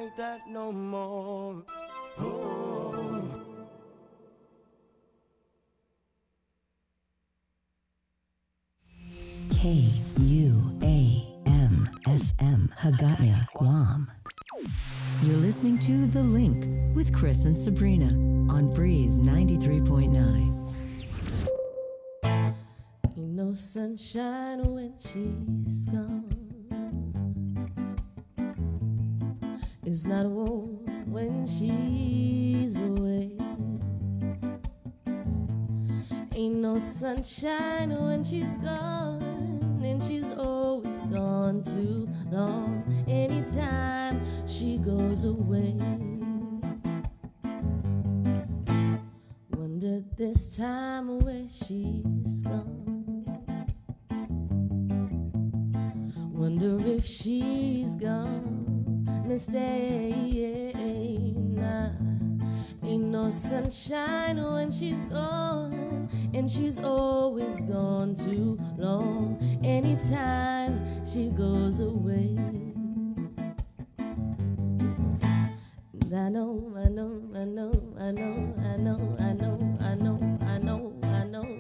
like that no more. Oh. KUAMFM Hagaya, Guam. You're listening to The Link with Chris and Sabrina on Breeze 93.9. Ain't no sunshine when she's gone. It's not warm when she's away. Ain't no sunshine when she's gone, and she's always gone too long. Anytime she goes away, wonder this time where she's gone. Wonder if she's gonna stay. Nah, ain't no sunshine when she's gone, and she's always gone too long. Anytime she goes away, and I know, I know, I know, I know, I know, I know, I know, I know, I know,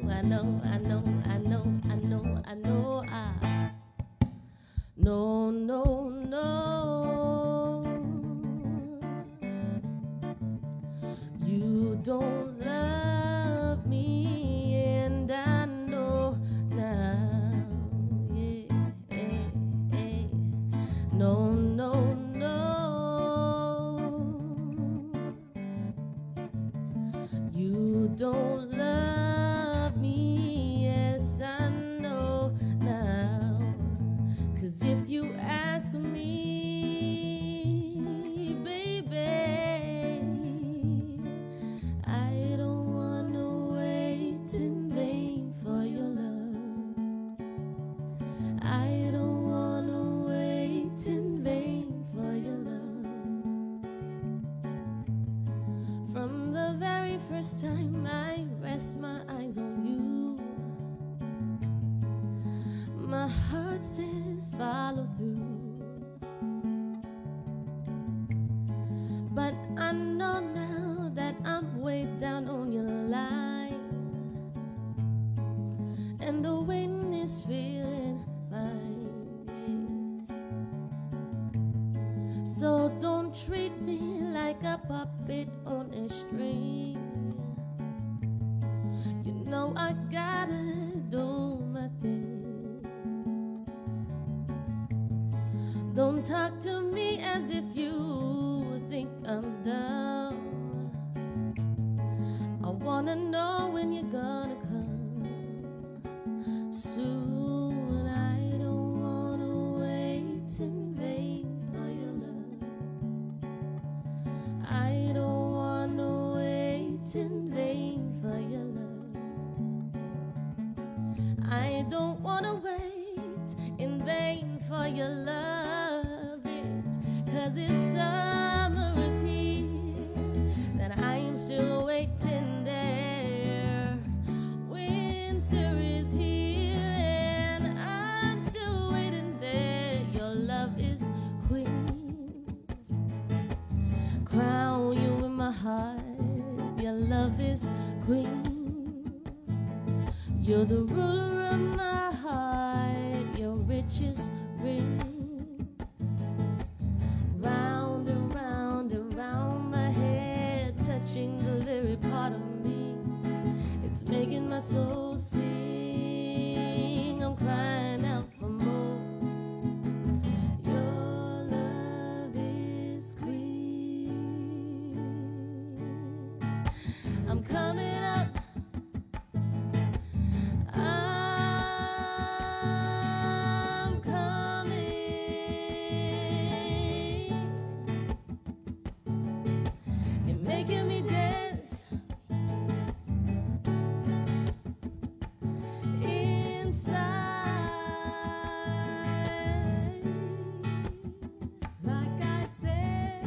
I know, I know, I know, I know, I know, no, no, no, you don't love me, and I know now, yeah, no, no, no, you don't love me, yes, I know now. 'Cause if you ask me, baby, I don't wanna wait in vain for your love. I don't wanna wait in vain for your love. From the very first time I rest my eyes on you, my heart says follow through. But I know now that I'm way down on your line, and the wind is feeling fine, yeah. So don't treat me like a puppet on a string. You know I gotta do my thing. Don't talk to me as if you think I'm dumb. I wanna know when you're gonna come soon. I don't wanna wait in vain for your love. I don't wanna wait in vain for your love. I don't wanna wait in vain for your love, bitch. 'Cause it's summer is here, that I am still waiting there. Winter is here, and I'm still waiting there. Your love is queen. Crown you in my heart. Your love is queen. You're the ruler of my heart. Your richest ring. Round and round and round my head, touching the very part of me. It's making my soul sing. I'm crying out for more. Your love is queen. I'm coming up. I'm coming. You're making me dance inside. Like I said,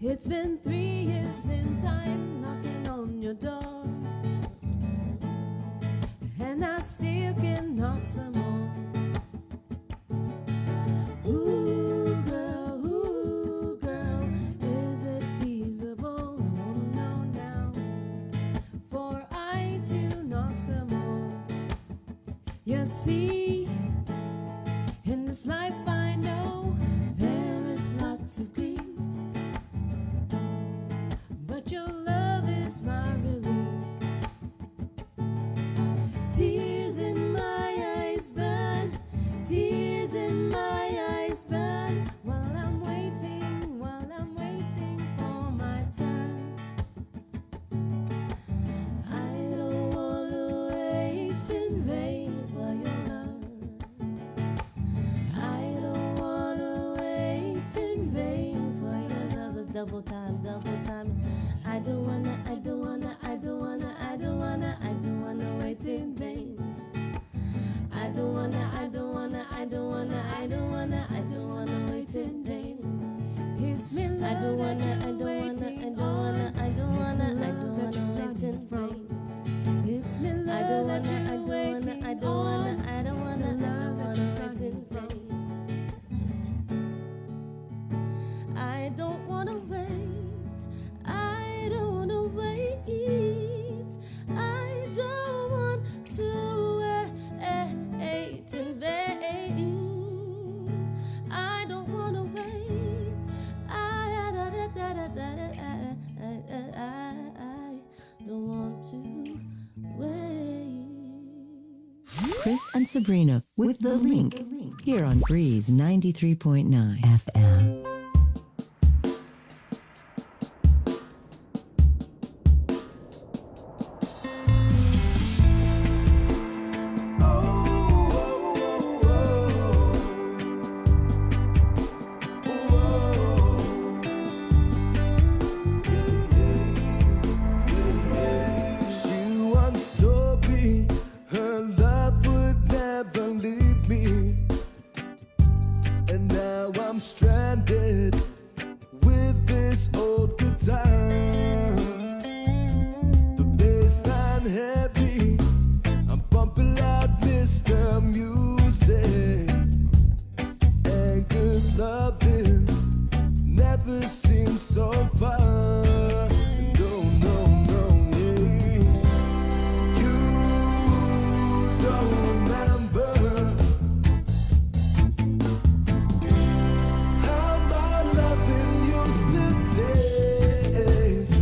it's been 3 years since I'm knocking on your door, and I still can knock some more. Ooh, girl, see. In this life I know there is lots of grief, but your love is my relief. Tears in my eyes burn, tears in my eyes burn, while I'm waiting for my turn. I don't wanna wait in vain for your love. I don't wanna wait in vain for your love. It's double time, double time. I don't wanna wait in vain. I don't wanna wait in vain. Kiss me, love, I don't wanna wait in vain. Kiss me, love, I don't wanna wait in vain. I don't wanna wait. I don't wanna wait. I don't want to wait in vain. I don't wanna wait. I don't want to wait. Chris and Sabrina with The Link here on Breeze 93.9 FM. She once told me her love would never leave me, and now I'm stranded with this old guitar. The bass line heavy, I'm bumping loud Mr. Music, and good loving never seems so far. No, no, no, yeah. You don't remember how my loving used to taste.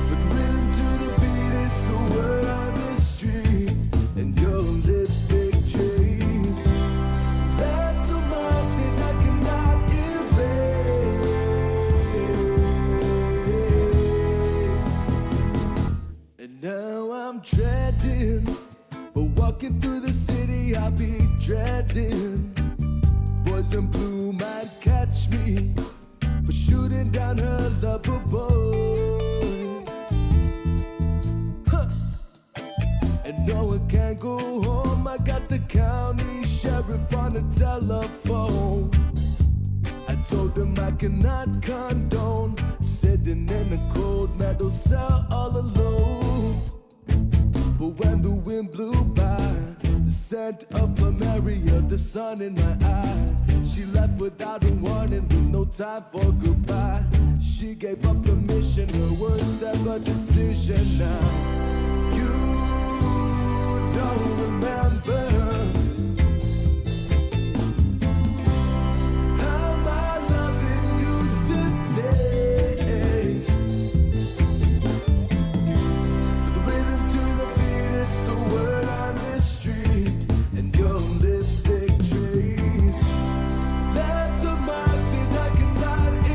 But rhythm to the beat, it's the word on the street, and your lipstick trace left a mark that I cannot erase. And now I'm dreading, but walking through the city I'll be dreading. Boys in blue might catch me for shooting down her lover boy. Huh. And no, I can't go home. I got the county sheriff on the telephone. I told him I cannot condone sitting in a cold metal cell all alone. But when the wind blew by, the scent of Plumeria, the sun in my eye, she left without a warning, with no time for goodbye. She gave up the mission, her worst ever decision. Now you don't remember how my loving used to taste. The rhythm to the beat, it's the word on the street, and your lipstick trace left a mark that I cannot erase.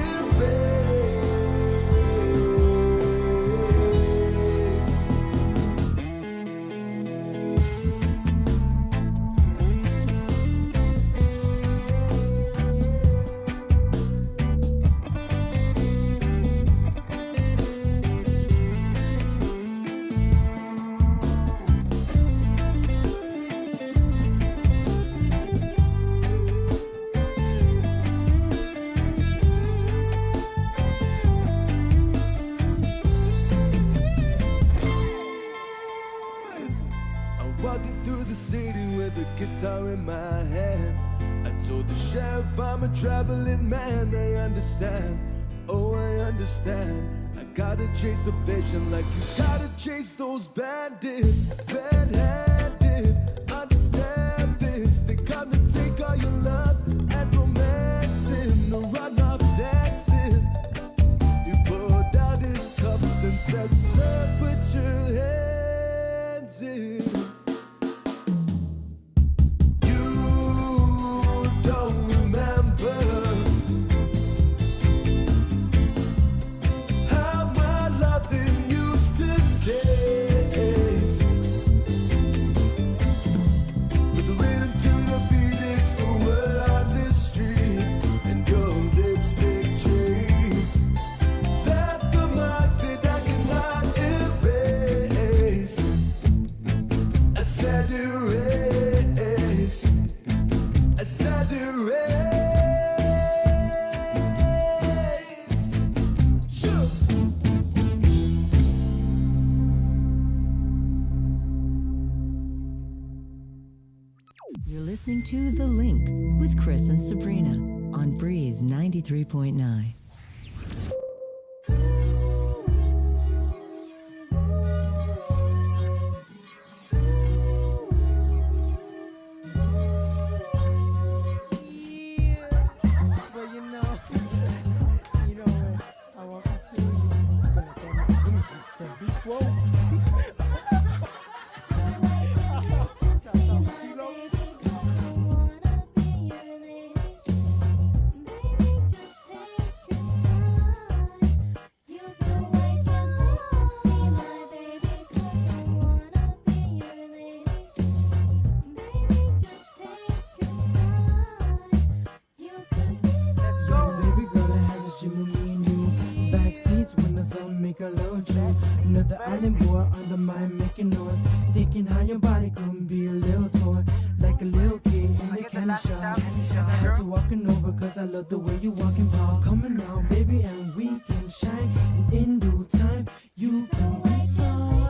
I'm walking through the city with a guitar in my hand. I told the sheriff I'm a traveling man. I understand, oh I understand. I gotta chase the vision like you gotta chase those bandits. Bad-handed, understand this. They come to take all your love and romancing, no run off dancing. You pulled down his cuffs and said, "Sir, put your hands in." You don't remember how my loving used to taste. With the rhythm to the beat, it's the word on the street, and your lipstick trace left a mark that I cannot erase. I said erase. I said erase. Sure. You're listening to The Link with Chris and Sabrina on Breeze 93.9. But you know, when I walk into you, it's gonna tell me, be swole. Baby girl, I had this dream of me and you. Back seats when the sun make a little trip. Another island boy on the mind making noise. Thinking how your body couldn't be a little toy. Like a little kid in the candy shop. I had to walking over cause I love the way you walking Paul. Coming out, baby, and we can shine. And in due time, you can be mine.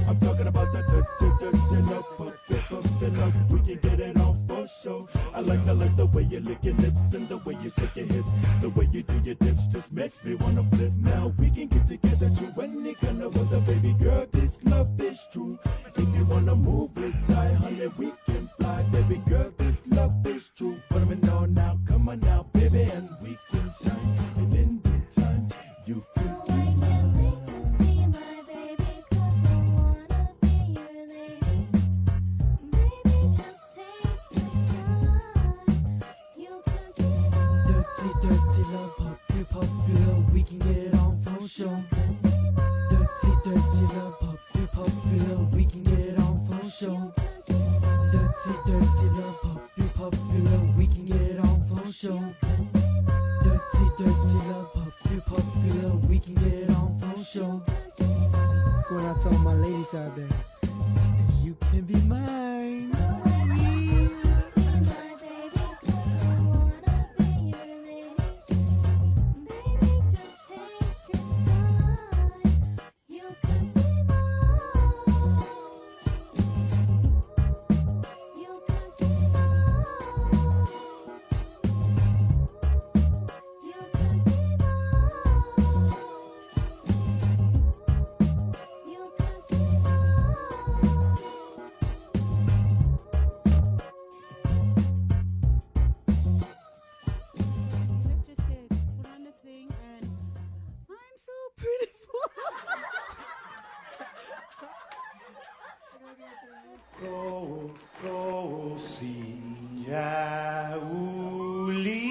I'm talking about that love, love. We can get it on for sure. I like the way you lick your lips and the way you shake your hips. The way you do your dips just makes me wanna flip. Now we can get together to any kind of other, baby girl. This love is true. If you wanna move it tight, honey, we can fly, baby girl. This love is true. Put 'em in on now, come on now, baby, and we can shine. And in due time, you can be mine. Dirty love, popular, we can get it on for sure. Dirty love, popular, we can get it on for sure. Dirty love, popular, we can get it on for sure. Dirty love, popular, we can get it on for sure. It's going out to all my ladies out there, 'cause you can be mine. Let's just say, put on the thing and I'm so beautiful. Così uli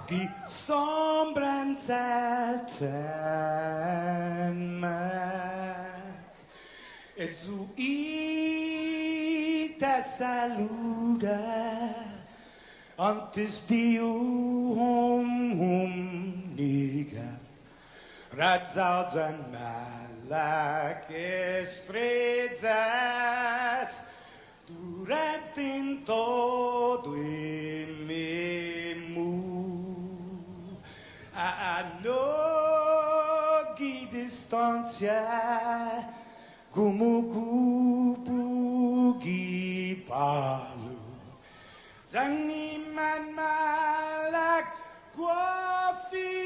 die sombranzelten maak et zu i te saluda antes di niga Radzauds and malakes fredzas durante todo Kumukupugi palu Zaniman malak Kwafi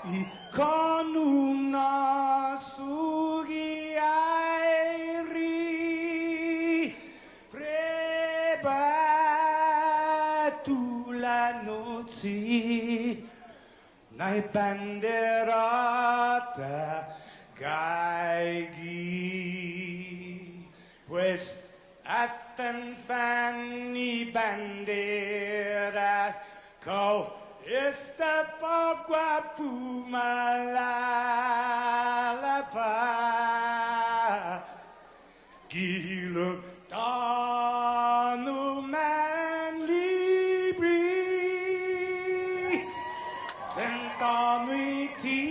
Ikonum nasugi airi Prebatula noci Nai banderata gaigi Pues atan fanny bandera Kau esta pagua pumalalapa Giluk tanu man libri Sentamiti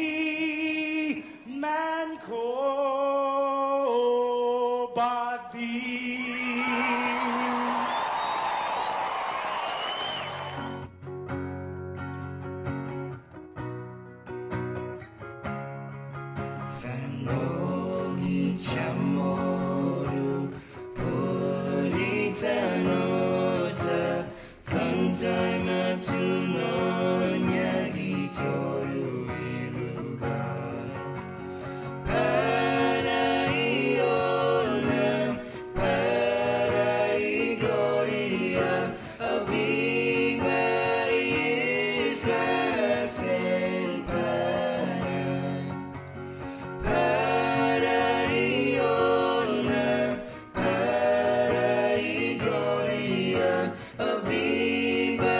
man ko badi Fanogi chamoru Puritanota Kantai matuno Nyagi toru iluga Paraiona Parai gloria Abiba isla senpara Paraiona, Parai gloria, abiba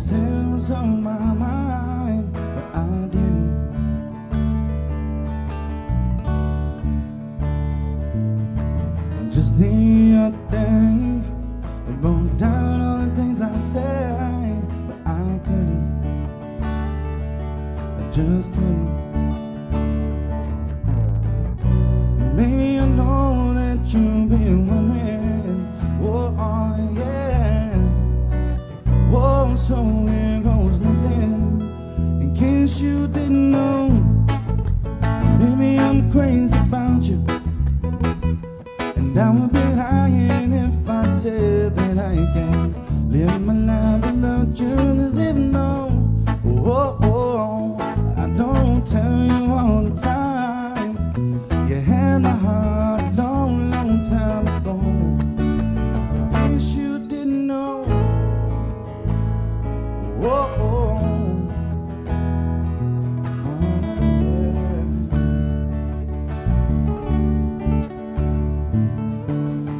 said what's on my mind, but I didn't. Just the other day, I wrote down all the things I'd say, but I couldn't. I just couldn't. Maybe I know that you've been wondering, oh yeah, whoa, so here goes nothing. In case you didn't know, maybe I'm crazy about you, and I would be lying if I said that I can't live my life without you. 'Cause if no, I don't tell you all the time. You had my heart a long, long time ago. In case you didn't know, yeah.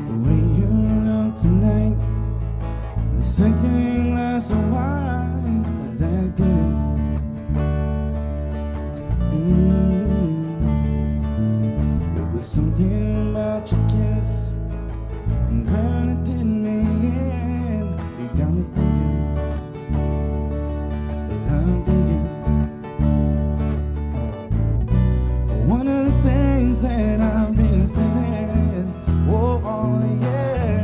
The way you look tonight, the second glass of wine, that did it. There was something about your kiss, and girl, it did me in. You got me thinking, well, I'm thinking. One of the things that I've been feeling, oh yeah,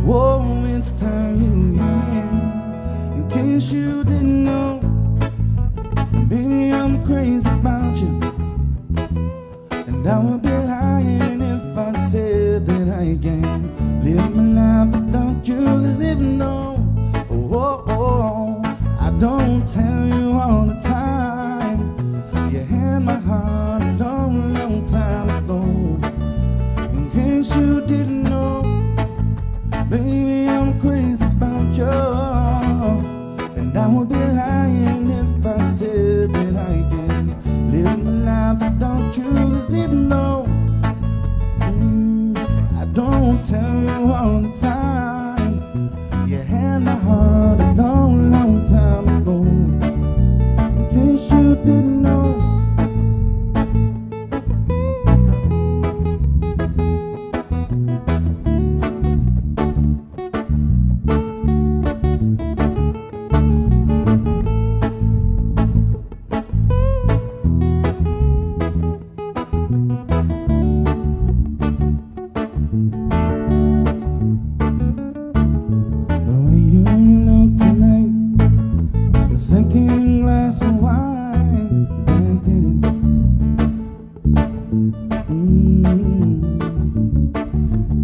whoa, it's time you hear me. In case you didn't know, baby, I'm crazy about you, and I would be lying if I said that I can't live my life without you. 'Cause if no, I don't tell you all the time. You had my heart a long, long time ago. In case you didn't know, baby, I'm crazy about you, and I would be lying if I said that I can live my life without you. 'Cause if no, I don't tell you all the time. You had my heart a long, long time ago. In case you didn't know. The way you look tonight, the second glass of wine, that did it.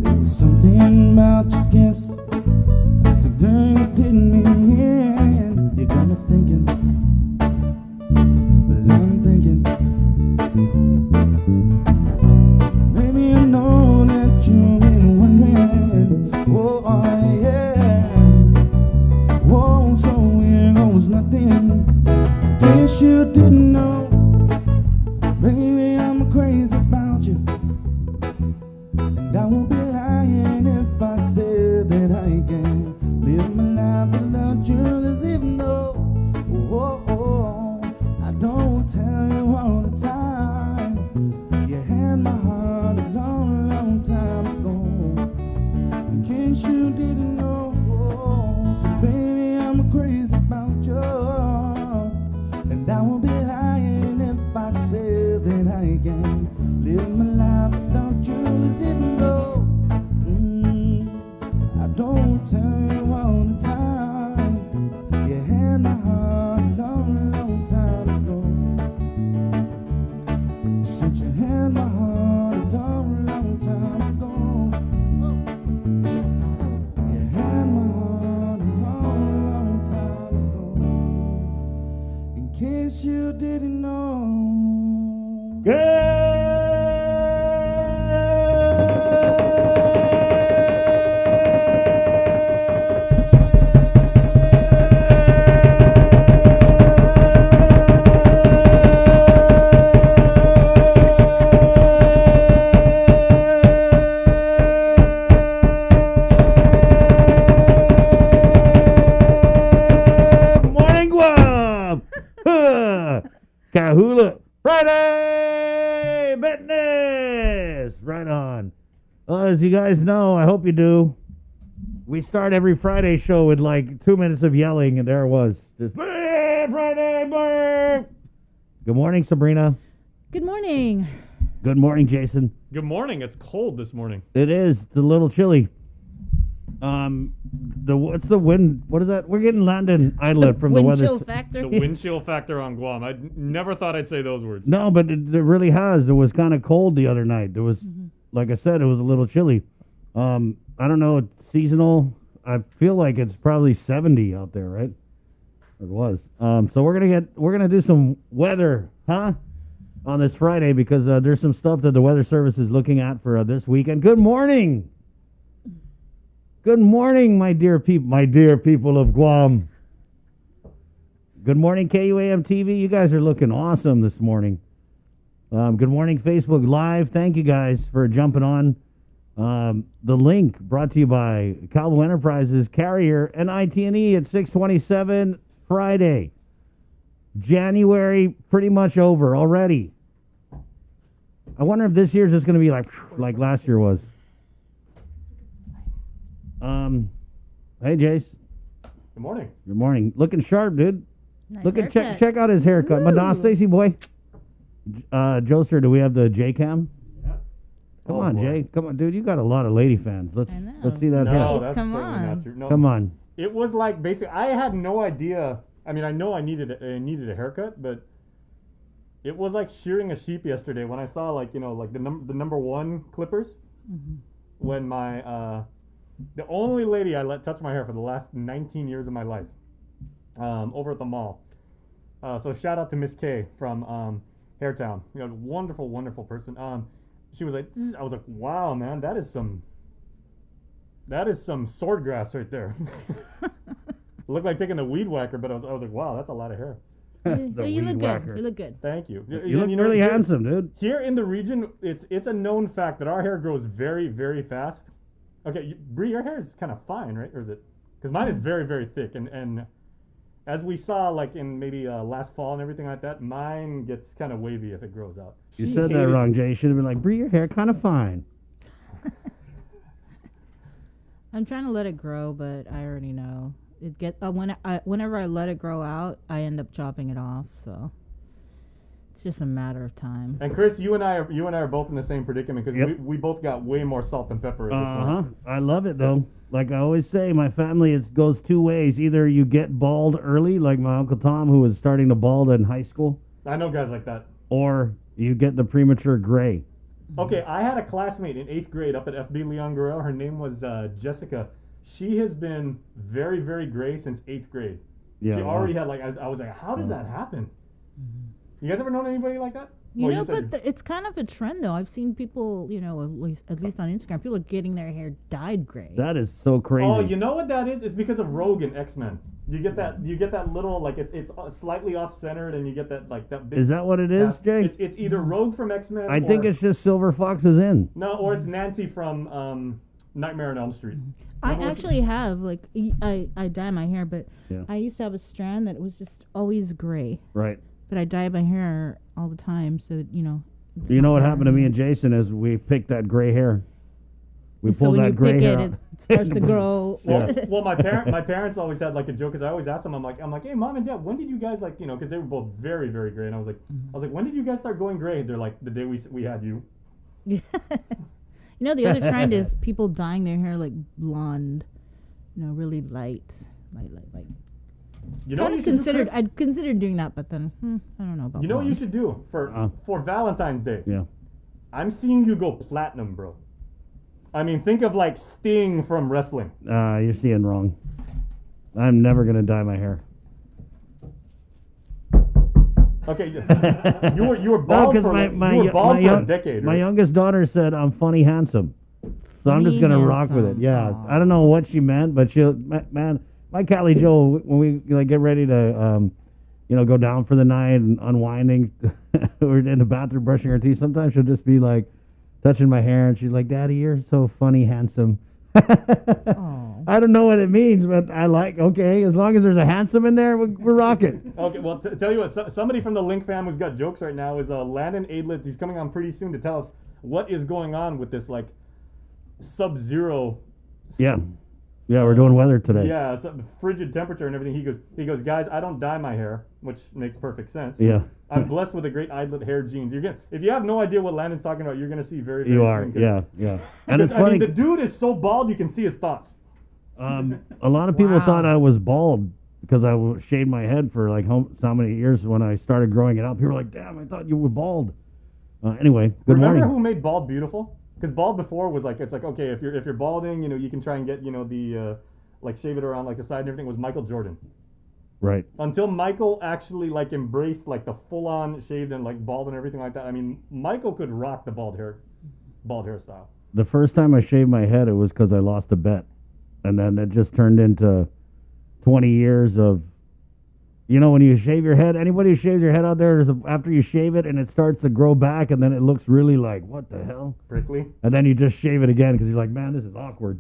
There was something about your kiss, so girl, it did me in. You got me thinking, well, I'm thinking. Baby, I know that you've been wondering, oh yeah, whoa, so here goes nothing. In case you didn't know, baby, I'm crazy about you, and I won't be lying if I said that I Hula Friday business. Right on. As you guys know, I hope you do. We start every Friday show with like 2 minutes of yelling, and there it was. Just Friday. Burp. Good morning, Sabrina. Good morning. Good morning, Jason. Good morning. It's cold this morning. It is. It's a little chilly. What's the wind? What is that? We're getting Landon Idlet from the Wind weather. chill factor. The wind chill factor on Guam. I never thought I'd say those words. No, but it really has. It was kind of cold the other night. There was, like I said, it was a little chilly. I don't know. It's seasonal. I feel like it's probably 70 out there, right? It was. So we're gonna do some weather, on this Friday because there's some stuff that the Weather Service is looking at for this weekend. Good morning. Good morning, my dear people of Guam. Good morning, KUAM TV. You guys are looking awesome this morning. Good morning, Facebook Live. Thank you guys for jumping on. The link brought to you by Calvo Enterprises, Carrier, and ITNE at 627 Friday. January pretty much over already. I wonder if this year's just going to be like last year was. Hey, Jace. Good morning. Good morning. Looking sharp, dude. Nice Check out his haircut. Madonna, Stacy boy. Joester, do we have the J cam? Yeah. Come on, Jay. Come on, dude. You got a lot of lady fans. Let's see that hair. No, that's Come certainly on. not true. No, Come on. It was like basically I had no idea. I mean, I know I needed a haircut, but it was like shearing a sheep yesterday when I saw like the number one clippers. When my the only lady I let touch my hair for the last 19 years of my life, over at the mall. So shout out to Miss K from Hairtown. Wonderful, wonderful person. She was like, I was like, wow, man, that is some sword grass right there. It looked like taking a weed whacker, but I was like, wow, that's a lot of hair. The you look weed whacker. good. You look good. Thank you. You look really handsome, dude. Here in the region, it's a known fact that our hair grows very, very fast. Okay, Bree, your hair is kind of fine, right? Or is it? Because mine is very, very thick, and as we saw, like in maybe last fall and everything like that, mine gets kind of wavy if it grows out. You said that wrong, Jay. You should have been like, Bree, your hair kind of fine. I'm trying to let it grow, but I already know it whenever I let it grow out, I end up chopping it off. So it's just a matter of time. And Chris, you and I are both in the same predicament because we both got way more salt and pepper at this point. I love it though. Like I always say, my family goes two ways. Either you get bald early, like my Uncle Tom, who was starting to bald in high school, I know guys like that. or you get the premature gray. Okay, I had a classmate in 8th grade up at FB Leon Guerrero. Her name was Jessica. She has been very, very gray since 8th grade. Yeah, She already had I was like, how does that happen? You guys ever known anybody like that? You Well, know, said but it's kind of a trend, though. I've seen people, at least on Instagram, people are getting their hair dyed gray. That is so crazy. Oh, you know what that is? It's because of Rogue and X-Men. You get that little like it's slightly off centered, and you get that big. Is that what it is, Jay? It's either Rogue from X-Men. I think it's just Silver Fox is in. no, or it's Nancy from Nightmare on Elm Street. I Remember when actually have, I dye my hair, but Yeah. I used to have a strand that was just always gray. Right. But I dye my hair all the time, so that, You know what happened to me and Jason is we picked that gray hair. We So pulled when that you gray pick hair it, out. it starts to grow. Well, my parents always had like a joke because I always asked them, I'm like, hey, mom and dad, when did you guys because they were both very, very gray, and I was like, when did you guys start going gray? They're like, the day we had you. The other trend is people dyeing their hair like blonde, really light. You know what Kind you of should considered. do, Chris? I'd considered doing that, but then I don't know about. You know what you blonde. should do for Valentine's Day? Yeah. I'm seeing you go platinum, bro. I mean, think of like Sting from wrestling. You're seeing wrong. I'm never gonna dye my hair. Okay, you were bald for a decade. My right? youngest daughter said I'm funny handsome, so I'm just gonna rock with it. Yeah, Aw. I don't know what she meant, but my Callie Joe, when we get ready to go down for the night and unwinding, we're in the bathroom brushing her teeth. Sometimes she'll just be like touching my hair, and she's like, "Daddy, you're so funny handsome." Oh. I don't know what it means, but I like. Okay, as long as there's a handsome in there, we're rocking. Okay, well, tell you what, somebody from the Link fam who's got jokes right now is Landon Aidlet. He's coming on pretty soon to tell us what is going on with this like sub-zero. Yeah, we're doing weather today. Yeah, frigid temperature and everything. He goes, guys, I don't dye my hair, which makes perfect sense. Yeah. I'm blessed with a great Eidlet hair genes. If you have no idea what Landon's talking about, you're gonna see very, very You soon. are, yeah. And it's I mean, funny. the dude is so bald you can see his thoughts. A lot of people thought I was bald because I shaved my head for like so many years. When I started growing it out, people were like, "Damn, I thought you were bald." Anyway, good Remember morning. who made bald beautiful? Because bald before was like, it's like, okay, if you're balding, you can try and get the like shave it around like the side and everything. Was Michael Jordan. Right. Until Michael actually like embraced like the full-on shaved and like bald and everything like that. I mean, Michael could rock the bald hairstyle. The first time I shaved my head, it was because I lost a bet, and then it just turned into 20 years of, when you shave your head. Anybody who shaves your head out there, after you shave it and it starts to grow back, and then it looks really like, what the hell? Prickly. And then you just shave it again because you're like, man, this is awkward.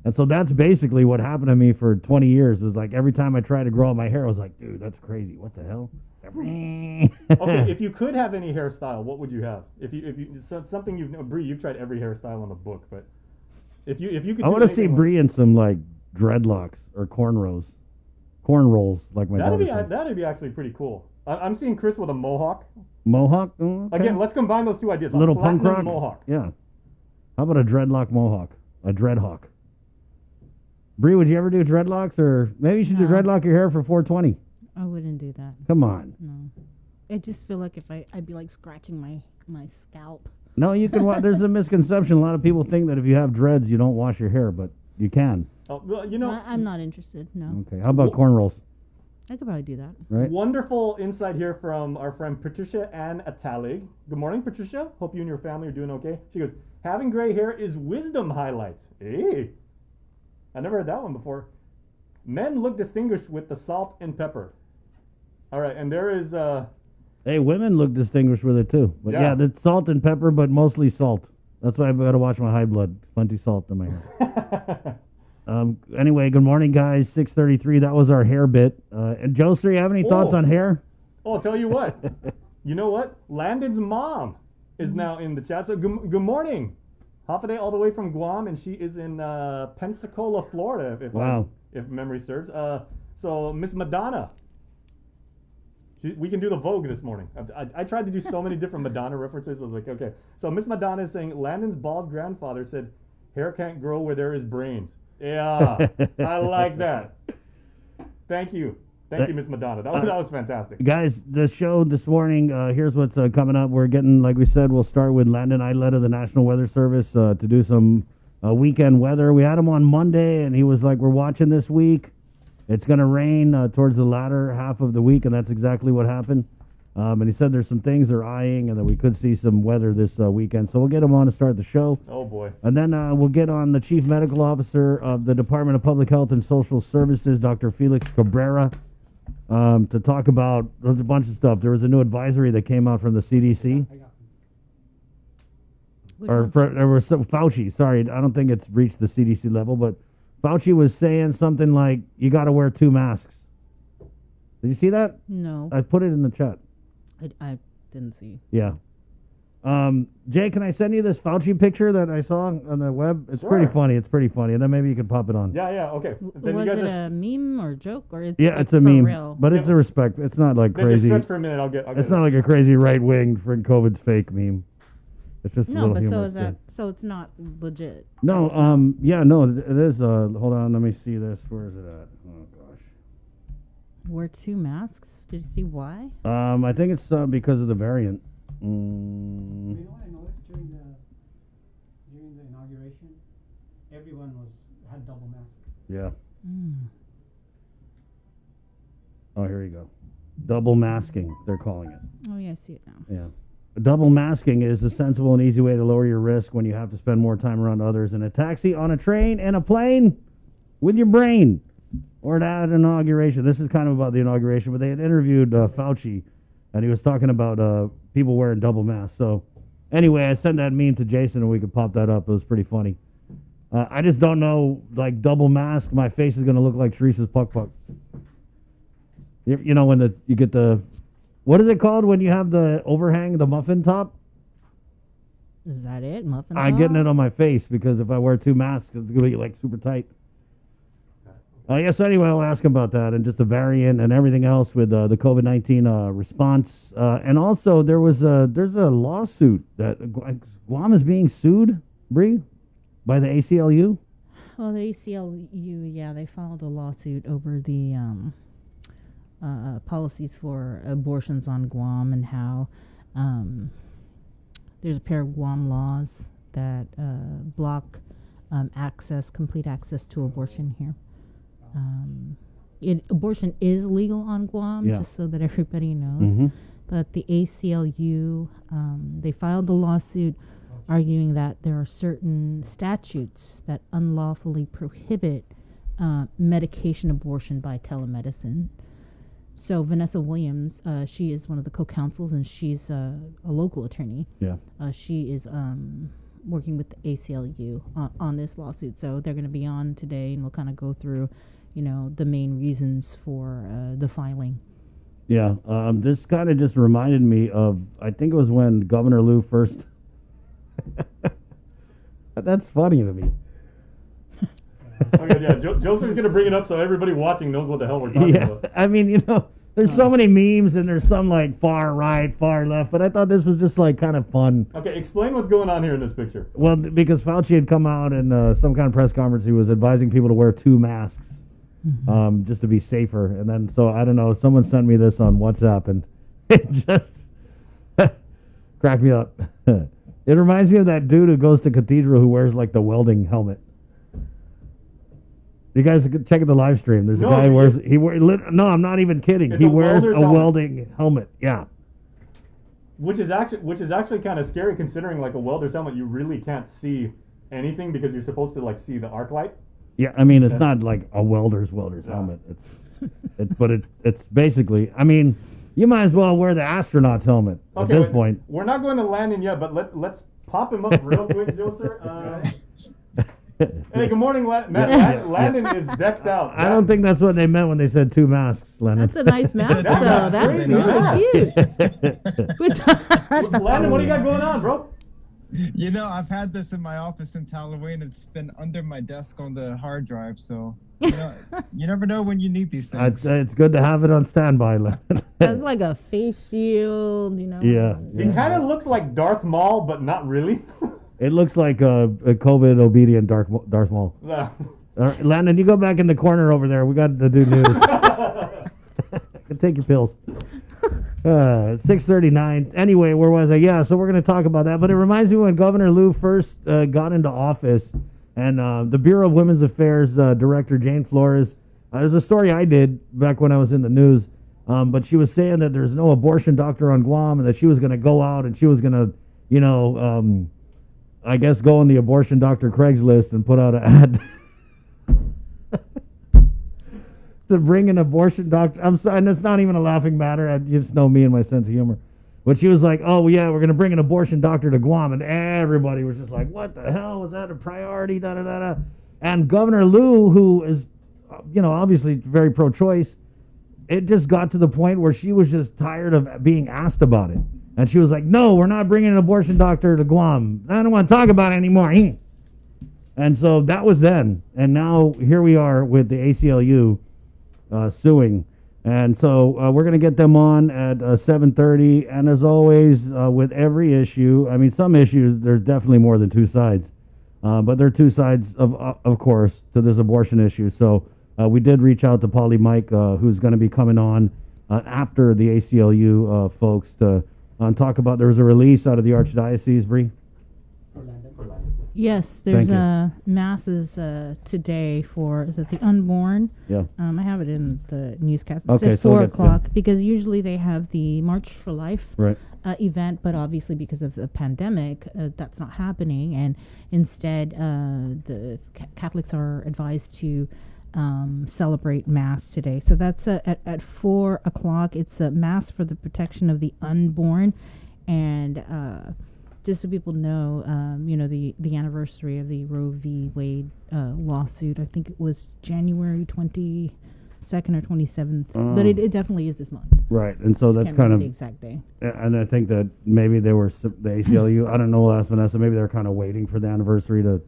And so that's basically what happened to me for 20 years. It was like every time I tried to grow out my hair, I was like, dude, that's crazy. What the hell? Okay, if you could have any hairstyle, what would you have? If you something Bree, you've tried every hairstyle in the book, but if you could, I want to see Bree in some like dreadlocks or corn rolls, like my daughter said. That'd be actually pretty cool. I'm seeing Chris with a mohawk. Mohawk. Oh, okay. Again, let's combine those two ideas. Little punk rock mohawk. Yeah. How about a dreadlock mohawk? A dreadhawk. Bree, would you ever do dreadlocks, or maybe you should do dreadlock your hair for 420? I wouldn't do that. Come on. No. I just feel like if I'd be like scratching my scalp. No, you can. There's a misconception. A lot of people think that if you have dreads, you don't wash your hair, but you can. Oh, well, I'm not interested. No. Okay. How about corn rolls? I could probably do that. Right. Wonderful insight here from our friend Patricia Ann Atalig. Good morning, Patricia. Hope you and your family are doing okay. She goes, having gray hair is wisdom highlights. Hey. I never heard that one before. Men look distinguished with the salt and pepper. All right, and there is... Hey, women look distinguished with it too. But yeah, it's salt and pepper, but mostly salt. That's why I've got to watch my high blood. Plenty salt in my hair. Anyway, good morning, guys. 6:33. That was our hair bit. And Joster, you have any thoughts on hair? Oh, I'll tell you what. You know what? Landon's mom is now in the chat. So good morning. Half a day all the way from Guam, and she is in Pensacola, Florida, if memory serves. So Miss Madonna. We can do the Vogue this morning. I tried to do so many different Madonna references. I was like, okay. So Miss Madonna is saying, Landon's bald grandfather said, hair can't grow where there is brains. Yeah, I like that. Thank you. Thank you, Miss Madonna. That was fantastic. Guys, the show this morning, here's what's coming up. We're getting, like we said, we'll start with Landon Eidlet of the National Weather Service to do some weekend weather. We had him on Monday, and he was like, we're watching this week. It's going to rain towards the latter half of the week, and that's exactly what happened. And he said there's some things they're eyeing, and that we could see some weather this weekend. So we'll get him on to start the show. Oh, boy. And then we'll get on the Chief Medical Officer of the Department of Public Health and Social Services, Dr. Felix Cabrera, to talk about a bunch of stuff. There was a new advisory that came out from the CDC. There was some Fauci. Sorry, I don't think it's reached the CDC level, but Fauci was saying something like, you got to wear 2 masks. Did you see that? No. I put it in the chat. I didn't see. Yeah. Jay, can I send you this Fauci picture that I saw on the web? It's pretty funny. It's pretty funny. And then maybe you could pop it on. Yeah, okay. Then Was you guys it a meme or joke? Or it's yeah, like it's a for meme. real? But it's a respect. It's not like Then crazy. just stretch for a minute. I'll get It's not like a crazy right-wing for COVID's fake meme. It's just a No, little but so humorous is that. thing. So it's not legit. No, yeah, no, it is. Hold on, let me see this. Where is it at? Oh gosh. Wear 2 masks. Did you see why? I think it's because of the variant. You know what I noticed during the inauguration? Everyone had double masks. Yeah. Oh, here you go. Double masking, they're calling it. Oh yeah, I see it now. Yeah. Double masking is a sensible and easy way to lower your risk when you have to spend more time around others in a taxi, on a train, and a plane with your brain. Or at an inauguration. This is kind of about the inauguration, but they had interviewed Fauci, and he was talking about people wearing double masks. So anyway, I sent that meme to Jason, and we could pop that up. It was pretty funny. I just don't know, like double mask, my face is going to look like Teresa's Puck Puck. You know, when you get the, what is it called when you have the overhang, the muffin top? Is that it? Muffin I'm top? getting it on my face because if I wear 2 masks, it's going to be like super tight. Yes, anyway, I'll ask him about that and just the variant and everything else with the COVID-19 response. And also, there's a lawsuit that Guam is being sued, Bree, by the ACLU. Well, the ACLU, yeah, they filed a lawsuit over the policies for abortions on Guam and how there's a pair of Guam laws that block complete access to abortion here. Abortion is legal on Guam, Yeah. just so that everybody knows. Mhm. But the ACLU, they filed the lawsuit arguing that there are certain statutes that unlawfully prohibit medication abortion by telemedicine. So Vanessa Williams, she is one of the co-counsels, and she's a local attorney. Yeah. She is working with the ACLU on this lawsuit. So they're going to be on today, and we'll kind of go through, the main reasons for the filing. Yeah, this kind of just reminded me of, I think it was when Governor Lou first. That's funny to me. Okay, yeah, Joseph's gonna bring it up so everybody watching knows what the hell we're talking about. I mean, there's so many memes and there's some like far right, far left, but I thought this was just like kind of fun. Okay, explain what's going on here in this picture. Well, because Fauci had come out in some kind of press conference, he was advising people to wear 2 masks, just to be safer. And then, so I don't know, someone sent me this on WhatsApp, and it just cracked me up. It reminds me of that dude who goes to Cathedral who wears like the welding helmet. You guys check the live stream. There's a guy who wears. No, I'm not even kidding. It's He a wears a welder's helmet. welding helmet. Yeah. Which is actually kind of scary, considering like a welder's helmet, you really can't see anything because you're supposed to like see the arc light. Yeah, I mean, it's not like a welder's helmet. It's basically. I mean, you might as well wear the astronaut's helmet at this point. We're not going to landing yet, but let's pop him up real quick, Joseph. Hey, good morning, Landon is decked out. I don't think that's what they meant when they said 2 masks, Lennon. That's a nice mask, though. That's super cute. Landon, what do you got going on, bro? I've had this in my office since Halloween. It's been under my desk on the hard drive, so you never know when you need these things. It's good to have it on standby, Lennon. That's like a face shield, Yeah. It kind of looks like Darth Maul, but not really. It looks like a COVID obedient Darth Maul. Landon, you go back in the corner over there. We got to do news. Take your pills. 6:39. Anyway, where was I? Yeah, so we're going to talk about that. But it reminds me when Governor Lou first got into office, and the Bureau of Women's Affairs Director Jane Flores. There's a story I did back when I was in the news, but she was saying that there's no abortion doctor on Guam, and that she was going to go out and she was going to, I guess go on the abortion doctor Craigslist and put out an ad to bring an abortion doctor. I'm sorry, and it's not even a laughing matter. You just know me and my sense of humor. But she was like, "Oh yeah, we're gonna bring an abortion doctor to Guam," and everybody was just like, "What the hell was that a priority?" Da da da da. And Governor Lou, who is, obviously very pro-choice, it just got to the point where she was just tired of being asked about it. And she was like, "No, we're not bringing an abortion doctor to Guam. I don't want to talk about it anymore." And so that was then. And now here we are with the ACLU suing. And so we're going to get them on at 7:30. And as always, with every issue, I mean, some issues, there's definitely more than 2 sides. But there are 2 sides, of course, to this abortion issue. So we did reach out to Polly Mike, who's going to be coming on after the ACLU folks to talk about. There was a release out of the Archdiocese, Bree. Yes, there's Thank masses today for, is it the unborn? Yeah. I have it in the newscast. It's Okay, at so 4 we'll get- yeah. o'clock because usually they have the March for Life Right. event, but obviously because of the pandemic, that's not happening. And instead, the Catholics are advised to celebrate Mass today. So that's at 4 o'clock. It's a Mass for the protection of the unborn. And just so people know, the anniversary of the Roe v. Wade lawsuit, I think it was January 22nd or 27th, but it definitely is this month. Right, and so Just that's can't kind remember of the exact day. And I think that maybe they were the ACLU. I don't know, ask Vanessa. Maybe they're kind of waiting for the anniversary to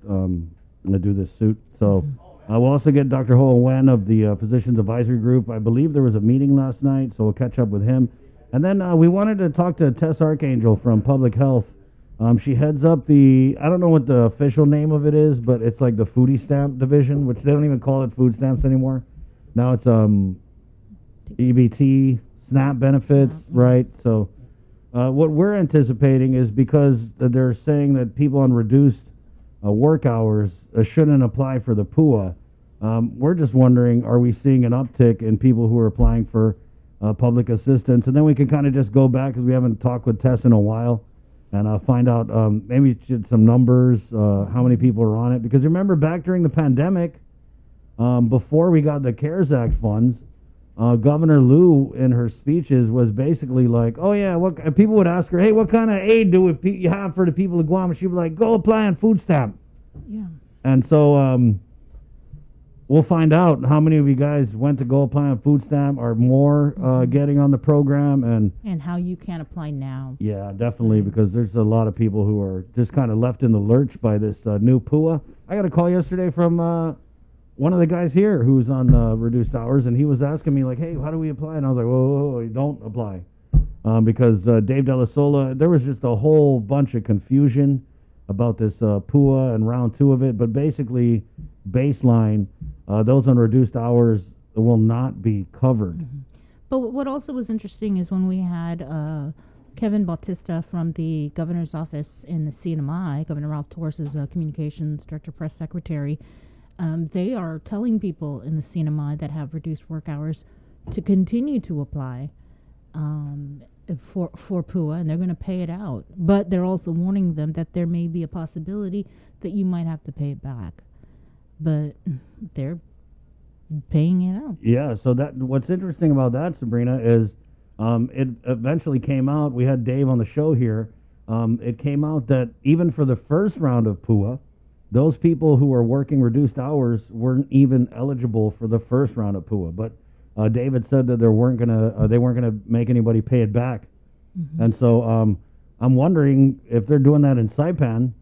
do this suit. So we'll also get Dr. Ho Wen of the Physicians Advisory Group. I believe there was a meeting last night, so we'll catch up with him. And then we wanted to talk to Tess Archangel from Public Health. She heads up I don't know what the official name of it is, but it's like the foodie stamp division, which they don't even call it food stamps anymore. Now it's EBT, SNAP benefits, right? So what we're anticipating is because they're saying that people on reduced work hours shouldn't apply for the PUA. We're just wondering, are we seeing an uptick in people who are applying for public assistance? And then we can kind of just go back, because we haven't talked with Tess in a while, and find out maybe some numbers, how many people are on it. Because remember, back during the pandemic, before we got the CARES Act funds, Governor Liu in her speeches was basically like, oh yeah, people would ask her, hey, what kind of aid do you have for the people of Guam? And she'd be like, go apply on food stamp. Yeah. And so we'll find out how many of you guys went to go apply on food stamp, are more getting on the program, And how you can apply now. yeah, definitely, because there's a lot of people who are just kind of left in the lurch by this new PUA. I got a call yesterday from one of the guys here who's on reduced hours, and he was asking me like, hey, how do we apply? And I was like, whoa, don't apply. Because Dave Della Sola, there was just a whole bunch of confusion about this PUA and round 2 of it. But basically, baseline, those on reduced hours will not be covered. But what also was interesting is when we had Kevin Bautista from the governor's office in the CNMI, Governor Ralph Torres' communications director, press secretary, they are telling people in the CNMI that have reduced work hours to continue to apply for PUA, and they're going to pay it out. But they're also warning them that there may be a possibility that you might have to pay it back. But they're paying it out. Yeah, so what's interesting about that, Sabrina, is it eventually came out. We had Dave on the show here. It came out that even for the first round of PUA, those people who were working reduced hours weren't even eligible for the first round of PUA. But David said that they weren't gonna make anybody pay it back. And so I'm wondering if they're doing that in Saipan.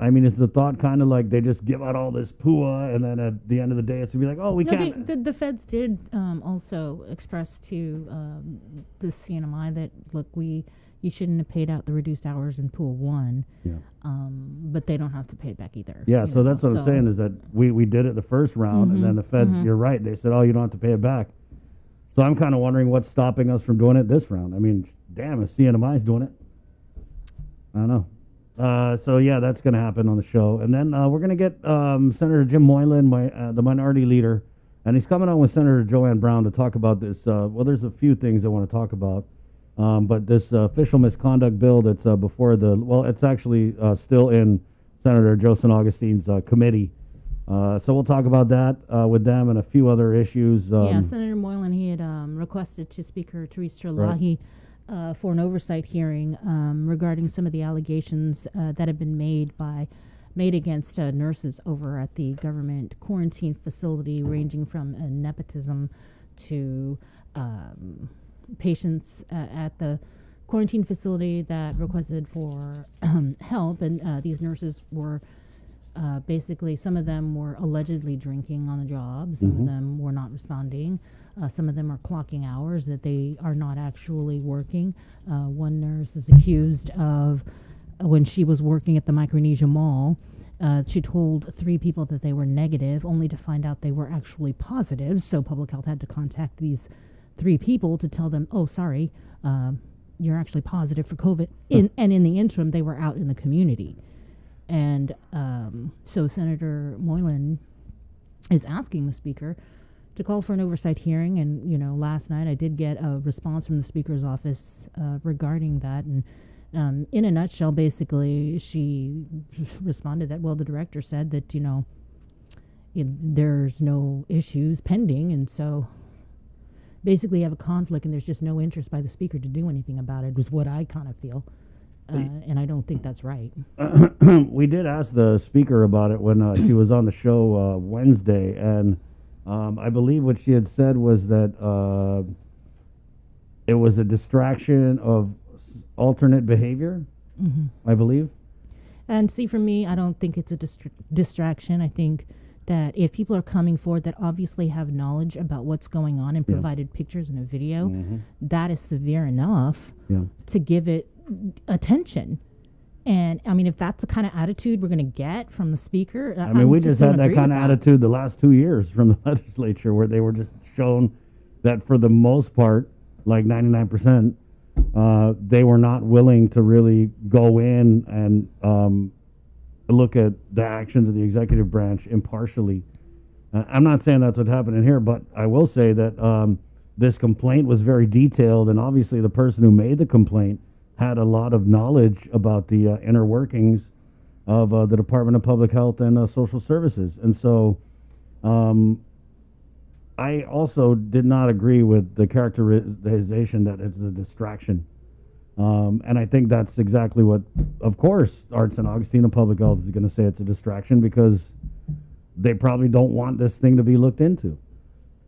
I mean, is the thought kind of like they just give out all this PUA, and then at the end of the day, it's gonna be like, oh, we can't. The feds did also express to the CNMI that, look, you shouldn't have paid out the reduced hours in PUA 1, but they don't have to pay it back either. Yeah, so that's what I'm saying, is that we did it the first round, and then the feds, you're right, they said, oh, you don't have to pay it back. So I'm kind of wondering what's stopping us from doing it this round. I mean, damn, if CNMI's doing it, I don't know. So yeah, that's going to happen on the show. And then we're going to get Senator Jim Moylan, the minority leader, and he's coming on with Senator Joanne Brown to talk about this. Well, there's a few things I want to talk about. But this official misconduct bill that's before it's actually still in Senator Jocelyn Augustine's committee. So we'll talk about that with them and a few other issues. Senator Moylan, he had requested to Speaker Therese Terlahi for an oversight hearing regarding some of the allegations that have been made against nurses over at the government quarantine facility, ranging from nepotism to patients at the quarantine facility that requested for help, and these nurses were basically, some of them were allegedly drinking on the job, some of them were not responding, some of them are clocking hours that they are not actually working. One nurse is accused of, when she was working at the Micronesia Mall, she told 3 people that they were negative, only to find out they were actually positive, so public health had to contact these 3 people to tell them, oh, sorry, you're actually positive for COVID. And in the interim, they were out in the community. And so Senator Moylan is asking the Speaker to call for an oversight hearing. And, last night I did get a response from the Speaker's office regarding that. And in a nutshell, basically, she responded that, well, the director said that, there's no issues pending. And so basically you have a conflict and there's just no interest by the Speaker to do anything about it, was what I kind of feel. and I don't think that's right. We did ask the speaker about it when she was on the show Wednesday, and I believe what she had said was that it was a distraction of alternate behavior, I believe. And see, for me, I don't think it's a distraction. I think that if people are coming forward that obviously have knowledge about what's going on and provided pictures and a video, that is severe enough to give it attention. And I mean, if that's the kind of attitude we're going to get from the speaker, I mean, we just had that kind of attitude the last 2 years from the legislature, where they were just shown that for the most part, like 99%, they were not willing to really go in and look at the actions of the executive branch impartially. I'm not saying that's what happened in here, but I will say that this complaint was very detailed, and obviously the person who made the complaint had a lot of knowledge about the inner workings of the Department of Public Health and Social Services. And so I also did not agree with the characterization that it's a distraction. And I think that's exactly what, of course, Arts and Augustine of Public Health is going to say it's a distraction, because they probably don't want this thing to be looked into.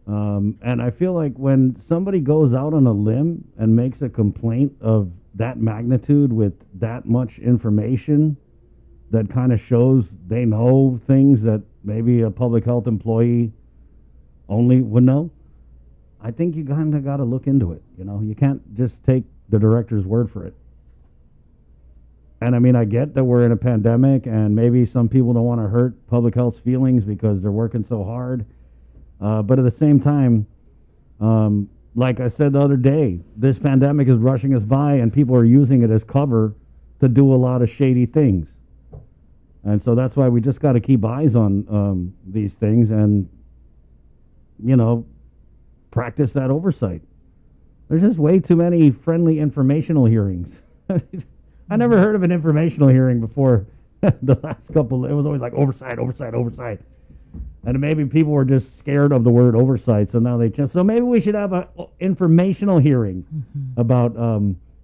And I feel like when somebody goes out on a limb and makes a complaint of that magnitude with that much information that kind of shows they know things that maybe a public health employee only would know, I think you kind of got to look into it. You know, you can't just take the director's word for it. And I mean, I get that we're in a pandemic and maybe some people don't want to hurt public health's feelings because they're working so hard. But at the same time, like I said the other day, this pandemic is rushing us by and people are using it as cover to do a lot of shady things. And so that's why we just got to keep eyes on these things and, you know, practice that oversight. There's just way too many friendly informational hearings. I never heard of an informational hearing before the last couple. It was always like oversight. And maybe people were just scared of the word oversight, so now they just. So maybe we should have an informational hearing about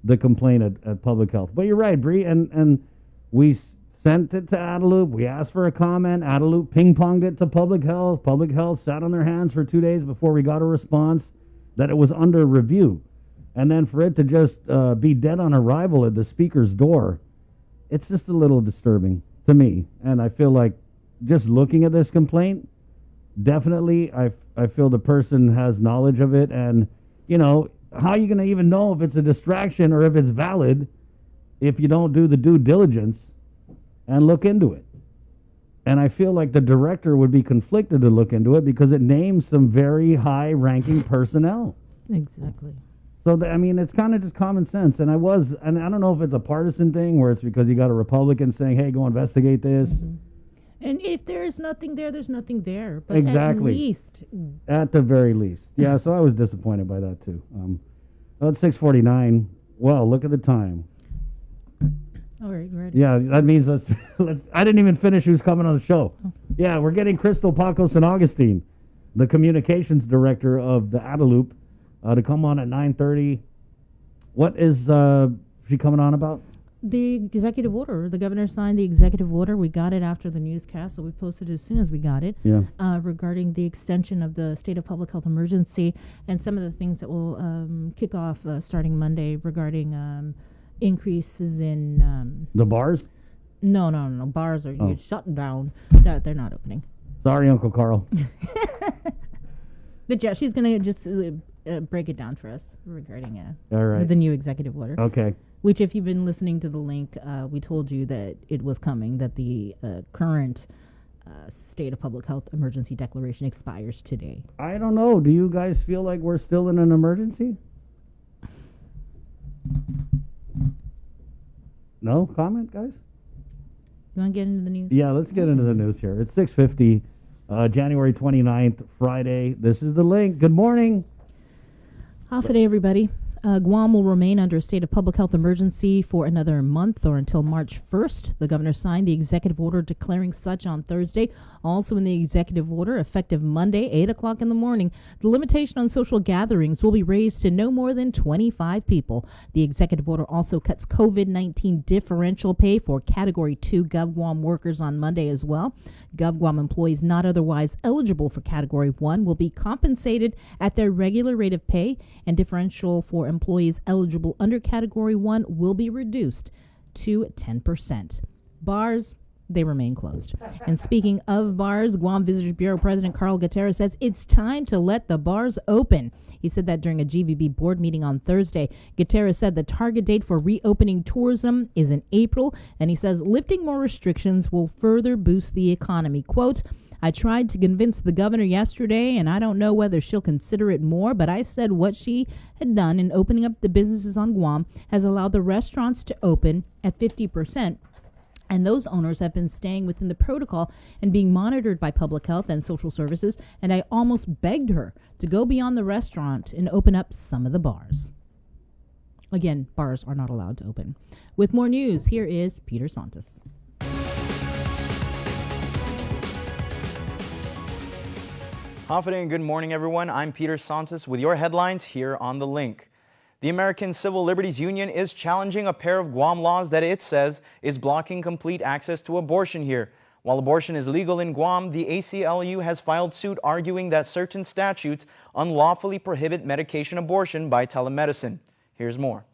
the complaint at Public Health. But you're right, Bree, and we sent it to Adelup. We asked for a comment. Adelup ping-ponged it to Public Health. Public Health sat on their hands for 2 days before we got a response that it was under review. And then for it to just be dead on arrival at the speaker's door, it's just a little disturbing to me. And I feel like just looking at this complaint, definitely I feel the person has knowledge of it. And, you know, how are you going to even know if it's a distraction or if it's valid if you don't do the due diligence and look into it? And I feel like the director would be conflicted to look into it because it names some very high-ranking personnel. Exactly. So, I mean, it's kind of just common sense. And I don't know if it's a partisan thing where it's because you got a Republican saying, hey, go investigate this. And if there is nothing there, there's nothing there. But exactly. at least. At the very least. Yeah, so I was disappointed by that, too. It's 6:49. Well, look at the time. All right, ready? Yeah, that means let's I didn't even finish who's coming on the show. Oh. Yeah, we're getting Crystal Pacos and Augustine, the communications director of the Adelup, to come on at 9:30. What is she coming on about? The executive order. The governor signed the executive order. We got it after the newscast, so we posted it as soon as we got it. Yeah. Regarding the extension of the state of public health emergency and some of the things that will kick off starting Monday regarding increases in the bars. No. Bars are shut down. They're not opening. Sorry, Uncle Carl. But she's gonna just break it down for us regarding all right. the new executive order. Okay. Which, if you've been listening to the link, we told you that it was coming, that the current state of public health emergency declaration expires today. I don't know. Do you guys feel like we're still in an emergency? No comment, guys? You want to get into the news? Yeah, let's get into the news here. It's 6:50, January 29th, Friday. This is the link. Good morning. Half a day, everybody. Guam will remain under a state of public health emergency for another month or until March 1st. The governor signed the executive order declaring such on Thursday. Also in the executive order, effective Monday, 8 o'clock in the morning, the limitation on social gatherings will be raised to no more than 25 people. The executive order also cuts COVID-19 differential pay for Category 2 GovGuam workers on Monday as well. GovGuam employees not otherwise eligible for Category 1 will be compensated at their regular rate of pay, and differential for employees eligible under Category 1 will be reduced to 10%. Bars, they remain closed. And speaking of bars, Guam Visitors Bureau President Carl Gutierrez says it's time to let the bars open. He said that during a GVB board meeting on Thursday. Gutierrez said the target date for reopening tourism is in April, and he says lifting more restrictions will further boost the economy. Quote, I tried to convince the governor yesterday, and I don't know whether she'll consider it more, but I said what she had done in opening up the businesses on Guam has allowed the restaurants to open at 50%. And those owners have been staying within the protocol and being monitored by public health and social services. And I almost begged her to go beyond the restaurant and open up some of the bars. Again, bars are not allowed to open. With more news, here is Peter Santos. Confident and good morning, everyone. I'm Peter Santos with your headlines here on The Link. The American Civil Liberties Union is challenging a pair of Guam laws that it says is blocking complete access to abortion here. While abortion is legal in Guam, the ACLU has filed suit arguing that certain statutes unlawfully prohibit medication abortion by telemedicine. Here's more.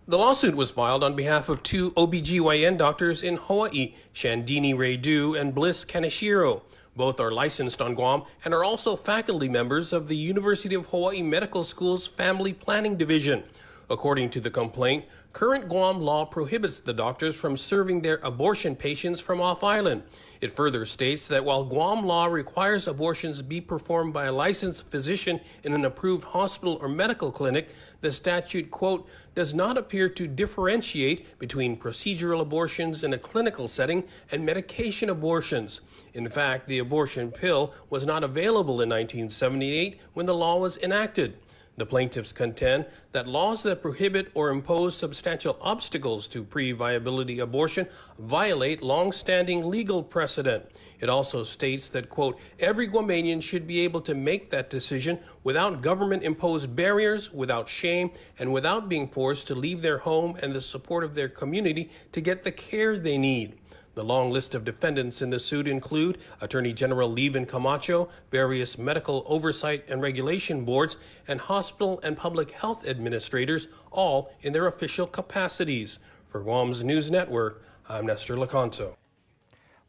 The lawsuit was filed on behalf of two OBGYN doctors in Hawaii, Shandini Raidu and Bliss Kaneshiro. Both are licensed on Guam and are also faculty members of the University of Hawaii Medical School's Family Planning Division. According to the complaint, current Guam law prohibits the doctors from serving their abortion patients from off-island. It further states that while Guam law requires abortions be performed by a licensed physician in an approved hospital or medical clinic, the statute, quote, does not appear to differentiate between procedural abortions in a clinical setting and medication abortions. In fact, the abortion pill was not available in 1978 when the law was enacted. The plaintiffs contend that laws that prohibit or impose substantial obstacles to pre-viability abortion violate long-standing legal precedent. It also states that, quote, every Guamanian should be able to make that decision without government-imposed barriers, without shame, and without being forced to leave their home and the support of their community to get the care they need. The long list of defendants in the suit include Attorney General Levin Camacho, various medical oversight and regulation boards, and hospital and public health administrators, all in their official capacities. For Guam's News Network, I'm Nestor Lacanto.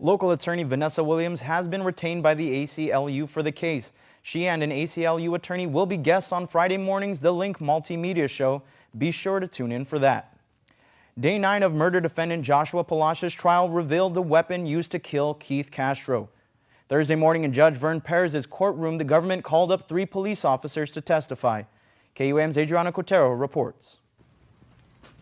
Local attorney Vanessa Williams has been retained by the ACLU for the case. She and an ACLU attorney will be guests on Friday morning's The Link multimedia show. Be sure to tune in for that. Day 9 of murder defendant Joshua Palacios' trial revealed the weapon used to kill Keith Castro. Thursday morning in Judge Vern Perez's courtroom, the government called up 3 police officers to testify. KUAM's Adriana Cotero reports.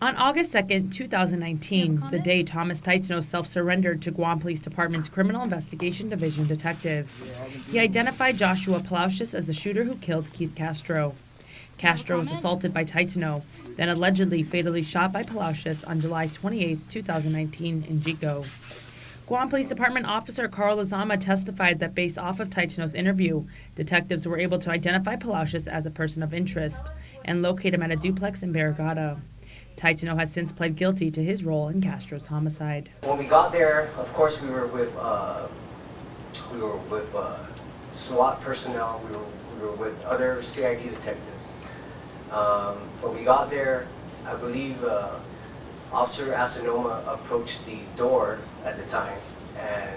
On August 2nd, 2019, the day Thomas Teitzno self-surrendered to Guam Police Department's Criminal Investigation Division detectives, he identified Joshua Palacios as the shooter who killed Keith Castro. Castro was assaulted by Teitzno, then allegedly fatally shot by Palacios on July 28, 2019 in Jico. Guam Police Department officer Carl Lozama testified that based off of Teitzno's interview, detectives were able to identify Palacios as a person of interest and locate him at a duplex in Barrigada. Teitzno has since pled guilty to his role in Castro's homicide. When we got there, of course, we were with SWAT personnel. We were with other CID detectives. When we got there, I believe Officer Asanoma approached the door at the time, and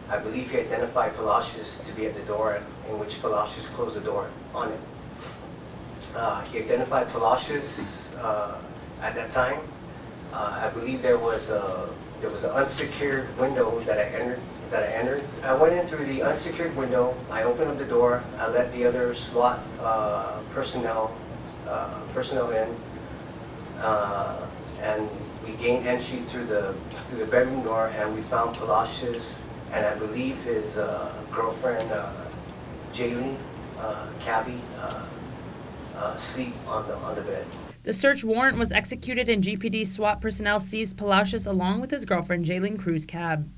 I believe he identified Palacios to be at the door, in which Palacios closed the door on it. He identified Palacios at that time. I believe there was an unsecured window that I entered. I went in through the unsecured window. I opened up the door. I let the other SWAT personnel in, and we gained entry through the bedroom door, and we found Palacios and I believe his girlfriend Jaylee Cabby asleep on the bed. The search warrant was executed and GPD SWAT personnel seized Palacios along with his girlfriend Jaylene Cruz cab.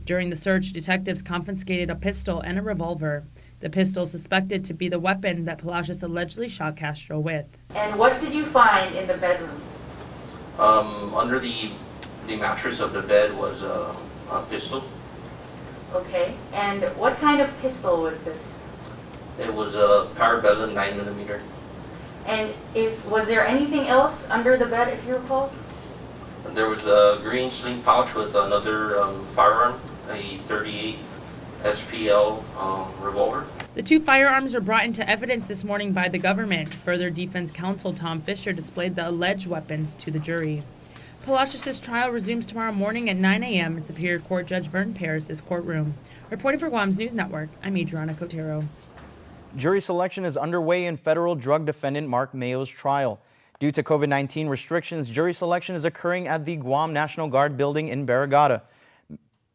During the search, detectives confiscated a pistol and a revolver. The pistol suspected to be the weapon that Palacios allegedly shot Castro with. And what did you find in the bedroom? Under the mattress of the bed was a pistol. Okay. And what kind of pistol was this? It was a Parabellum 9mm. And was there anything else under the bed, if you recall? There was a green sling pouch with another firearm, a .38 SPL revolver. The two firearms were brought into evidence this morning by the government. Further, defense counsel Tom Fisher displayed the alleged weapons to the jury. Palacios' trial resumes tomorrow morning at 9 a.m. in Superior Court Judge Vern Paris' courtroom. Reporting for Guam's News Network, I'm Adriana Cotero. Jury selection is underway in federal drug defendant Mark Mayo's trial. Due to COVID-19 restrictions, jury selection is occurring at the Guam National Guard building in Barrigada.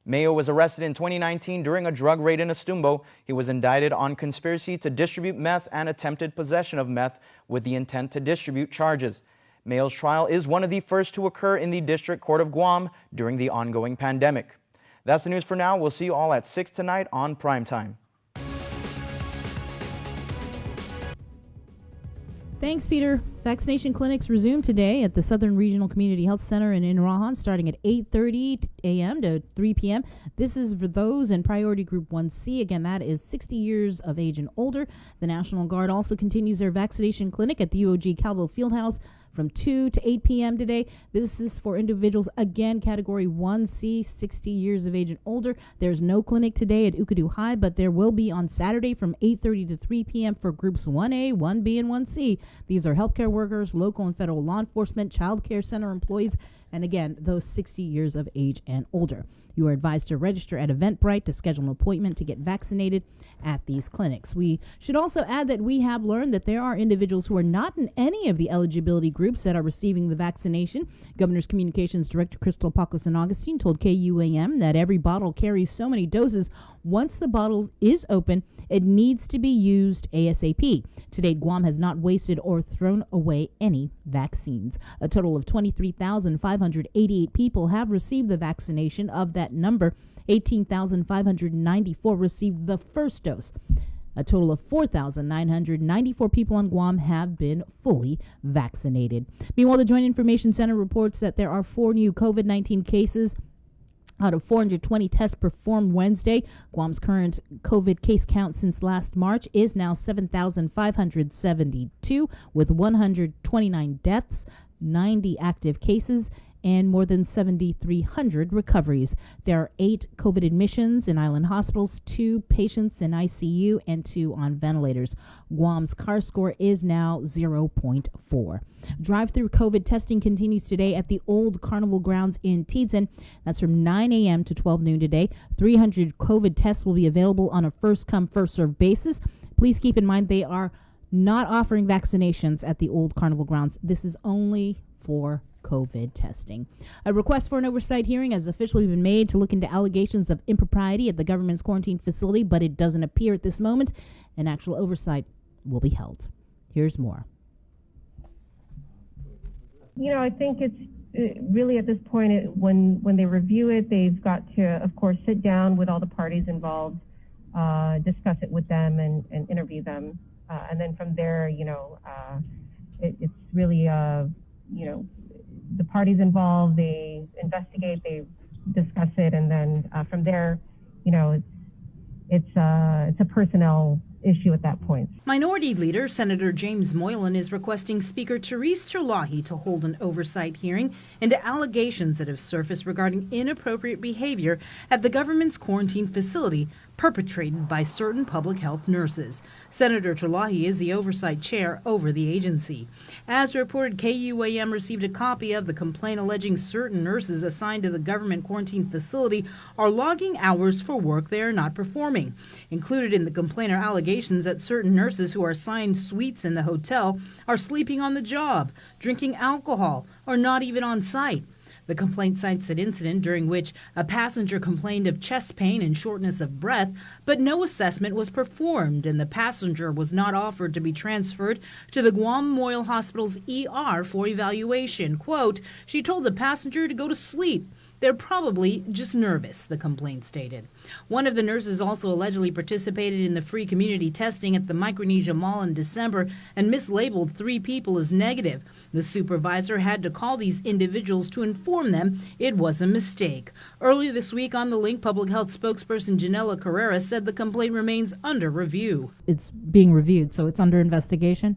Mayo was arrested in 2019 during a drug raid in Estumbo. He was indicted on conspiracy to distribute meth and attempted possession of meth with the intent to distribute charges. Mayo's trial is one of the first to occur in the District Court of Guam during the ongoing pandemic. That's the news for now. We'll see you all at 6 tonight on Primetime. Thanks, Peter. Vaccination clinics resume today at the Southern Regional Community Health Center in Inrahan, starting at 8:30 a.m. to 3 p.m. This is for those in Priority Group 1C. Again, that is 60 years of age and older. The National Guard also continues their vaccination clinic at the UOG Calvo Fieldhouse from 2 to 8 p.m. today. This is for individuals, again, Category 1C, 60 years of age and older. There's no clinic today at Ukadu High, but there will be on Saturday from 8:30 to 3 p.m. for Groups 1A, 1B, and 1C. These are healthcare workers, local and federal law enforcement, child care center employees, and again, those 60 years of age and older. You are advised to register at Eventbrite to schedule an appointment to get vaccinated at these clinics. We should also add that we have learned that there are individuals who are not in any of the eligibility groups that are receiving the vaccination. Governor's Communications Director Crystal Paco San Augustine told KUAM that every bottle carries so many doses. Once the bottle is open, it needs to be used ASAP. To date, Guam has not wasted or thrown away any vaccines. A total of 23,588 people have received the vaccination. Of that number, 18,594 received the first dose. A total of 4,994 people on Guam have been fully vaccinated. Meanwhile, the Joint Information Center reports that there are 4 new COVID-19 cases out of 420 tests performed Wednesday. Guam's current COVID case count since last March is now 7,572, with 129 deaths, 90 active cases, and more than 7,300 recoveries. There are 8 COVID admissions in island hospitals, 2 patients in ICU, and 2 on ventilators. Guam's CAR score is now 0.4. Drive-through COVID testing continues today at the old Carnival grounds in Tidzin. That's from 9 a.m. to 12 noon today. 300 COVID tests will be available on a first-come, first-served basis. Please keep in mind they are not offering vaccinations at the old Carnival grounds. This is only for COVID testing. A request for an oversight hearing has officially been made to look into allegations of impropriety at the government's quarantine facility, but it doesn't appear at this moment an actual oversight will be held. Here's more. You know, I think it's really at this point, when they review it, they've got to, of course, sit down with all the parties involved, discuss it with them and interview them. And then from there, it's really, the parties involved, they investigate, they discuss it, and then from there, it's a personnel issue at that point. Minority Leader Senator James Moylan is requesting Speaker Therese Terlahi to hold an oversight hearing into allegations that have surfaced regarding inappropriate behavior at the government's quarantine facility perpetrated by certain public health nurses. Senator Terlahi is the oversight chair over the agency. As reported, KUAM received a copy of the complaint alleging certain nurses assigned to the government quarantine facility are logging hours for work they are not performing. Included in the complaint are allegations that certain nurses who are assigned suites in the hotel are sleeping on the job, drinking alcohol, or not even on site. The complaint cites an incident during which a passenger complained of chest pain and shortness of breath, but no assessment was performed, and the passenger was not offered to be transferred to the Guam Memorial Hospital's ER for evaluation. Quote, she told the passenger to go to sleep. They're probably just nervous, the complaint stated. One of the nurses also allegedly participated in the free community testing at the Micronesia Mall in December and mislabeled 3 people as negative. The supervisor had to call these individuals to inform them it was a mistake. Earlier this week on The Link, public health spokesperson Janella Carrera said the complaint remains under review. It's being reviewed, so it's under investigation?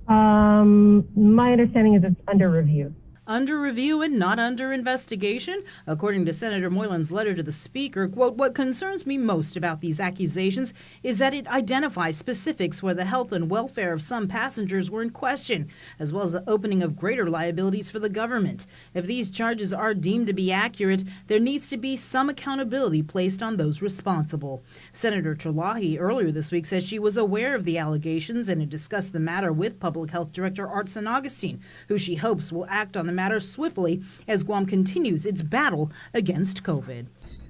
My understanding is it's under review. Under review and not under investigation? According to Senator Moylan's letter to the Speaker, quote, what concerns me most about these accusations is that it identifies specifics where the health and welfare of some passengers were in question, as well as the opening of greater liabilities for the government. If these charges are deemed to be accurate, there needs to be some accountability placed on those responsible. Senator Terlahi earlier this week said she was aware of the allegations and had discussed the matter with Public Health Director Art San Augustine, who she hopes will act on the matter swiftly as Guam continues its battle against COVID.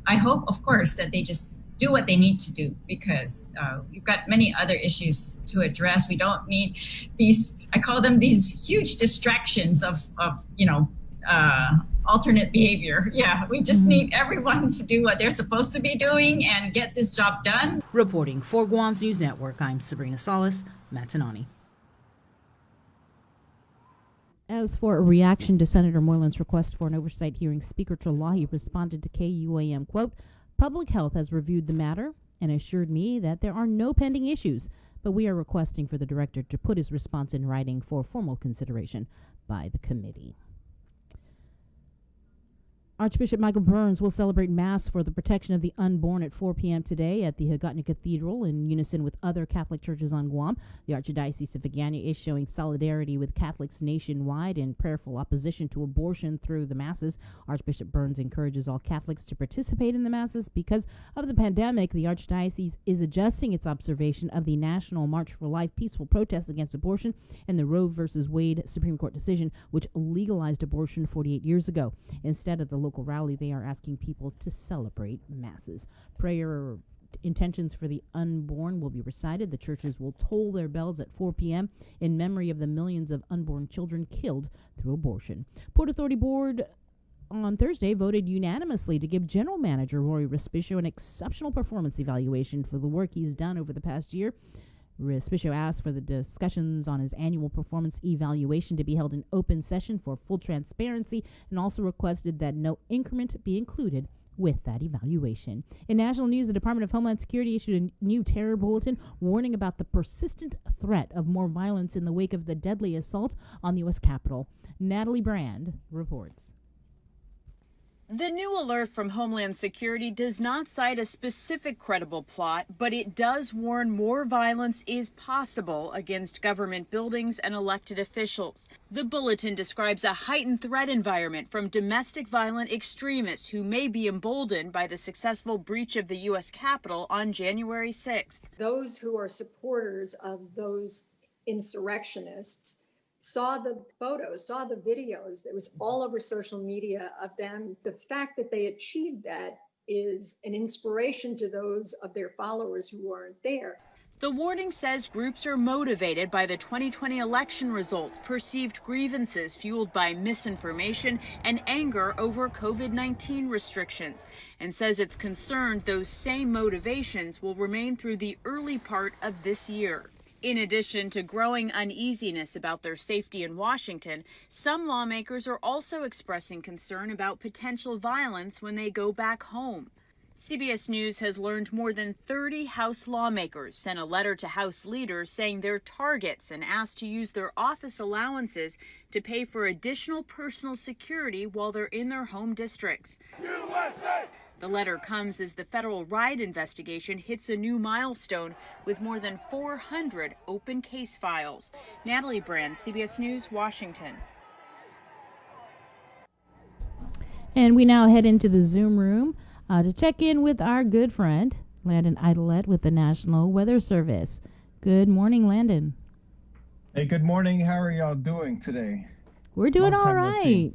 I hope, of course, that they just do what they need to do, because we've got many other issues to address. We don't need these, I call them these huge distractions of alternate behavior. Yeah, we just need everyone to do what they're supposed to be doing and get this job done. Reporting for Guam's News Network, I'm Sabrina Salas, Matanani. As for a reaction to Senator Moylan's request for an oversight hearing, Speaker Terlahi responded to KUAM, quote, Public Health has reviewed the matter and assured me that there are no pending issues, but we are requesting for the director to put his response in writing for formal consideration by the committee. Archbishop Michael Burns will celebrate Mass for the protection of the unborn at 4 p.m. today at the Hagåtña Cathedral in unison with other Catholic churches on Guam. The Archdiocese of Hagåtña is showing solidarity with Catholics nationwide in prayerful opposition to abortion through the Masses. Archbishop Burns encourages all Catholics to participate in the Masses. Because of the pandemic, the Archdiocese is adjusting its observation of the National March for Life peaceful protests against abortion and the Roe v. Wade Supreme Court decision, which legalized abortion 48 years ago. Instead of the local rally, they are asking people to celebrate Masses. Prayer intentions for the unborn will be recited. The churches will toll their bells at 4 p.m. in memory of the millions of unborn children killed through abortion. Port Authority Board on Thursday voted unanimously to give General Manager Rory Respicio an exceptional performance evaluation for the work he's done over the past year. Respicio asked for the discussions on his annual performance evaluation to be held in open session for full transparency, and also requested that no increment be included with that evaluation. In national news, the Department of Homeland Security issued a new terror bulletin warning about the persistent threat of more violence in the wake of the deadly assault on the U.S. Capitol. Natalie Brand reports. The new alert from Homeland Security does not cite a specific credible plot, but it does warn more violence is possible against government buildings and elected officials. The bulletin describes a heightened threat environment from domestic violent extremists who may be emboldened by the successful breach of the U.S. Capitol on January 6th. Those who are supporters of those insurrectionists saw the photos, saw the videos that was all over social media of them. The fact that they achieved that is an inspiration to those of their followers who aren't there. The warning says groups are motivated by the 2020 election results, perceived grievances fueled by misinformation, and anger over COVID-19 restrictions, and says it's concerned those same motivations will remain through the early part of this year. In addition to growing uneasiness about their safety in Washington, some lawmakers are also expressing concern about potential violence when they go back home. CBS News has learned more than 30 House lawmakers sent a letter to House leaders saying they're targets and asked to use their office allowances to pay for additional personal security while they're in their home districts. USA! The letter comes as the federal riot investigation hits a new milestone with more than 400 open case files. Natalie Brand, CBS News, Washington. And we now head into the Zoom room to check in with our good friend, Landon Idolette with the National Weather Service. Good morning, Landon. Hey, good morning. How are y'all doing today? We're doing Long all time no see. right.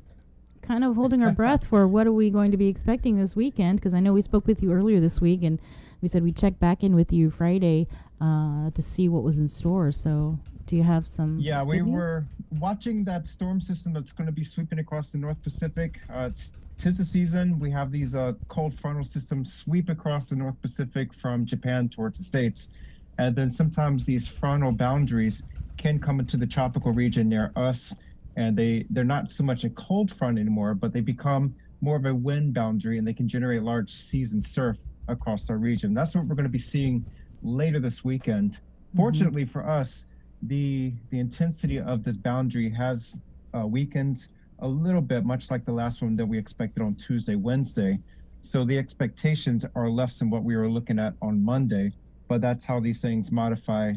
kind of holding our breath for what are we going to be expecting this weekend, because I know we spoke with you earlier this week, and we said we'd check back in with you Friday to see what was in store. So do you have some Yeah, we good news? were watching that storm system that's going to be sweeping across the North Pacific. Tis the season. We have these cold frontal systems sweep across the North Pacific from Japan towards the States. And then sometimes these frontal boundaries can come into the tropical region near us, and they're not so much a cold front anymore, but they become more of a wind boundary, and they can generate large seas and surf across our region. That's what we're going to be seeing later this weekend. Fortunately for us, the intensity of this boundary has weakened a little bit, much like the last one that we expected on Tuesday, Wednesday. So the expectations are less than what we were looking at on Monday, but that's how these things modify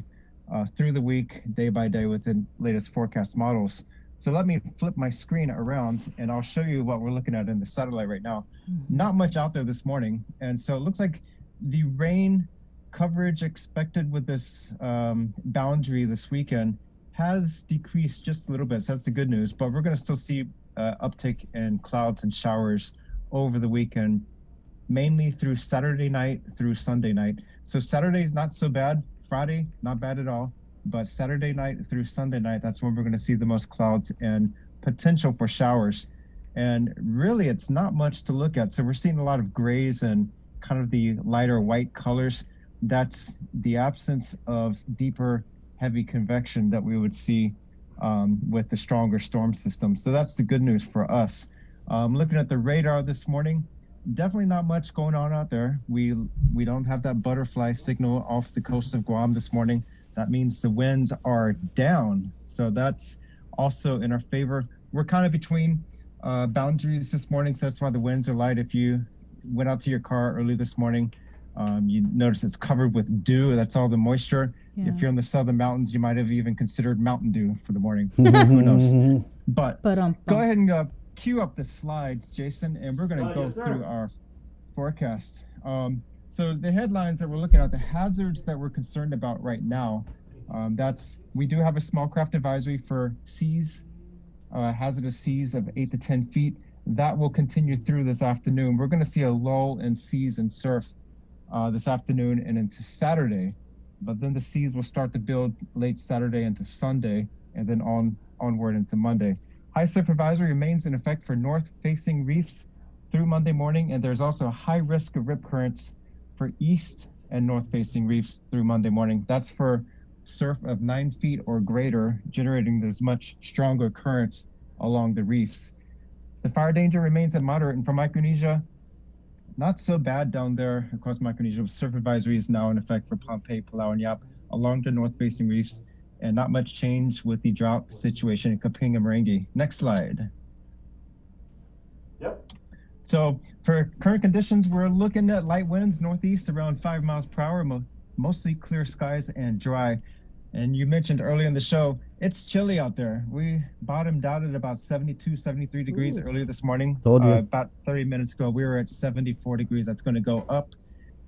through the week, day by day, with the latest forecast models. So let me flip my screen around and I'll show you what we're looking at in the satellite right now. Not much out there this morning. And so it looks like the rain coverage expected with this boundary this weekend has decreased just a little bit. So that's the good news, but we're going to still see uptick in clouds and showers over the weekend, mainly through Saturday night through Sunday night. So Saturday's not so bad. Friday, not bad at all. But Saturday night through Sunday night, that's when we're going to see the most clouds and potential for showers. And really, it's not much to look at. So we're seeing a lot of grays and kind of the lighter white colors. That's the absence of deeper, heavy convection that we would see with the stronger storm system. So that's the good news for us. Looking at the radar this morning, definitely not much going on out there. We don't have that butterfly signal off the coast of Guam this morning. That means the winds are down. So that's also in our favor. We're kind of between boundaries this morning, so that's why the winds are light. If you went out to your car early this morning, you notice it's covered with dew. That's all the moisture. Yeah. If you're in the southern mountains, you might have even considered Mountain Dew for the morning. Who knows? But go ahead and cue up the slides, Jason, and we're going to go through our forecast. So the headlines that we're looking at, the hazards that we're concerned about right now, we do have a small craft advisory for seas, hazardous seas of 8 to 10 feet. That will continue through this afternoon. We're going to see a lull in seas and surf this afternoon and into Saturday, but then the seas will start to build late Saturday into Sunday, and then onward into Monday. High surf advisory remains in effect for north-facing reefs through Monday morning, and there's also a high risk of rip currents for east and north-facing reefs through Monday morning. That's for surf of 9 feet or greater, generating those much stronger currents along the reefs. The fire danger remains at moderate, and for Micronesia, not so bad down there across Micronesia. Surf advisory is now in effect for Pohnpei, Palau, and Yap along the north-facing reefs, and not much change with the drought situation in Kaping and Merengue. Next slide. Yep. So for current conditions, we're looking at light winds northeast around 5 miles per hour, mostly clear skies and dry. And you mentioned earlier in the show, it's chilly out there. We bottomed out at about 72, 73 degrees earlier this morning. Told you. About 30 minutes ago, we were at 74 degrees. That's going to go up.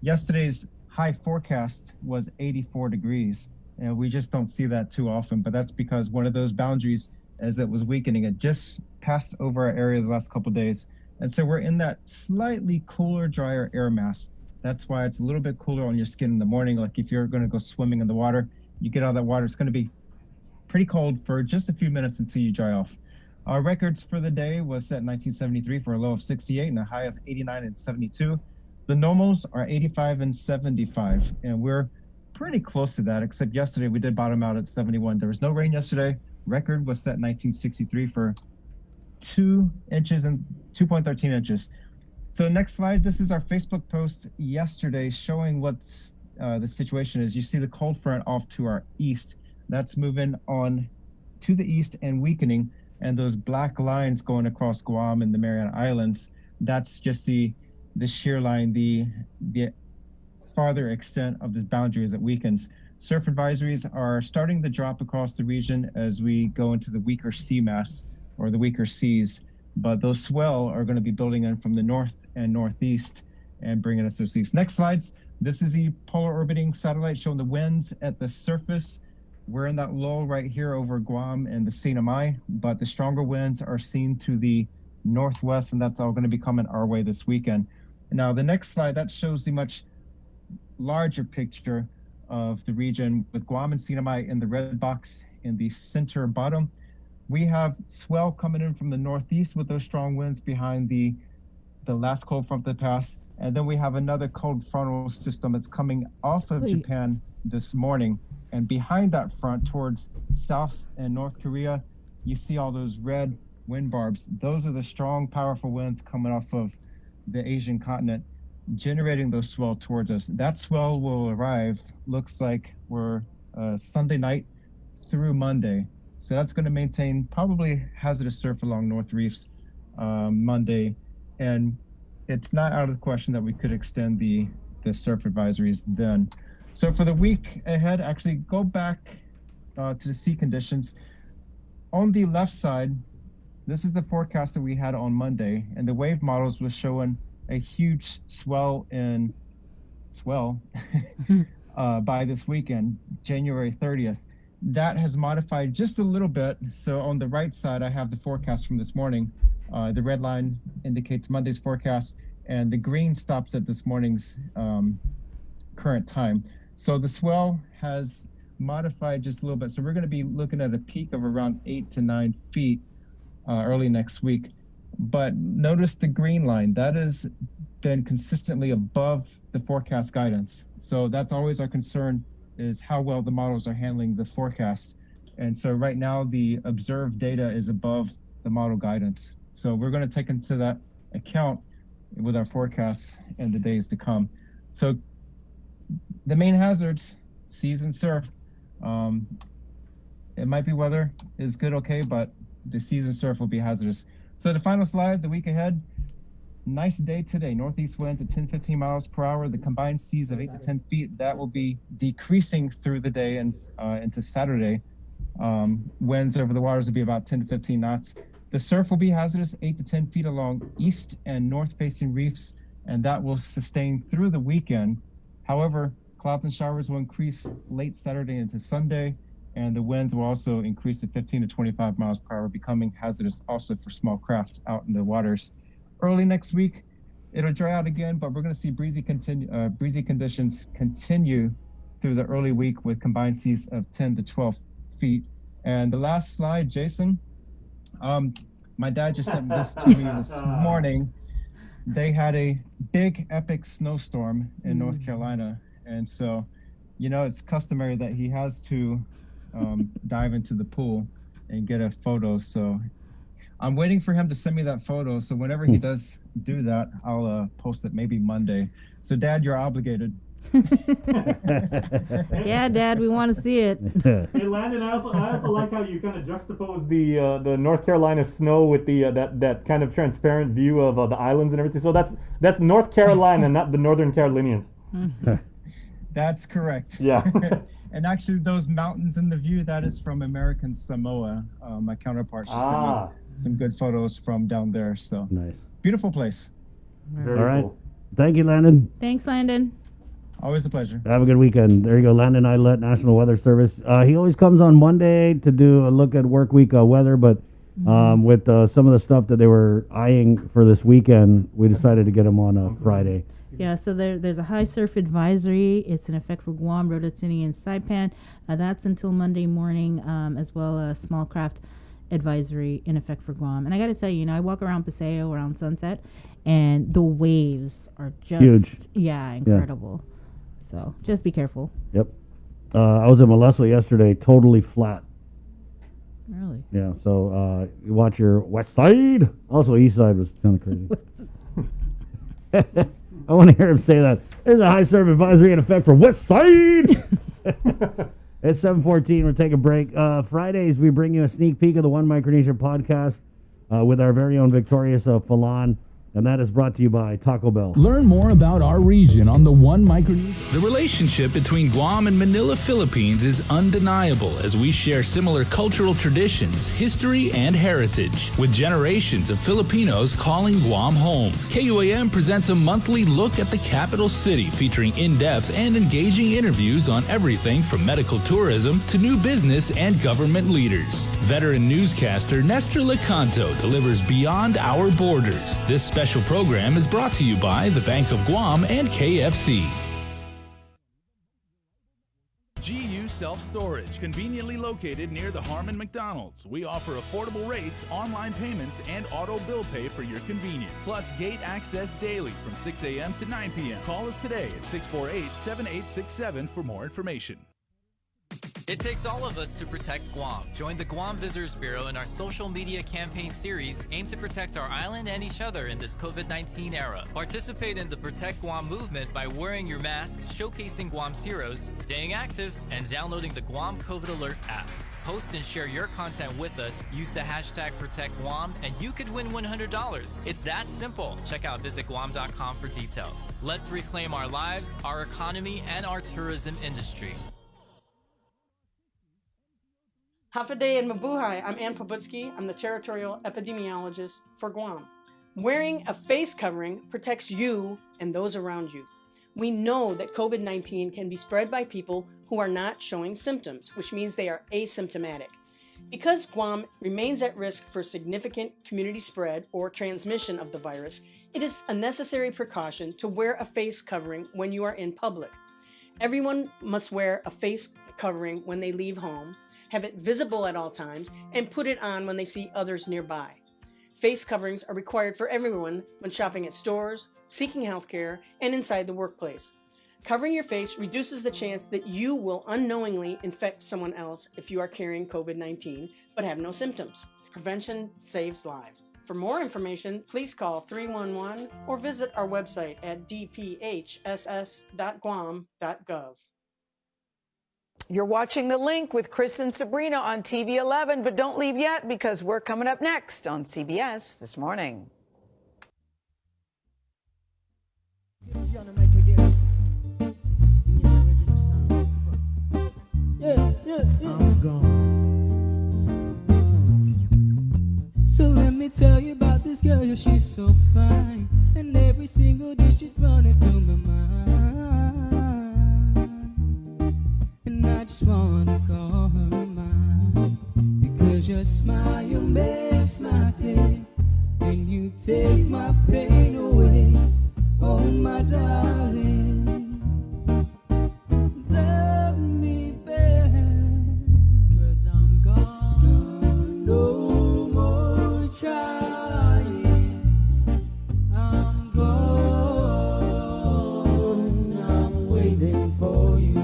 Yesterday's high forecast was 84 degrees. And we just don't see that too often. But that's because one of those boundaries, as it was weakening, it just passed over our area the last couple of days. And so we're in that slightly cooler, drier air mass. That's why it's a little bit cooler on your skin in the morning. Like if you're going to go swimming in the water, you get out of that water, it's going to be pretty cold for just a few minutes until you dry off. Our records for the day was set in 1973 for a low of 68 and a high of 89 and 72. The normals are 85 and 75, and we're pretty close to that, except yesterday we did bottom out at 71. There was no rain yesterday. Record was set in 1963 for 2 inches and 2.13 inches. So next slide, this is our Facebook post yesterday showing what's the situation is. You see the cold front off to our east. That's moving on to the east and weakening, and those black lines going across Guam and the Mariana Islands, that's just the shear line, the farther extent of this boundary as it weakens. Surf advisories are starting to drop across the region as we go into the weaker sea mass or the weaker seas, but those swell are going to be building in from the north and northeast and bringing us to the east. Next slides. This is the polar orbiting satellite showing the winds at the surface. We're in that lull right here over Guam and the Sinai, but the stronger winds are seen to the northwest, and that's all going to be coming our way this weekend. Now, the next slide, that shows the much larger picture of the region with Guam and Sinai in the red box in the center bottom. We have swell coming in from the northeast with those strong winds behind the last cold front that passed. And then we have another cold frontal system that's coming off of Japan this morning. And behind that front towards South and North Korea, you see all those red wind barbs. Those are the strong, powerful winds coming off of the Asian continent, generating those swell towards us. That swell will arrive, looks like we're Sunday night through Monday. So that's going to maintain probably hazardous surf along North Reefs Monday. And it's not out of the question that we could extend the surf advisories then. So for the week ahead, actually go back to the sea conditions. On the left side, this is the forecast that we had on Monday, and the wave models was showing a huge swell by this weekend, January 30th. That has modified just a little bit. So on the right side, I have the forecast from this morning. The red line indicates Monday's forecast, and the green stops at this morning's current time. So the swell has modified just a little bit. So we're going to be looking at a peak of around 8 to 9 feet early next week. But notice the green line, that has been consistently above the forecast guidance. So that's always our concern, is how well the models are handling the forecast. And so right now the observed data is above the model guidance. So we're going to take into that account with our forecasts in the days to come. So the main hazards, seas and surf, it might be weather is good, okay, but the seas and surf will be hazardous. So the final slide, the week ahead, nice day today. Northeast winds at 10-15 miles per hour. The combined seas of 8 to 10 feet. That will be decreasing through the day and into Saturday. Winds over the waters will be about 10 to 15 knots. The surf will be hazardous, 8 to 10 feet along east and north-facing reefs, and that will sustain through the weekend. However, clouds and showers will increase late Saturday into Sunday, and the winds will also increase to 15 to 25 miles per hour, becoming hazardous also for small craft out in the waters. Early next week, it'll dry out again, but we're going to see breezy conditions continue through the early week with combined seas of 10 to 12 feet. And the last slide, Jason, my dad just sent this to me this morning. They had a big epic snowstorm in North Carolina. And so, you know, it's customary that he has to dive into the pool and get a photo. So I'm waiting for him to send me that photo. So whenever he does do that, I'll post it maybe Monday. So Dad, you're obligated. Yeah, Dad, we want to see it. Hey, Landon, I also like how you kind of juxtapose the North Carolina snow with the that kind of transparent view of the islands and everything. So that's North Carolina, not the Northern Carolinians. That's correct. Yeah. And actually, those mountains in the view, that is from American Samoa. My counterpart just sent me some good photos from down there. So nice, beautiful place. All right. Thank you, Landon. Thanks, Landon. Always a pleasure. Have a good weekend. There you go, Landon Eilert, National Weather Service. He always comes on Monday to do a look at work week weather, but with some of the stuff that they were eyeing for this weekend, we decided to get him on Friday. Yeah, so there's a high surf advisory. It's in effect for Guam, Rototini, and Saipan. That's until Monday morning, as well as small craft advisory in effect for Guam. And I got to tell you, I walk around Paseo around sunset, and the waves are just huge. Yeah, incredible. Yeah. So just be careful. Yep. I was at Molesso yesterday, totally flat. Really? Yeah. So you watch your west side. Also, east side was kind of crazy. I want to hear him say that. There's a high surf advisory in effect for West Side. It's 7:14. We're taking a break. Fridays, we bring you a sneak peek of the One Micronesia podcast with our very own Victorious Falan. And that is brought to you by Taco Bell. Learn more about our region on the One Micronesia. The relationship between Guam and Manila, Philippines is undeniable as we share similar cultural traditions, history, and heritage, with generations of Filipinos calling Guam home. KUAM presents a monthly look at the capital city featuring in-depth and engaging interviews on everything from medical tourism to new business and government leaders. Veteran newscaster Nestor Lecanto delivers Beyond Our Borders. This special program is brought to you by the Bank of Guam and KFC. GU Self-Storage, conveniently located near the Harmon McDonald's. We offer affordable rates, online payments, and auto bill pay for your convenience. Plus gate access daily from 6 a.m. to 9 p.m. Call us today at 648-7867 for more information. It takes all of us to protect Guam. Join the Guam Visitors Bureau in our social media campaign series aimed to protect our island and each other in this COVID-19 era. Participate in the Protect Guam movement by wearing your mask, showcasing Guam's heroes, staying active, and downloading the Guam COVID Alert app. Post and share your content with us, use the hashtag ProtectGuam, and you could win $100. It's that simple. Check out visitguam.com for details. Let's reclaim our lives, our economy, and our tourism industry. Hafaday and Mabuhay, I'm Ann Pobutsky. I'm the territorial epidemiologist for Guam. Wearing a face covering protects you and those around you. We know that COVID-19 can be spread by people who are not showing symptoms, which means they are asymptomatic. Because Guam remains at risk for significant community spread or transmission of the virus, it is a necessary precaution to wear a face covering when you are in public. Everyone must wear a face covering when they leave home, have it visible at all times, and put it on when they see others nearby. Face coverings are required for everyone when shopping at stores, seeking healthcare, and inside the workplace. Covering your face reduces the chance that you will unknowingly infect someone else if you are carrying COVID-19 but have no symptoms. Prevention saves lives. For more information, please call 311 or visit our website at dphss.guam.gov. You're watching The Link with Chris and Sabrina on TV 11, but don't leave yet because we're coming up next on CBS This Morning. I'm gone. So let me tell you about this girl, yeah, she's so fine. And every single day she's running through my mind. And I just wanna call her mine. Because your smile makes my day. And you take my pain away. Oh my darling, love me back. 'Cause I'm gone, no more trying. I'm gone, I'm waiting for you.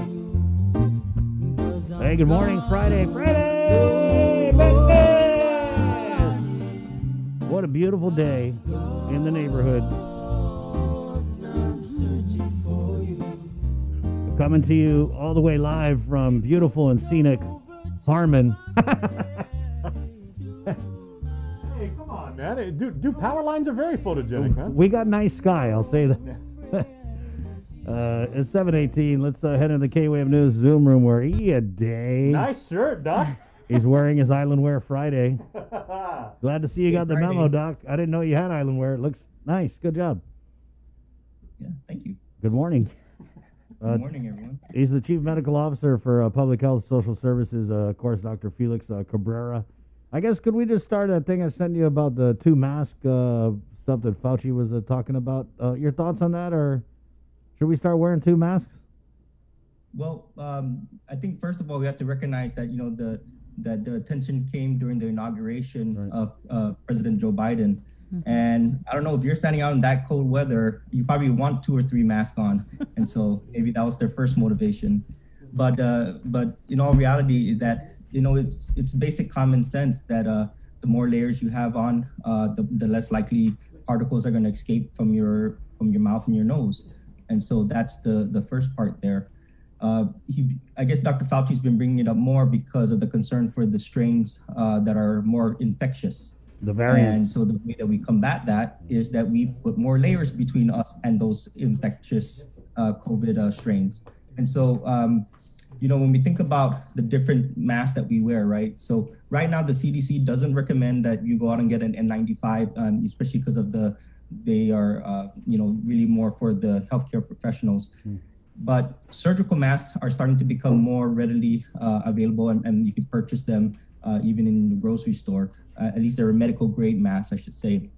Hey, good morning, Friday. What a beautiful day in the neighborhood. Coming to you all the way live from beautiful and scenic Harmon. Hey, come on, man. Dude, power lines are very photogenic, man. We got nice sky, I'll say that. It's 7:18. Let's head into the KWAM News Zoom room where day. Nice shirt, Doc. He's wearing his Island Wear Friday. Glad to see you got the memo, Doc. I didn't know you had Island Wear. It looks nice. Good job. Yeah, thank you. Good morning. Good morning, everyone. He's the Chief Medical Officer for Public Health Social Services, of course, Dr. Felix Cabrera. I guess, could we just start that thing I sent you about the 2 mask stuff that Fauci was talking about? Your thoughts on that, or should we start wearing 2 masks? Well, I think first of all we have to recognize that that the attention came during the inauguration of President Joe Biden, and I don't know if you're standing out in that cold weather, you probably want 2 or 3 masks on, and so maybe that was their first motivation. But in all reality, is that it's basic common sense that the more layers you have on, the less likely particles are going to escape from your mouth and your nose. And so that's the first part there. I guess Dr. Fauci's been bringing it up more because of the concern for the strains that are more infectious. The variants. And so the way that we combat that is that we put more layers between us and those infectious COVID strains. And so, when we think about the different masks that we wear, right? So right now, the CDC doesn't recommend that you go out and get an N95, especially because of they are, really more for the healthcare professionals. But surgical masks are starting to become more readily available, and you can purchase them even in the grocery store. At least they're medical grade masks, I should say.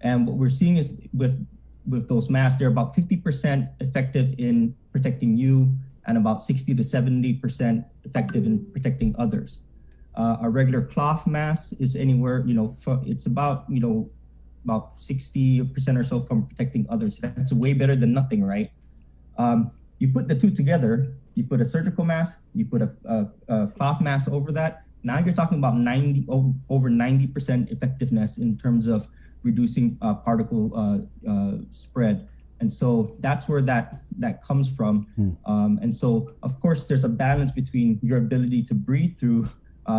And what we're seeing is with those masks, they're about 50% effective in protecting you and about 60 to 70% effective in protecting others. A regular cloth mask is anywhere, it's about 60% or so from protecting others. That's way better than nothing, right? You put the two together, you put a surgical mask, you put a cloth mask over that. Now you're talking about over 90% effectiveness in terms of reducing particle spread. And so that's where that comes from. And so, of course, there's a balance between your ability to breathe through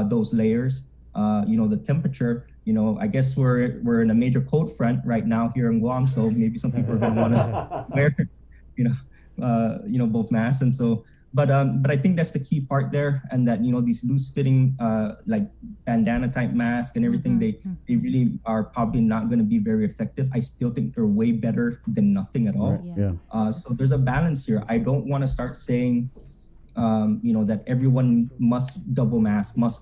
those layers, the temperature. I guess we're in a major cold front right now here in Guam, so maybe some people are going to want to wear, both masks. And so, but I think that's the key part there, and that these loose-fitting like bandana type masks and everything, they really are probably not going to be very effective. I still think they're way better than nothing at all. Right. Yeah. So there's a balance here. I don't want to start saying, that everyone must double mask, must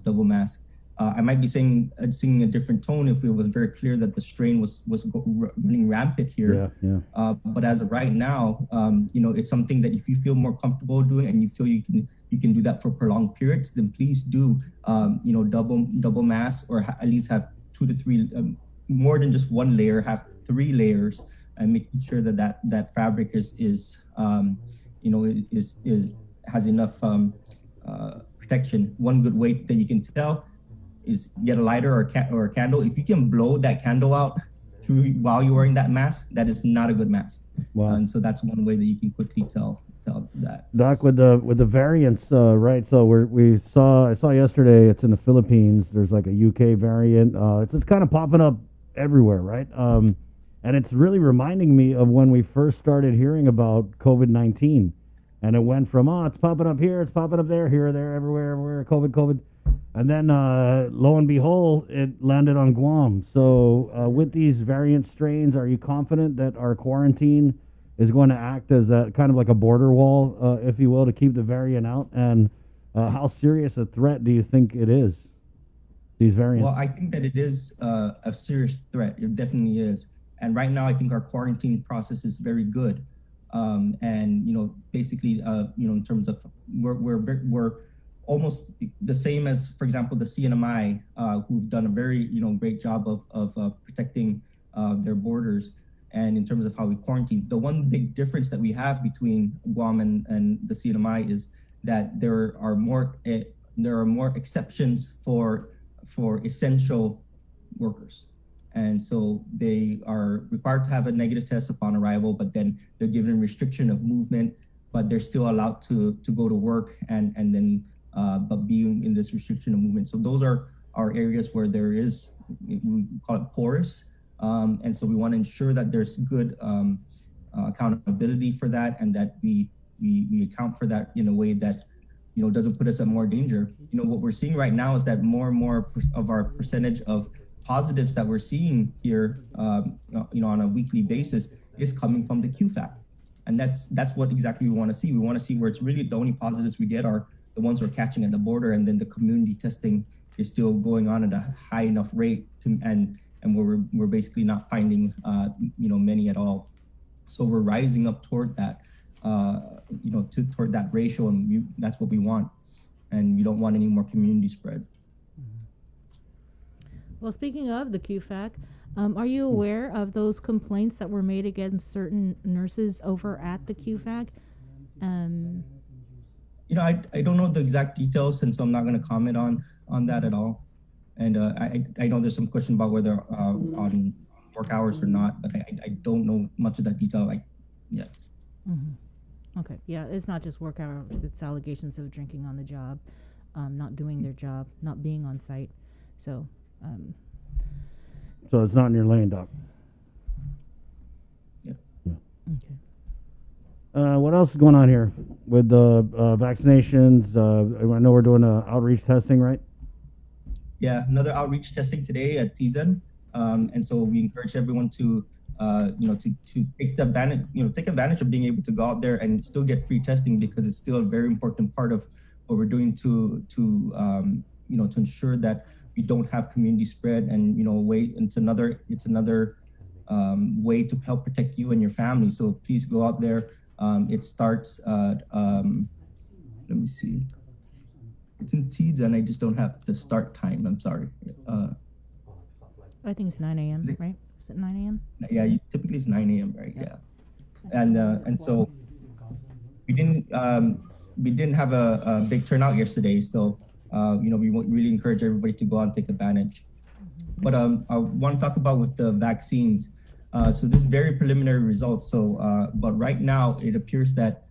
double mask. I might be singing a different tone if it was very clear that the strain was running rampant here. Yeah. But as of right now, it's something that if you feel more comfortable doing and you feel you can do that for prolonged periods, then please do, double mask, or at least have 2 to 3, more than just one layer, have 3 layers, and making sure that fabric is has enough protection. One good way that you can tell is get a lighter or a candle. If you can blow that candle out while you're wearing that mask, that is not a good mask. Wow. And so that's one way that you can quickly tell that. Doc, with the variants, right? So I saw yesterday, it's in the Philippines. There's like a UK variant. It's kind of popping up everywhere, right? And it's really reminding me of when we first started hearing about COVID-19, and it went from it's popping up here, it's popping up there, here, there, everywhere, COVID. And then, lo and behold, it landed on Guam. So with these variant strains, are you confident that our quarantine is going to act as a kind of like a border wall, if you will, to keep the variant out? And how serious a threat do you think it is, these variants? Well, I think that it is a serious threat. It definitely is. And right now, I think our quarantine process is very good. And, basically, in terms of we're almost the same as, for example, the CNMI, who've done a very, great job of protecting their borders. And in terms of how we quarantine, the one big difference that we have between Guam and the CNMI is that there are more exceptions for essential workers. And so they are required to have a negative test upon arrival, but then they're given restriction of movement, but they're still allowed to go to work and then but being in this restriction of movement. So those are our areas where there is, we call it porous. And so we want to ensure that there's good accountability for that, and that we account for that in a way that, doesn't put us at more danger. What we're seeing right now is that more and more of our percentage of positives that we're seeing here, on a weekly basis is coming from the QFAC. And that's what exactly we want to see. We want to see where it's really the only positives we get are the ones we're catching at the border, and then the community testing is still going on at a high enough rate and we're basically not finding many at all. So we're rising up toward that, toward that ratio, and that's what we want. And we don't want any more community spread. Well, speaking of the QFAC, are you aware of those complaints that were made against certain nurses over at the QFAC? I don't know the exact details, and so I'm not going to comment on that at all. And I know there's some question about whether on work hours or not, but I don't know much of that detail yet. Mm-hmm. Okay, yeah, it's not just work hours; it's allegations of drinking on the job, not doing their job, not being on site. So So it's not in your lane, Doc. Yeah. What else is going on here with the vaccinations? I know we're doing outreach testing, right? Yeah, another outreach testing today at TZEN. And so we encourage everyone to, to take take advantage of being able to go out there and still get free testing, because it's still a very important part of what we're doing to ensure that we don't have community spread. And it's another way to help protect you and your family. So please go out there. It starts let me see. It's in TZEN. I just don't have the start time. I'm sorry. I think it's 9 a.m., right? Is it 9 a.m.? Yeah, typically it's 9 a.m., right? Yeah. And so we didn't have a big turnout yesterday. So, we really encourage everybody to go out and take advantage. But I want to talk about with the vaccines. So this is very preliminary results. So, but right now it appears that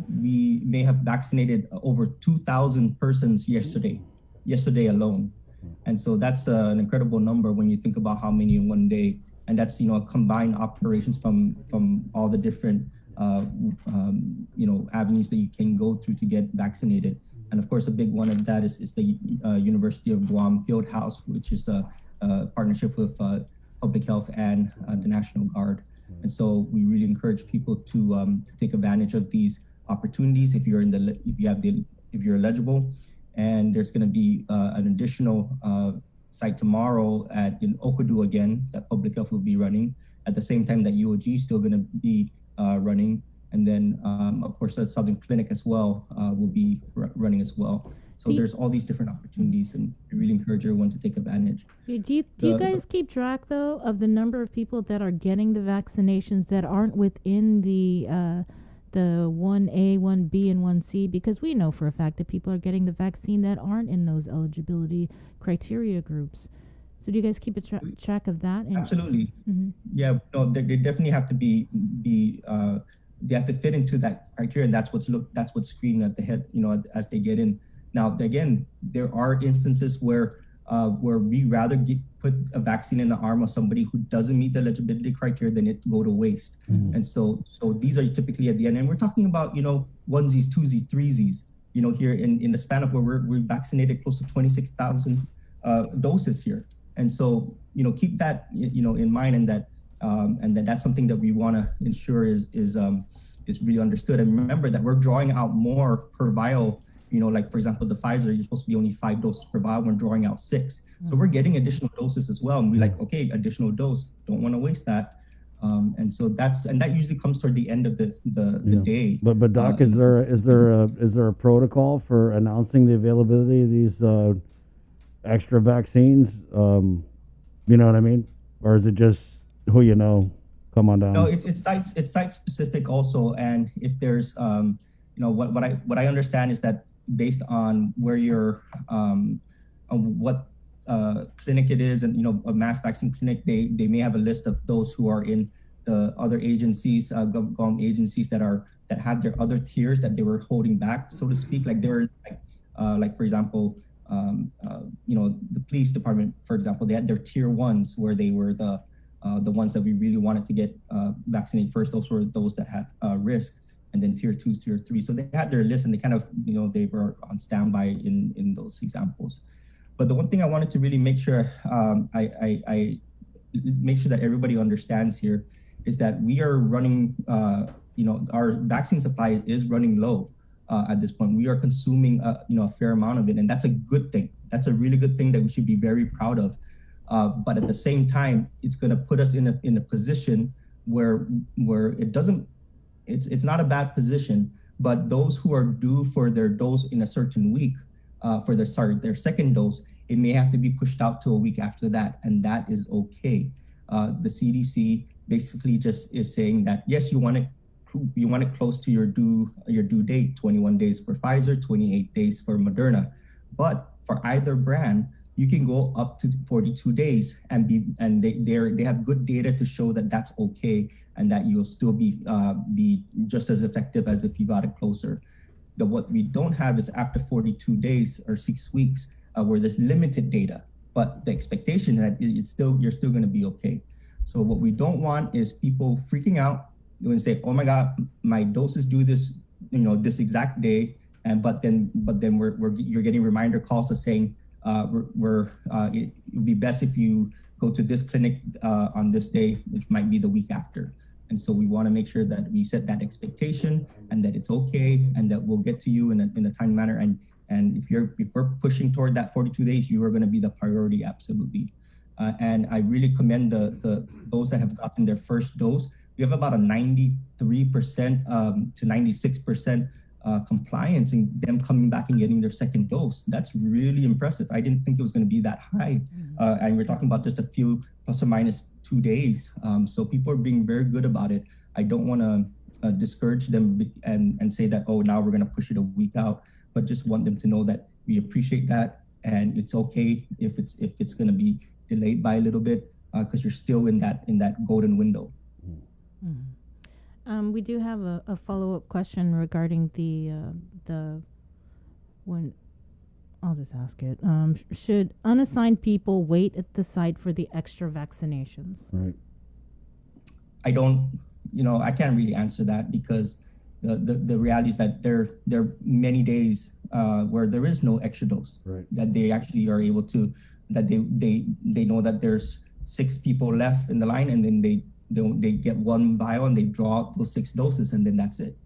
we may have vaccinated over 2,000 persons yesterday alone. And so that's an incredible number when you think about how many in one day. And that's, combined operations from all the different, avenues that you can go through to get vaccinated. And of course, a big one of that is the University of Guam Field House, which is a partnership with Public Health and the National Guard. And so we really encourage people to take advantage of these opportunities if you're eligible. And there's going to be an additional site tomorrow in Okadu again that Public Health will be running at the same time that UOG is still going to be running. And then, of course, the Southern Clinic as well will be running as well. So there's all these different opportunities, and I really encourage everyone to take advantage. Do you guys keep track, though, of the number of people that are getting the vaccinations that aren't within the 1A, 1B, and 1C? Because we know for a fact that people are getting the vaccine that aren't in those eligibility criteria groups. So do you guys keep a track of that? Absolutely. Mm-hmm. Yeah, no, they definitely have to be they have to fit into that criteria, and that's what's screened at the head, as they get in. Now, again, there are instances where we rather put a vaccine in the arm of somebody who doesn't meet the eligibility criteria than it go to waste. Mm-hmm. And so these are typically at the end. And we're talking about, onesies, twosies, threesies, here in the span of where we vaccinated close to 26,000 doses here. And so, keep that, in mind, and that's something that we want to ensure is really understood. And remember that we're drawing out more per vial. Like, for example, the Pfizer, you're supposed to be only 5 doses per vial. We're drawing out 6. So we're getting additional doses as well. And we're like, okay, additional dose, don't want to waste that. And so that usually comes toward the end of the day. But Doc, is there a protocol for announcing the availability of these extra vaccines? You know what I mean? Or is it just who you know? Come on down. No, it's site specific also. And if there's what I understand is that based on where you're, on what clinic it is, and a mass vaccine clinic, they may have a list of those who are in the other agencies, government agencies that have their other tiers that they were holding back, so to speak. Like they're like for example, the police department, for example, they had their tier 1s where they were the ones that we really wanted to get vaccinated first. Those were those that had risk. And then tier 2s, tier 3. So they had their list, and they kind of, they were on standby in those examples. But the one thing I wanted to really make sure I make sure that everybody understands here is that we are running, our vaccine supply is running low at this point. We are consuming, a fair amount of it, and that's a good thing. That's a really good thing that we should be very proud of. But at the same time, it's going to put us in a position where it doesn't. It's not a bad position, but those who are due for their dose in a certain week, for their second dose, it may have to be pushed out to a week after that, and that is okay. The CDC basically just is saying that yes, you want it close to your due date, 21 days for Pfizer, 28 days for Moderna, but for either brand, you can go up to 42 days and they have good data to show that that's okay, and that you'll still be just as effective as if you got it closer. What we don't have is after 42 days or 6 weeks, where there's limited data. but the expectation that you're still going to be okay. So what we don't want is people freaking out and say, "Oh my God, my dose is due this exact day," but then you're getting reminder calls to saying it would be best if you go to this clinic on this day, which might be the week after. And so we want to make sure that we set that expectation and that it's okay and that we'll get to you in a timely manner. And if we're pushing toward that 42 days, you are going to be the priority, absolutely. And I really commend those that have gotten their first dose. We have about a 93% to 96% compliance in them coming back and getting their second dose. That's really impressive. I didn't think it was going to be that high. And we're talking about just a few plus or minus 2 days. So people are being very good about it. I don't want to discourage them and say that, oh, now we're going to push it a week out, but just want them to know that we appreciate that. And it's okay if it's going to be delayed by a little bit because you're still in that golden window. We do have a follow-up question regarding when I'll just ask it. Should unassigned people wait at the site for the extra vaccinations? Right. I can't really answer that because the reality is that there are many days where there is no extra dose. Right. That they actually are able to, that they know that there's 6 people left in the line, and then they get one vial and they draw out those 6 doses, and then that's it.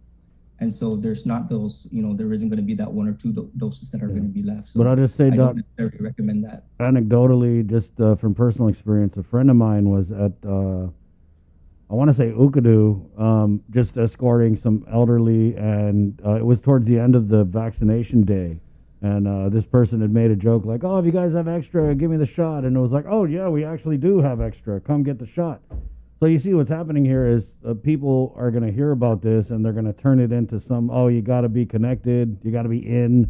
And so there's not those, there isn't going to be that 1 or 2 doses that are going to be left. So But I'll just say, I Doc, don't necessarily recommend that. anecdotally, just from personal experience, a friend of mine was at, I want to say Ukadu, just escorting some elderly, and it was towards the end of the vaccination day. And this person had made a joke like, "Oh, if you guys have extra, give me the shot." And it was like, "Oh, yeah, we actually do have extra. Come get the shot." So you see what's happening here is people are going to hear about this and they're going to turn it into you got to be connected. You got to be in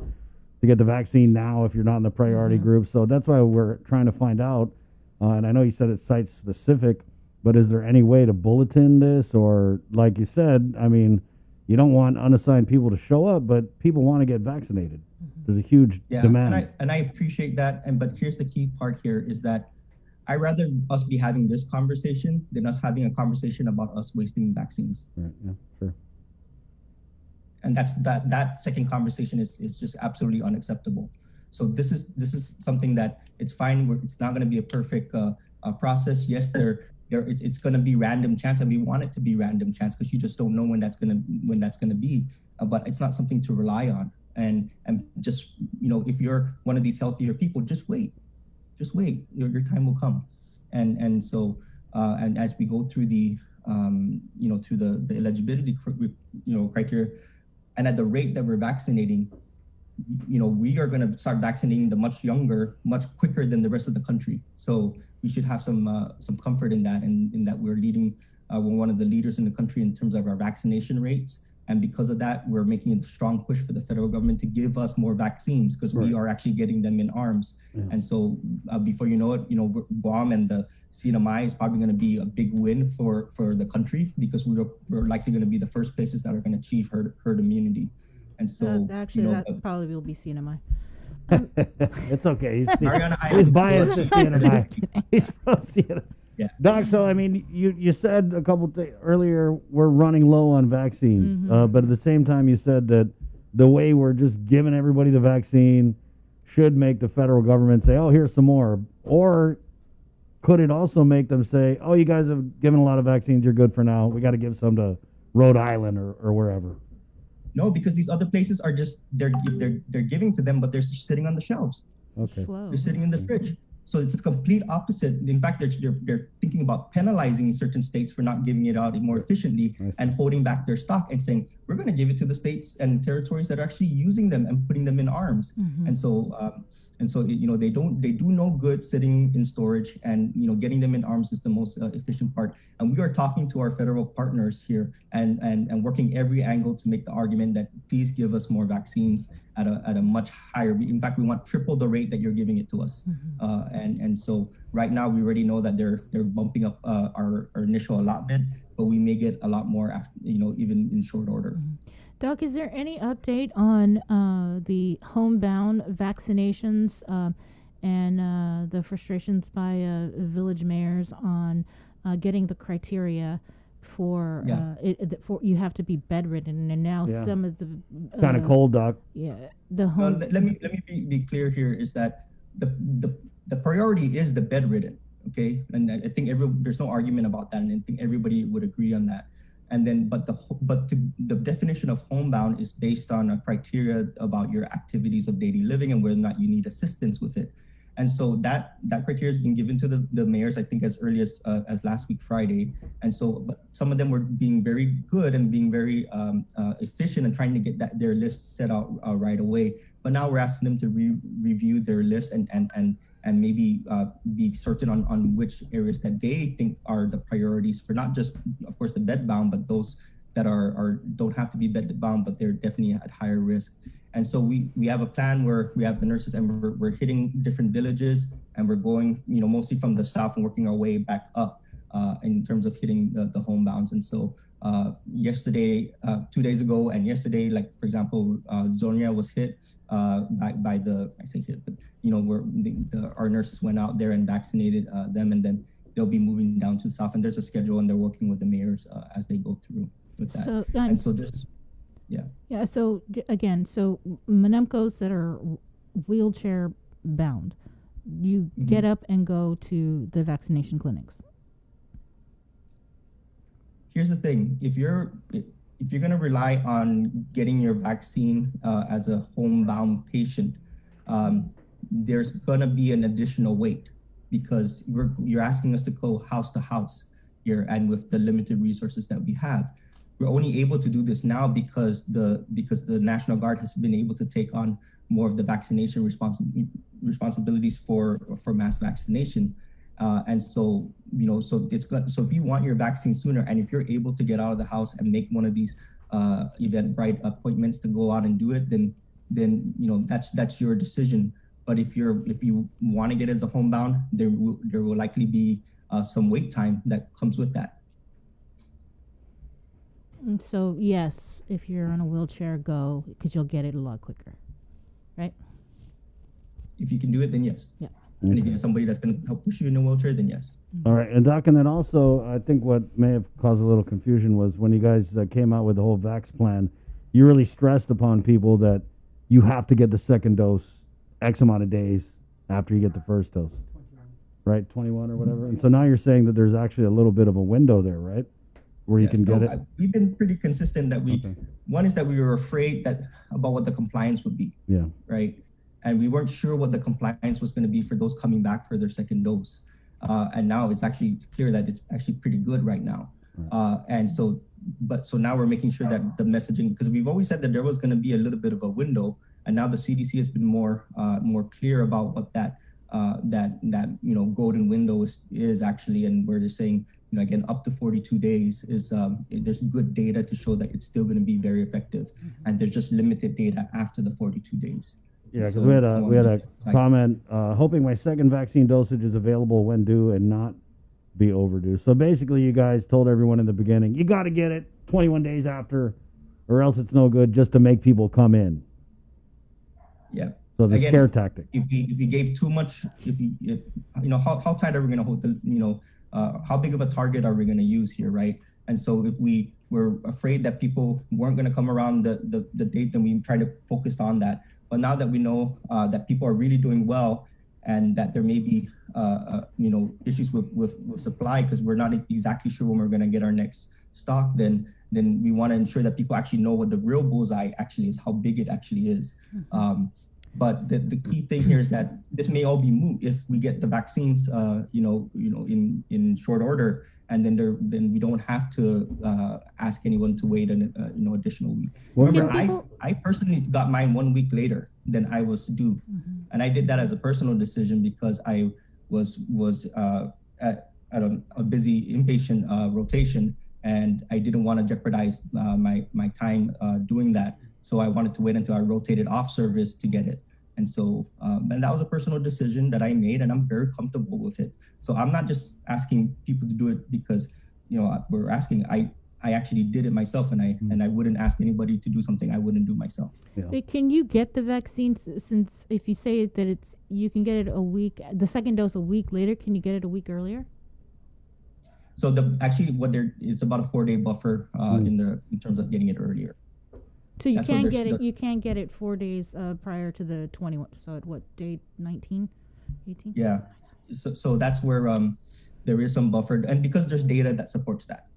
to get the vaccine now if you're not in the priority group. So that's why we're trying to find out. And I know you said it's site specific, but is there any way to bulletin this? Or like you said, I mean, you don't want unassigned people to show up, but people want to get vaccinated. There's a huge demand. And I appreciate that. But here's the key part here is that I'd rather us be having this conversation than us having a conversation about us wasting vaccines. Right, yeah, sure. And that second conversation is just absolutely unacceptable. So this is something that it's fine. It's not going to be a perfect process. Yes, it's going to be random chance, and we want it to be random chance because you just don't know when that's going to be. But it's not something to rely on. And just if you're one of these healthier people, just wait. Just wait. Your time will come. And so and as we go through the through the eligibility criteria, and at the rate that we're vaccinating, we are going to start vaccinating the much younger, much quicker than the rest of the country. So we should have some comfort in that, and in that we're one of the leaders in the country in terms of our vaccination rates. And because of that, we're making a strong push for the federal government to give us more vaccines because we are actually getting them in arms. Yeah. And so before you know it, Guam and the CNMI is probably going to be a big win for the country because we're likely going to be the first places that are going to achieve herd immunity. And so that probably will be CNMI. It's okay. He's biased to CNMI. He's pro CNMI. Yeah. Doc, so I mean, you said a couple earlier we're running low on vaccines, but at the same time you said that the way we're just giving everybody the vaccine should make the federal government say, "Oh, here's some more," or could it also make them say, "Oh, you guys have given a lot of vaccines, you're good for now. We got to give some to Rhode Island or wherever." No, because these other places are just they're giving to them, but they're just sitting on the shelves. Okay, they're sitting in the fridge. So it's the complete opposite. In fact, they're thinking about penalizing certain states for not giving it out more efficiently and holding back their stock and saying, we're going to give it to the states and territories that are actually using them and putting them in arms. And so they do no good sitting in storage, and getting them in arms is the most efficient part. And we are talking to our federal partners here and working every angle to make the argument that please give us more vaccines at a much higher. In fact, we want triple the rate that you're giving it to us. And so right now we already know that they're bumping up our initial allotment, but we may get a lot more after, even in short order. Doc, is there any update on the homebound vaccinations? and the frustrations by village mayors on getting the criteria for for you have to be bedridden, and now some of the kind of cold, Doc. Yeah, the home. Let me be clear here is that the priority is the bedridden, okay, and I think there's no argument about that, and I think everybody would agree on that. And then, but the definition of homebound is based on a criteria about your activities of daily living and whether or not you need assistance with it. And so that criteria has been given to the mayors, I think, as early as last week, Friday. And so, but some of them were being very good and being very efficient and trying to get their list set out right away. But now we're asking them to review their list and maybe be certain on which areas that they think are the priorities for not just, of course, the bed bound, but those that don't have to be bed bound, but they're definitely at higher risk. And so we have a plan where we have the nurses and we're hitting different villages, and we're going, mostly from the south and working our way back up in terms of hitting the homebounds. And so yesterday, 2 days ago, and yesterday, like for example, Zonia was hit by I say hit, but where our nurses went out there and vaccinated them, and then they'll be moving down to the south. And there's a schedule, and they're working with the mayors as they go through with that. So, and so just yeah. So again, so Menemcos that are wheelchair bound, you get up and go to the vaccination clinics. Here's the thing: if you're going to rely on getting your vaccine as a homebound patient, there's going to be an additional wait, because you're asking us to go house to house here, and with the limited resources that we have, we're only able to do this now because the National Guard has been able to take on more of the vaccination responsibilities for mass vaccination. And so, so if you want your vaccine sooner, and if you're able to get out of the house and make one of these Eventbrite appointments to go out and do it, then that's your decision. But if you want to get as a homebound, there will likely be some wait time that comes with that. And so yes, if you're on a wheelchair, go, because you'll get it a lot quicker, right? If you can do it, then yes. Yeah. And if you have somebody that's going to help push you in a wheelchair, then yes. All right, and Doc, and then also, I think what may have caused a little confusion was when you guys came out with the whole vax plan, you really stressed upon people that you have to get the second dose X amount of days after you get the first dose, right? 21 or whatever. And so now you're saying that there's actually a little bit of a window there, right? Where you can get it. We've been pretty consistent that one is that we were afraid about what the compliance would be. Yeah. Right. And we weren't sure what the compliance was going to be for those coming back for their second dose. And now it's actually clear that it's actually pretty good right now. And so now we're making sure that the messaging, because we've always said that there was going to be a little bit of a window, and now the CDC has been more clear about what that golden window is actually, and where they're saying, again, up to 42 days is there's good data to show that it's still going to be very effective, and there's just limited data after the 42 days. Yeah, because we had a comment hoping my second vaccine dosage is available when due and not be overdue. So basically, you guys told everyone in the beginning, you got to get it 21 days after, or else it's no good, just to make people come in. Yeah. So the scare tactic. If we gave too much, how tight are we going to hold the, how big of a target are we going to use here, right? And so if we were afraid that people weren't going to come around the date, then we tried to focus on that. But now that we know that people are really doing well, and that there may be issues with supply, because we're not exactly sure when we're going to get our next stock, then we want to ensure that people actually know what the real bullseye actually is, how big it actually is. But the key thing here is that this may all be moot if we get the vaccines, in short order, and then we don't have to ask anyone to wait an additional week. Remember, I personally got mine 1 week later than I was due, and I did that as a personal decision because I was at a busy inpatient rotation, and I didn't want to jeopardize my time doing that. So I wanted to wait until I rotated off service to get it. And so, and that was a personal decision that I made, and I'm very comfortable with it. So I'm not just asking people to do it because, we're asking. I actually did it myself, and I wouldn't ask anybody to do something I wouldn't do myself. But can you get the vaccine since if you say that you can get it a week, the second dose a week later, can you get it a week earlier? So it's about a 4-day buffer in terms of getting it earlier. So you can't get it. You can't get it 4 days prior to the 21. So at what date? 19, 18. Yeah. So that's where there is some buffer, and because there's data that supports that.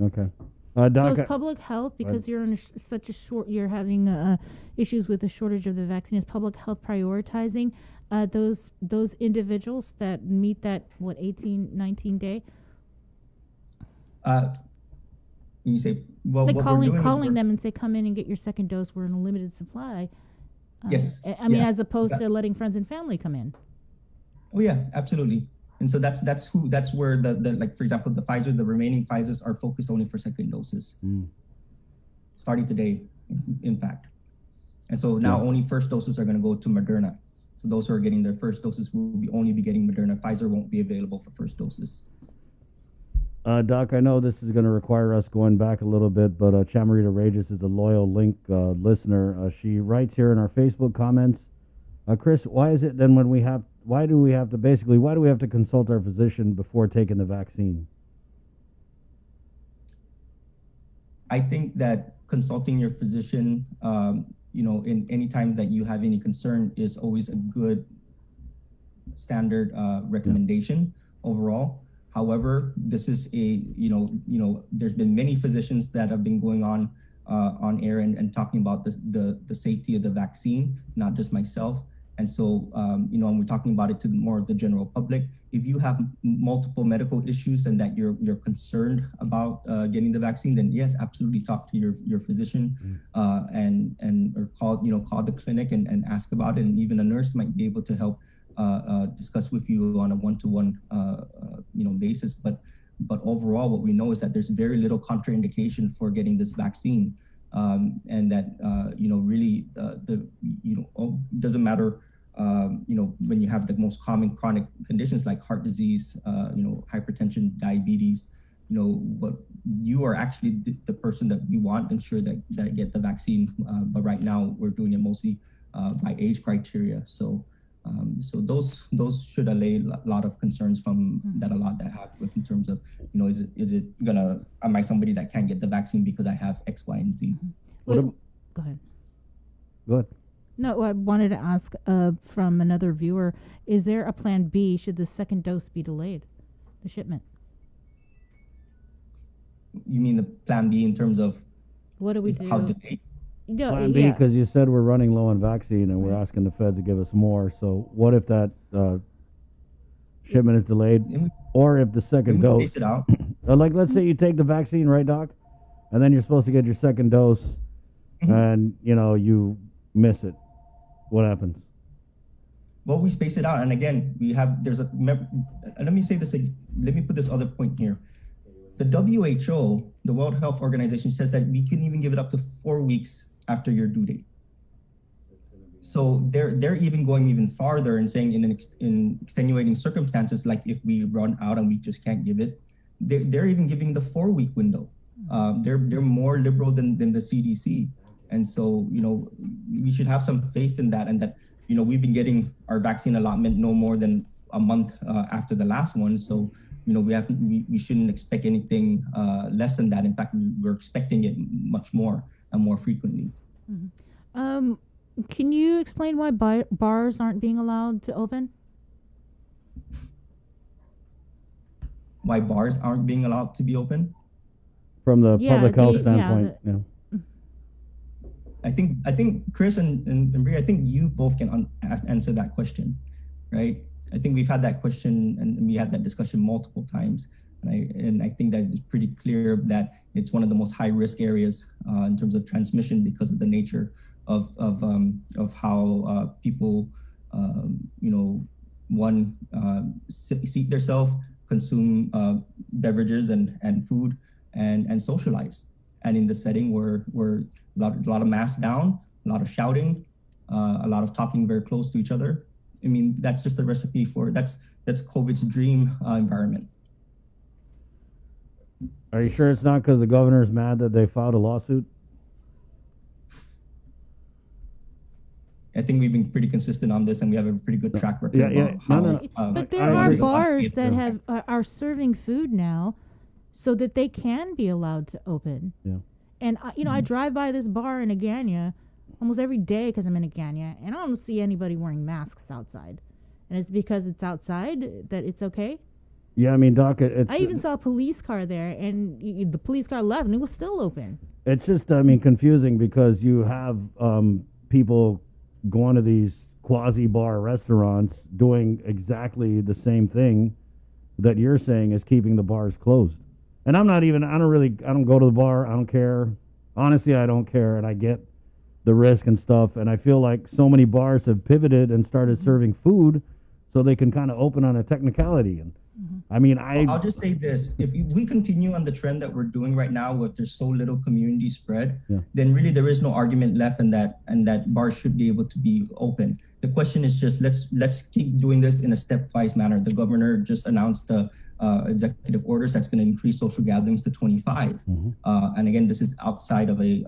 Okay. So Doc, is public health, because you're in such a short, you're having issues with the shortage of the vaccine, is public health prioritizing those individuals that meet that 18, 19 day? When you say, well, like what calling them and say, come in and get your second dose. We're in a limited supply. Yes. I mean, as opposed to letting friends and family come in. Oh yeah, absolutely. And so that's where the like, for example, the remaining Pfizers are focused only for second doses, starting today, in fact. And so now only first doses are going to go to Moderna. So those who are getting their first doses will only be getting Moderna. Pfizer won't be available for first doses. Doc, I know this is going to require us going back a little bit, but Chamarita Regis is a loyal Link listener. She writes here in our Facebook comments, Chris, why is it then why do we have to consult our physician before taking the vaccine? I think that consulting your physician, in any time that you have any concern is always a good standard recommendation overall. However, this is there's been many physicians that have been going on air and talking about the safety of the vaccine, not just myself. And so, when we're talking about it to more of the general public, if you have multiple medical issues and that you're concerned about getting the vaccine, then yes, absolutely talk to your physician or call the clinic and ask about it. And even a nurse might be able to help discuss with you on a one-to-one basis. But overall, what we know is that there's very little contraindication for getting this vaccine, and that really doesn't matter. When you have the most common chronic conditions like heart disease, hypertension, diabetes, but you are actually the person that we want to ensure that get the vaccine. But right now we're doing it mostly by age criteria. So those should allay a lot of concerns from that have with in terms of, am I somebody that can't get the vaccine because I have X, Y, and Z? Go ahead. Go ahead. No, I wanted to ask from another viewer, is there a plan B should the second dose be delayed, the shipment? You mean the plan B in terms of what do we do? How delayed? No, plan B, because you said we're running low on vaccine and we're asking the feds to give us more. So what if that shipment is delayed, or if the second dose? Space it out. Like, let's say you take the vaccine, right, Doc, and then you're supposed to get your second dose, and you miss it. What happens? Well, we space it out, and again, let me say this. Let me put this other point here. The WHO, the World Health Organization, says that we can even give it up to 4 weeks after your due date. So they're even going even farther and saying in extenuating circumstances, like if we run out and we just can't give it, they're even giving the 4-week window. They're more liberal than the CDC. And so, we should have some faith in that, and that, we've been getting our vaccine allotment no more than a month after the last one. So, we shouldn't expect anything less than that. In fact, we're expecting it much more and more frequently. Can you explain why bars aren't being allowed to open? Why bars aren't being allowed to be open? From the public health standpoint, I think Chris and Brie, I think you both can answer that question, right? I think we've had that question and we had that discussion multiple times, and I think that it's pretty clear that it's one of the most high risk areas in terms of transmission because of the nature of how people seat themselves, consume beverages and food and socialize, and in the setting where a lot of masks down, a lot of shouting, a lot of talking very close to each other. I mean, that's just a recipe for that's COVID's dream environment. Are you sure it's not because the governor's mad that they filed a lawsuit? I think we've been pretty consistent on this, and we have a pretty good track record. Yeah, yeah. about how, But there how are there's a lot of bars faith that there. have are serving food now, so that they can be allowed to open. Yeah. And I drive by this bar in Agania almost every day because I'm in Agania, and I don't see anybody wearing masks outside. And it's because it's outside that it's okay. Yeah, I mean, Doc, it's I even saw a police car there, and the police car left, and it was still open. it's just, I mean, confusing because you have people going to these quasi-bar restaurants doing exactly the same thing that you're saying is keeping the bars closed. And I don't go to the bar. I don't care. Honestly, I don't care, and I get the risk and stuff. And I feel like so many bars have pivoted and started serving food so they can kind of open on a technicality. And I mean, I'll just say this: if we continue on the trend that we're doing right now, with there's so little community spread, Yeah. then really there is no argument left, and that bars should be able to be open. The question is just let's keep doing this in a stepwise manner. The governor just announced executive orders that's going to increase social gatherings to 25, and again, this is outside of a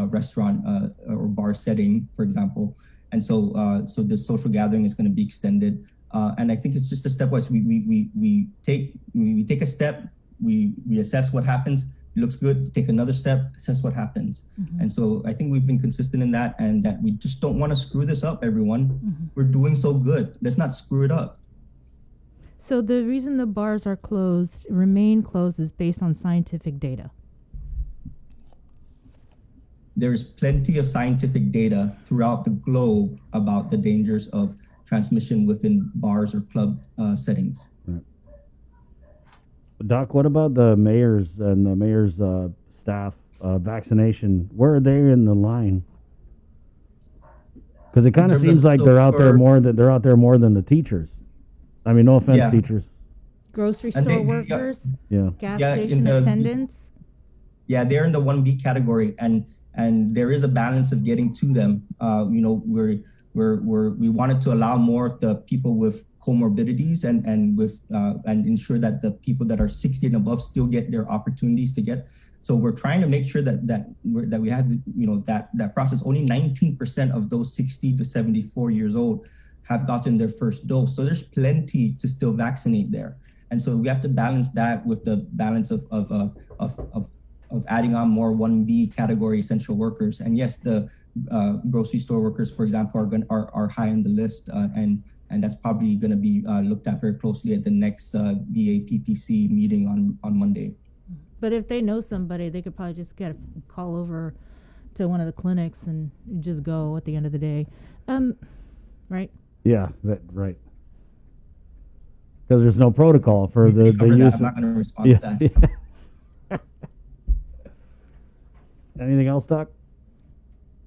restaurant or bar setting, for example. And so the social gathering is going to be extended. And I think it's just a stepwise. We take a step, we assess what happens. It looks good. Take another step, assess what happens. And so I think we've been consistent in that, and that we just don't want to screw this up. Everyone, we're doing so good. Let's not screw it up. So the reason the bars are remain closed, is based on scientific data. There's plenty of scientific data throughout the globe about the dangers of transmission within bars or club settings. Right. Doc, what about the mayors and the mayor's staff vaccination? Where are they in the line? Because it kind of seems like they're out there more than the teachers. I mean, no offense, teachers. Grocery And store they- workers, Yeah. gas Yeah, station in the- attendants. Yeah, they're in the 1B category, and there is a balance of getting to them. We wanted to allow more of the people with comorbidities and ensure that the people that are 60 and above still get their opportunities to get. So we're trying to make sure that we have that process. Only 19% of those 60 to 74 years old have gotten their first dose. So there's plenty to still vaccinate there. And so we have to balance that with the balance of adding on more 1B category essential workers. And yes, the grocery store workers, for example, are high on the list, and that's probably going to be looked at very closely at the next BAPPC meeting on Monday. But if they know somebody, they could probably just get a call over to one of the clinics and just go at the end of the day. Right? Yeah, right. Because there's no protocol for the use. I'm not going to respond to that. Anything else, Doc?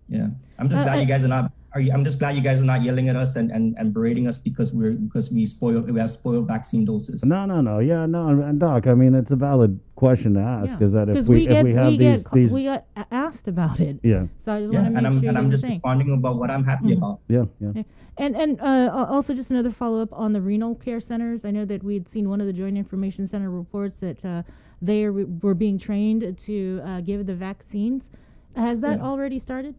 Yeah, I'm just glad you guys are not. I'm just glad you guys are not yelling at us and berating us because we have spoiled vaccine doses. No. Yeah, no, and Doc, I mean, it's a valid question to ask. Is that if we got asked about it. Yeah. So I just want to make sure I'm you're just saying. responding about what I'm happy about. Yeah. Okay. And also just another follow-up on the renal care centers. I know that we had seen one of the Joint Information Center reports that they were being trained to give the vaccines. Has that already started?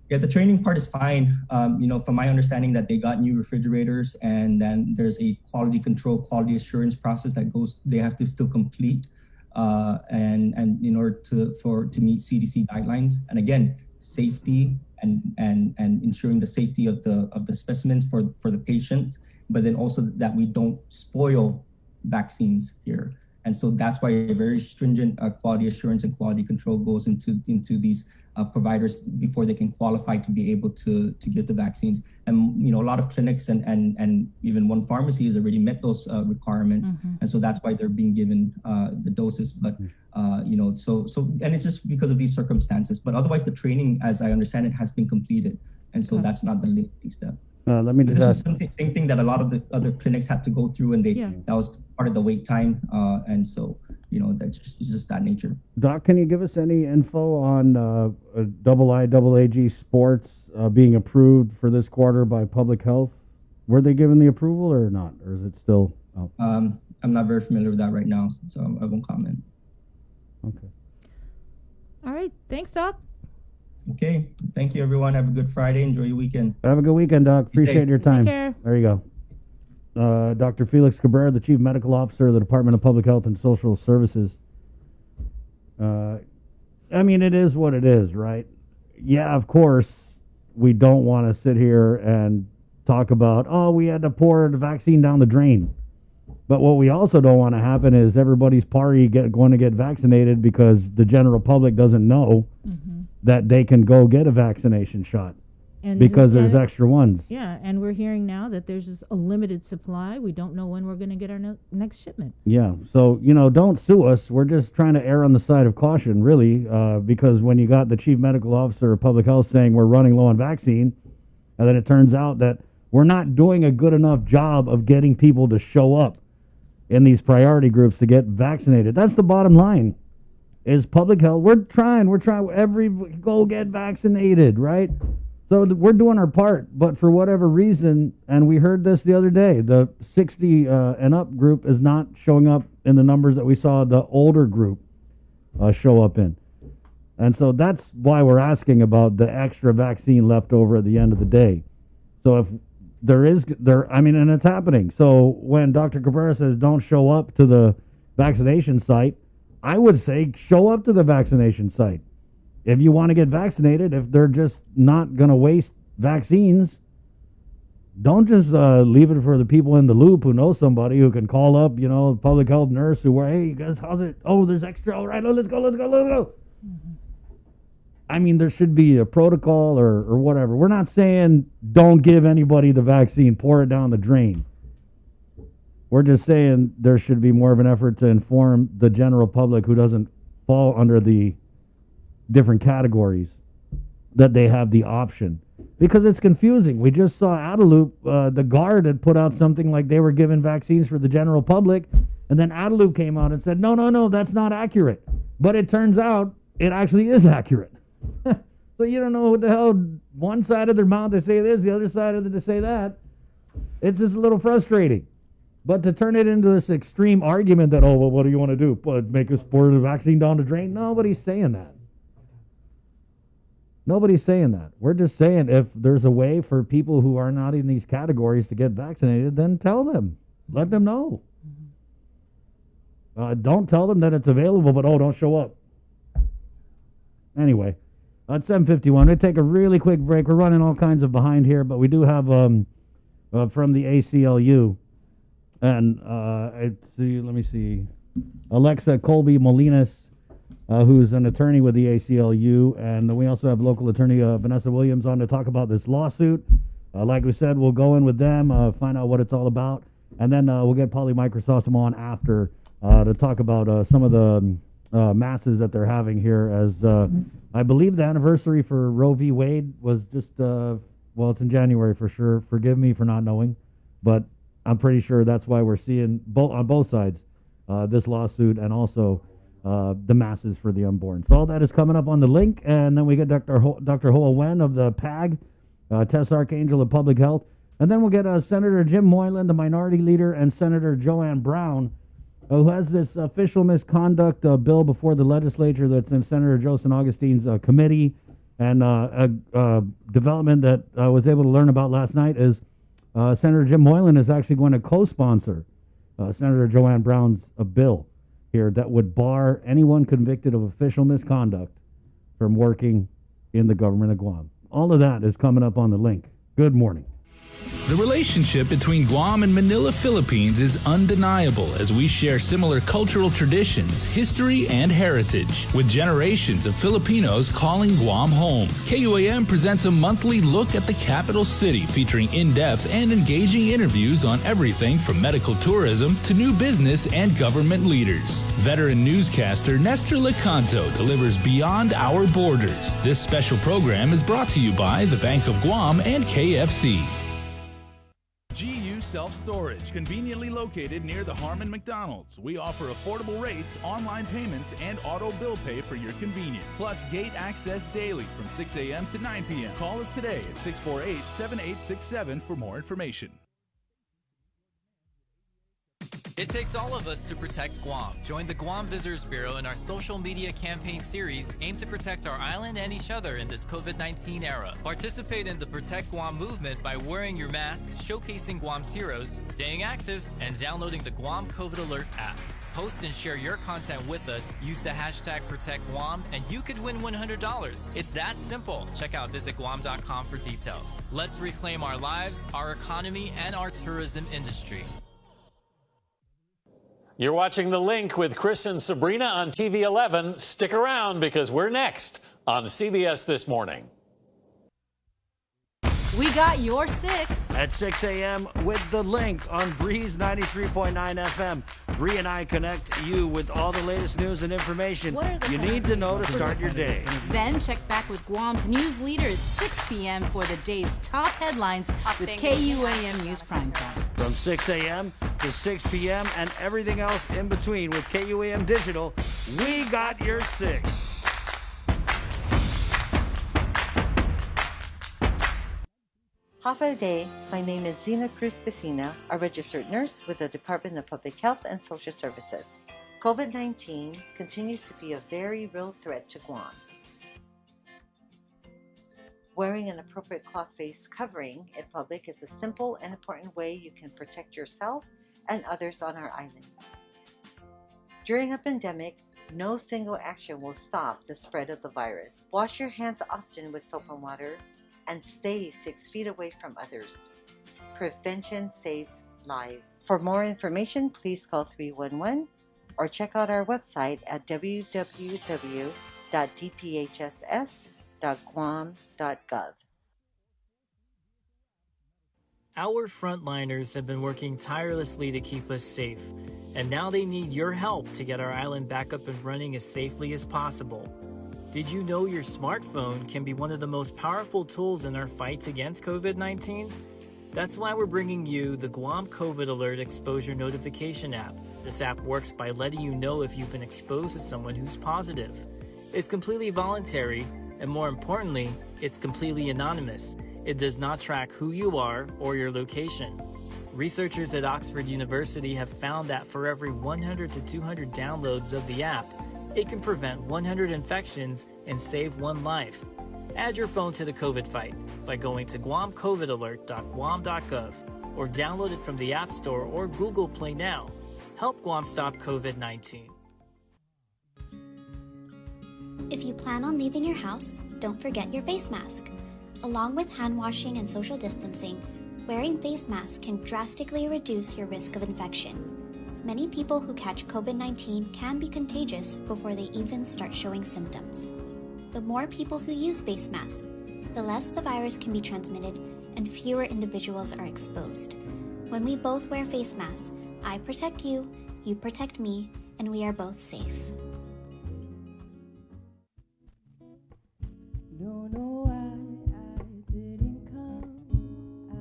Yeah, the training part is fine. From my understanding that they got new refrigerators, and then there's a quality control, quality assurance process that they have to still complete, and in order to meet CDC guidelines. And again, safety and ensuring the safety of the specimens for the patient, but then also that we don't spoil vaccines here. And so that's why a very stringent quality assurance and quality control goes into these providers before they can qualify to be able to get the vaccines. And a lot of clinics and even one pharmacy has already met those requirements, and so that's why they're being given the doses. But and it's just because of these circumstances. But otherwise, the training, as I understand it, has been completed, and so that's not the limiting step. Let me just This ask. is same thing that a lot of the other clinics had to go through, and that was part of the wait time, and so that's just that nature. Doc, can you give us any info on IIAG Sports being approved for this quarter by Public Health? Were they given the approval or not, or is it still Oh. I'm not very familiar with that right now, so I won't comment. Okay. All right. Thanks, Doc. Okay. Thank you, everyone. Have a good Friday. Enjoy your weekend. Have a good weekend, Doc. Appreciate your time. Take care. There you go. Dr. Felix Cabrera, the Chief Medical Officer of the Department of Public Health and Social Services. I mean, it is what it is, right? Yeah, of course, we don't want to sit here and talk about, oh, we had to pour the vaccine down the drain. But what we also don't want to happen is everybody's going to get vaccinated because the general public doesn't know that they can go get a vaccination shot because there's extra ones. Yeah, and we're hearing now that there's just a limited supply. We don't know when we're going to get our next shipment. Yeah, so, don't sue us. We're just trying to err on the side of caution, really, because when you got the Chief Medical Officer of Public Health saying we're running low on vaccine, and then it turns out that we're not doing a good enough job of getting people to show up in these priority groups to get vaccinated. That's the bottom line, is public health. We're trying, go get vaccinated, right? So we're doing our part, but for whatever reason, and we heard this the other day, the 60 and up group is not showing up in the numbers that we saw the older group show up in. And so that's why we're asking about the extra vaccine left over at the end of the day. So if and it's happening. So when Dr. Cabrera says don't show up to the vaccination site, I would say show up to the vaccination site. If you want to get vaccinated, if they're just not going to waste vaccines, don't just leave it for the people in the loop who know somebody who can call up, public health nurse hey, guys, how's it? Oh, there's extra. All right, let's go. Mm-hmm. I mean, there should be a protocol or whatever. We're not saying don't give anybody the vaccine, pour it down the drain. We're just saying there should be more of an effort to inform the general public who doesn't fall under the different categories that they have the option. Because it's confusing. We just saw Adeloop, the Guard had put out something like they were giving vaccines for the general public, and then Adeloop came out and said, no, that's not accurate. But it turns out it actually is accurate. So you don't know what the hell, one side of their mouth they say this, the other side of it they say that. It's just a little frustrating. But to turn it into this extreme argument that, oh, well, what do you want to do? Make us pour the vaccine down the drain? Nobody's saying that. Nobody's saying that. We're just saying if there's a way for people who are not in these categories to get vaccinated, then tell them. Let them know. Don't tell them that it's available, but, don't show up. Anyway, at 7:51, we take a really quick break. We're running all kinds of behind here, but we do have from the ACLU. And let me see. Alexa Colby Molinas, who's an attorney with the ACLU. And we also have local attorney Vanessa Williams on to talk about this lawsuit. Like we said, we'll go in with them, find out what it's all about. And then we'll get Polly Microsoft on after to talk about some of the masses that they're having here. As I believe the anniversary for Roe v. Wade was just, it's in January for sure. Forgive me for not knowing. But I'm pretty sure that's why we're seeing on both sides this lawsuit and also the masses for the unborn. So all that is coming up on the link, and then we get Dr. Hoa Wen of the PAG, Tess Archangel of Public Health, and then we'll get Senator Jim Moylan, the minority leader, and Senator Joanne Brown, who has this official misconduct bill before the legislature that's in Senator Joe San Augustine's committee. And a development that I was able to learn about last night is Senator Jim Moylan is actually going to co-sponsor Senator Joanne Brown's bill here that would bar anyone convicted of official misconduct from working in the government of Guam. All of that is coming up on the link. Good morning. The relationship between Guam and Manila, Philippines is undeniable as we share similar cultural traditions, history, and heritage, with generations of Filipinos calling Guam home. KUAM presents a monthly look at the capital city featuring in-depth and engaging interviews on everything from medical tourism to new business and government leaders. Veteran newscaster Nestor Lecanto delivers Beyond Our Borders. This special program is brought to you by the Bank of Guam and KFC. GU Self-Storage, conveniently located near the Harmon McDonald's. We offer affordable rates, online payments, and auto bill pay for your convenience. Plus gate access daily from 6 a.m. to 9 p.m. Call us today at 648-7867 for more information. It takes all of us to protect Guam. Join the Guam Visitors Bureau in our social media campaign series aimed to protect our island and each other in this COVID-19 era. Participate in the Protect Guam movement by wearing your mask, showcasing Guam's heroes, staying active, and downloading the Guam COVID Alert app. Post and share your content with us. Use the hashtag ProtectGuam, and you could win $100. It's that simple. Check out visitguam.com for details. Let's reclaim our lives, our economy, and our tourism industry. You're watching The Link with Chris and Sabrina on TV 11. Stick around because we're next on CBS This Morning. We got your 6. At 6 a.m. with The Link on Breeze 93.9 FM. Bree and I connect you with all the latest news and information you need to know to start your day. Then check back with Guam's news leader at 6 p.m. for the day's top headlines with KUAM News Primetime. From 6 a.m. to 6 p.m. and everything else in between with KUAM Digital, we got your 6. Hafa Day, my name is Zena Cruz Vecina, a registered nurse with the Department of Public Health and Social Services. COVID-19 continues to be a very real threat to Guam. Wearing an appropriate cloth face covering in public is a simple and important way you can protect yourself and others on our island. During a pandemic, no single action will stop the spread of the virus. Wash your hands often with soap and water, and stay 6 feet away from others. Prevention saves lives. For more information, please call 311 or check out our website at www.dphss.guam.gov. Our frontliners have been working tirelessly to keep us safe, and now they need your help to get our island back up and running as safely as possible. Did you know your smartphone can be one of the most powerful tools in our fight against COVID-19? That's why we're bringing you the Guam COVID Alert Exposure Notification app. This app works by letting you know if you've been exposed to someone who's positive. It's completely voluntary, and more importantly, it's completely anonymous. It does not track who you are or your location. Researchers at Oxford University have found that for every 100 to 200 downloads of the app, it can prevent 100 infections and save 1 life. Add your phone to the COVID fight by going to guamcovidalert.guam.gov or download it from the App Store or Google Play now. Help Guam stop COVID-19. If you plan on leaving your house, don't forget your face mask. Along with hand washing and social distancing, wearing face masks can drastically reduce your risk of infection. Many people who catch COVID-19 can be contagious before they even start showing symptoms. The more people who use face masks, the less the virus can be transmitted and fewer individuals are exposed. When we both wear face masks, I protect you, you protect me, and we are both safe. Don't know why I didn't come. I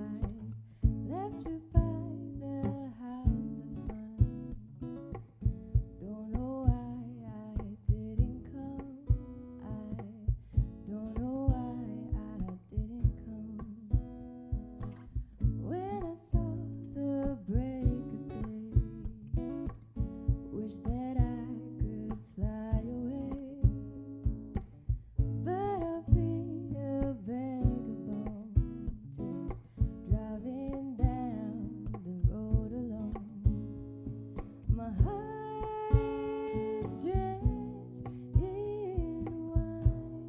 left you by the house of fun. Don't know why I didn't come. I don't know why I didn't come. When I saw the break of day, wish that I could fly away. But I'll be a vagabond, driving down the road alone. My heart is drenched in wine.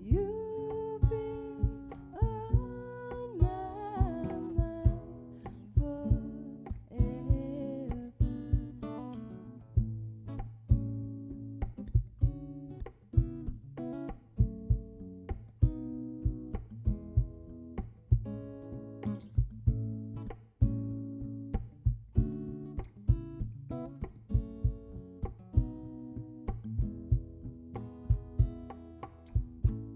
You'll be on my mind forever.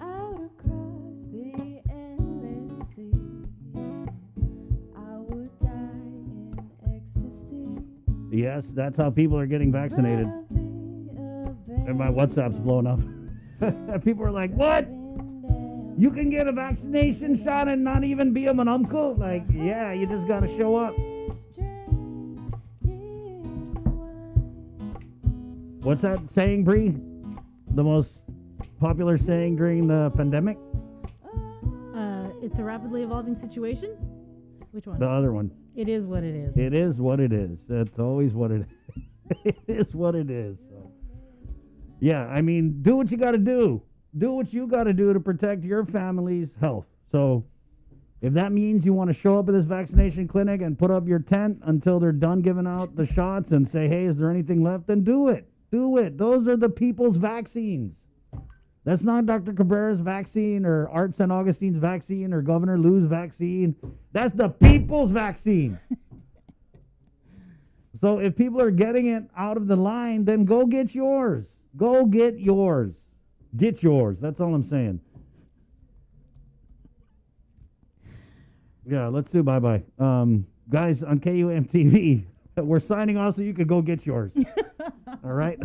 Out across the endless sea, I would die in ecstasy. Yes, that's how people are getting vaccinated. And my WhatsApp's blowing up. People are like, what? You can get a vaccination shot and not even be a manumko. Like, yeah, you just gotta show up. What's that saying, Bree? The most popular saying during the pandemic? It's a rapidly evolving situation. Which one? The other one. It is what it is. It is what it is. That's always what it is. It is what it is. So. Yeah, I mean, do what you got to do. Do what you got to do to protect your family's health. So if that means you want to show up at this vaccination clinic and put up your tent until they're done giving out the shots and say, hey, is there anything left? Then do it. Do it. Those are the people's vaccines. That's not Dr. Cabrera's vaccine or Art St. Augustine's vaccine or Governor Lou's vaccine. That's the people's vaccine. So if people are getting it out of the line, then go get yours. Go get yours. Get yours. That's all I'm saying. Yeah, let's do bye-bye. Guys, on KUAM TV, we're signing off so you can go get yours. All right?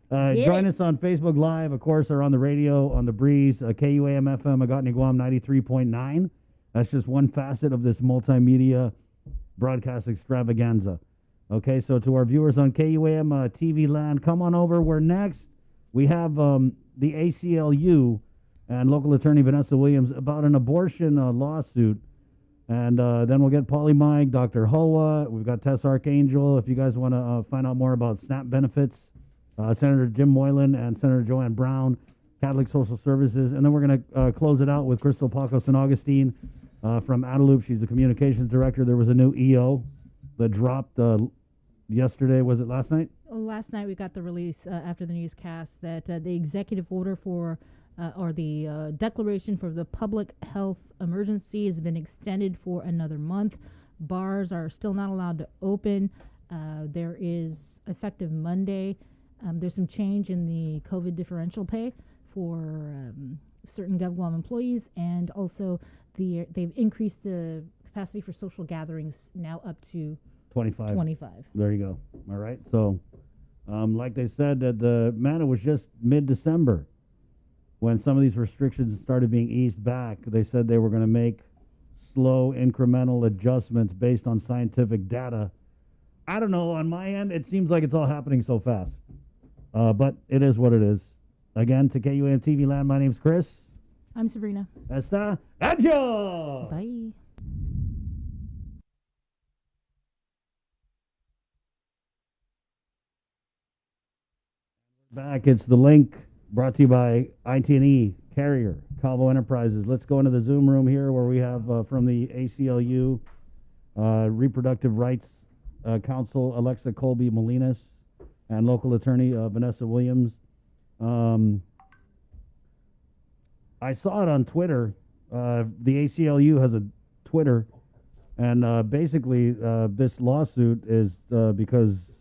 Join us on Facebook Live, of course, or on the radio, on the breeze, KUAM FM, Agotni Guam 93.9. That's just one facet of this multimedia broadcast extravaganza. Okay, so to our viewers on KUAM TV land, come on over. We're next. We have the ACLU and local attorney Vanessa Williams about an abortion lawsuit. And then we'll get Polly Mike, Dr. Hoa. We've got Tess Archangel. If you guys want to find out more about SNAP benefits, Senator Jim Moylan and Senator Joanne Brown, Catholic Social Services. And then we're going to close it out with Crystal Paco St. Augustine from Adelup. She's the communications director. There was a new EO that dropped yesterday. Was it last night? Last night we got the release after the newscast that the executive order for or the declaration for the public health emergency has been extended for another month. Bars are still not allowed to open. There is, effective Monday, there's some change in the COVID differential pay for certain GovGuam employees, and also they've increased the capacity for social gatherings now up to 25. 25. There you go. All right. So, like they said, it was just mid-December when some of these restrictions started being eased back. They said they were going to make slow, incremental adjustments based on scientific data. I don't know. On my end, it seems like it's all happening so fast. But it is what it is. Again, to KUAM TV land, my name's Chris. I'm Sabrina. Hasta adios. Bye. Back. It's The Link, brought to you by IT&E, Carrier, Calvo Enterprises. Let's go into the Zoom room here where we have from the ACLU Reproductive Rights Council, Alexa Colby Molinas, and local attorney Vanessa Williams. I saw it on Twitter. The ACLU has a Twitter, and basically this lawsuit is because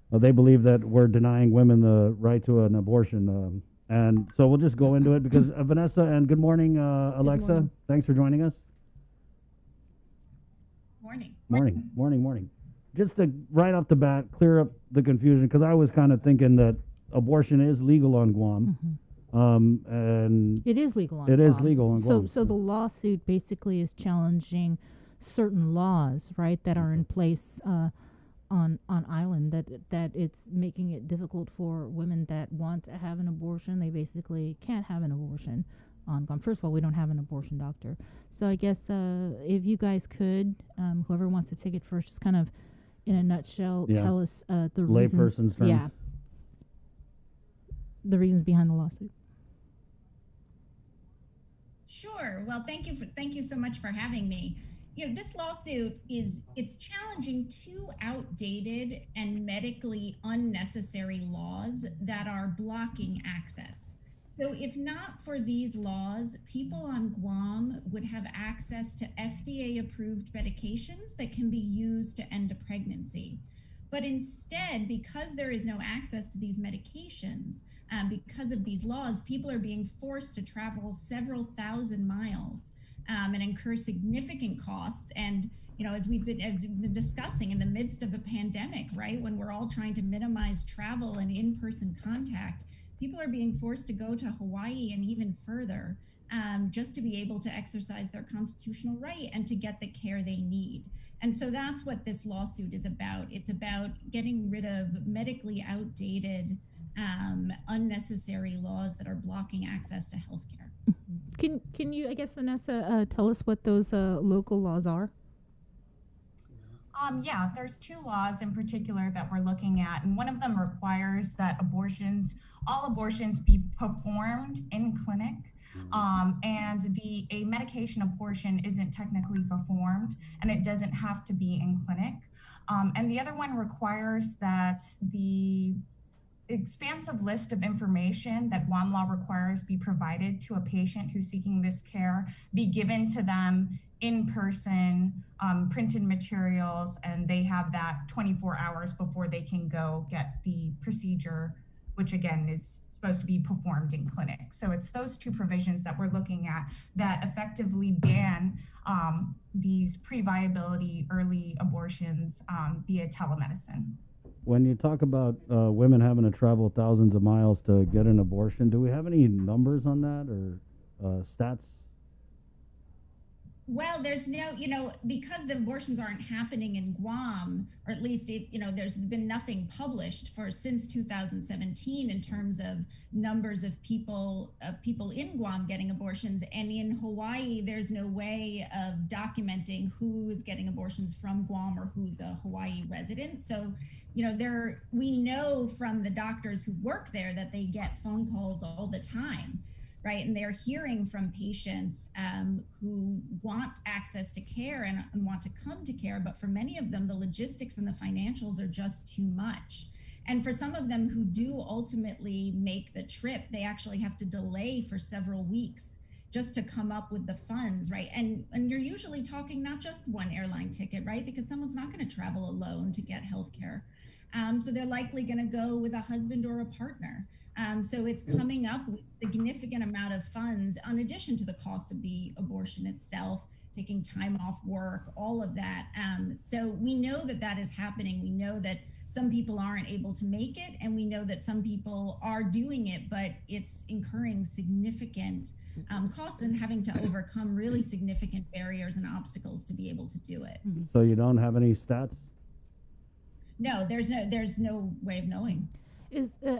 they believe that we're denying women the right to an abortion. And so we'll just go into it because Vanessa, and good morning, Alexa. morning. Thanks for joining us. Morning. Just to right off the bat, clear up the confusion, because I was kind of thinking that abortion is legal on Guam. And It is legal on It Guam. is legal on Guam. So the lawsuit basically is challenging certain laws, right, that are in place on island, that it's making it difficult for women that want to have an abortion. They basically can't have an abortion on Guam. First of all, we don't have an abortion doctor. So I guess if you guys could, whoever wants to take it first, just kind of in a nutshell, tell us the reasons. Layperson's terms. Yeah. The reasons behind the lawsuit. Sure. Well, thank you so much for having me. You know, this lawsuit it's challenging two outdated and medically unnecessary laws that are blocking access. So if not for these laws, people on Guam would have access to FDA-approved medications that can be used to end a pregnancy. But instead, because there is no access to these medications, because of these laws, people are being forced to travel several thousand miles and incur significant costs. And, you know, as we've been discussing in the midst of a pandemic, right, when we're all trying to minimize travel and in-person contact, People are being forced to go to Hawaii and even further just to be able to exercise their constitutional right and to get the care they need. And so that's what this lawsuit is about. It's about getting rid of medically outdated, unnecessary laws that are blocking access to healthcare. Can you, I guess, Vanessa, tell us what those local laws are? Yeah, there's two laws in particular that we're looking at, and one of them requires that all abortions be performed in clinic, and a medication abortion isn't technically performed, and it doesn't have to be in clinic. And the other one requires that the expansive list of information that Guam law requires be provided to a patient who's seeking this care be given to them in person, printed materials, and they have that 24 hours before they can go get the procedure, which again is supposed to be performed in clinic. So it's those two provisions that we're looking at that effectively ban these pre-viability early abortions via telemedicine. When you talk about women having to travel thousands of miles to get an abortion, do we have any numbers on that or stats? Well, there's no, because the abortions aren't happening in Guam, or at least, there's been nothing published since 2017 in terms of numbers of people in Guam getting abortions. And in Hawaii, there's no way of documenting who is getting abortions from Guam or who's a Hawaii resident. So, we know from the doctors who work there that they get phone calls all the time. Right, and they're hearing from patients who want access to care and want to come to care, but for many of them, the logistics and the financials are just too much. And for some of them who do ultimately make the trip, they actually have to delay for several weeks just to come up with the funds, right? And you're usually talking not just one airline ticket, right? Because someone's not going to travel alone to get healthcare. So they're likely going to go with a husband or a partner. So it's coming up with a significant amount of funds, in addition to the cost of the abortion itself, taking time off work, all of that. So we know that is happening. We know that some people aren't able to make it, and we know that some people are doing it, but it's incurring significant costs and having to overcome really significant barriers and obstacles to be able to do it. So you don't have any stats? No, there's no way of knowing.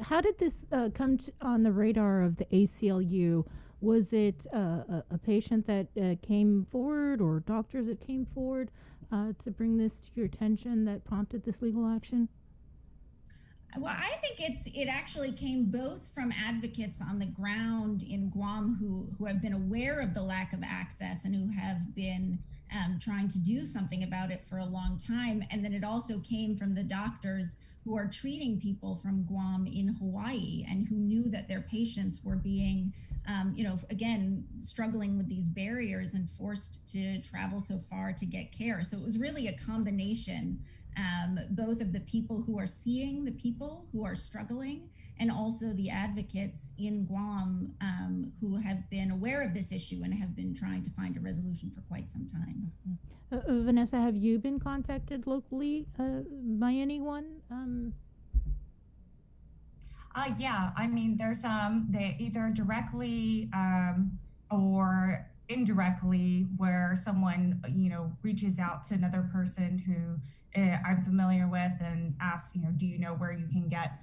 How did this come on the radar of the ACLU? Was it a patient that came forward, or doctors that came forward to bring this to your attention that prompted this legal action? Well, I think it actually came both from advocates on the ground in Guam who have been aware of the lack of access and who have been trying to do something about it for a long time. And then it also came from the doctors who are treating people from Guam in Hawaii and who knew that their patients were being, again, struggling with these barriers and forced to travel so far to get care. So it was really a combination, both of the people who are seeing the people who are struggling and also the advocates in Guam who have been aware of this issue and have been trying to find a resolution for quite some time. Vanessa, have you been contacted locally by anyone? Yeah, I mean, there's they either directly or indirectly where someone, reaches out to another person who I'm familiar with and asks, do you know where you can get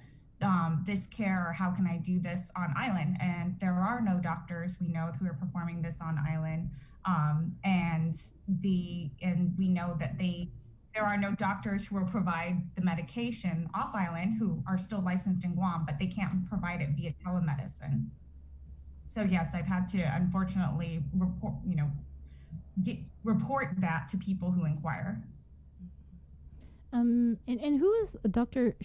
this care, or how can I do this on island? And there are no doctors we know who are performing this on island. And we know that there are no doctors who will provide the medication off island who are still licensed in Guam, but they can't provide it via telemedicine. So yes, I've had to unfortunately report that to people who inquire. And who is Dr.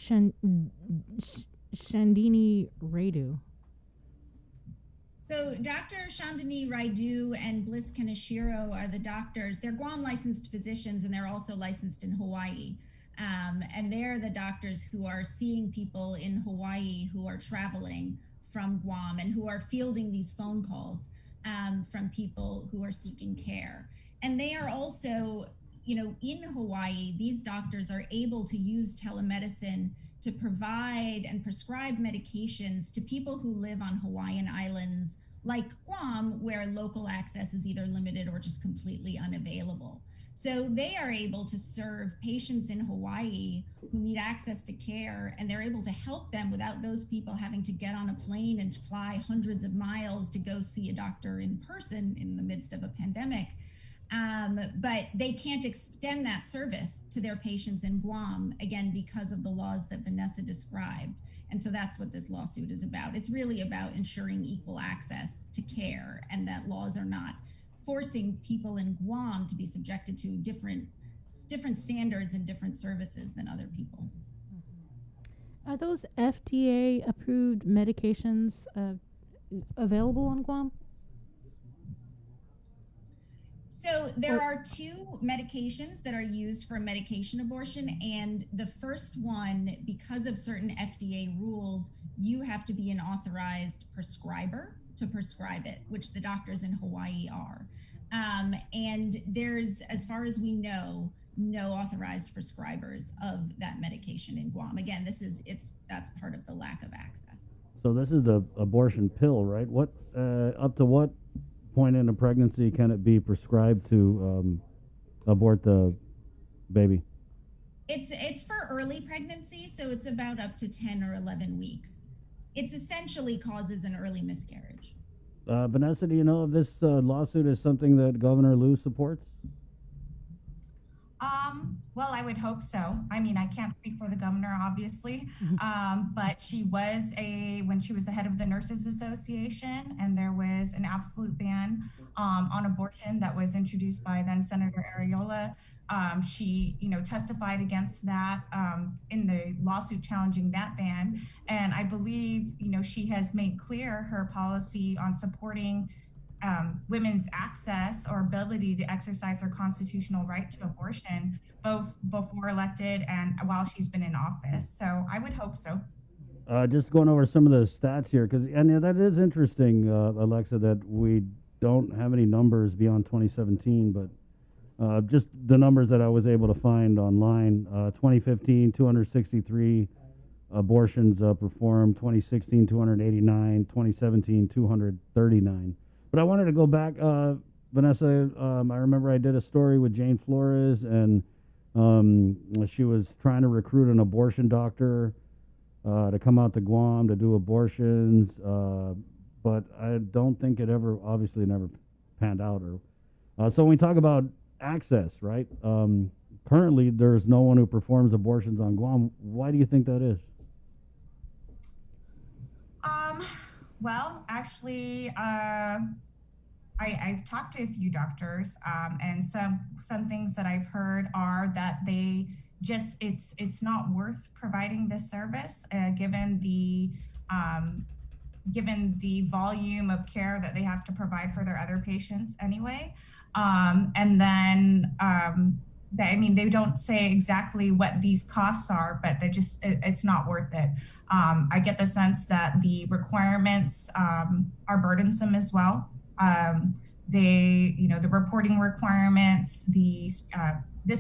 Shandini Raidu? So Dr. Shandini Raidu and Bliss Kaneshiro are the doctors. They're Guam licensed physicians, and they're also licensed in Hawaii. And they're the doctors who are seeing people in Hawaii who are traveling from Guam and who are fielding these phone calls from people who are seeking care. And they are also, in Hawaii, these doctors are able to use telemedicine to provide and prescribe medications to people who live on Hawaiian islands like Guam, where local access is either limited or just completely unavailable. So they are able to serve patients in Hawaii who need access to care, and they're able to help them without those people having to get on a plane and fly hundreds of miles to go see a doctor in person in the midst of a pandemic. But they can't extend that service to their patients in Guam, again, because of the laws that Vanessa described. And so that's what this lawsuit is about. It's really about ensuring equal access to care, and that laws are not forcing people in Guam to be subjected to different standards and different services than other people. Are those FDA approved medications available on Guam? So there are two medications that are used for medication abortion, and the first one, because of certain FDA rules, you have to be an authorized prescriber to prescribe it, which the doctors in Hawaii are. And there's, as far as we know, no authorized prescribers of that medication in Guam. Again, that's part of the lack of access. So this is the abortion pill, right? What up to what point in a pregnancy can it be prescribed to abort the baby? It's for early pregnancy, so it's about up to 10 or 11 weeks. It essentially causes an early miscarriage. Vanessa, do you know if this lawsuit is something that Governor Liu supports? Well, I would hope so. I mean, I can't speak for the governor, obviously, but she was when she was the head of the Nurses Association, and there was an absolute ban on abortion that was introduced by then Senator Arreola. She, testified against that in the lawsuit challenging that ban. And I believe, she has made clear her policy on supporting women's access or ability to exercise their constitutional right to abortion, both before elected and while she's been in office. So I would hope so. Just going over some of the stats here, and that is interesting, Alexa, that we don't have any numbers beyond 2017, but just the numbers that I was able to find online. 2015, 263 abortions performed. 2016, 289. 2017, 239. But I wanted to go back, Vanessa. I remember I did a story with Jane Flores, and she was trying to recruit an abortion doctor to come out to Guam to do abortions, but I don't think it obviously never panned out. So when we talk about access, right? Currently, there's no one who performs abortions on Guam. Why do you think that is? Well, actually, I've talked to a few doctors, and some things that I've heard are that they just it's not worth providing this service, given the volume of care that they have to provide for their other patients anyway. And then they don't say exactly what these costs are, but it's not worth it. I get the sense that the requirements are burdensome as well. The reporting requirements, this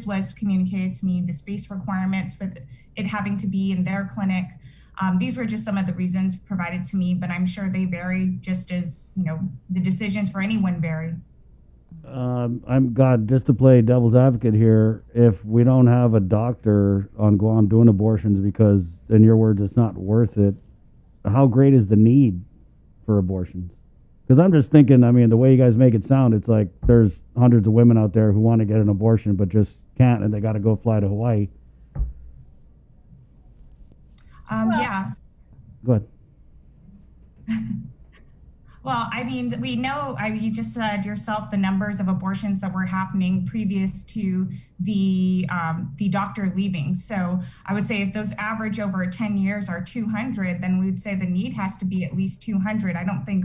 was communicated to me, the space requirements for it having to be in their clinic. These were just some of the reasons provided to me, but I'm sure they vary just as, the decisions for anyone vary. Just to play devil's advocate here, if we don't have a doctor on Guam doing abortions because, in your words, it's not worth it, how great is the need for abortions? Because I'm just thinking, the way you guys make it sound, it's like there's hundreds of women out there who want to get an abortion but just can't, and they got to go fly to Hawaii. Yeah. Go ahead. Well, we know, you just said yourself the numbers of abortions that were happening previous to the doctor leaving. So I would say if those average over 10 years are 200, then we'd say the need has to be at least 200. I don't think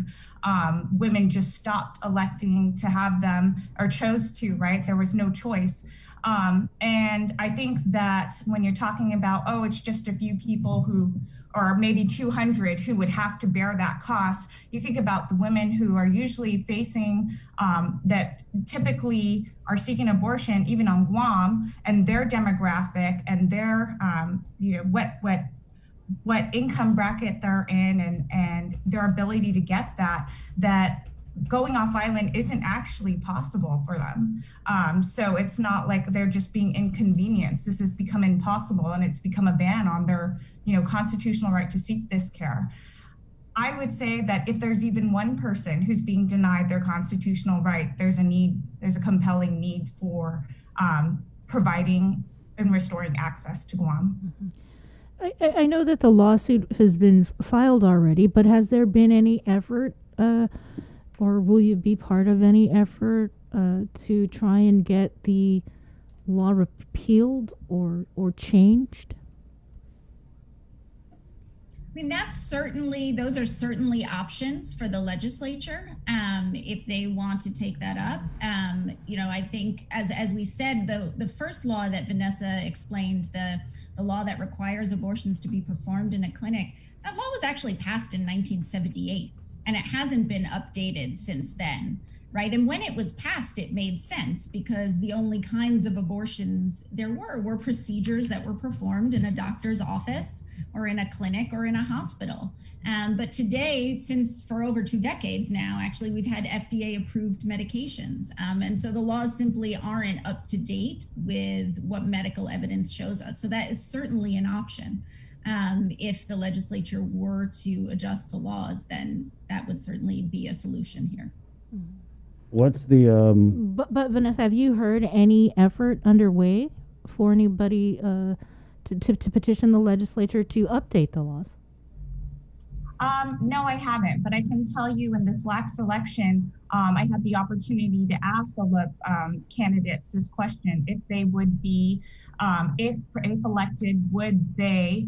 women just stopped electing to have them or chose to, right? There was no choice. And I think that when you're talking about, it's just a few people who, or maybe 200 who would have to bear that cost, you think about the women who are usually facing, that typically are seeking abortion, even on Guam, and their demographic and their, what what income bracket they're in and their ability to get that going off island isn't actually possible for them. So it's not like they're just being inconvenienced. This has become impossible, and it's become a ban on their, constitutional right to seek this care. I would say that if there's even one person who's being denied their constitutional right, there's a compelling need for providing and restoring access to Guam. I know that the lawsuit has been filed already, but has there been any effort, or will you be part of any effort to try and get the law repealed or changed? I mean, those are certainly options for the legislature if they want to take that up. I think as we said, the first law that Vanessa explained, the law that requires abortions to be performed in a clinic, that law was actually passed in 1978, and it hasn't been updated since then. Right. And when it was passed, it made sense because the only kinds of abortions there were procedures that were performed in a doctor's office or in a clinic or in a hospital. But today, since for over 2 decades now, actually, we've had FDA approved medications. And so the laws simply aren't up to date with what medical evidence shows us. So that is certainly an option. If the legislature were to adjust the laws, then that would certainly be a solution here. What's the But Vanessa, have you heard any effort underway for anybody to petition the legislature to update the laws? No, I haven't, but I can tell you in this last election, I had the opportunity to ask all the candidates this question: if they would be, if elected, would they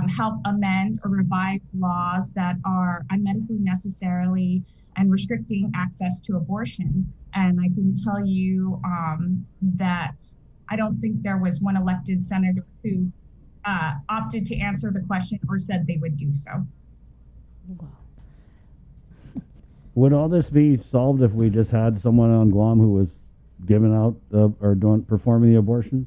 help amend or revise laws that are unmedically necessarily and restricting access to abortion? And I can tell you that I don't think there was one elected senator who opted to answer the question or said they would do so. Wow. Would all this be solved if we just had someone on Guam who was giving out or performing the abortions?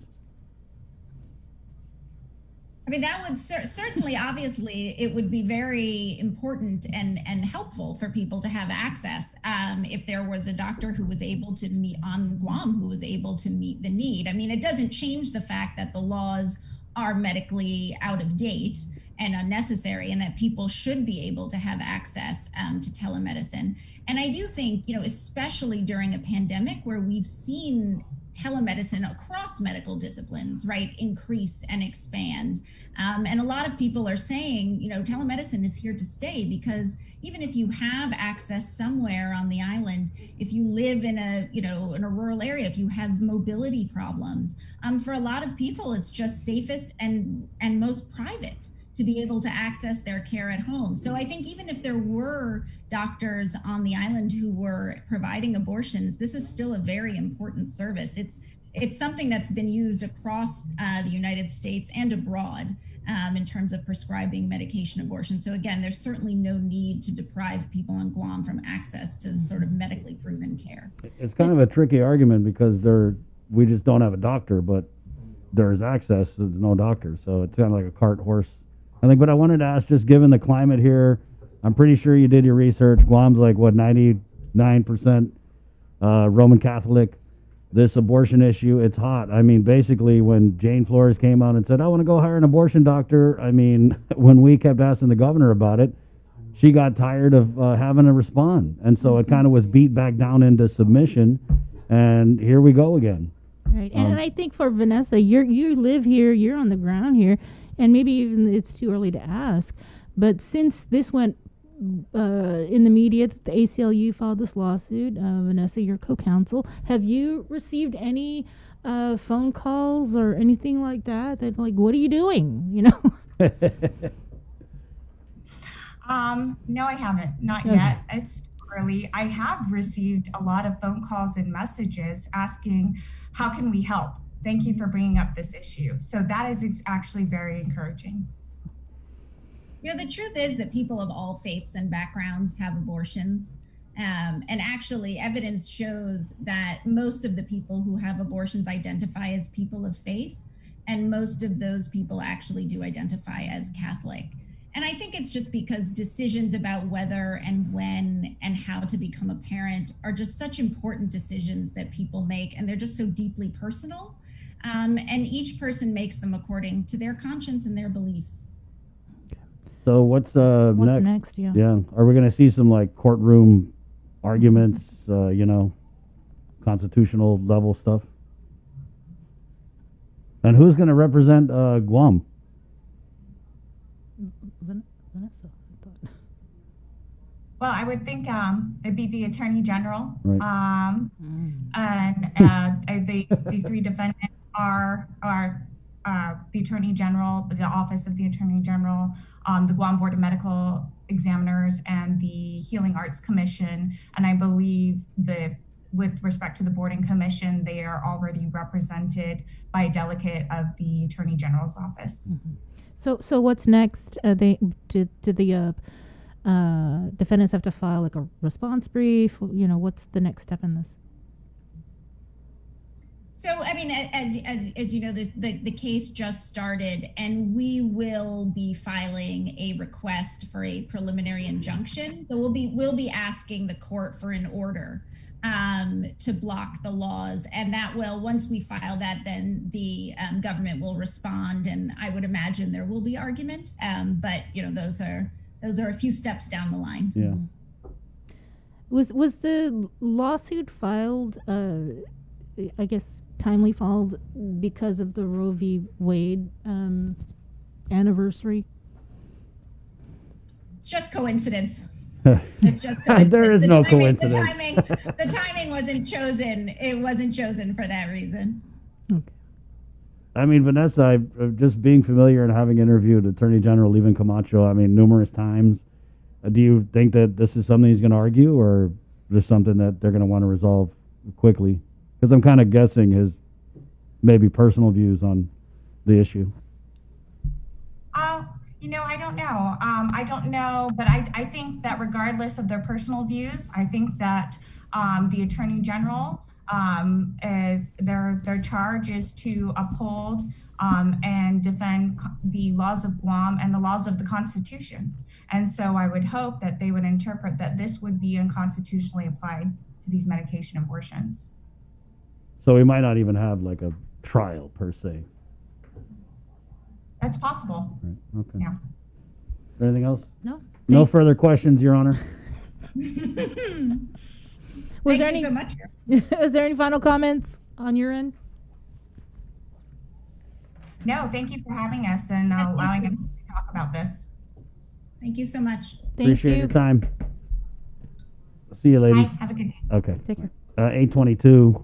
I mean, that would certainly, obviously, it would be very important and helpful for people to have access if there was a doctor who was able to meet on Guam, who was able to meet the need. I mean, it doesn't change the fact that the laws are medically out of date and unnecessary, and that people should be able to have access to telemedicine. And I do think, especially during a pandemic where we've seen telemedicine across medical disciplines, right, increase and expand. And a lot of people are saying, telemedicine is here to stay, because even if you have access somewhere on the island, if you live in a rural area, if you have mobility problems, for a lot of people, it's just safest and most private to be able to access their care at home. So I think even if there were doctors on the island who were providing abortions, this is still a very important service. It's something that's been used across the United States and abroad in terms of prescribing medication abortion. So again, there's certainly no need to deprive people on Guam from access to sort of medically proven care. It's kind of a tricky argument because we just don't have a doctor, but there's access. There's no doctor, so it's kind of like a cart horse. I think, but I wanted to ask, just given the climate here, I'm pretty sure you did your research. Guam's like, 99% Roman Catholic. This abortion issue, it's hot. I mean, basically, when Jane Flores came out and said, I want to go hire an abortion doctor, I mean, when we kept asking the governor about it, she got tired of having to respond. And so it kind of was beat back down into submission. And here we go again. Right. And I think for Vanessa, you live here, you're on the ground here. And maybe even it's too early to ask, but since this went in the media that the ACLU filed this lawsuit, Vanessa, your co-counsel, have you received any phone calls or anything like that? That like, what are you doing? No, I haven't. Not yet. It's too early. I have received a lot of phone calls and messages asking, how can we help? Thank you for bringing up this issue. So that is actually very encouraging. The truth is that people of all faiths and backgrounds have abortions. And actually, evidence shows that most of the people who have abortions identify as people of faith. And most of those people actually do identify as Catholic. And I think it's just because decisions about whether and when and how to become a parent are just such important decisions that people make, and they're just so deeply personal. And each person makes them according to their conscience and their beliefs. So what's next? Yeah. Yeah. Are we going to see some like courtroom arguments, constitutional level stuff? And who's going to represent Guam? Vanessa. Well, I would think it'd be the Attorney General. Right. And the three defendants are the Attorney General, the Office of the Attorney General, the Guam Board of Medical Examiners, and the Healing Arts Commission. And I believe with respect to the Board and Commission, they are already represented by a delegate of the Attorney General's office. Mm-hmm. So what's next? Did the defendants have to file like a response brief? What's the next step in this? So, I mean, as you know, the case just started, and we will be filing a request for a preliminary injunction. So we'll be asking the court for an order to block the laws, and that will, once we file that, then the government will respond, and I would imagine there will be argument. But those are a few steps down the line. Yeah. Was the lawsuit filed? I guess timely filed because of the Roe v. Wade anniversary? It's just coincidence. It's just there is no coincidence. The timing wasn't chosen. It wasn't chosen for that reason. Okay. I mean, Vanessa, just being familiar and having interviewed Attorney General Levin Camacho, numerous times, do you think that this is something he's going to argue, or just something that they're going to want to resolve quickly? Because I'm kind of guessing his maybe personal views on the issue. I don't know. I don't know, but I think that regardless of their personal views, I think that the Attorney General is their charge is to uphold and defend the laws of Guam and the laws of the Constitution. And so I would hope that they would interpret that this would be unconstitutionally applied to these medication abortions. So we might not even have like a trial per se. That's possible. Right. Okay. Yeah. Anything else? No. No further questions, Your Honor. Thank you so much. Is there any final comments on your end? No, thank you for having us and allowing us to talk about this. Thank you so much. Appreciate your time. See you, ladies. Bye. Have a good day. Okay. Take care. 8:22.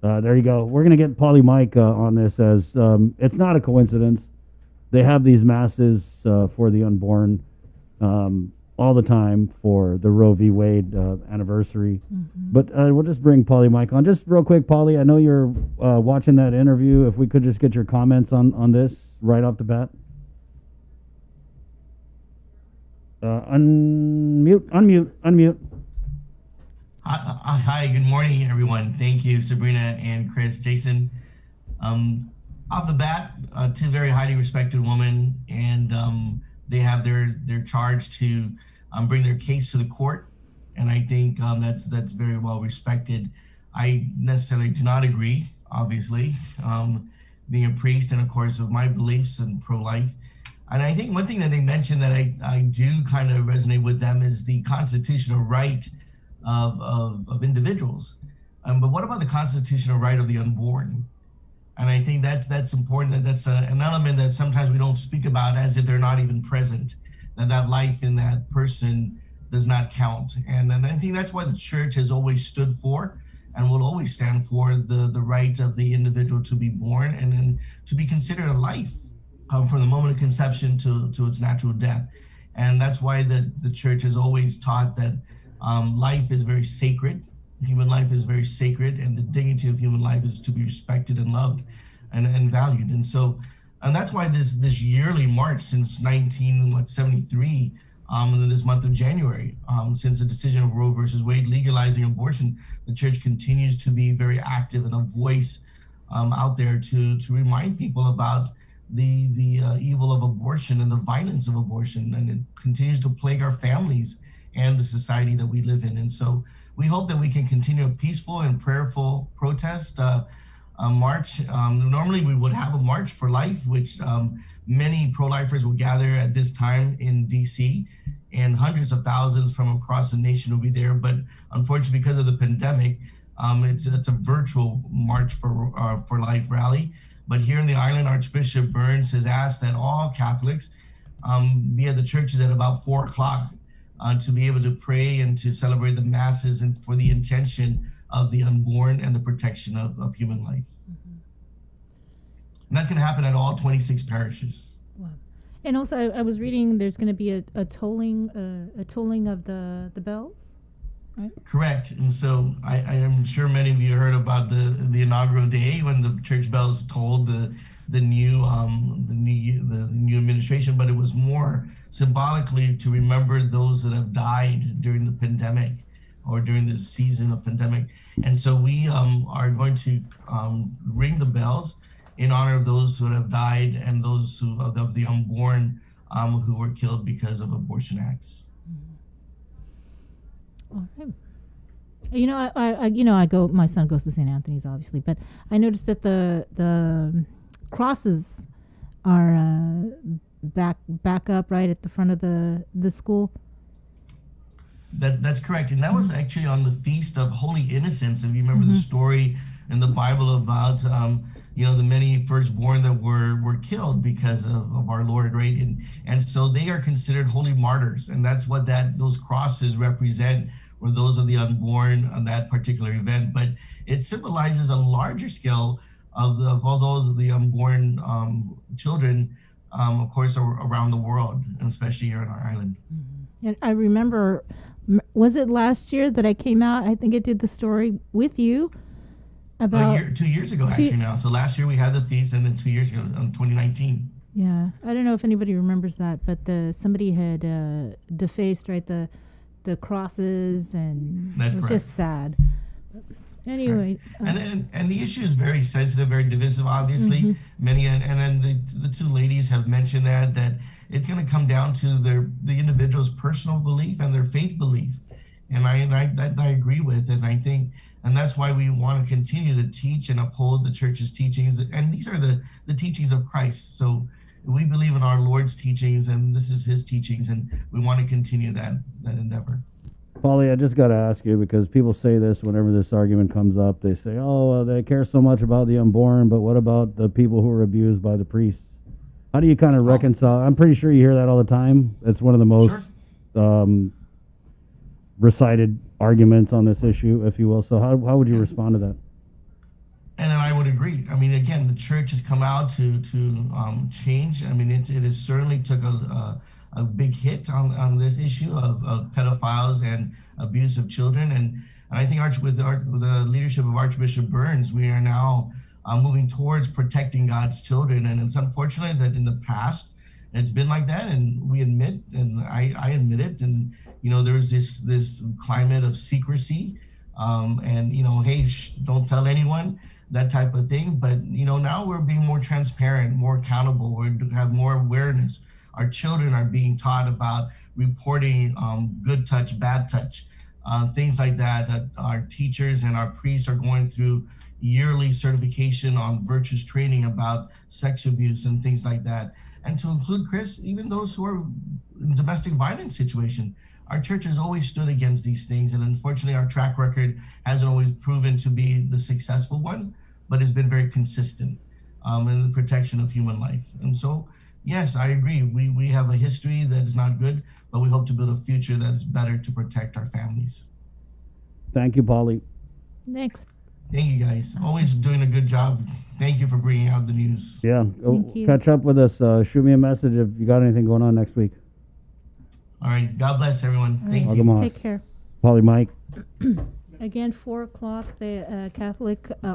There you go. We're going to get Polly Mike on this, as it's not a coincidence. They have these masses for the unborn all the time for the Roe v. Wade anniversary. Mm-hmm. But we'll just bring Polly Mike on. Just real quick, Polly, I know you're watching that interview. If we could just get your comments on this right off the bat. Unmute. Hi, good morning, everyone. Thank you, Sabrina and Chris. Jason, off the bat, two very highly respected women, and they have their charge to bring their case to the court, and I think that's very well respected. I necessarily do not agree, obviously, being a priest and, of course, of my beliefs and pro-life. And I think one thing that they mentioned that I do kind of resonate with them is the constitutional right of individuals. But what about the constitutional right of the unborn? And I think that's important. That's an element that sometimes we don't speak about, as if they're not even present, that life in that person does not count. And I think that's why the church has always stood for and will always stand for the right of the individual to be born and then to be considered a life from the moment of conception to its natural death. And that's why the church has always taught that life is very sacred. Human life is very sacred, and the dignity of human life is to be respected and loved and valued. And that's why this yearly march since 1973, in this month of January, since the decision of Roe versus Wade legalizing abortion, the church continues to be very active and a voice out there to remind people about the evil of abortion and the violence of abortion, and it continues to plague our families and the society that we live in. And so we hope that we can continue a peaceful and prayerful protest march. Normally we would have a March for Life, which many pro-lifers will gather at this time in DC, and hundreds of thousands from across the nation will be there. But unfortunately, because of the pandemic, it's a virtual March for Life rally. But here in the island, Archbishop Burns has asked that all Catholics be at the churches at about 4 o'clock to be able to pray and to celebrate the masses and for the intention of the unborn and the protection of human life. And that's going to happen at all 26 parishes. Wow. And also, I was reading there's going to be a tolling of the bells, right? Correct. And so I am sure many of you heard about the inaugural day when the church bells tolled the new administration, but it was more symbolically to remember those that have died during the pandemic or during this season of pandemic. And so we are going to ring the bells in honor of those who have died and those who of the unborn who were killed because of abortion acts. Okay. You know, I go. My son goes to St. Anthony's, obviously, but I noticed that the crosses are back up right at the front of the school. That's correct, and that was actually on the Feast of Holy Innocents. If you remember the story in the Bible about the many firstborn that were killed because of our Lord, right? And so they are considered holy martyrs, and that's what those crosses represent, or those of the unborn on that particular event. But it symbolizes a larger scale of all those of the unborn children, of course, around the world, and especially here on our island. And I remember, was it last year that I came out? I think I did the story with you about 2 years ago, actually now. So last year we had the feast, and then 2 years ago, in 2019. Yeah, I don't know if anybody remembers that, but somebody had defaced the crosses, and That's it was correct. just sad. Anyway, and the issue is very sensitive, very divisive. Obviously, many and then the two ladies have mentioned that it's going to come down to the individual's personal belief and their faith belief, and I agree with it. And I think, and that's why we want to continue to teach and uphold the church's teachings, and these are the teachings of Christ. So we believe in our Lord's teachings, and this is His teachings, and we want to continue that endeavor. Paulie, I just got to ask you, because people say this whenever this argument comes up. They say, oh, they care so much about the unborn, but what about the people who are abused by the priests? How do you kind of reconcile? I'm pretty sure you hear that all the time. It's one of the most recited arguments on this issue, if you will. So how would you respond to that? And I would agree. I mean, again, the church has come out to change. I mean, it has certainly took a big hit on this issue of pedophiles and abuse of children. And I think with the leadership of Archbishop Burns, we are now moving towards protecting God's children. And it's unfortunate that in the past it's been like that, and we admit, and I admit it. And there's this climate of secrecy, and hey, don't tell anyone, that type of thing. But now we're being more transparent, more accountable. We have more awareness. Our children are being taught about reporting good touch, bad touch, things like that. Our teachers and our priests are going through yearly certification on virtuous training about sex abuse and things like that. And to include, Chris, even those who are in domestic violence situation. Our church has always stood against these things, and unfortunately our track record hasn't always proven to be the successful one, but has been very consistent in the protection of human life. And so, yes, I agree. We have a history that is not good, but we hope to build a future that is better to protect our families. Thank you, Paulie. Next. Thank you, guys. Always doing a good job. Thank you for bringing out the news. Yeah. Thank you. Catch up with us. Shoot me a message if you got anything going on next week. All right. God bless everyone. Thank you. Welcome Take care. Paulie, Mike. Again, 4 o'clock. The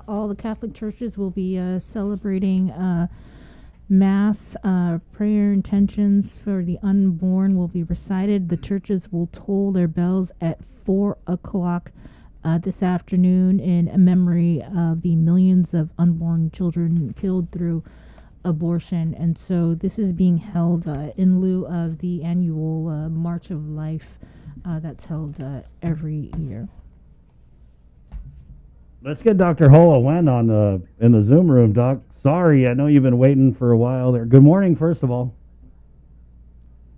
all the Catholic churches will be celebrating Mass. Prayer intentions for the unborn will be recited. The churches will toll their bells at 4 o'clock this afternoon in memory of the millions of unborn children killed through abortion. And so this is being held in lieu of the annual March of Life that's held every year. Let's get Dr. Hoa Wen on in the Zoom room, Doc. Sorry, I know you've been waiting for a while there. Good morning, first of all.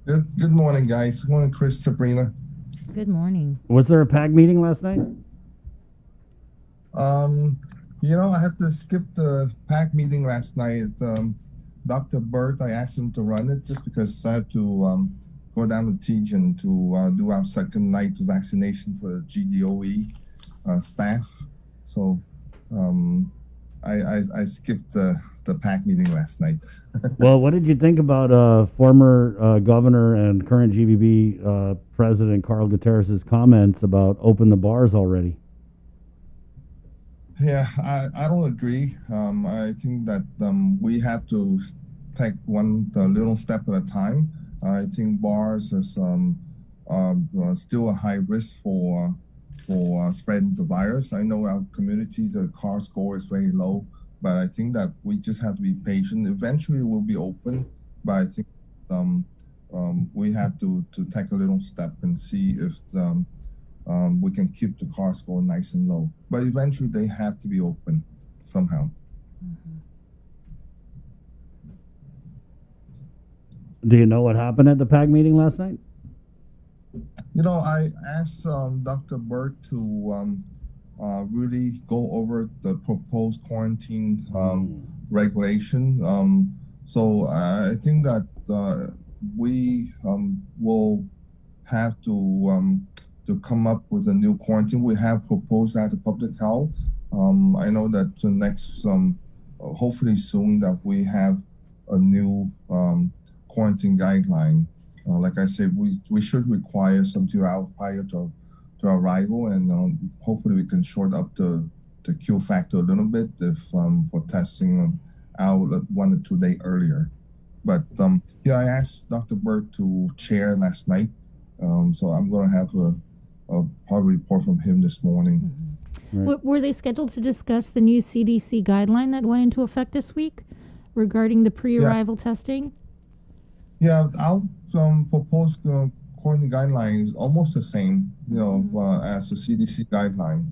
Good morning, guys. Good morning, Chris, Sabrina. Good morning. Was there a PAC meeting last night? I had to skip the PAC meeting last night. Dr. Burt, I asked him to run it just because I had to go down to Tijan to do our second night of vaccination for the GDOE staff. So I skipped the PAC meeting last night. Well, what did you think about former governor and current GVB president Carl Gutierrez's comments about open the bars already? Yeah, I don't agree. I think that we have to take one little step at a time. I think bars is still a high risk for spreading the virus. I know our community, the CAR score is very low, but I think that we just have to be patient. Eventually, it will be open, but I think we have to take a little step and see if we can keep the CAR score nice and low. But eventually, they have to be open somehow. Do you know what happened at the PAC meeting last night? I asked Dr. Burke to really go over the proposed quarantine regulation. So I think that we will have to come up with a new quarantine. We have proposed that to public health. I know that the next, hopefully soon, that we have a new quarantine guideline. Like I said, we should require some 2 hours prior to arrival, and hopefully we can short up the Q factor a little bit if for testing out 1 or 2 days earlier. But I asked Dr. Burke to chair last night, so I'm going to have a probably report from him this morning. Right. Were they scheduled to discuss the new CDC guideline that went into effect this week regarding the pre-arrival testing? Yeah, our proposed quarantine guideline is almost the same, as the CDC guideline.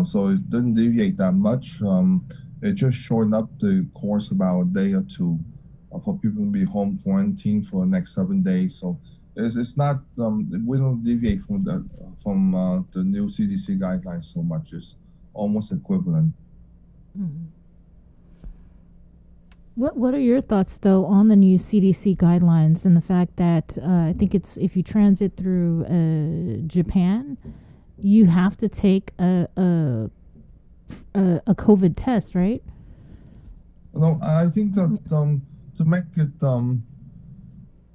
So it didn't deviate that much. It just shortened up the course about a day or 2 for people to be home quarantined for the next 7 days. So it's not we don't deviate from the new CDC guidelines so much. It's almost equivalent. Mm-hmm. What are your thoughts, though, on the new CDC guidelines and the fact that I think it's if you transit through Japan, you have to take a COVID test, right? No, I think that to make it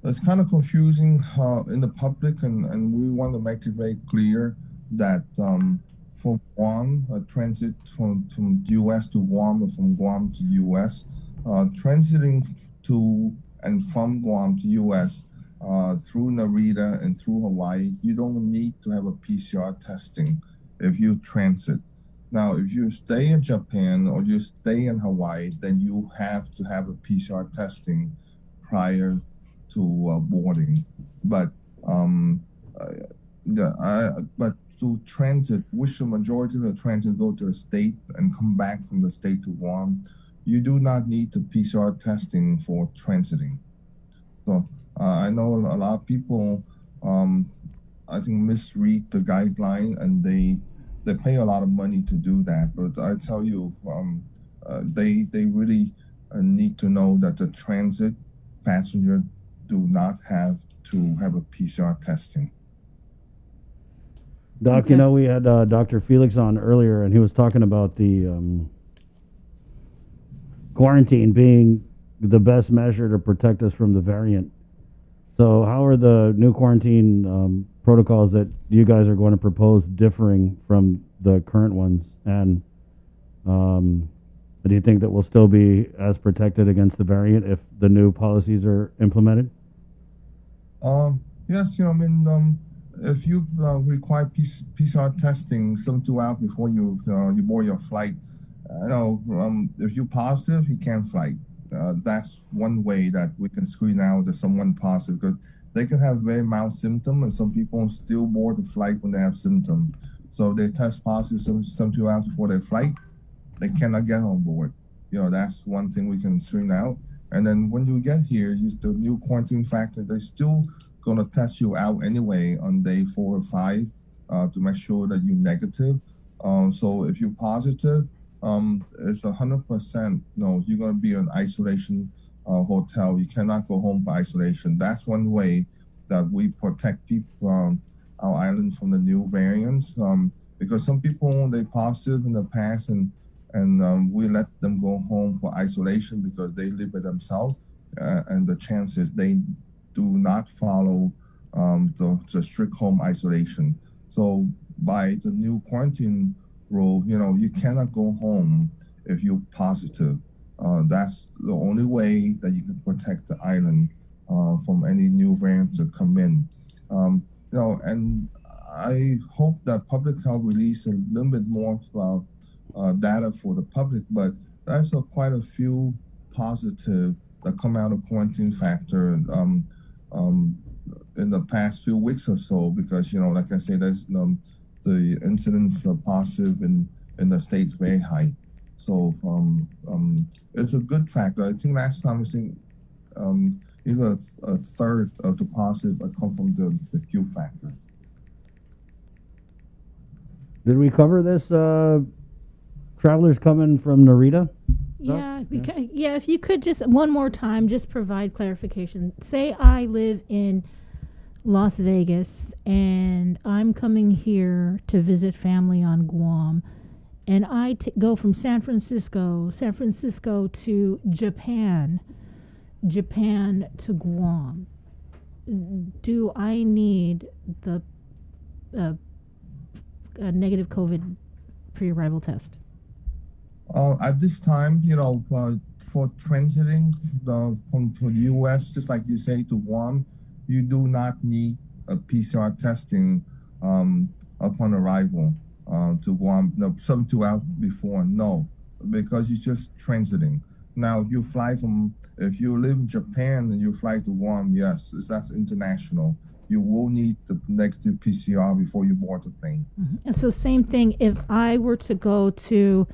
it's kind of confusing in the public, and we want to make it very clear that from Guam, transit from U.S. to Guam, or from Guam to U.S., transiting to and from Guam to U.S. Through Narita and through Hawaii, you don't need to have a PCR testing if you transit. Now, if you stay in Japan or you stay in Hawaii, then you have to have a PCR testing prior to boarding. But but to transit, which the majority of the transit go to the state and come back from the state to Guam, you do not need the PCR testing for transiting. So I know a lot of people, I think, misread the guideline, and they pay a lot of money to do that. But I tell you, they really need to know that the transit passenger do not have to have a PCR testing. Doc, Okay. we had Dr. Felix on earlier, and he was talking about the quarantine being the best measure to protect us from the variant. So how are the new quarantine protocols that you guys are going to propose differing from the current ones? And do you think that we'll still be as protected against the variant if the new policies are implemented? Yes, if you require PCR testing 72 hours before you board your flight, if you're positive, you can't fly. That's one way that we can screen out that someone positive, because they can have very mild symptoms, and some people still board the flight when they have symptoms. So if they test positive 72 hours before their flight, they cannot get on board. That's one thing we can screen out. And then when you get here, the new quarantine factor, they're still going to test you out anyway on day 4 or 5 to make sure that you're negative. So if you're positive, it's 100%, you're going to be in isolation hotel. You cannot go home for isolation. That's one way that we protect people on our island from the new variants. Because some people, they positive in the past, and we let them go home for isolation because they live by themselves, and the chances they do not follow the strict home isolation. So by the new quarantine rule, you cannot go home if you're positive. That's the only way that you can protect the island from any new variants to come in. And I hope that public health release a little bit more data for the public, but there's quite a few positive that come out of quarantine factor in the past few weeks or so, because like I say, there's the incidence of positive in the states very high. So it's a good factor. I think last time either a third of the positive come from the Q factor. Did we cover this? Travelers coming from Narita? Yeah, yeah. If you could just one more time, just provide clarification. Say I live in Las Vegas and I'm coming here to visit family on Guam, and I go from San Francisco to Japan to Guam. Do I need the negative COVID pre-arrival test? At this time, for transiting from the U.S., just like you say, to Guam, you do not need a PCR testing upon arrival to Guam. 72 hours before, no, because you're just transiting. Now, if you live in Japan and you fly to Guam, yes, that's international. You will need the negative PCR before you board the plane. And so same thing, if I were to go to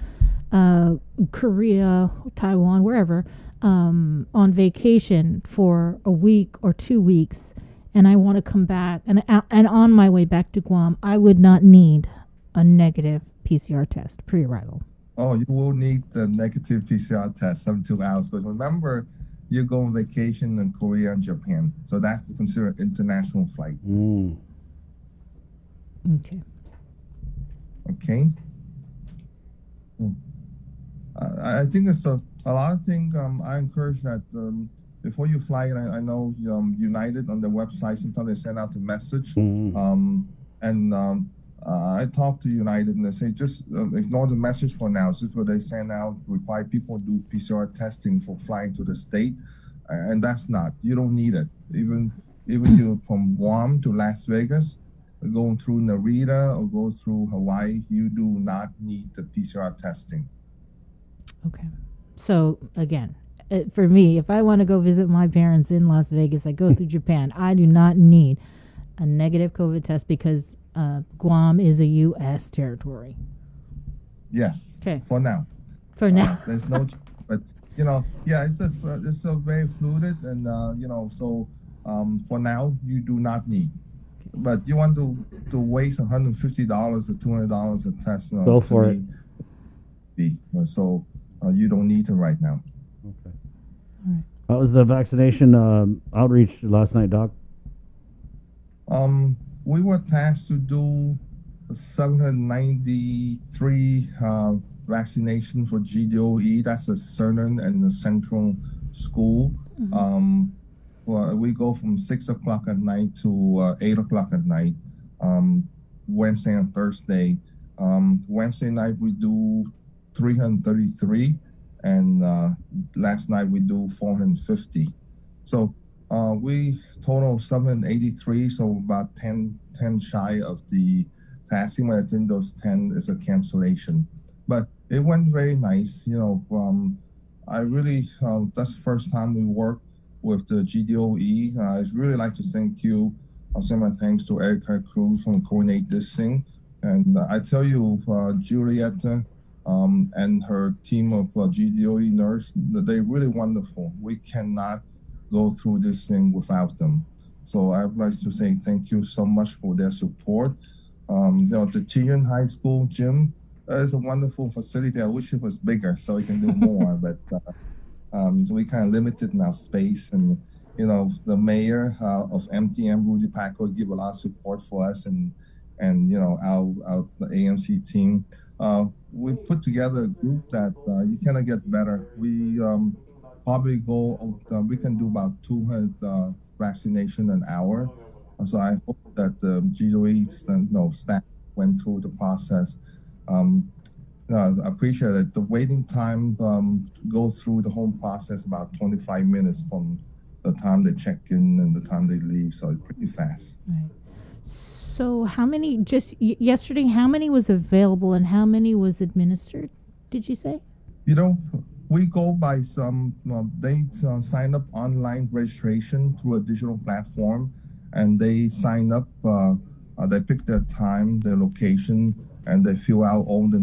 Korea, Taiwan, wherever, on vacation for a week or 2 weeks, and I want to come back, and on my way back to Guam, I would not need a negative PCR test pre-arrival. Oh, you will need the negative PCR test 72 hours. But remember, you go on vacation in Korea and Japan. So that's considered international flight. Okay. Okay. I think it's a lot of things. I encourage that before you fly, I know United on their website, sometimes they send out a message. I talked to United and they say just ignore the message for now. This is what they send out, require people to do PCR testing for flying to the state. And that's not. You don't need it. Even you from Guam to Las Vegas, going through Narita or go through Hawaii, you do not need the PCR testing. Okay. So again, for me, if I want to go visit my parents in Las Vegas, I go through Japan. I do not need a negative COVID test because Guam is a U.S. territory. Yes. Okay. For now. For now. There's no, but it's just it's so very fluid, and so for now you do not need. But you want to waste $150 or $200 a test? Go for it. So you don't need it right now. Okay. All right. How was the vaccination outreach last night, Doc? We were tasked to do 793 vaccination for GDOE. That's a Cernan and the Central School. Well, we go from 6 o'clock at night to 8 o'clock at night, Wednesday and Thursday. Wednesday night we do 333, and last night we do 450. So We total 783, so about 10 shy of the tasking. But I think those 10 is a cancellation. But it went very nice. I really, that's the first time we worked with the GDOE. I'd really like to thank you. I'll send my thanks to Erica Cruz for coordinate this thing. And I tell you, Julieta and her team of GDOE nurse, they're really wonderful. We cannot go through this thing without them. So I'd like to say thank you so much for their support. The Chilean High School gym is a wonderful facility. I wish it was bigger so we can do more, but we kind of limited in our space. And the mayor of MTM, Rudy Paco, give a lot of support for us, and our the AMC team. We put together a group that you cannot get better. We probably we can do about 200 vaccination an hour. So I hope that the GDOE staff went through the process. I appreciate it. The waiting time go through the whole process about 25 minutes from the time they check in and the time they leave. So it's pretty fast. Right. So how many, yesterday, how many was available and how many was administered, did you say? We go by they sign up online registration through a digital platform, and they sign up, they pick their time, their location, and they fill out all the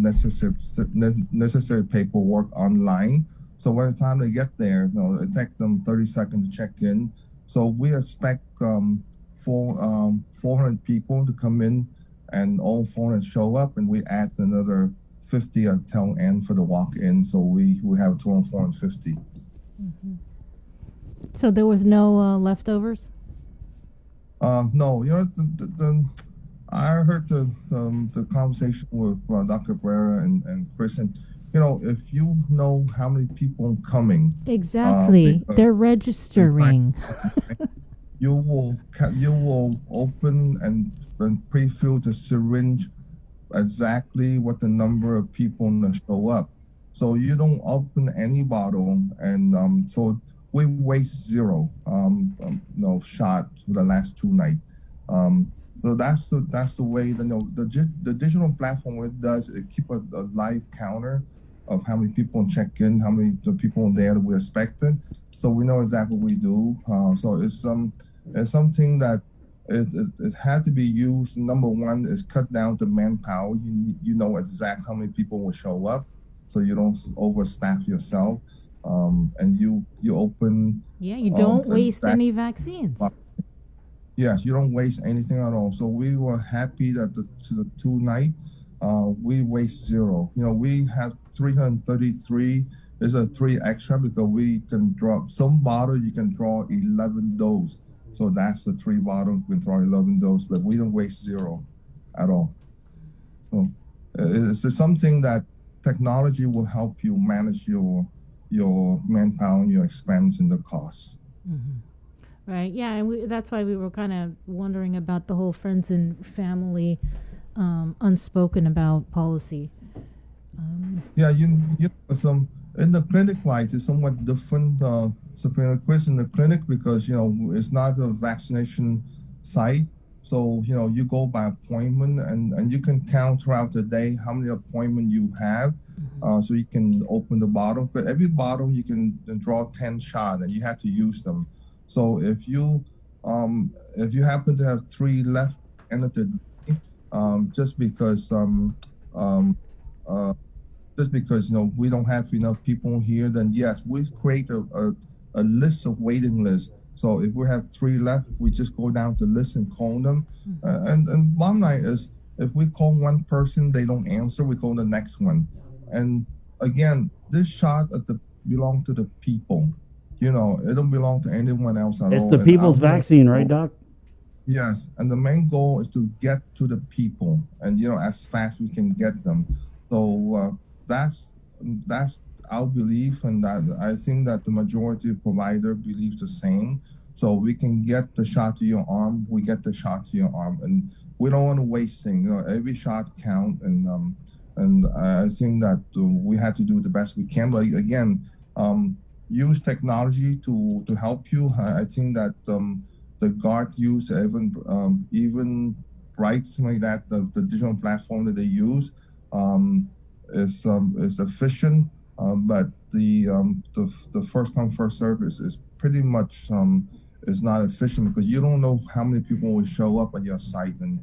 necessary paperwork online. So by the time they get there, it takes them 30 seconds to check in. So we expect 400 people to come in, and all 400 show up, and we add another 50 at tail end for the walk-in, so we have 450. Mm-hmm. So there was no leftovers? No, I heard the conversation with Dr. Brera and Chris, and if you know how many people coming, exactly, they're registering. You will open and pre-fill the syringe exactly what the number of people that show up. So you don't open any bottle, and so we waste zero shot for the last 2 nights. So that's the way the digital platform it does. It keep a live counter of how many people check in, how many the people there that we expected. So we know exactly what we do. So it's something that it had to be used. Number one is cut down the manpower. You know exactly how many people will show up, so you don't overstaff yourself, and you open. Yeah, you don't waste any vaccines. Yes, you don't waste anything at all. So we were happy that the 2 nights, we waste zero. We have 333. There's a 3 extra because we can draw some bottle. You can draw 11 doses. So that's the 3 bottles. We can draw 11 doses, but we don't waste zero at all. So it's something that technology will help you manage your manpower, your expense, and the cost. Mm-hmm. Right. Yeah, and that's why we were kind of wondering about the whole friends and family unspoken about policy. Yeah, some in the clinic wise, it's somewhat different. Sabrina, Chris, in the clinic, because it's not a vaccination site, so you go by appointment, and you can count throughout the day how many appointments you have, so you can open the bottle. But every bottle you can draw 10 shots, and you have to use them. So if you happen to have 3 left end of the day, just because we don't have enough people here, then yes, we create a list of waiting lists. So if we have 3 left, we just go down the list and call them. And bottom line is, if we call one person, they don't answer, we call the next one. And again, this shot belong to the people. It don't belong to anyone else at all. It's the people's vaccine, right, Doc? Yes, and the main goal is to get to the people, and as fast we can get them. So that's our belief, and that I think that the majority of provider believes the same. So we can get the shot to your arm, we get the shot to your arm, and we don't want to waste things. Every shot count, and I think that we have to do the best we can. But again, use technology to help you. I think that the guard use even Bright, something like that, the digital platform that they use is efficient, but the first come first service is pretty much is not efficient because you don't know how many people will show up at your site, and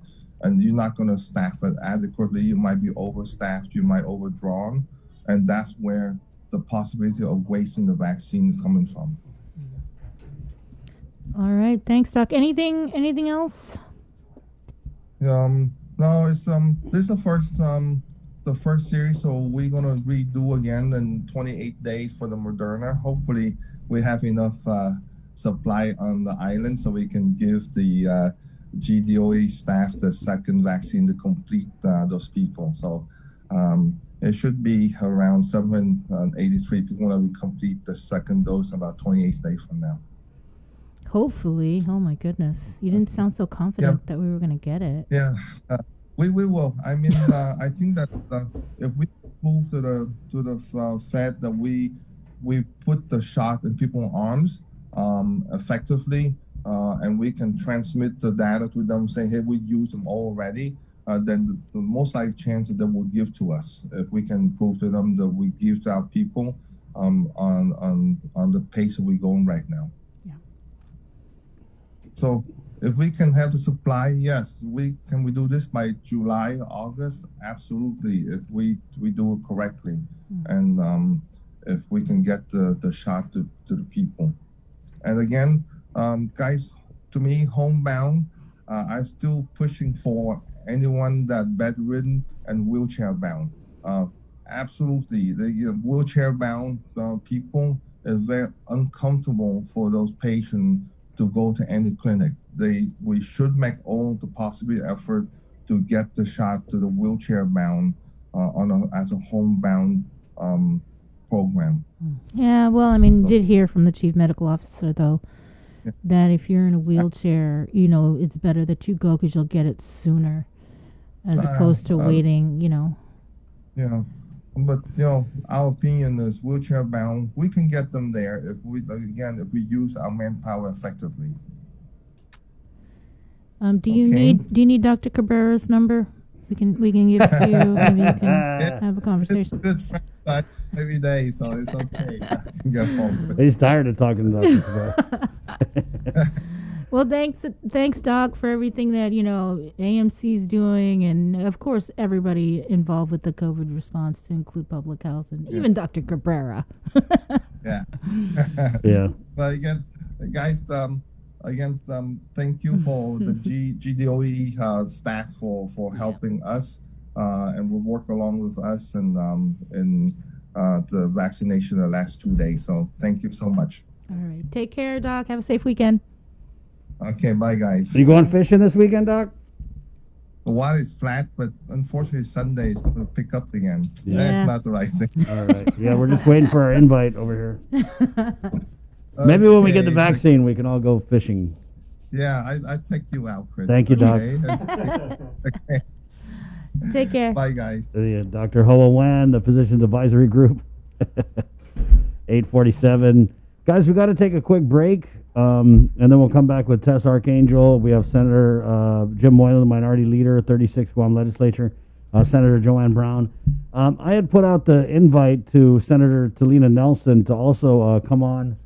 you're not going to staff it adequately. You might be overstaffed, you might overdrawn, and that's where the possibility of wasting the vaccine is coming from. All right, thanks, Doc. Anything else? No, it's this is the first series, so we're gonna redo again in 28 days for the Moderna. Hopefully, we have enough supply on the island so we can give the GDOE staff the second vaccine to complete those people. So it should be around 783 people that will complete the second dose about 28 days from now. Hopefully. Oh my goodness, you didn't sound so confident that we were going to get it. Yeah, we will. I mean, I think that if we prove to the Fed that we put the shot in people's arms effectively, and we can transmit the data to them, saying, "Hey, we use them already," then the most likely chance that they will give to us if we can prove to them that we give to our people on the pace that we're going right now. So if we can have the supply, yes, we do this by July, August, absolutely, if we do it correctly. And if we can get the shot to the people. And again, guys, to me, homebound, I'm still pushing for anyone that bedridden and wheelchair bound. Absolutely, the wheelchair bound people is very uncomfortable for those patients to go to any clinic. We should make all the possible effort to get the shot to the wheelchair bound as a homebound program. Yeah, well, I mean, did hear from the chief medical officer though that if you're in a wheelchair, it's better that you go because you'll get it sooner, as opposed to waiting. Yeah. But our opinion is wheelchair bound. We can get them there if we use our manpower effectively. Do you need Dr. Cabrera's number? We can give it to you. Maybe you can have a conversation. Good friend every day, so it's okay. I can get home. He's tired of talking to Dr. Cabrera. Well, thanks, Doc, for everything that AMC's doing, and of course everybody involved with the COVID response, to include public health and even Dr. Cabrera. Yeah. Yeah. But again, guys, thank you for the GDOE staff for helping us, and will work along with us in the vaccination the last 2 days. So thank you so much. All right, take care, Doc. Have a safe weekend. Okay, bye, guys. Are you going fishing this weekend, Doc? The water is flat, but unfortunately Sunday is going to pick up again. Yeah. That's not the right thing. All right. Yeah, we're just waiting for our invite over here. Maybe when we get the vaccine, we can all go fishing. Yeah, I take you out, Chris. Thank you, Doc. Okay. Take care. Bye, guys. Dr. Hoa Wan, the Physicians Advisory Group. 8:47. Guys, we got to take a quick break. And then we'll come back with Tess Archangel. We have Senator Jim Moylan, the Minority Leader, 36th Guam Legislature, Senator Joanne Brown. I had put out the invite to Senator Talina Nelson to also come on.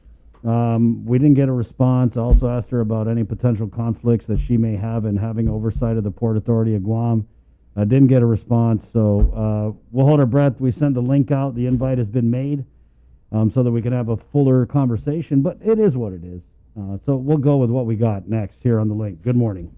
We didn't get a response. I also asked her about any potential conflicts that she may have in having oversight of the Port Authority of Guam. I didn't get a response, so we'll hold our breath. We send the link out. The invite has been made so that we can have a fuller conversation, but it is what it is. So we'll go with what we got next here on the link. Good morning.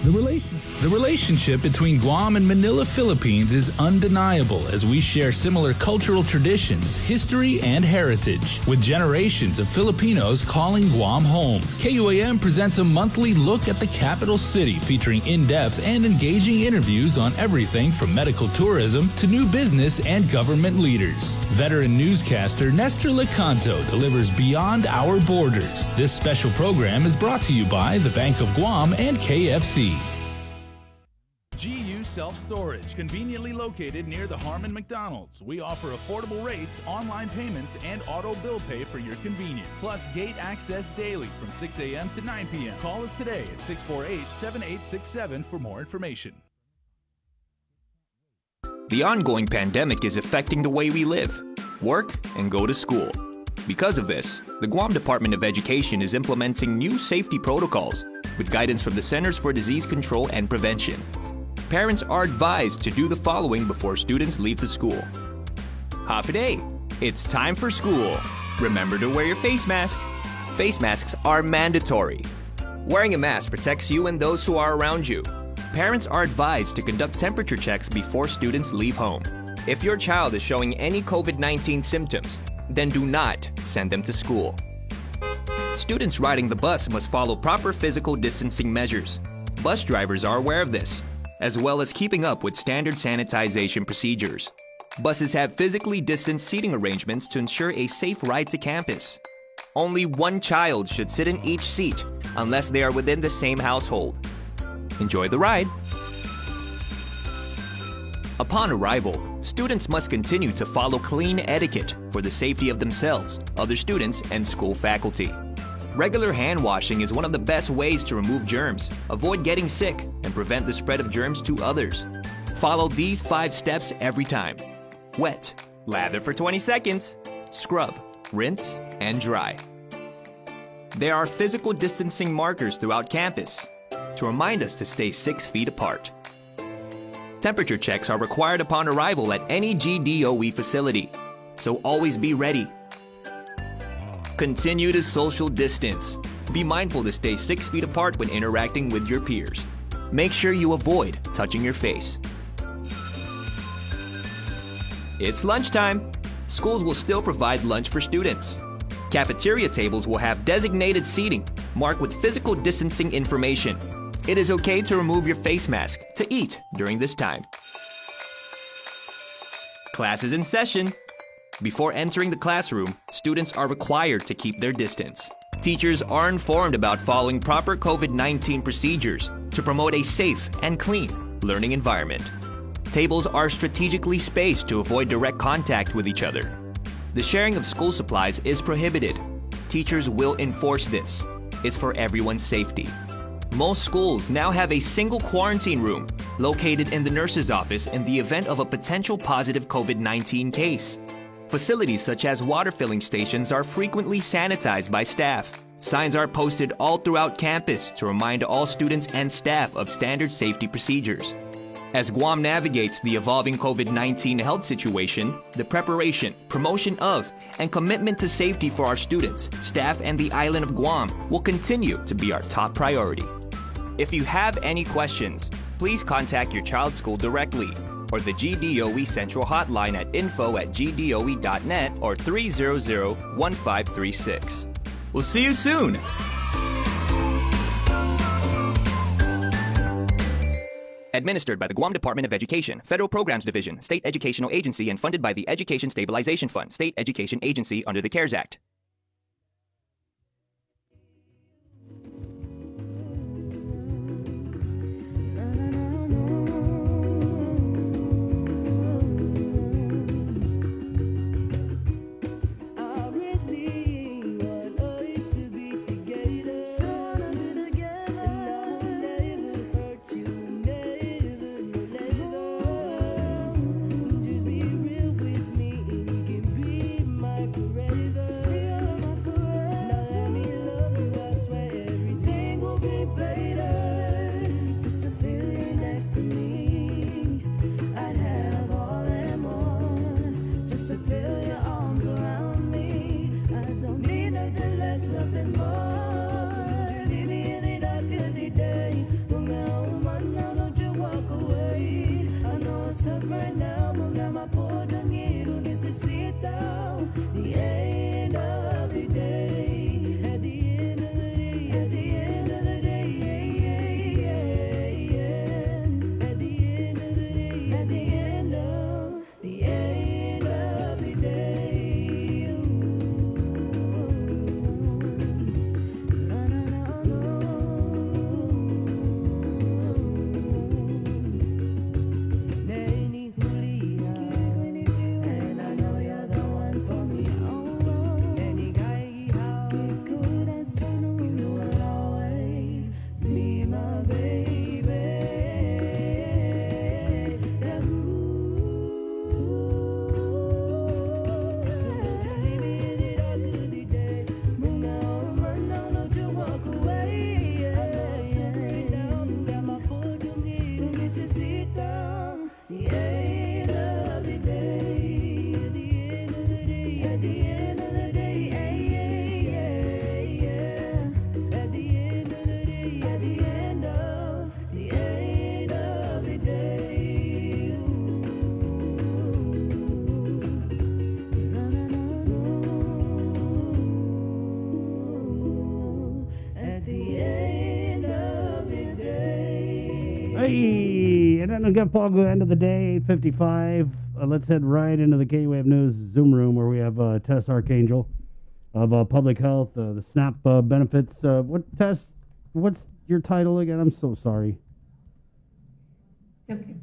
The relationship between Guam and Manila, Philippines is undeniable as we share similar cultural traditions, history, and heritage, with generations of Filipinos calling Guam home. KUAM presents a monthly look at the capital city, featuring in-depth and engaging interviews on everything from medical tourism to new business and government leaders. Veteran newscaster Nestor Lecanto delivers Beyond Our Borders. This special program is brought to you by the Bank of Guam and KFC. GU Self-Storage, conveniently located near the Harmon McDonald's. We offer affordable rates, online payments, and auto bill pay for your convenience. Plus, gate access daily from 6 a.m. to 9 p.m. Call us today at 648-7867 for more information. The ongoing pandemic is affecting the way we live, work, and go to school. Because of this, the Guam Department of Education is implementing new safety protocols with guidance from the Centers for Disease Control and Prevention. Parents are advised to do the following before students leave the school. Half a day. It's time for school. Remember to wear your face mask. Face masks are mandatory. Wearing a mask protects you and those who are around you. Parents are advised to conduct temperature checks before students leave home. If your child is showing any COVID-19 symptoms, then do not send them to school. Students riding the bus must follow proper physical distancing measures. Bus drivers are aware of this, as well as keeping up with standard sanitization procedures. Buses have physically distanced seating arrangements to ensure a safe ride to campus. Only one child should sit in each seat unless they are within the same household. Enjoy the ride. Upon arrival, students must continue to follow clean etiquette for the safety of themselves, other students, and school faculty. Regular hand washing is one of the best ways to remove germs, avoid getting sick, and prevent the spread of germs to others. Follow these 5 steps every time. Wet, lather for 20 seconds, scrub, rinse, and dry. There are physical distancing markers throughout campus to remind us to stay 6 feet apart. Temperature checks are required upon arrival at any GDOE facility, so always be ready. Continue to social distance. Be mindful to stay 6 feet apart when interacting with your peers. Make sure you avoid touching your face. It's lunchtime. Schools will still provide lunch for students. Cafeteria tables will have designated seating marked with physical distancing information. It is okay to remove your face mask to eat during this time. Class is in session. Before entering the classroom, students are required to keep their distance. Teachers are informed about following proper COVID-19 procedures to promote a safe and clean learning environment. Tables are strategically spaced to avoid direct contact with each other. The sharing of school supplies is prohibited. Teachers will enforce this. It's for everyone's safety. Most schools now have a single quarantine room located in the nurse's office in the event of a potential positive COVID-19 case. Facilities such as water filling stations are frequently sanitized by staff. Signs are posted all throughout campus to remind all students and staff of standard safety procedures. As Guam navigates the evolving COVID-19 health situation, the preparation, promotion of, and commitment to safety for our students, staff, and the island of Guam will continue to be our top priority. If you have any questions, please contact your child's school directly or the GDOE Central Hotline at info@gdoe.net or 300-1536. We'll see you soon! Administered by the Guam Department of Education, Federal Programs Division, State Educational Agency, and funded by the Education Stabilization Fund, State Education Agency under the CARES Act. again, Paul, go end of the day, 8:55. Let's head right into the K-Wave News Zoom room where we have Tess Archangel of Public Health, the SNAP benefits. Tess, what's your title again? I'm so sorry. It's okay.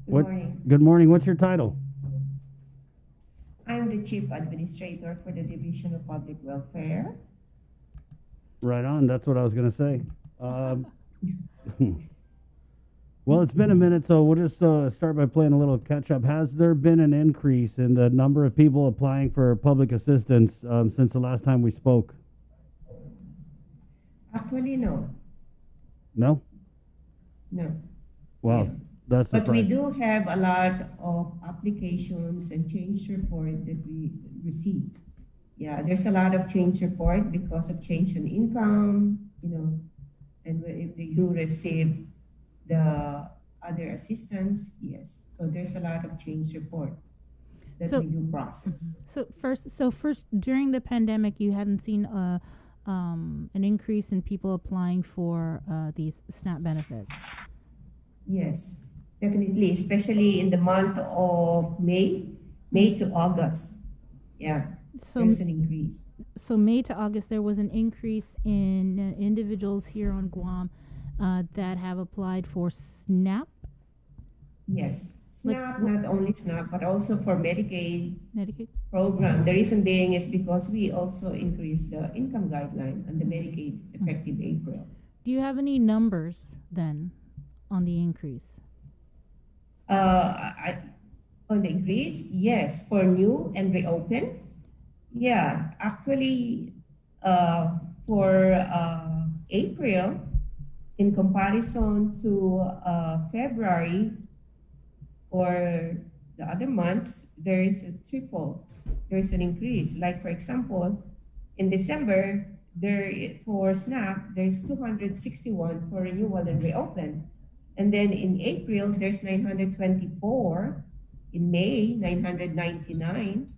Good What? morning. Good morning. What's your title? I'm the Chief Administrator for the Division of Public Welfare. Right on. That's what I was going to say. Well, it's been a minute, so we'll just start by playing a little catch-up. Has there been an increase in the number of people applying for public assistance since the last time we spoke? Actually, no. No? No. Wow, that's But we surprising. do have a lot of applications and change report that we receive. Yeah, there's a lot of change report because of change in income, and if they do receive the other assistance, yes. So there's a lot of change report that we do process. So first, during the pandemic, you hadn't seen an increase in people applying for these SNAP benefits. Yes, definitely, especially in the month of May to August. Yeah, there's an increase. So May to August, there was an increase in individuals here on Guam that have applied for SNAP. Yes, SNAP, not only SNAP, but also for Medicaid program. The reason being is because we also increased the income guideline on the Medicaid effective April. Do you have any numbers then on the increase? On the increase, yes, for new and reopen. Yeah, actually, for April, in comparison to February or the other months, there is a triple. There is an increase. Like for example, in December, for SNAP, there's 261 for renewal and reopen. And then in April, there's 924. In May, 999.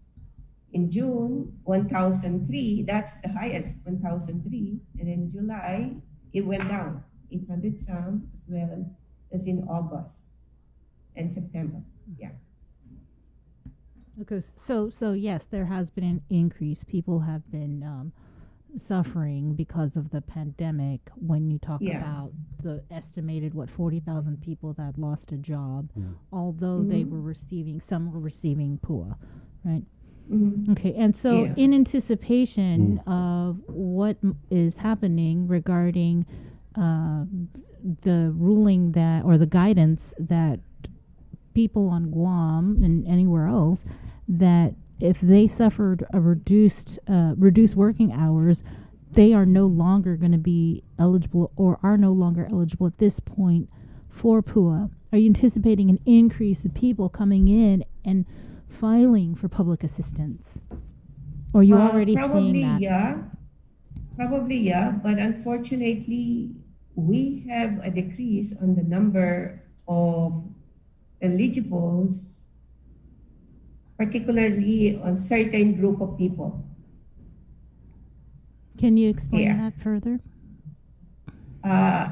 In June, 1,003. That's the highest, 1,003. And in July, it went down, 800 some, as well as in August and September. Yeah. Okay, so yes, there has been an increase. People have been suffering because of the pandemic. When you talk about the estimated 40,000 people that lost a job, although they were receiving, some were receiving PUA, right? Okay, and so in anticipation of what is happening regarding the ruling that, or the guidance that people on Guam and anywhere else, that if they suffered a reduced working hours, they are no longer going to be eligible, or are no longer eligible at this point for PUA. Are you anticipating an increase of people coming in and filing for public assistance? Or are you already seeing that? Probably, yeah. But unfortunately, we have a decrease on the number of eligibles, particularly on certain group of people. Can you explain that further? A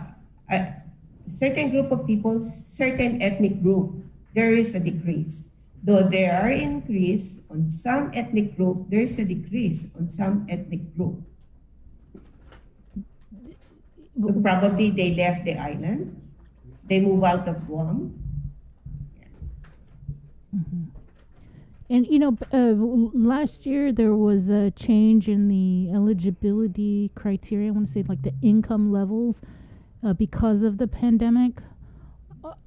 certain group of people, certain ethnic group, there is a decrease. Though there are increase on some ethnic group, there is a decrease on some ethnic group. Probably they left the island. They move out of Guam. And last year there was a change in the eligibility criteria. I want to say like the income levels because of the pandemic,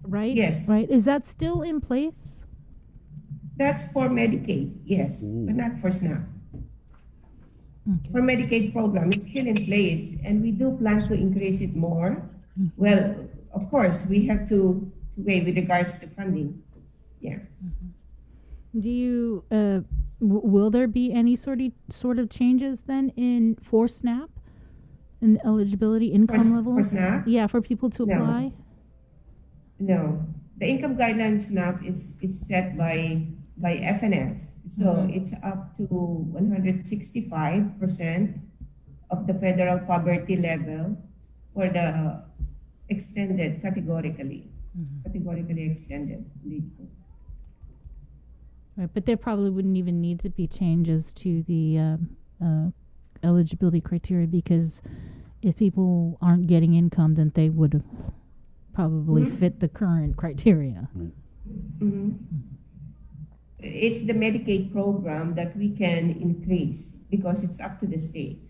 right? Yes. Right. Is that still in place? That's for Medicaid, yes, but not for SNAP. For Medicaid program, it's still in place, and we do plan to increase it more. Well, of course, we have to weigh with regards to funding. Yeah. Do you will there be any sort of changes then for SNAP in eligibility income levels? For SNAP? Yeah, for people to apply. No, the income guideline SNAP is set by FNS, so it's up to 165% of the federal poverty level for the extended categorically, categorically extended. Right, but there probably wouldn't even need to be changes to the eligibility criteria, because if people aren't getting income, then they would probably fit the current criteria. It's the Medicaid program that we can increase because it's up to the state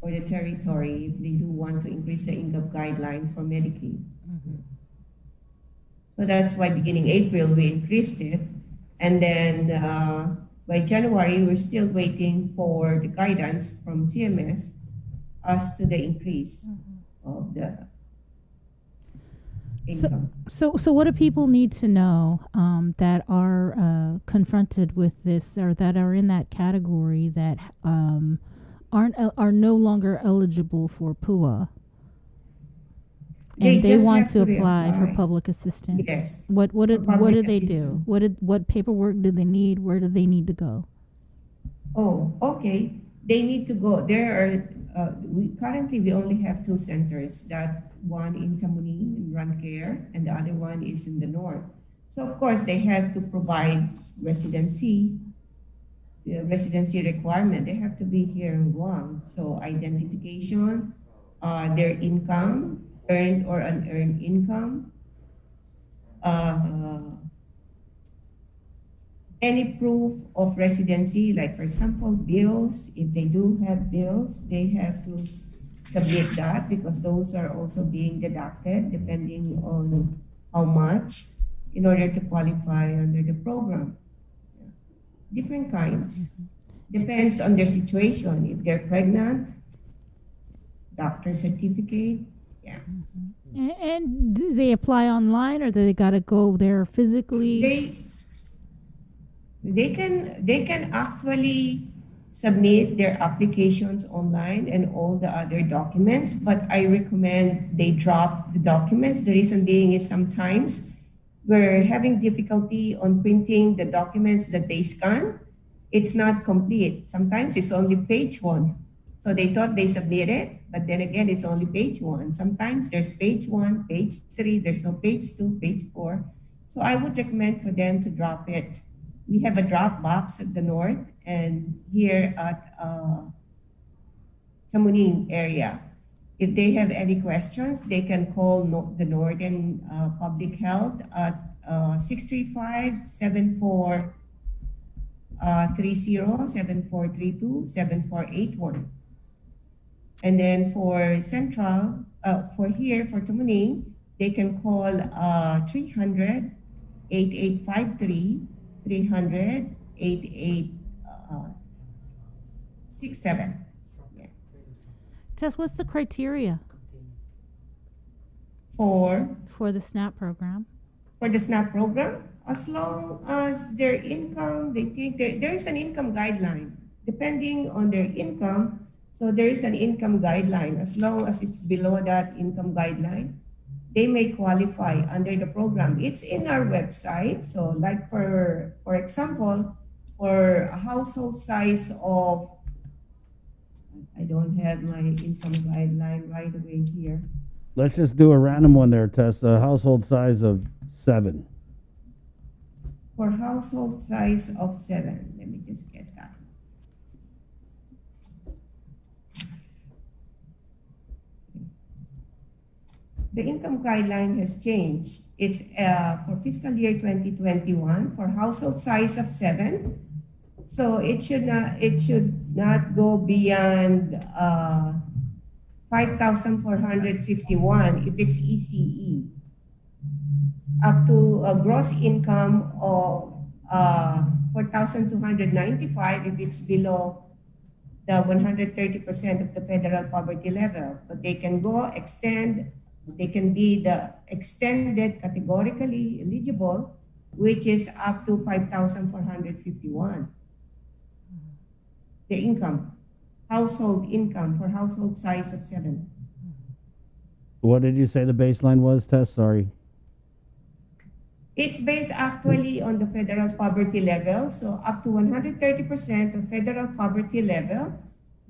or the territory if they do want to increase the income guideline for Medicaid. So that's why beginning April we increased it, and then by January we're still waiting for the guidance from CMS as to the increase of the income. So what do people need to know that are confronted with this, or that are in that category that are no longer eligible for PUA? And they want to apply for public assistance. Yes. What do they do? What paperwork do they need? Where do they need to go? Oh, okay. They need to go. There are currently we only have 2 centers. That one in Tamuning in Rancare, and the other one is in the north. So of course they have to provide residency. The residency requirement. They have to be here in Guam. So identification, their income, earned or unearned income, any proof of residency, like for example, bills. If they do have bills, they have to submit that, because those are also being deducted depending on how much in order to qualify under the program. Different kinds. Depends on their situation. If they're pregnant, doctor certificate. Yeah. And do they apply online, or do they got to go there physically? They can actually submit their applications online and all the other documents, but I recommend they drop the documents. The reason being is sometimes we're having difficulty on printing the documents that they scan. It's not complete. Sometimes it's only page 1. So they thought they submitted, but then again, it's only page 1. Sometimes there's page 1, page 3, there's no page 2, page 4. So I would recommend for them to drop it. We have a drop box at the north and here at Tamuning area. If they have any questions, they can call the Northern Public Health at 635-7430, 7432-7481. And then for Central, for Tamuning, they can call 300-8853, 300-8867. Tess, what's the criteria for the SNAP program? For the SNAP program, as long as their income, they think there is an income guideline depending on their income. So there is an income guideline. As long as it's below that income guideline, they may qualify under the program. It's in our website. So like for example, for a household size of, I don't have my income guideline right away here. Let's just do a random one there, Tess. A household size of 7. For household size of 7, let me just get that. The income guideline has changed. It's for fiscal year 2021 for household size of 7. So it should not go beyond 5,451 if it's ECE, up to a gross income of 4,295 if it's below the 130% of the federal poverty level. But they can they can be the extended categorically eligible, which is up to 5,451. The income, household income for household size of 7. What did you say the baseline was, Tess? Sorry. It's based actually on the federal poverty level. So up to 130% of federal poverty level,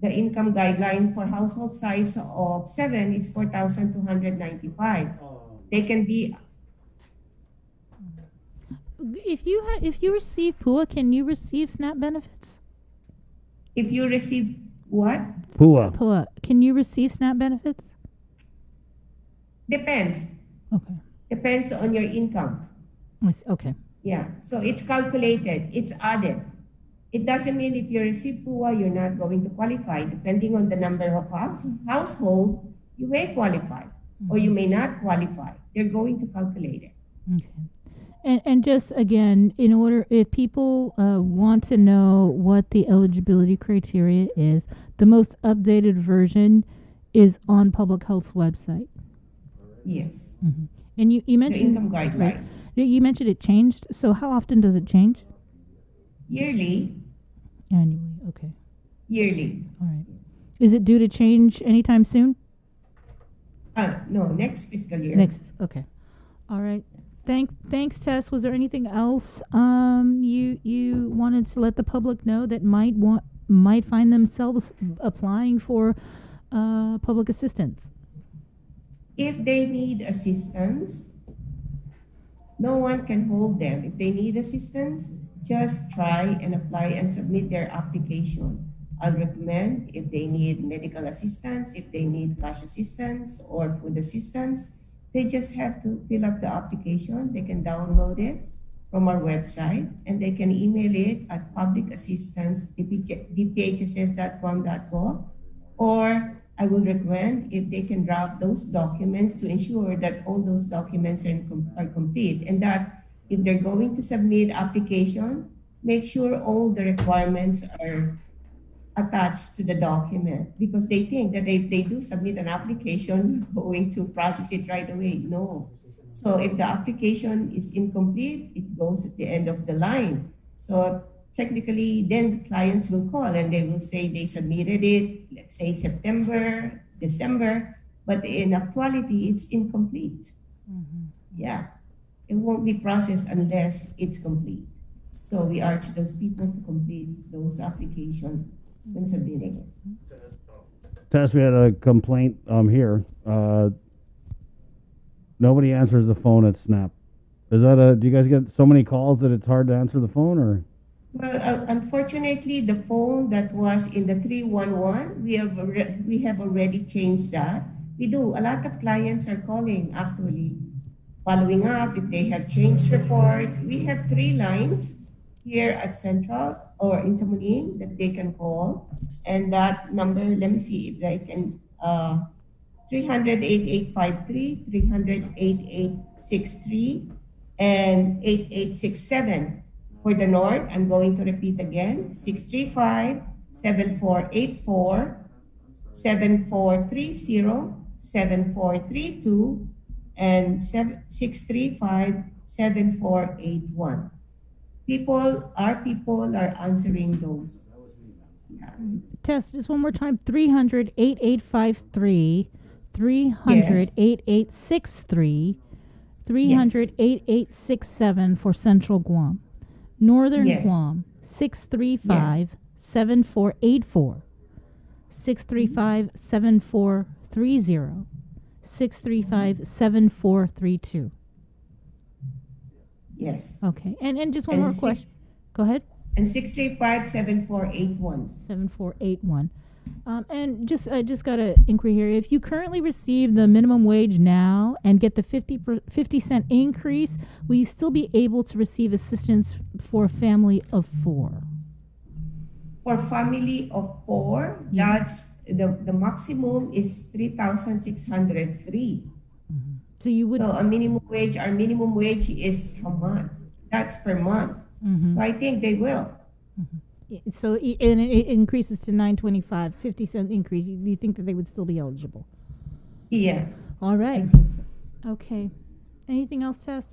The income guideline for household size of 7 is 4,295. They can be. If you receive PUA, can you receive SNAP benefits? If you receive what? PUA. Can you receive SNAP benefits? Depends. Okay. Depends on your income. Okay. Yeah. So it's calculated. It's added. It doesn't mean if you receive PUA, you're not going to qualify. Depending on the number of household, you may qualify or you may not qualify. They're going to calculate it. Okay. And just again, in order, if people want to know what the eligibility criteria is, the most updated version is on Public Health's website. Yes. Mm-hmm. And you mentioned the income guideline. Right, you mentioned it changed. So how often does it change? Yearly. Annually. Okay. Yearly. All right. Is it due to change anytime soon? No, next fiscal year. Okay. All right. Thanks, Tess. Was there anything else you wanted to let the public know that might find themselves applying for public assistance? If they need assistance, no one can hold them. If they need assistance, just try and apply and submit their application. I'll recommend if they need medical assistance, if they need cash assistance or food assistance, they just have to fill up the application. They can download it from our website and they can email it at publicassistance@dphss.com.gov, or I would recommend if they can draft those documents to ensure that all those documents are complete, and that if they're going to submit application, make sure all the requirements are attached to the document, because they think that if they do submit an application, we're going to process it right away. No. So if the application is incomplete, it goes at the end of the line. So technically, then clients will call and they will say they submitted it, let's say September, December, but in actuality, it's incomplete. Yeah. It won't be processed unless it's complete. So we urge those people to complete those applications when submitting it. Tess, we had a complaint here. Nobody answers the phone at SNAP. Is that do you guys get so many calls that it's hard to answer the phone, or? Well, unfortunately, the phone that was in the 311, we have already changed that. We do. A lot of clients are calling, actually, following up if they have changed report. We have 3 lines here at Central or in Tamuning that they can call. And that number, let me see if I can, 300-8853, 300-8863, and 8867. For the North, I'm going to repeat again, 635-7484, 7430, 7432, and 635-7481. Our people are answering those. Yeah. Tess, just one more time, 300-8853, 300-8863, 300-8867 for Central Guam. Northern Guam, 635-7484, 635-7430, 635-7432. Yes. Okay. And just one more question. Go ahead. And 635-7481. 7481. And just got an inquiry here. If you currently receive the minimum wage now and get the 50-cent increase, will you still be able to receive assistance for a family of 4? For family of 4, that's the maximum is 3,603. So you would. So our minimum wage is a month. That's per month. So I think they will. So and it increases to $9.25, 50-cent increase. Do you think that they would still be eligible? Yeah. All right. I think so. Okay. Anything else, Tess?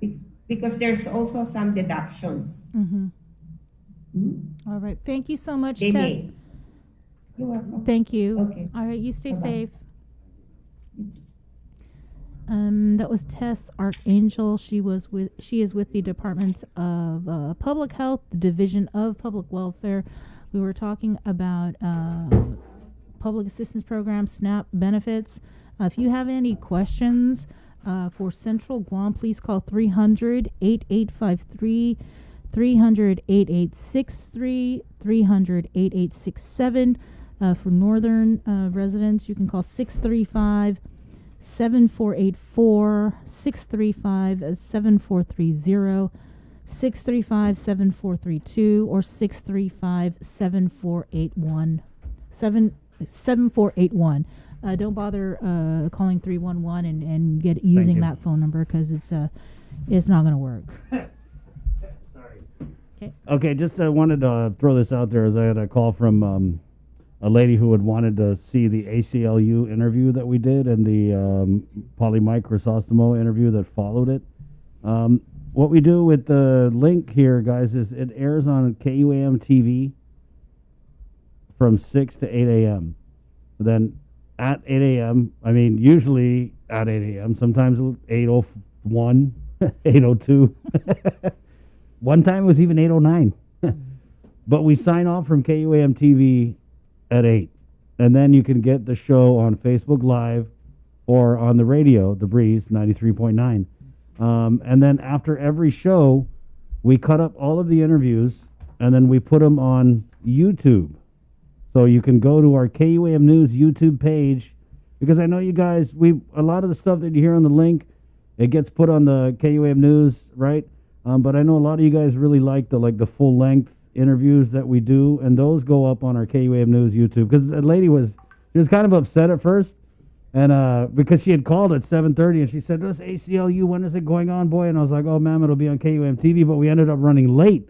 Because there's also some deductions. All right. Thank you so much, They Tess. may. You're welcome. Thank you. Okay. All right. You stay Bye-bye. safe. That was Tess Archangel. She is with the Department of Public Health, the Division of Public Welfare. We were talking about Public Assistance Program, SNAP benefits. If you have any questions for Central Guam, please call 300-8853, 300-8863, 300-8867. For Northern residents, you can call 635-7484, 635-7430, 635-7432, or 635-7481. 7481. Don't bother calling 311 and using that phone number because it's not going to work. Sorry. Okay, just wanted to throw this out there as I had a call from a lady who had wanted to see the ACLU interview that we did and the Polymike Crisostomo interview that followed it. What we do with the link here, guys, is it airs on KUAM TV from 6 to 8 a.m. Then at 8 a.m., I mean, usually at 8 a.m., sometimes 8:01, 8:02. One time it was even 8:09. But we sign off from KUAM TV at 8. And then you can get the show on Facebook Live or on the radio, The Breeze 93.9. And then after every show, we cut up all of the interviews and then we put them on YouTube. So you can go to our KUAM News YouTube page, because I know you guys, a lot of the stuff that you hear on the link, it gets put on the KUAM News, right? But I know a lot of you guys really like the full length interviews that we do, and those go up on our KUAM News YouTube. Because the lady was kind of upset at first, and because she had called at 7:30 and she said, "This ACLU, when is it going on, boy?" And I was like, "Oh, ma'am, it'll be on KUAM TV." But we ended up running late.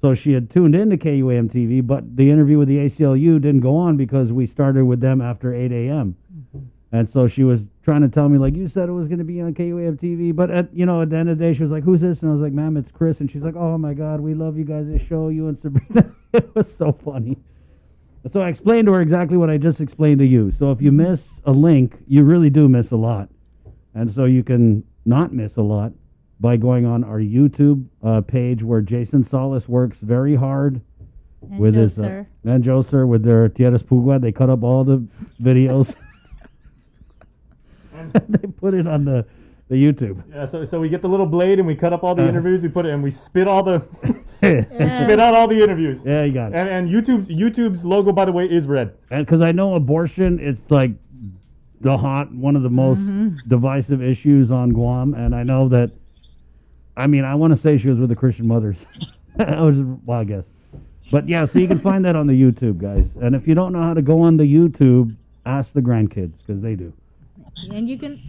So she had tuned into KUAM TV, but the interview with the ACLU didn't go on because we started with them after 8 a.m. And so she was trying to tell me, like, you said it was going to be on KUAM TV. But, at the end of the day, she was like, "Who's this?" And I was like, "Ma'am, it's Chris." And she's like, "Oh, my God, we love you guys' show, you and Sabrina." It was so funny. So I explained to her exactly what I just explained to you. So if you miss a link, you really do miss a lot. And so you can not miss a lot by going on our YouTube page, where Jason Solis works very hard and with Joe his Sir. And Joe Sir with their Tierras Pugua. They cut up all the videos. They put it on the YouTube. Yeah, so we get the little blade and we cut up all the interviews. We put it and we spit all the we spit out all the interviews. Yeah, you got it. And YouTube's logo, by the way, is red. And because I know abortion, it's like one of the most divisive issues on Guam, and I know that. I mean, I want to say she was with the Christian Mothers. I guess. But yeah, so you can find that on the YouTube, guys. And if you don't know how to go on the YouTube, ask the grandkids, because they do. And you can...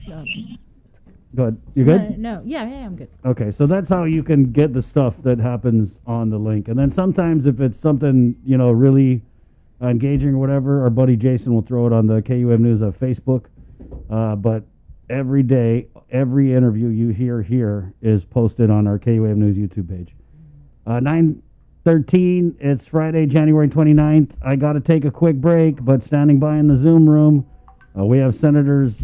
Go ahead. You good? No. Yeah, I'm good. Okay, so that's how you can get the stuff that happens on the link. And then sometimes if it's something, really engaging or whatever, our buddy Jason will throw it on the KUM News Facebook. But every day, every interview you hear here is posted on our KUAM News YouTube page. 9:13, it's Friday, January 29th. I got to take a quick break, but standing by in the Zoom room, we have Senators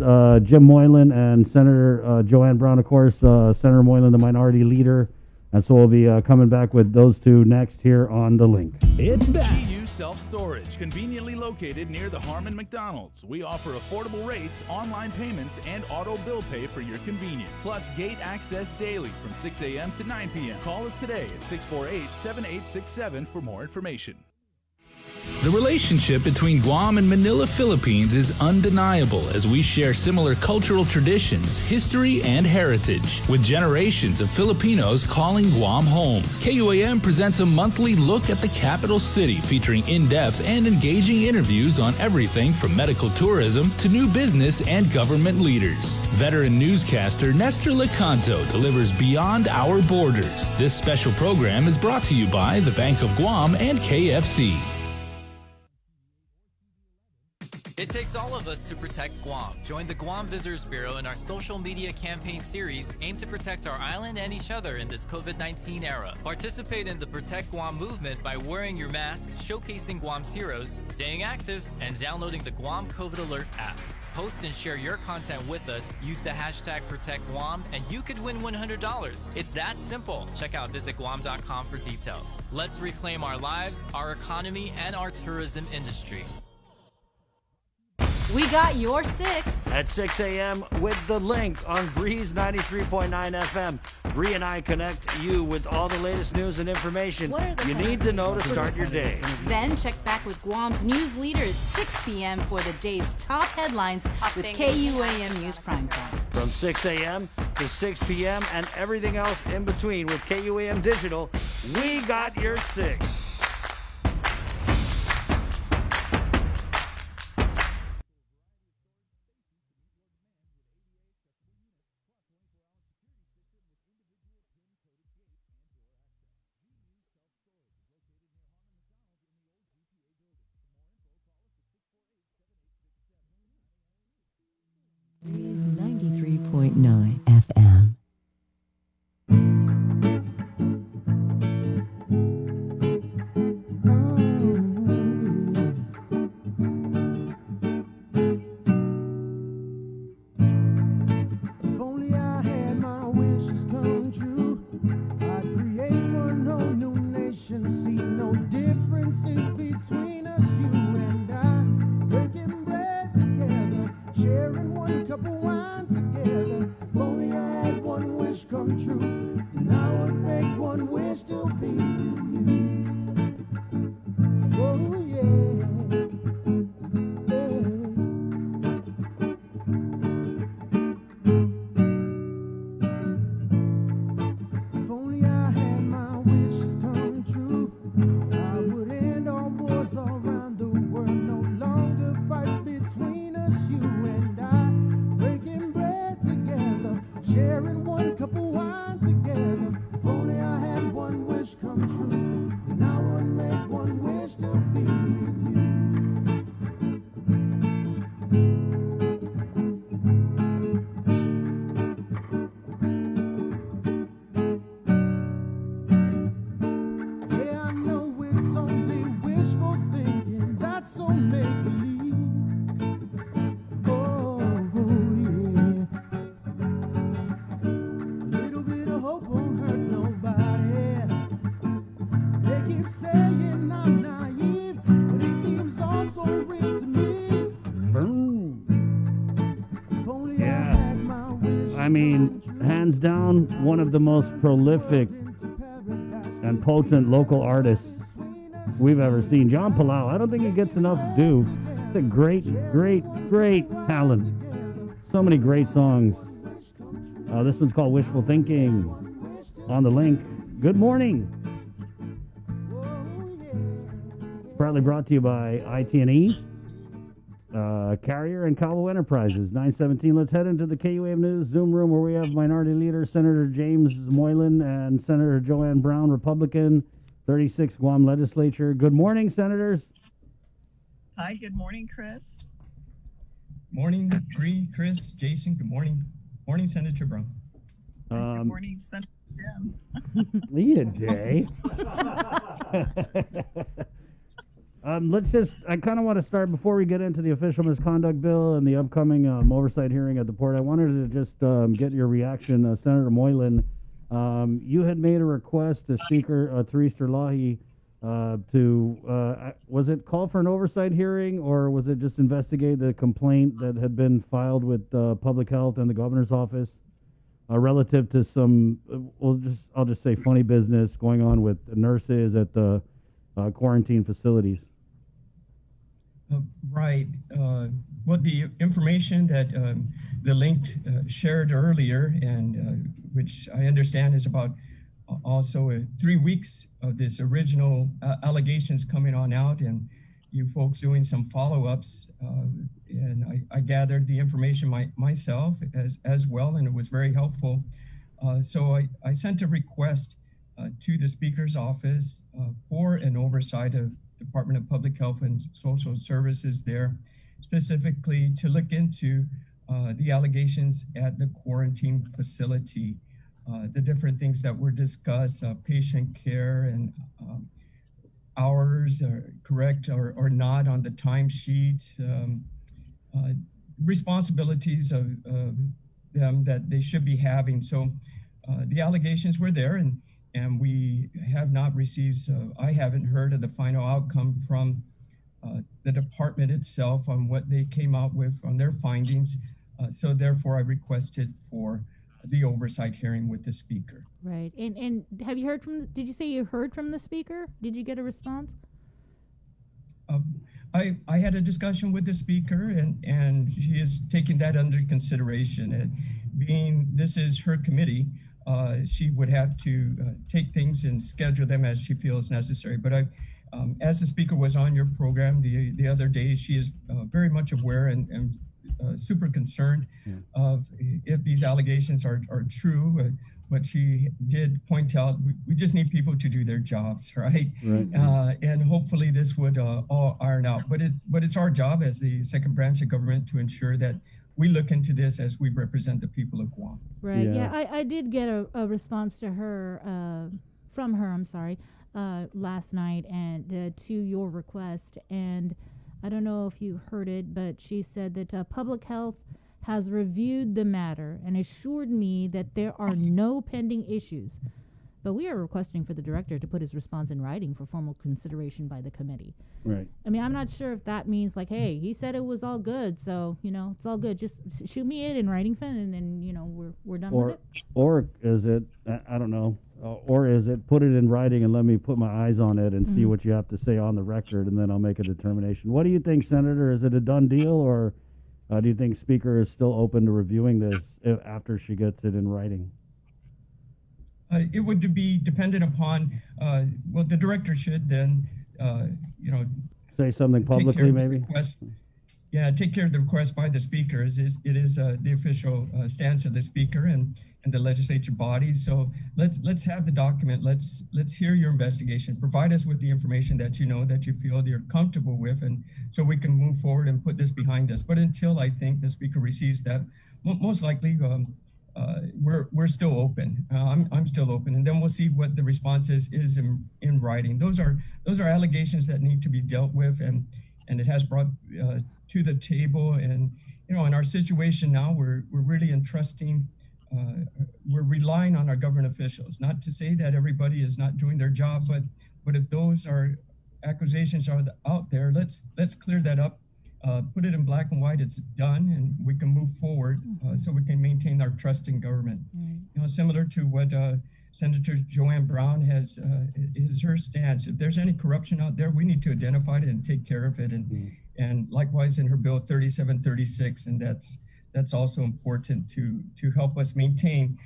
Jim Moylan and Senator Joanne Brown, of course. Senator Moylan, the minority leader. And so we'll be coming back with those two next here on the link. It's back. GU Self-Storage, conveniently located near the Harmon McDonald's. We offer affordable rates, online payments, and auto bill pay for your convenience. Plus gate access daily from 6 a.m. to 9 p.m. Call us today at 648-7867 for more information. The relationship between Guam and Manila, Philippines is undeniable as we share similar cultural traditions, history, and heritage, with generations of Filipinos calling Guam home. KUAM presents a monthly look at the capital city featuring in-depth and engaging interviews on everything from medical tourism to new business and government leaders. Veteran newscaster Nestor Lecanto delivers beyond our borders. This special program is brought to you by the Bank of Guam and KFC. It takes all of us to protect Guam. Join the Guam Visitors Bureau in our social media campaign series aimed to protect our island and each other in this COVID-19 era. Participate in the Protect Guam movement by wearing your mask, showcasing Guam's heroes, staying active, and downloading the Guam COVID Alert app. Post and share your content with us, use the hashtag ProtectGuam, and you could win $100. It's that simple. Check out visitguam.com for details. Let's reclaim our lives, our economy, and our tourism industry. We got your 6. At 6 a.m. with The Link on Breeze 93.9 FM. Bree and I connect you with all the latest news and information you need to know to start your day. Then check back with Guam's news leader at 6 p.m. for the day's top headlines with KUAM News Primetime. From 6 a.m. to 6 p.m. and everything else in between with KUAM Digital, we got your 6. Breeze 93.9 FM. If only I had my wishes come true, I'd create one whole new nation. See no differences between us, you and I. Breaking bread together, sharing one cup of wine together. If only I had one wish come true, then I would make one wish to be with you. Oh yeah. If only I had my wishes come true, I would end all wars all around the world. No longer fights between us, you and I. Breaking bread together, sharing one cup of wine together. If only I had one wish come true, then I would make one wish to be with you. Yeah, I know it's only wishful thinking, that's so make-believe. Oh, yeah. A little bit of hope won't hurt nobody. They keep saying I'm naive, but it seems all so real to me. If only I had my wish. I mean, hands down, one of the most prolific and potent local artists we've ever seen. John Palau, I don't think he gets enough due. He's a great talent. So many great songs. This one's called Wishful Thinking on The Link. Good morning. It's proudly brought to you by IT&E, Carrier, and Cabo Enterprises. 9:17. Let's head into the KUAM News Zoom room where we have Minority Leader Senator James Moylan and Senator Joanne Brown, Republican, 36 Guam Legislature. Good morning, Senators. Hi, good morning, Chris. Morning, Bree, Chris, Jason. Good morning. Morning, Senator Brown. Good morning, Senator Jim. Leah Day. I kind of want to start before we get into the official misconduct bill and the upcoming oversight hearing at the port. I wanted to just get your reaction, Senator Moylan. You had made a request to Speaker Therese Terlahi was it call for an oversight hearing, or was it just investigate the complaint that had been filed with Public Health and the governor's office relative to some, I'll just say funny business going on with nurses at the quarantine facilities? Right. Well, the information that the link shared earlier, and which I understand is about also 3 weeks of this original allegations coming on out, and you folks doing some follow-ups. And I gathered the information myself as well, and it was very helpful. So I sent a request to the Speaker's office for an oversight of Department of Public Health and Social Services there, specifically to look into the allegations at the quarantine facility, the different things that were discussed, patient care and hours are correct or not on the timesheet, responsibilities of them that they should be having. So the allegations were there, and we have not received, I haven't heard of the final outcome from the department itself on what they came out with on their findings. So therefore, I requested for the oversight hearing with the speaker. Right. And have you heard from, did you say you heard from the speaker? Did you get a response? I had a discussion with the speaker, and she is taking that under consideration. Being this is her committee, she would have to take things and schedule them as she feels necessary. But as the speaker was on your program the other day, she is very much aware and super concerned of if these allegations are true. But she did point out we just need people to do their jobs, right? And hopefully this would all iron out. But it's our job as the second branch of government to ensure that we look into this as we represent the people of Guam. Right. Yeah, I did get a response to her from her. I'm sorry, last night and to your request. And I don't know if you heard it, but she said that public health has reviewed the matter and assured me that there are no pending issues. But we are requesting for the director to put his response in writing for formal consideration by the committee. Right. I mean, I'm not sure if that means like, hey, he said it was all good, so, it's all good. Just shoot me it in writing, Finn, and then, we're done with it. Or is it, I don't know, or is it put it in writing and let me put my eyes on it and see what you have to say on the record, and then I'll make a determination. What do you think, Senator? Is it a done deal, or do you think Speaker is still open to reviewing this after she gets it in writing? It would be dependent upon, the director should then, say something publicly, maybe? Take care of the request by the speaker. It is the official stance of the speaker and the legislature bodies. So let's have the document. Let's hear your investigation. Provide us with the information that that you feel that you're comfortable with, and so we can move forward and put this behind us. But until I think the speaker receives that, most likely we're still open. I'm still open, and then we'll see what the response is in writing. Those are allegations that need to be dealt with, and it has brought to the table. And in our situation now, we're really entrusting. We're relying on our government officials. Not to say that everybody is not doing their job, but if those accusations are out there, let's clear that up. Put it in black and white. It's done, and we can move forward so we can maintain our trust in government. Similar to what Senator Joanne Brown is her stance. If there's any corruption out there, we need to identify it and take care of it. And likewise in her bill 3736, and that's also important to help us maintain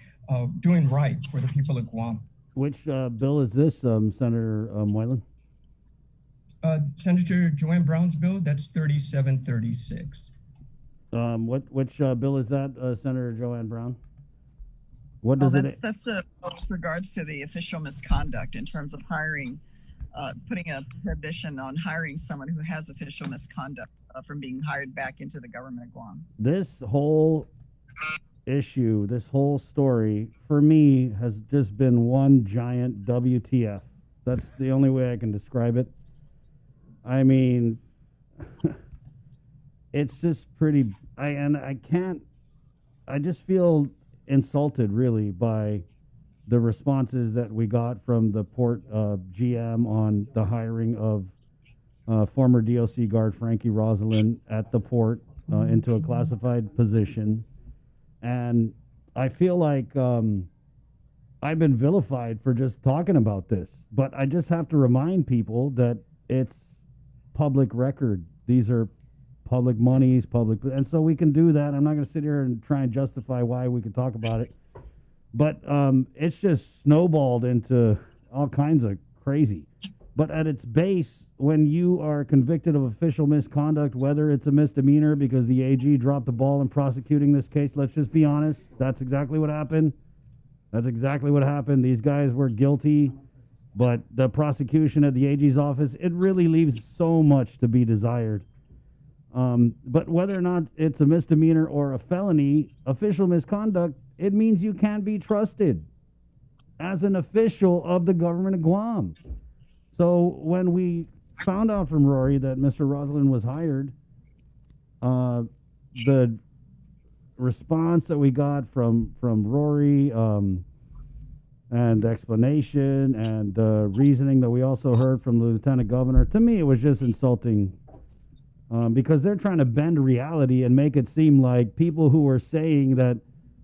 doing right for the people of Guam. Which bill is this, Senator Moylan? Senator Joanne Brown's bill, that's 3736. Which bill is that, Senator Joanne Brown? What does that's with regards to the official misconduct in terms of hiring, putting a prohibition on hiring someone who has official misconduct from being hired back into the government of Guam. This whole issue, this whole story, for me, has just been one giant WTF. That's the only way I can describe it. I mean, it's just pretty, I just feel insulted really by the responses that we got from the port GM on the hiring of former DOC guard Frankie Rosalind at the port into a classified position. And I feel like I've been vilified for just talking about this, but I just have to remind people that it's public record. These are public monies, and so we can do that. I'm not going to sit here and try and justify why we could talk about it, but it's just snowballed into all kinds of crazy. But at its base, when you are convicted of official misconduct, whether it's a misdemeanor because the AG dropped the ball in prosecuting this case, let's just be honest, that's exactly what happened. These guys were guilty. But the prosecution at the AG's office, it really leaves so much to be desired. But whether or not it's a misdemeanor or a felony, official misconduct, it means you can't be trusted as an official of the government of Guam. So when we found out from Rory that Mr. Rosalind was hired, the response that we got from Rory, and the explanation and the reasoning that we also heard from the Lieutenant Governor, to me it was just insulting because they're trying to bend reality and make it seem like people who are saying that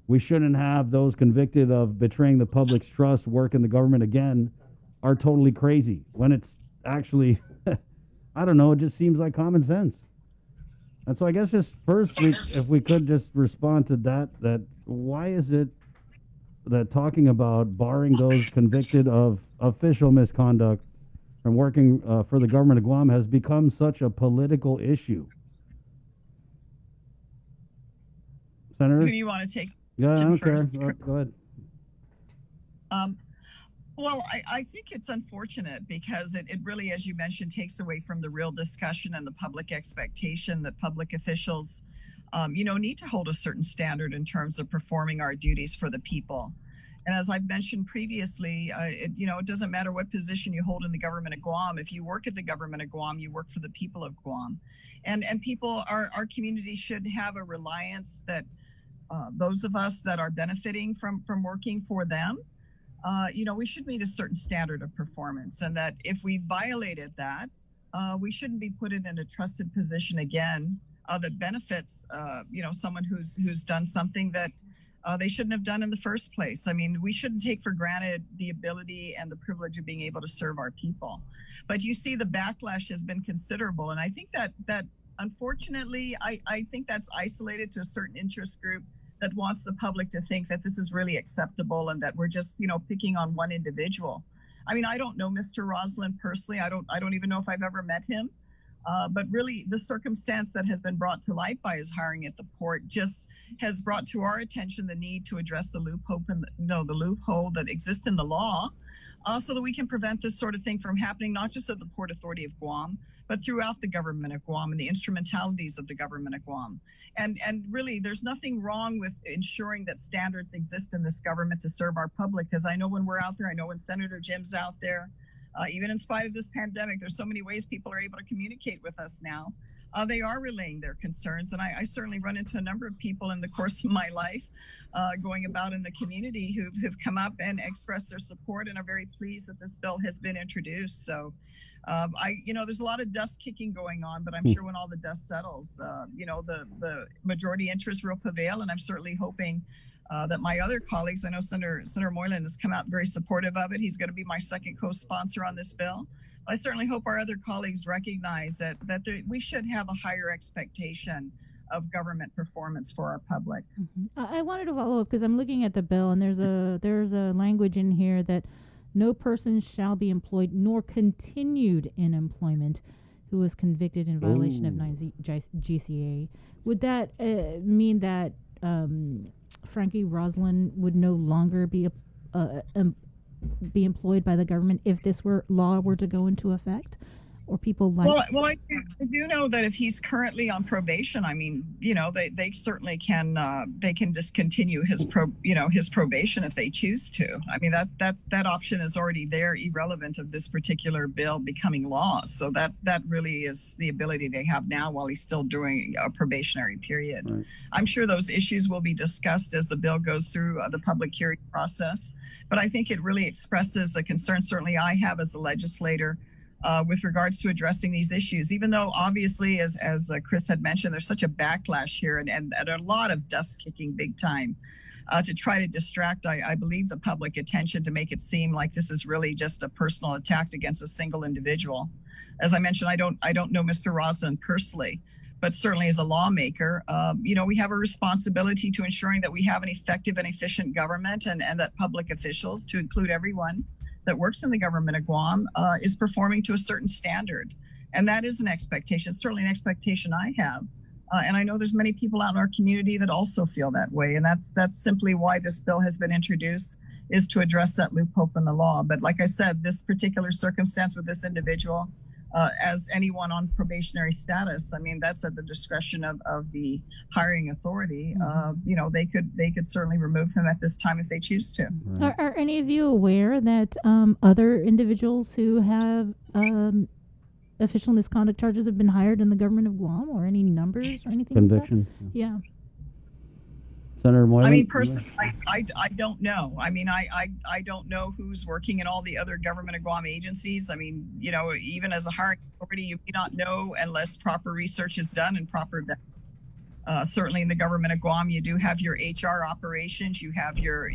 we shouldn't have those convicted of betraying the public's trust work in the government again are totally crazy, when it's actually, I don't know, it just seems like common sense. And so I guess just first, if we could just respond to that why is it that talking about barring those convicted of official misconduct from working for the government of Guam has become such a political issue? Senator? Who do you want to take? Yeah, I don't care. First? Go ahead. Well, I think it's unfortunate because it really, as you mentioned, takes away from the real discussion and the public expectation that public officials, need to hold a certain standard in terms of performing our duties for the people. And as I've mentioned previously, it doesn't matter what position you hold in the government of Guam. If you work at the government of Guam, you work for the people of Guam. And people, our community should have a reliance that those of us that are benefiting from working for them, we should meet a certain standard of performance, and that if we violated that, we shouldn't be put in a trusted position again that benefits, someone who's done something that they shouldn't have done in the first place. I mean, we shouldn't take for granted the ability and the privilege of being able to serve our people. But you see, the backlash has been considerable, and I think that unfortunately, I think that's isolated to a certain interest group that wants the public to think that this is really acceptable and that we're just, picking on one individual. I mean, I don't know Mr. Roslin personally. I don't even know if I've ever met him. But really, the circumstance that has been brought to light by his hiring at the port just has brought to our attention the need to address the loophole that exists in the law, so that we can prevent this sort of thing from happening, not just at the Port Authority of Guam, but throughout the government of Guam and the instrumentalities of the government of Guam. And really, there's nothing wrong with ensuring that standards exist in this government to serve our public, because I know when we're out there, I know when Senator Jim's out there, even in spite of this pandemic, there's so many ways people are able to communicate with us now. They are relaying their concerns. And I certainly run into a number of people in the course of my life going about in the community who've come up and expressed their support and are very pleased that this bill has been introduced. So, there's a lot of dust kicking going on, but I'm sure when all the dust settles, the majority interest will prevail. And I'm certainly hoping that my other colleagues, I know Senator Moylan has come out very supportive of it. He's going to be my second co-sponsor on this bill. I certainly hope our other colleagues recognize that we should have a higher expectation of government performance for our public. Mm-hmm. I wanted to follow up because I'm looking at the bill, and there's a language in here that no person shall be employed nor continued in employment who was convicted in violation of 9 GCA. Would that mean that Frankie Roslin would no longer be employed by the government if this law were to go into effect? Or people like... Well, I do know that if he's currently on probation, I mean, they certainly can, they can discontinue his probation if they choose to. I mean, that option is already there, irrelevant of this particular bill becoming law. So that really is the ability they have now while he's still doing a probationary period. Right. I'm sure those issues will be discussed as the bill goes through the public hearing process. But I think it really expresses a concern certainly I have as a legislator with regards to addressing these issues, even though obviously, as Chris had mentioned, there's such a backlash here and a lot of dust kicking big time to try to distract, I believe, the public attention to make it seem like this is really just a personal attack against a single individual. As I mentioned, I don't know Mr. Roslin personally, but certainly as a lawmaker, we have a responsibility to ensuring that we have an effective and efficient government and that public officials, to include everyone that works in the government of Guam, is performing to a certain standard. And that is an expectation, certainly an expectation I have. And I know there's many people out in our community that also feel that way. And that's simply why this bill has been introduced, is to address that loophole in the law. But like I said, this particular circumstance with this individual, as anyone on probationary status, I mean, that's at the discretion of the hiring authority. They could certainly remove him at this time if they choose to. Right. Are any of you aware that other individuals who have official misconduct charges have been hired in the government of Guam, or any numbers or anything? Convictions. Like that? Yeah. Senator Moylan? I mean, personally, I don't know. I mean, I don't know who's working in all the other government of Guam agencies. I mean, you know, even as a hiring authority, you may not know unless proper research is done and proper. Certainly in the government of Guam, you do have your HR operations. You have your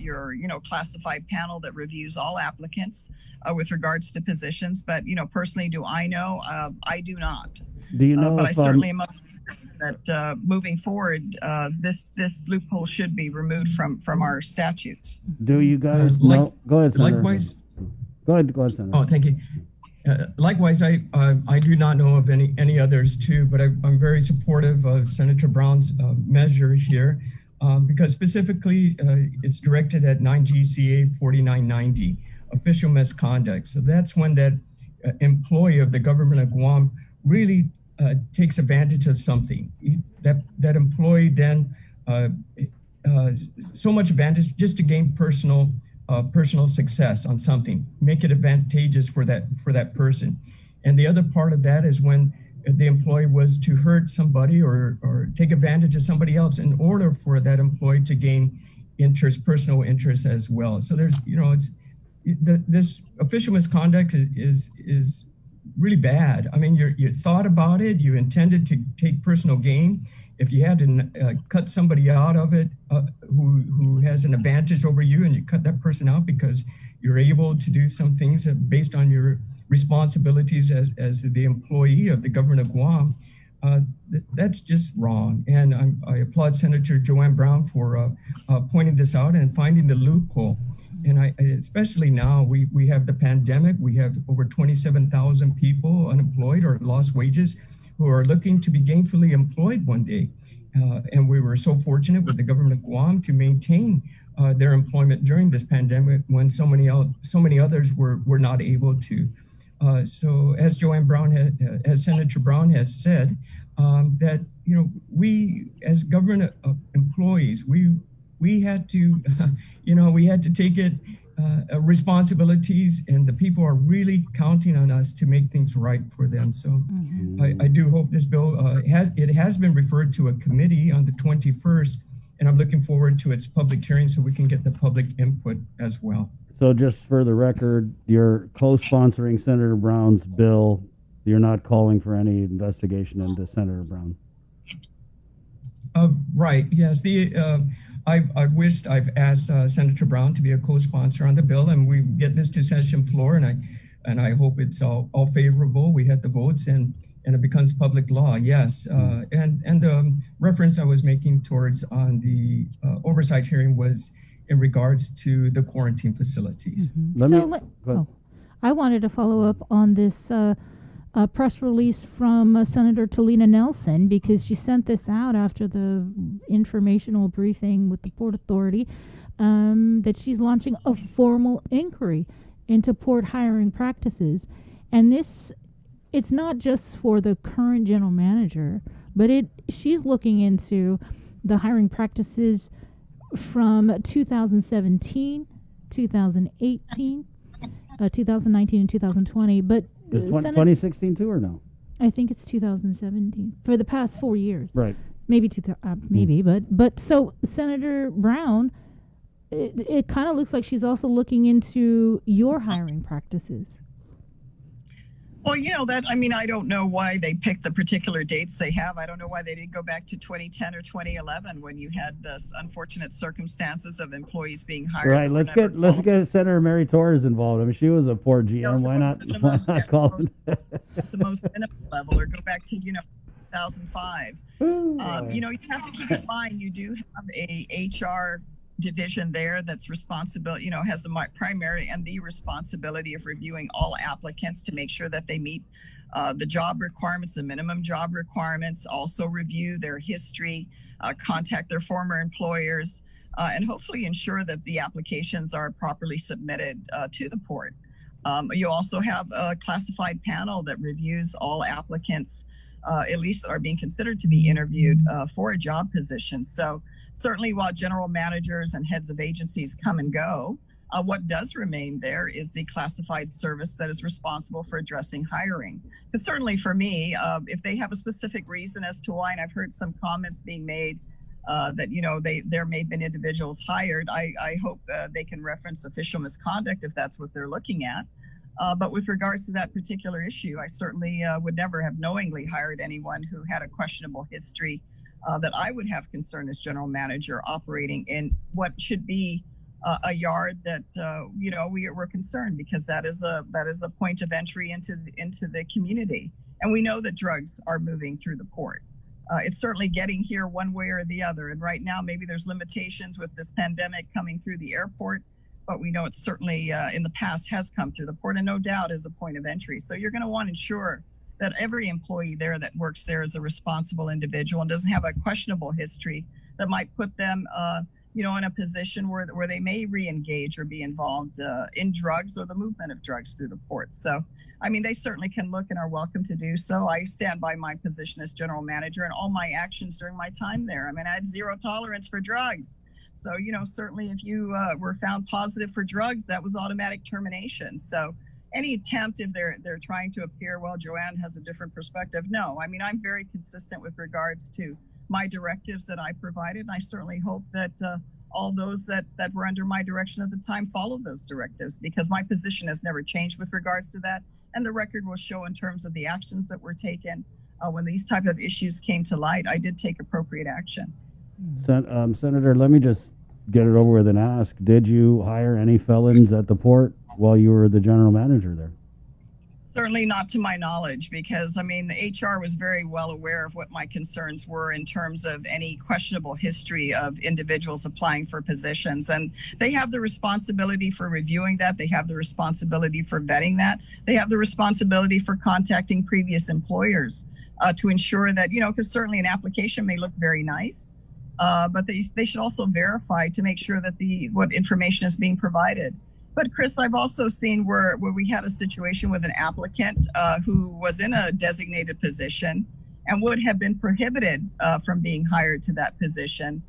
classified panel that reviews all applicants with regards to positions. But, you know, personally, do I know? I do not. Do you know but if, I certainly am that moving forward, this loophole should be removed from our statutes. do you guys know? Go ahead, Senator. Likewise. Go ahead, Senator. Oh, thank you. Likewise, I do not know of any others too, but I'm very supportive of Senator Brown's measure here because specifically it's directed at 9 GCA 4990, official misconduct. So that's when that employee of the government of Guam really takes advantage of something. That employee then so much advantage just to gain personal success on something, make it advantageous for that person. And the other part of that is when the employee was to hurt somebody or take advantage of somebody else in order for that employee to gain personal interest as well. So there's, you know, this official misconduct is really bad. I mean, you thought about it, you intended to take personal gain. If you had to cut somebody out of it who has an advantage over you, and you cut that person out because you're able to do some things based on your responsibilities as the employee of the government of Guam, that's just wrong. And I applaud Senator Joanne Brown for pointing this out and finding the loophole. And especially now, we have the pandemic. We have over 27,000 people unemployed or lost wages who are looking to be gainfully employed one day. And we were so fortunate with the government of Guam to maintain their employment during this pandemic when so many others were not able to. So as Joanne Brown, as Senator Brown has said, that, you know, we as government employees, we had to, we had to take it responsibilities, and the people are really counting on us to make things right for them. So I do hope this bill has been referred to a committee on the 21st, and I'm looking forward to its public hearing so we can get the public input as well. So just for the record, you're co-sponsoring Senator Brown's bill. You're not calling for any investigation into Senator Brown. Right. Yes. I've asked Senator Brown to be a co-sponsor on the bill, and we get this to session floor, and I hope it's all favorable. We had the votes, and it becomes public law. Yes. And the reference I was making towards on the oversight hearing was in regards to the quarantine facilities. I wanted to follow up on this press release from Senator Talina Nelson, because she sent this out after the informational briefing with the Port Authority, that she's launching a formal inquiry into port hiring practices. And it's not just for the current general manager, but she's looking into the hiring practices from 2017, 2018, 2019, and 2020. But is 2016 too, or no? I think it's 2017 for the past 4 years. Right. Maybe but so Senator Brown, it kind of looks like she's also looking into your hiring practices. Well, I don't know why they picked the particular dates they have. I don't know why they didn't go back to 2010 or 2011 when you had this unfortunate circumstances of employees being hired. Right. Let's get Senator Mary Torres involved. I mean, she was a poor GM. Why not call it the most minimum level, or go back to 2005. You have to keep in mind you do have a HR division there that's responsible, has the primary and the responsibility of reviewing all applicants to make sure that they meet the job requirements, the minimum job requirements, also review their history, contact their former employers, and hopefully ensure that the applications are properly submitted to the port. You also have a classified panel that reviews all applicants, at least that are being considered to be interviewed for a job position. So certainly while general managers and heads of agencies come and go, what does remain there is the classified service that is responsible for addressing hiring. Because certainly for me, if they have a specific reason as to why, and I've heard some comments being made that, you know, there may have been individuals hired. I hope they can reference official misconduct if that's what they're looking at. But with regards to that particular issue, I certainly would never have knowingly hired anyone who had a questionable history that I would have concern as general manager operating in what should be a yard that, you know, we're concerned because that is a point of entry into the community. And we know that drugs are moving through the port. It's certainly getting here one way or the other. And right now, maybe there's limitations with this pandemic coming through the airport, but we know it's certainly in the past has come through the port and no doubt is a point of entry. So you're going to want to ensure that every employee there that works there is a responsible individual and doesn't have a questionable history that might put them, you know, in a position where they may re-engage or be involved in drugs or the movement of drugs through the port. So, I mean, they certainly can look and are welcome to do so. I stand by my position as general manager and all my actions during my time there. I mean, I had zero tolerance for drugs. So, you know, certainly if you were found positive for drugs, that was automatic termination. So any attempt, if they're trying to appear, well, Joanne has a different perspective. No, I mean, I'm very consistent with regards to my directives that I provided. And I certainly hope that all those that were under my direction at the time follow those directives, because my position has never changed with regards to that. And the record will show in terms of the actions that were taken when these type of issues came to light. I did take appropriate action. Senator, let me just get it over with and ask, did you hire any felons at the port while you were the general manager there? Certainly not to my knowledge, because I mean, the HR was very well aware of what my concerns were in terms of any questionable history of individuals applying for positions. And they have the responsibility for reviewing that. They have the responsibility for vetting that. They have the responsibility for contacting previous employers to ensure that, you know, because certainly an application may look very nice, but they should also verify to make sure that what information is being provided. But Chris, I've also seen where we had a situation with an applicant who was in a designated position and would have been prohibited from being hired to that position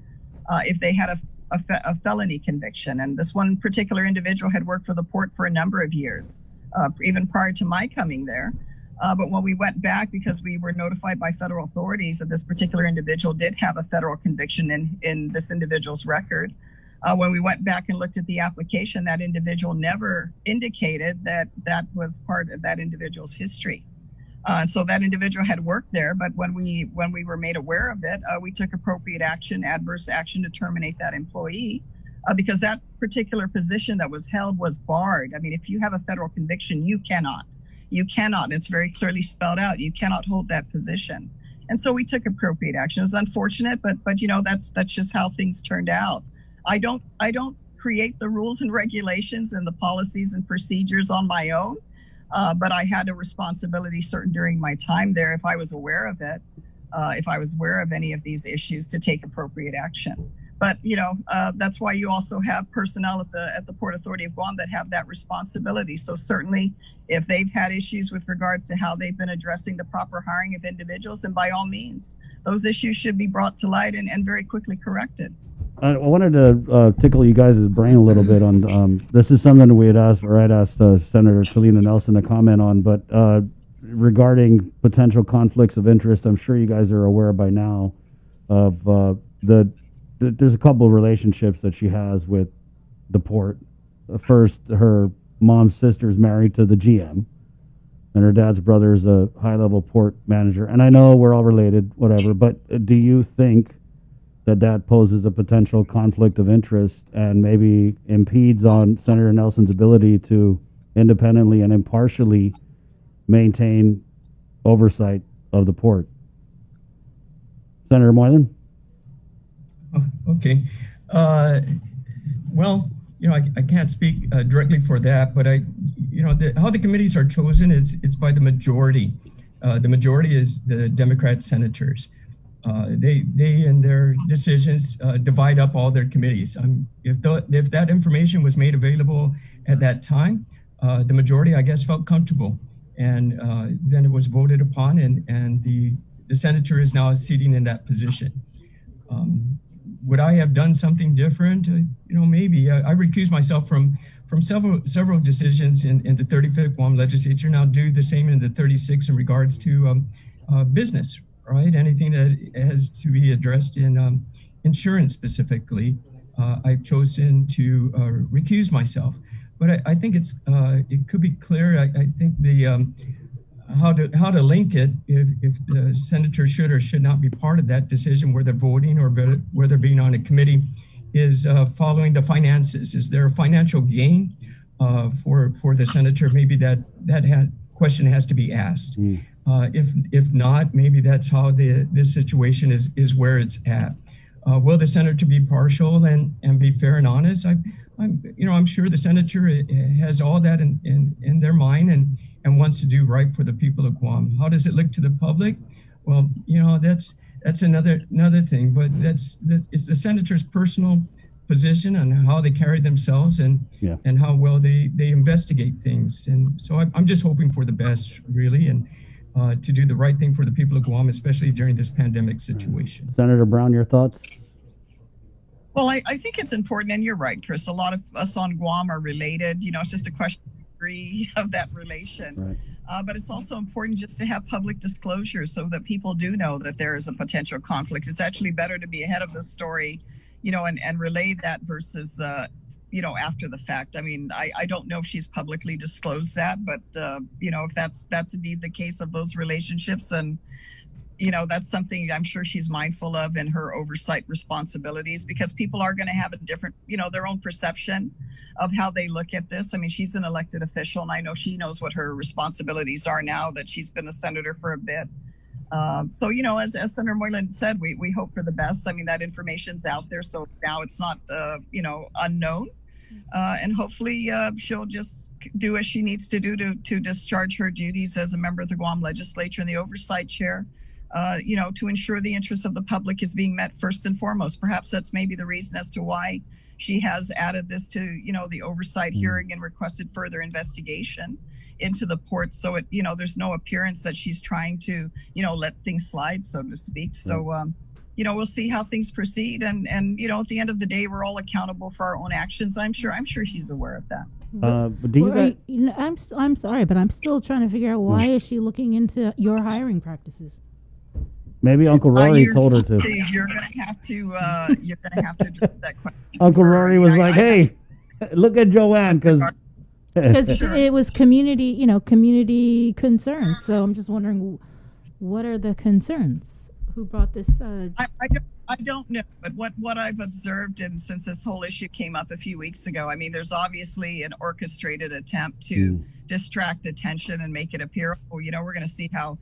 if they had a felony conviction. And this one particular individual had worked for the port for a number of years, even prior to my coming there. But when we went back, because we were notified by federal authorities that this particular individual did have a federal conviction in this individual's record, when we went back and looked at the application, that individual never indicated that that was part of that individual's history. So that individual had worked there, but when we were made aware of it, we took appropriate action, adverse action to terminate that employee because that particular position that was held was barred. I mean, if you have a federal conviction, you cannot. It's very clearly spelled out. You cannot hold that position. And so we took appropriate action. It was unfortunate, but you know, that's just how things turned out. I don't create the rules and regulations and the policies and procedures on my own, but I had a responsibility certain during my time there, if I was aware of it, if I was aware of any of these issues, to take appropriate action. But you know, that's why you also have personnel at the Port Authority of Guam that have that responsibility. So certainly, if they've had issues with regards to how they've been addressing the proper hiring of individuals, then by all means, those issues should be brought to light and very quickly corrected. I wanted to tickle you guys' brain a little bit on this is something we had asked, or I'd asked Senator Selena Nelson to comment on, but regarding potential conflicts of interest, I'm sure you guys are aware by now of there's a couple of relationships that she has with the port. First, her mom's sister's married to the GM, and her dad's brother is a high-level port manager. And I know we're all related, whatever, but do you think that poses a potential conflict of interest and maybe impedes on Senator Nelson's ability to independently and impartially maintain oversight of the port? Senator Moylan? Okay. Well, you know, I can't speak directly for that, but how the committees are chosen, it's by the majority. The majority is the Democrat senators. They in their decisions divide up all their committees. If that information was made available at that time, the majority, I guess, felt comfortable, and then it was voted upon, and the senator is now sitting in that position. Would I have done something different? You know, maybe. I recused myself from several decisions in the 35th Guam legislature. Now do the same in the 36th in regards to business, right? Anything that has to be addressed in insurance specifically, I've chosen to recuse myself. But I think it could be clear. I think the how to link it if the senator should or should not be part of that decision, whether voting or whether being on a committee, is following the finances. Is there a financial gain for the senator? Maybe that question has to be asked. If not, maybe that's how this situation is where it's at. Will the senator be partial and be fair and honest? I'm sure the senator has all that in their mind and wants to do right for the people of Guam. How does it look to the public? Well, that's another thing, but it's the senator's personal position on how they carry themselves and how well they investigate things. And so I'm just hoping for the best, really, and to do the right thing for the people of Guam, especially during this pandemic situation. Senator Brown, your thoughts? Well, I think it's important, and you're right, Chris. A lot of us on Guam are related. It's just a question of degree of that relation. Right. But it's also important just to have public disclosure so that people do know that there is a potential conflict. It's actually better to be ahead of the story, and relay that versus, after the fact. I mean, I don't know if she's publicly disclosed that, but, if that's indeed the case of those relationships, and that's something I'm sure she's mindful of in her oversight responsibilities, because people are going to have a different, their own perception of how they look at this. I mean, she's an elected official, and I know she knows what her responsibilities are now that she's been a senator for a bit. So, as Senator Moylan said, we hope for the best. I mean, that information's out there, so now it's not, unknown. And hopefully she'll just do as she needs to do to discharge her duties as a member of the Guam legislature and the oversight chair. To ensure the interests of the public is being met first and foremost. Perhaps that's maybe the reason as to why she has added this to, the oversight hearing and requested further investigation into the port. So there's no appearance that she's trying to, let things slide, so to speak. So, we'll see how things proceed. And at the end of the day, we're all accountable for our own actions. I'm sure she's aware of that. But do you guys? I'm sorry, but I'm still trying to figure out why is she looking into your hiring practices? Maybe Uncle Rory told her to. You're gonna have to address that question. Uncle Rory was like, "Hey, look at Joanne," because it was community concerns. So I'm just wondering, what are the concerns? Who brought this? I don't know, but what I've observed, and since this whole issue came up a few weeks ago, I mean, there's obviously an orchestrated attempt to distract attention and make it appear, we're going to see how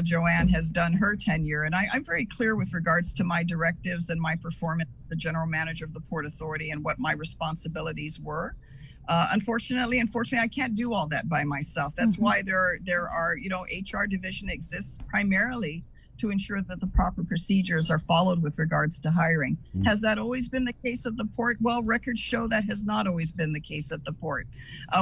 Joanne has done her tenure. And I'm very clear with regards to my directives and my performance as the general manager of the Port Authority and what my responsibilities were. Unfortunately, I can't do all that by myself. That's why there are, HR division exists primarily to ensure that the proper procedures are followed with regards to hiring. Has that always been the case at the port? Well, records show that has not always been the case at the port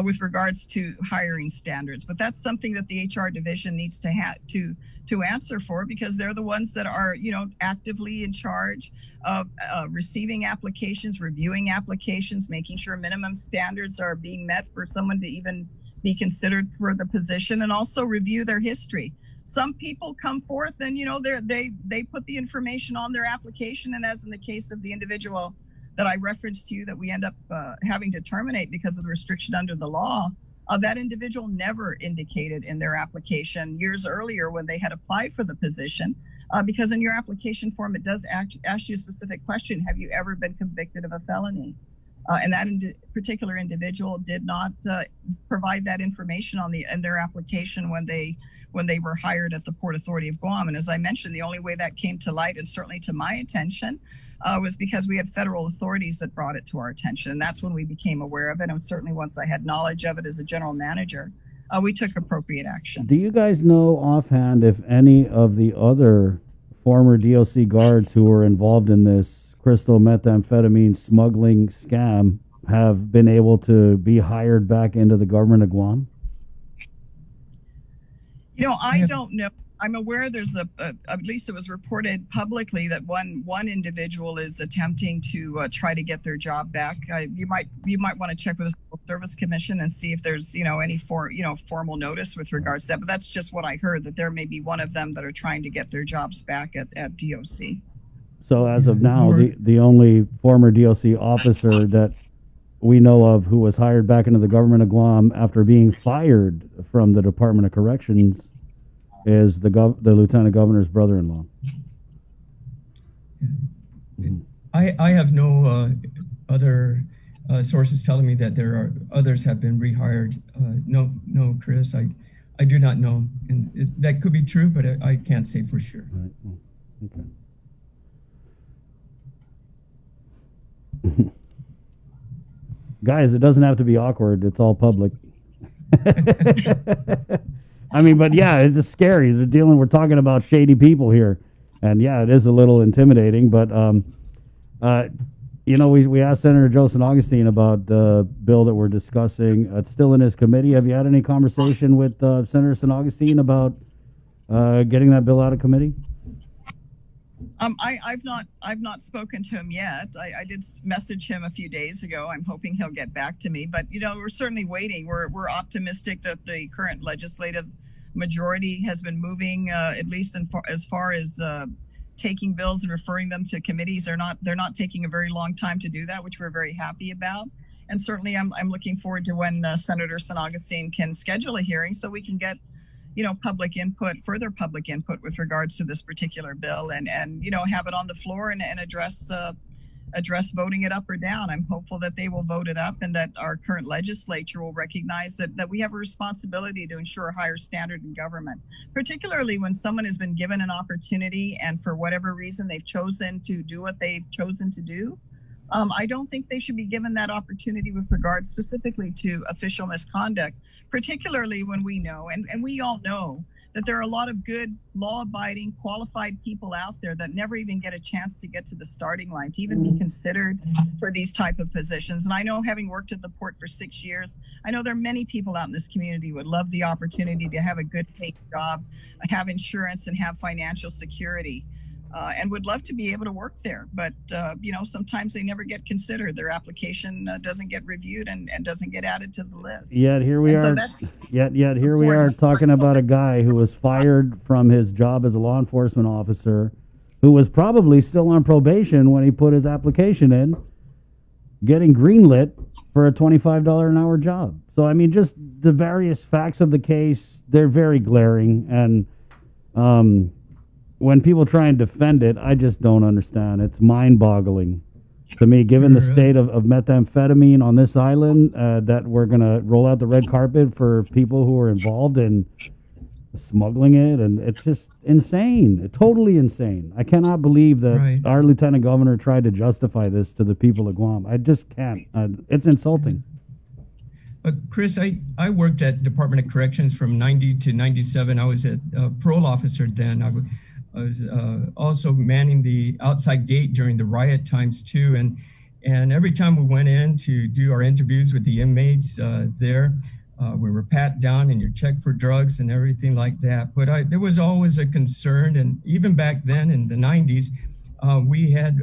with regards to hiring standards. But that's something that the HR division needs to answer for, because they're the ones that are, actively in charge of receiving applications, reviewing applications, making sure minimum standards are being met for someone to even be considered for the position, and also review their history. Some people come forth and, they put the information on their application. And as in the case of the individual that I referenced to you that we end up having to terminate because of the restriction under the law, that individual never indicated in their application years earlier when they had applied for the position, because in your application form, it does ask you a specific question. Have you ever been convicted of a felony? And that particular individual did not provide that information in their application when they were hired at the Port Authority of Guam. And as I mentioned, the only way that came to light, and certainly to my attention, was because we had federal authorities that brought it to our attention. And that's when we became aware of it. And certainly once I had knowledge of it as a general manager, we took appropriate action. Do you guys know offhand if any of the other former DOC guards who were involved in this crystal methamphetamine smuggling scam have been able to be hired back into the government of Guam? I don't know. I'm aware there's at least it was reported publicly that one individual is attempting to try to get their job back. You might want to check with the Civil Service Commission and see if there's any formal notice with regards to that. But that's just what I heard, that there may be one of them that are trying to get their jobs back at DOC. So as of now, the only former DOC officer that we know of who was hired back into the government of Guam after being fired from the Department of Corrections is the lieutenant governor's brother-in-law. I have no other sources telling me that there are others have been rehired. No, Chris, I do not know, and that could be true, but I can't say for sure. Right. Okay. Guys, it doesn't have to be awkward. It's all public. I mean, but yeah, it's just scary. We're talking about shady people here. And yeah, it is a little intimidating, but, we asked Senator Joe San Augustine about the bill that we're discussing. It's still in his committee. Have you had any conversation with Senator San Augustine about getting that bill out of committee? I've not spoken to him yet. I did message him a few days ago. I'm hoping he'll get back to me. But we're certainly waiting. We're optimistic that the current legislative majority has been moving, at least as far as taking bills and referring them to committees. They're not taking a very long time to do that, which we're very happy about. And certainly, I'm looking forward to when Senator San Augustine can schedule a hearing so we can get further public input with regards to this particular bill, and have it on the floor and address voting it up or down. I'm hopeful that they will vote it up, and that our current legislature will recognize that we have a responsibility to ensure a higher standard in government, particularly when someone has been given an opportunity and for whatever reason they've chosen to do what they've chosen to do. I don't think they should be given that opportunity with regard specifically to official misconduct, particularly when we know, and we all know, that there are a lot of good, law-abiding, qualified people out there that never even get a chance to get to the starting line, to even be considered for these type of positions. And I know, having worked at the port for 6 years, I know there are many people out in this community who would love the opportunity to have a good paying job, have insurance, and have financial security. And would love to be able to work there, but sometimes they never get considered. Their application doesn't get reviewed and doesn't get added to the list. Yet here we are. Yet here we are talking about a guy who was fired from his job as a law enforcement officer, who was probably still on probation when he put his application in, getting greenlit for a $25 an hour job. So I mean, just the various facts of the case, they're very glaring, and when people try and defend it, I just don't understand. It's mind-boggling to me, given the state of methamphetamine on this island, that we're going to roll out the red carpet for people who are involved in smuggling it. And it's just insane, totally insane. I cannot believe that our lieutenant governor tried to justify this to the people of Guam. I just can't. It's insulting. Chris, I worked at Department of Corrections from 90 to 97. I was a parole officer then. I was also manning the outside gate during the riot times too, and every time we went in to do our interviews with the inmates there, we were pat down and you're checked for drugs and everything like that. But there was always a concern, and even back then in the 90s, we had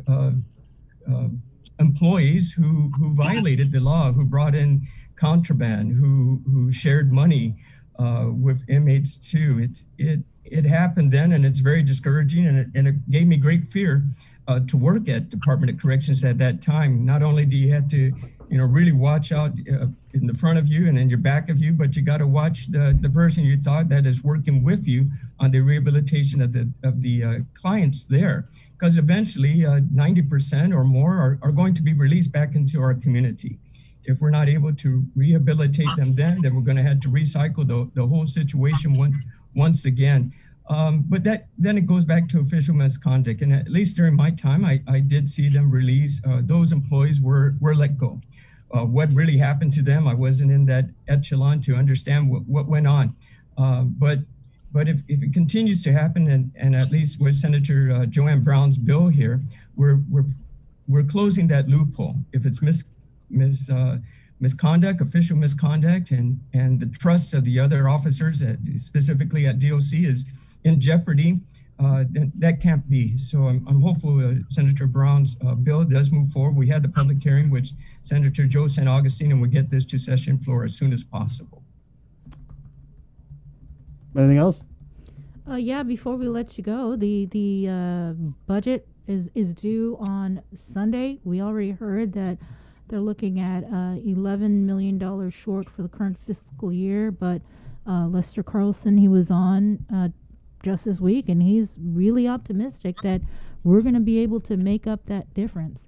employees who violated the law, who brought in contraband, who shared money with inmates too. It happened then, and it's very discouraging, and it gave me great fear to work at Department of Corrections at that time. Not only do you have to, really watch out in the front of you and in your back of you, but you got to watch the person you thought that is working with you on the rehabilitation of the clients there, because eventually 90% or more are going to be released back into our community. If we're not able to rehabilitate them then we're going to have to recycle the whole situation once again. But then it goes back to official misconduct. And at least during my time, I did see them release. Those employees were let go. What really happened to them, I wasn't in that echelon to understand what went on. But if it continues to happen, and at least with Senator Joanne Brown's bill here, we're closing that loophole. If it's misconduct, official misconduct, and the trust of the other officers, specifically at DOC, is in jeopardy, that can't be. So I'm hopeful Senator Brown's bill does move forward. We had the public hearing with Senator Joe San Augustine, and we get this to session floor as soon as possible. Anything else? Yeah, before we let you go, the budget is due on Sunday. We already heard that they're looking at $11 million short for the current fiscal year, but Lester Carlson, he was on just this week, and he's really optimistic that we're going to be able to make up that difference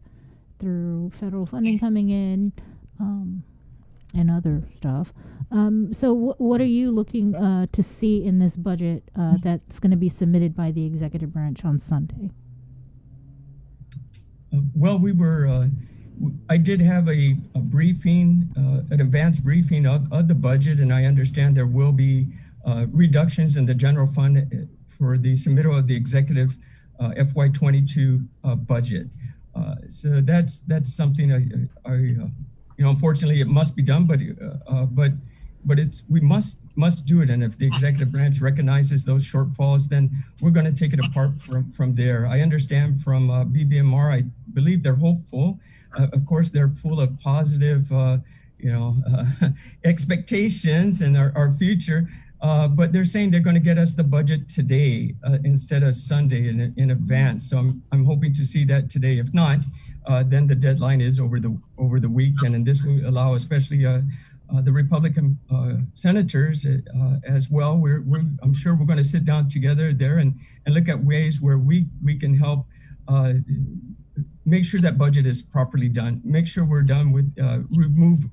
through federal funding coming in and other stuff. So what are you looking to see in this budget that's going to be submitted by the executive branch on Sunday? Well, I did have a briefing, an advanced briefing of the budget, and I understand there will be reductions in the general fund for the submittal of the executive FY22 budget. So that's something I unfortunately it must be done, but we must do it. And if the executive branch recognizes those shortfalls, then we're going to take it apart from there. I understand from BBMR, I believe they're hopeful. Of course, they're full of positive, expectations in our future. But they're saying they're going to get us the budget today instead of Sunday in advance. So I'm hoping to see that today. If not, then the deadline is over the weekend, and this will allow especially the Republican senators as well. I'm sure we're going to sit down together there and look at ways where we can help make sure that budget is properly done. Make sure we're done with remove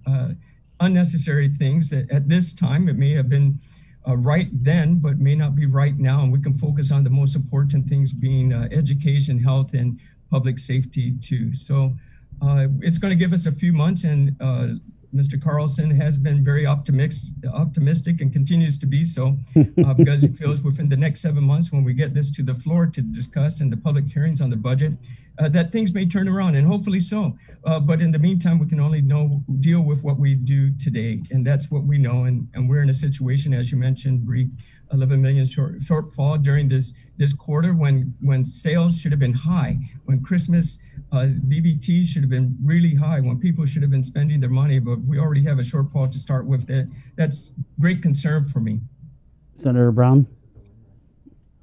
unnecessary things that at this time it may have been right then, but may not be right now. And we can focus on the most important things being education, health, and public safety too. So it's going to give us a few months, and Mr. Carlson has been very optimistic and continues to be so because he feels within the next 7 months, when we get this to the floor to discuss in the public hearings on the budget, that things may turn around, and hopefully so. But in the meantime, we can only deal with what we do today, and that's what we know. And we're in a situation, as you mentioned, Bree, 11 million shortfall during this quarter when sales should have been high, when Christmas BBT should have been really high, when people should have been spending their money, but we already have a shortfall to start with. That's great concern for me. Senator Brown?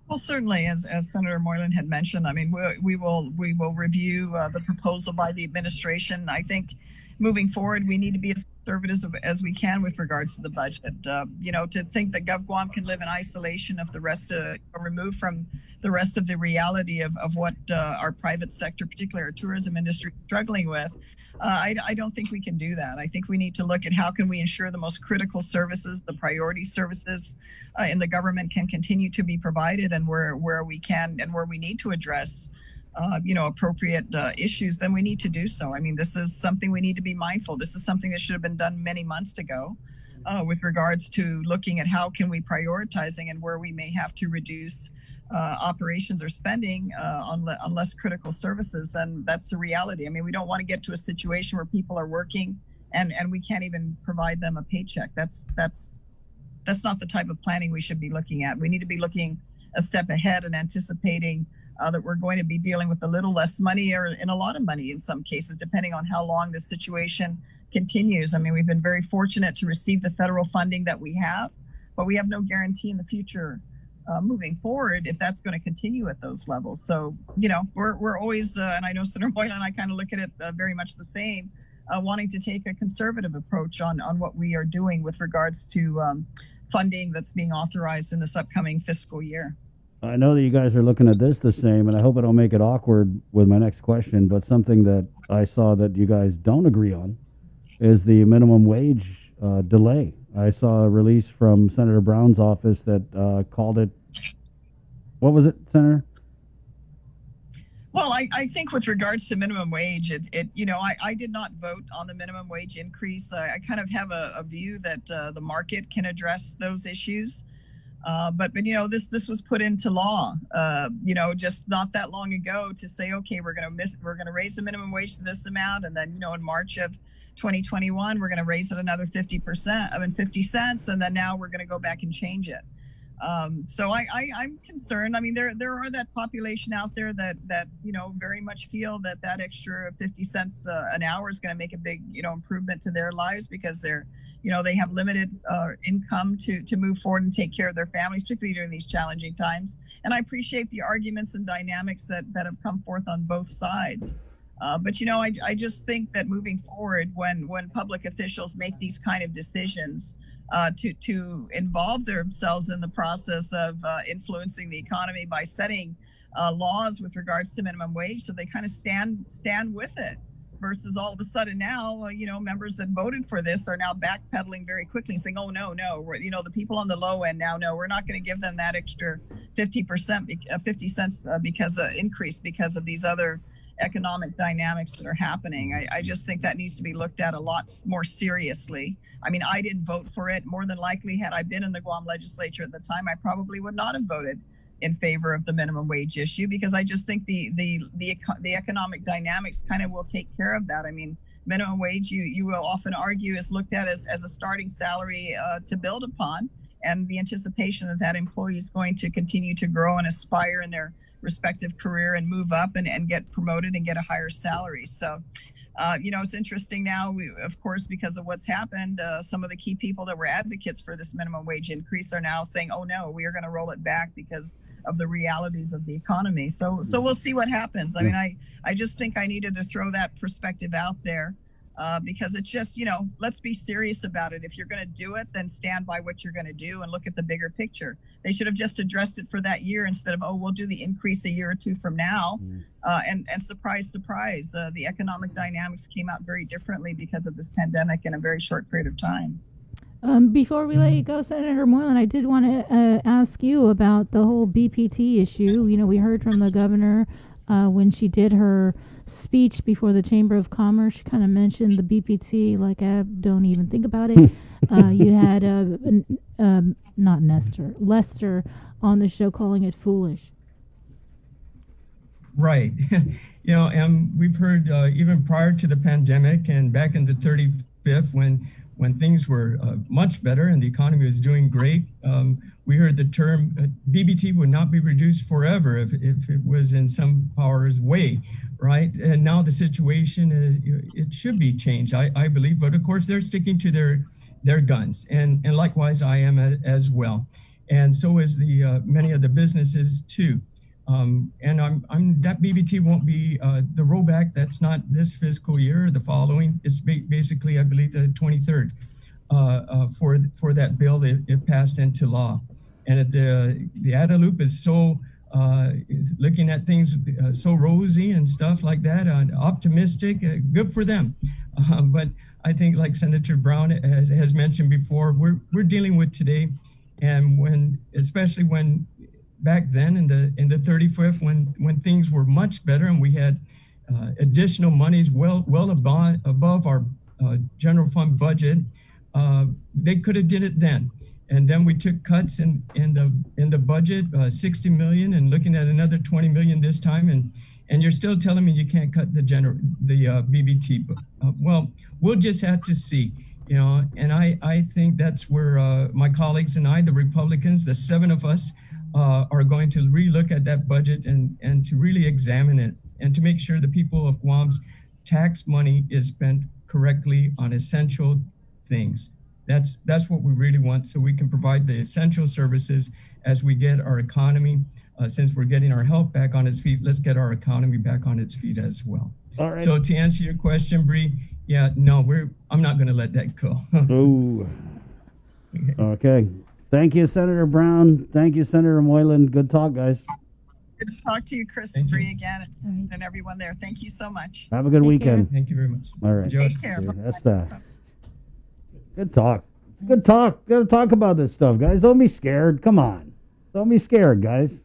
Well, certainly, as Senator Moylan had mentioned, I mean, we will review the proposal by the administration. I think moving forward, we need to be as conservative as we can with regards to the budget. To think that GovGuam can live in isolation of the rest of, removed from the rest of the reality of what our private sector, particularly our tourism industry, is struggling with. I don't think we can do that. I think we need to look at how can we ensure the most critical services, the priority services in the government can continue to be provided, and where we can and where we need to address appropriate issues, then we need to do so. I mean, this is something we need to be mindful. This is something that should have been done many months ago with regards to looking at how can we prioritizing and where we may have to reduce operations or spending on less critical services. And that's the reality. I mean, we don't want to get to a situation where people are working and we can't even provide them a paycheck. That's not the type of planning we should be looking at. We need to be looking a step ahead and anticipating that we're going to be dealing with a little less money or in a lot of money in some cases, depending on how long this situation continues. I mean, we've been very fortunate to receive the federal funding that we have, but we have no guarantee in the future moving forward if that's going to continue at those levels. So, we're always, and I know Senator Moylan and I kind of look at it very much the same, wanting to take a conservative approach on what we are doing with regards to funding that's being authorized in this upcoming fiscal year. I know that you guys are looking at this the same, and I hope I don't make it awkward with my next question, but something that I saw that you guys don't agree on is the minimum wage delay. I saw a release from Senator Brown's office that called it, what was it, Senator? Well, I think with regards to minimum wage, I did not vote on the minimum wage increase. I kind of have a view that the market can address those issues. But this was put into law, just not that long ago to say, okay, we're going to raise the minimum wage to this amount. And then, in March of 2021, we're going to raise it another 50 cents. And then now we're going to go back and change it. So I'm concerned. I mean, there are that population out there that very much feel that extra 50 cents an hour is going to make a big, improvement to their lives because they're they have limited income to move forward and take care of their families, particularly during these challenging times. And I appreciate the arguments and dynamics that have come forth on both sides. But I just think that moving forward, when public officials make these kind of decisions to involve themselves in the process of influencing the economy by setting laws with regards to minimum wage, so they kind of stand with it, versus all of a sudden now, members that voted for this are now backpedaling very quickly and saying, oh, no, the people on the low end now, no, we're not going to give them that extra 50 cents increase because of these other economic dynamics that are happening. I just think that needs to be looked at a lot more seriously. I mean, I didn't vote for it. More than likely, had I been in the Guam legislature at the time, I probably would not have voted in favor of the minimum wage issue, because I just think the economic dynamics kind of will take care of that. I mean, minimum wage, you will often argue, is looked at as a starting salary to build upon, and the anticipation that employee is going to continue to grow and aspire in their respective career and move up and get promoted and get a higher salary. So, it's interesting now, of course, because of what's happened, some of the key people that were advocates for this minimum wage increase are now saying, oh no, we are going to roll it back because of the realities of the economy. So we'll see what happens. I mean, I just think I needed to throw that perspective out there. Because it's just, let's be serious about it. If you're going to do it, then stand by what you're going to do and look at the bigger picture. They should have just addressed it for that year instead of, we'll do the increase a year or two from now. And surprise, the economic dynamics came out very differently because of this pandemic in a very short period of time. Before we let you go, Senator Moylan, I did want to ask you about the whole BPT issue. We heard from the governor when she did her speech before the Chamber of Commerce. She kind of mentioned the BPT like I don't even think about it. You had not Lester on the show calling it foolish. Right. And we've heard even prior to the pandemic and back in the 35th when things were much better and the economy was doing great, we heard the term BBT would not be reduced forever if it was in some power's way, right? And now the situation, it should be changed, I believe. But of course, they're sticking to their guns. And likewise, I am as well. And so is the many of the businesses too. And that BBT won't be the rollback. That's not this fiscal year or the following. It's basically, I believe, the 23rd for that bill it passed into law. And the ADA-loop is so looking at things so rosy and stuff like that, optimistic, good for them. But I think, like Senator Brown has mentioned before, we're dealing with today, and especially when back then in the 35th, when things were much better and we had additional monies well above our general fund budget, they could have did it then. And then we took cuts in the budget, 60 million, and looking at another 20 million this time, and you're still telling me you can't cut the BBT. Well, we'll just have to see, and I think that's where my colleagues and I, the Republicans, the 7 of us, are going to relook at that budget and to really examine it and to make sure the people of Guam's tax money is spent correctly on essential things. That's what we really want, so we can provide the essential services as we get our economy. Since we're getting our health back on its feet, let's get our economy back on its feet as well. All right. So to answer your question, Bree, I'm not going to let that go. Oh. Okay. Thank you, Senator Brown. Thank you, Senator Moylan. Good talk, guys. Good to talk to you, Chris and Bree, again, and everyone there. Thank you so much. Have a good weekend. Thank you very much. All right. Take care. That's that. Good talk. Good talk. Gotta talk about this stuff, guys. Don't be scared. Come on. Don't be scared, guys.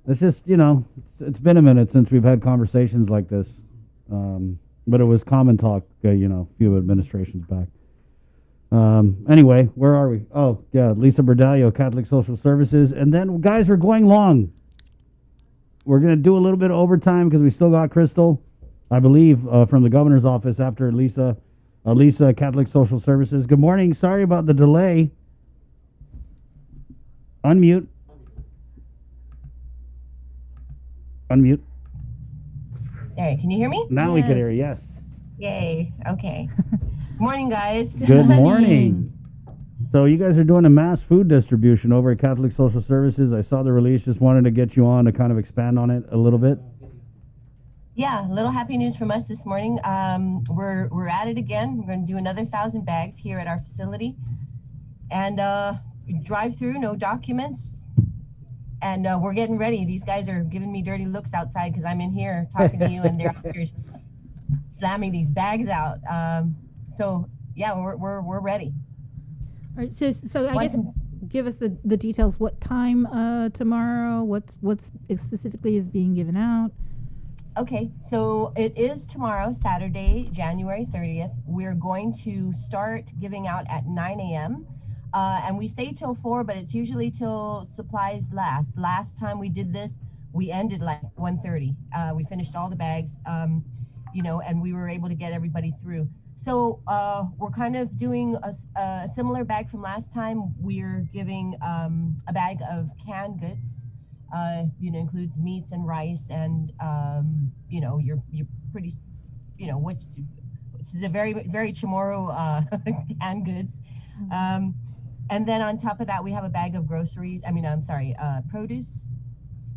It's just, it's been a minute since we've had conversations like this. But it was common talk, a few administrations back. Anyway, where are we? Oh, yeah, Lisa Berdallo, Catholic Social Services. And then, guys, we're going long. We're going to do a little bit of overtime because we still got Crystal, I believe, from the governor's office after Lisa, Catholic Social Services. Good morning. Sorry about the delay. Unmute. Unmute. All right, can you hear me? Now we can hear you, yes. Yay, okay. Morning, guys. Good morning. So you guys are doing a mass food distribution over at Catholic Social Services. I saw the release. Just wanted to get you on to kind of expand on it a little bit. Yeah, little happy news from us this morning. We're at it again. We're going to do another 1,000 bags here at our facility, and drive through, no documents, and we're getting ready. These guys are giving me dirty looks outside because I'm in here talking to you, and they're out here slamming these bags out. So yeah, we're ready. All right, so I guess give us the details. What time tomorrow? What's specifically is being given out? Okay, so it is tomorrow, Saturday, January 30th. We're going to start giving out at 9 a.m. And we say till 4, but it's usually till supplies last. Last time we did this, we ended like 1:30. We finished all the bags, and we were able to get everybody through. So we're kind of doing a similar bag from last time. We're giving a bag of canned goods. Includes meats and rice and, you're pretty, which is a very, very Chamorro canned goods. And then on top of that, we have a bag of groceries. Produce.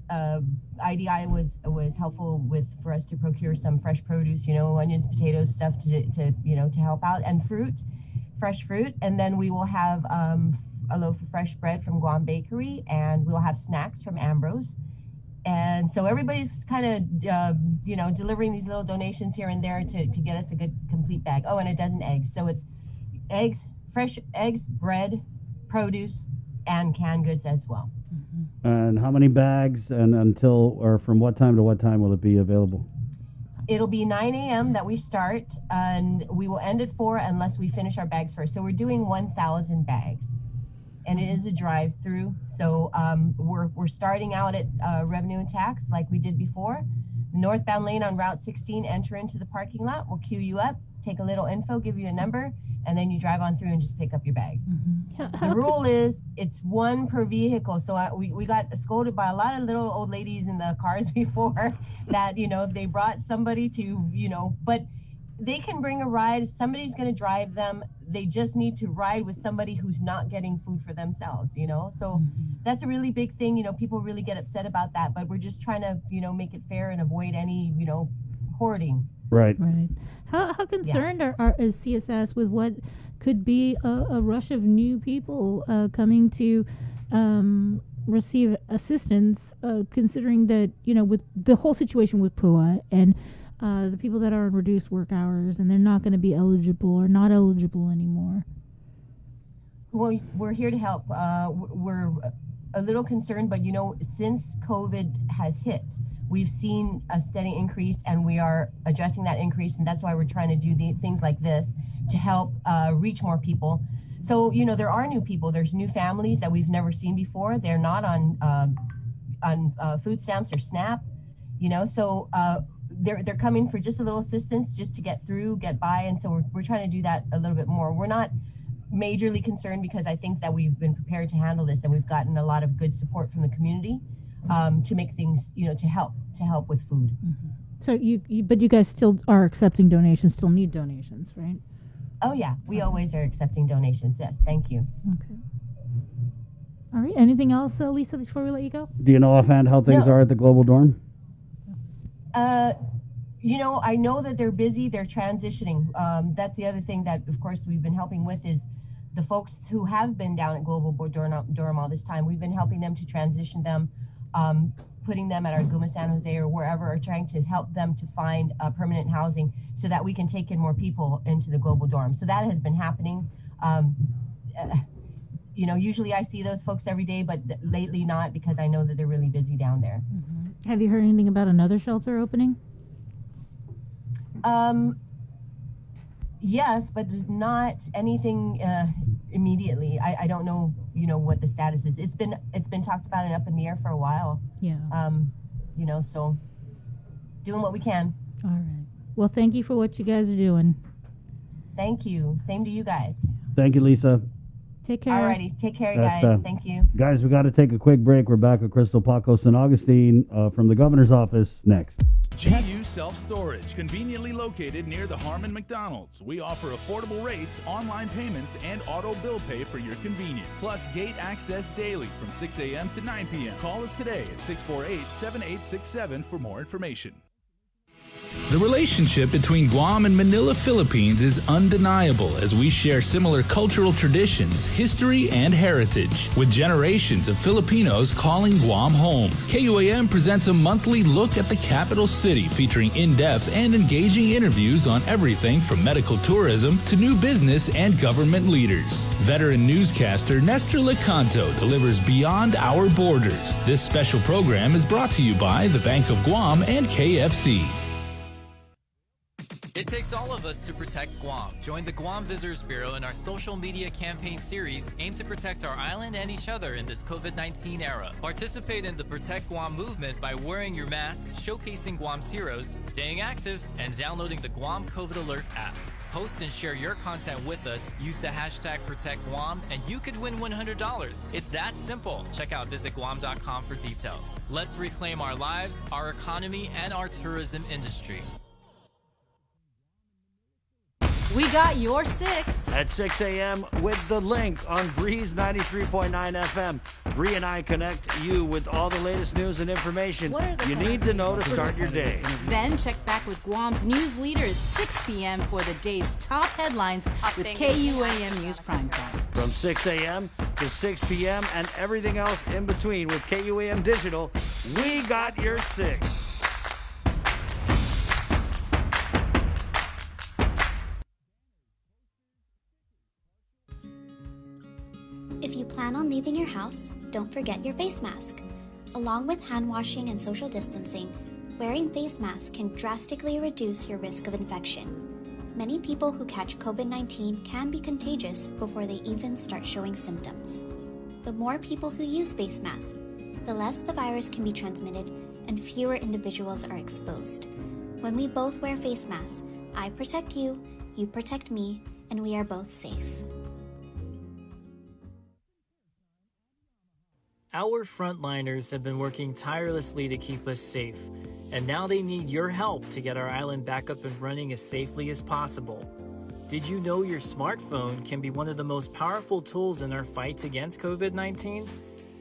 IDI was helpful for us to procure some fresh produce, onions, potatoes, stuff to help out, and fresh fruit. And then we will have a loaf of fresh bread from Guam Bakery, and we'll have snacks from Ambrose. And so everybody's kind of, delivering these little donations here and there to get us a good complete bag. Oh, and a dozen eggs. So it's eggs, fresh eggs, bread, produce, and canned goods as well. And how many bags or from what time to what time will it be available? It'll be 9 a.m. that we start, and we will end at 4 unless we finish our bags first. So we're doing 1,000 bags. And it is a drive-through, so we're starting out at revenue and tax like we did before. Northbound lane on Route 16, enter into the parking lot. We'll queue you up, take a little info, give you a number, and then you drive on through and just pick up your bags. The rule is it's one per vehicle. So we got scolded by a lot of little old ladies in the cars before that, they brought somebody to, but they can bring a ride. Somebody's going to drive them. They just need to ride with somebody who's not getting food for themselves, So that's a really big thing. People really get upset about that, but we're just trying to, make it fair and avoid any, hoarding. Right. How concerned is CSS with what could be a rush of new people coming to receive assistance, considering that, with the whole situation with PUA and the people that are on reduced work hours and they're not going to be eligible or not eligible anymore? Well, we're here to help. We're a little concerned, but since COVID has hit, we've seen a steady increase, and we are addressing that increase, and that's why we're trying to do things like this to help reach more people. So, there are new people. There's new families that we've never seen before. They're not on food stamps or SNAP, so they're coming for just a little assistance just to get by, and so we're trying to do that a little bit more. We're not majorly concerned because I think that we've been prepared to handle this, and we've gotten a lot of good support from the community to make things, to help with food. So but you guys still are accepting donations, still need donations, right? Oh yeah, we always are accepting donations. Yes, thank you. Okay. All right. Anything else, Lisa, before we let you go? Do you know offhand how things are at the Global Dorm? I know that they're busy. They're transitioning. That's the other thing that, of course, we've been helping with is the folks who have been down at Global Dorm all this time. We've been helping them to transition them, putting them at our Guma San Jose or wherever, or trying to help them to find permanent housing so that we can take in more people into the Global Dorm. So that has been happening. Usually I see those folks every day, but lately not, because I know that they're really busy down there. Have you heard anything about another shelter opening? Yes, but not anything immediately. I don't know, what the status is. It's been talked about and up in the air for a while. Yeah. So doing what we can. All right. Well, thank you for what you guys are doing. Thank you. Same to you guys. Thank you, Lisa. Take care. Alrighty. Take care, guys. Thank you. Guys, we got to take a quick break. We're back with Crystal Paco San Augustine from the governor's office next. GU Self Storage, conveniently located near the Harmon McDonald's. We offer affordable rates, online payments, and auto bill pay for your convenience. Plus gate access daily from 6 a.m. to 9 p.m. Call us today at 648-7867 for more information. The relationship between Guam and Manila, Philippines is undeniable as we share similar cultural traditions, history, and heritage, with generations of Filipinos calling Guam home. KUAM presents a monthly look at the capital city featuring in-depth and engaging interviews on everything from medical tourism to new business and government leaders. Veteran newscaster Nestor Lecanto delivers Beyond Our Borders. This special program is brought to you by the Bank of Guam and KFC. It takes all of us to protect Guam. Join the Guam Visitors Bureau in our social media campaign series aimed to protect our island and each other in this COVID-19 era. Participate in the Protect Guam movement by wearing your mask, showcasing Guam's heroes, staying active, and downloading the Guam COVID Alert app. Post and share your content with us. Use the hashtag ProtectGuam, and you could win $100. It's that simple. Check out visitguam.com for details. Let's reclaim our lives, our economy, and our tourism industry. We got your 6 at 6 a.m. with The Link on Breeze 93.9 FM. Bree and I connect you with all the latest news and information you need to know to start your day. Then check back with Guam's news leader at 6 p.m. for the day's top headlines with KUAM News Primetime. From 6 a.m. to 6 p.m. and everything else in between with KUAM Digital, we got your 6. If you plan on leaving your house, don't forget your face mask. Along with hand washing and social distancing, wearing face masks can drastically reduce your risk of infection. Many people who catch COVID-19 can be contagious before they even start showing symptoms. The more people who use face masks, the less the virus can be transmitted and fewer individuals are exposed. When we both wear face masks, I protect you, you protect me, and we are both safe. Our frontliners have been working tirelessly to keep us safe, and now they need your help to get our island back up and running as safely as possible. Did you know your smartphone can be one of the most powerful tools in our fight against COVID-19?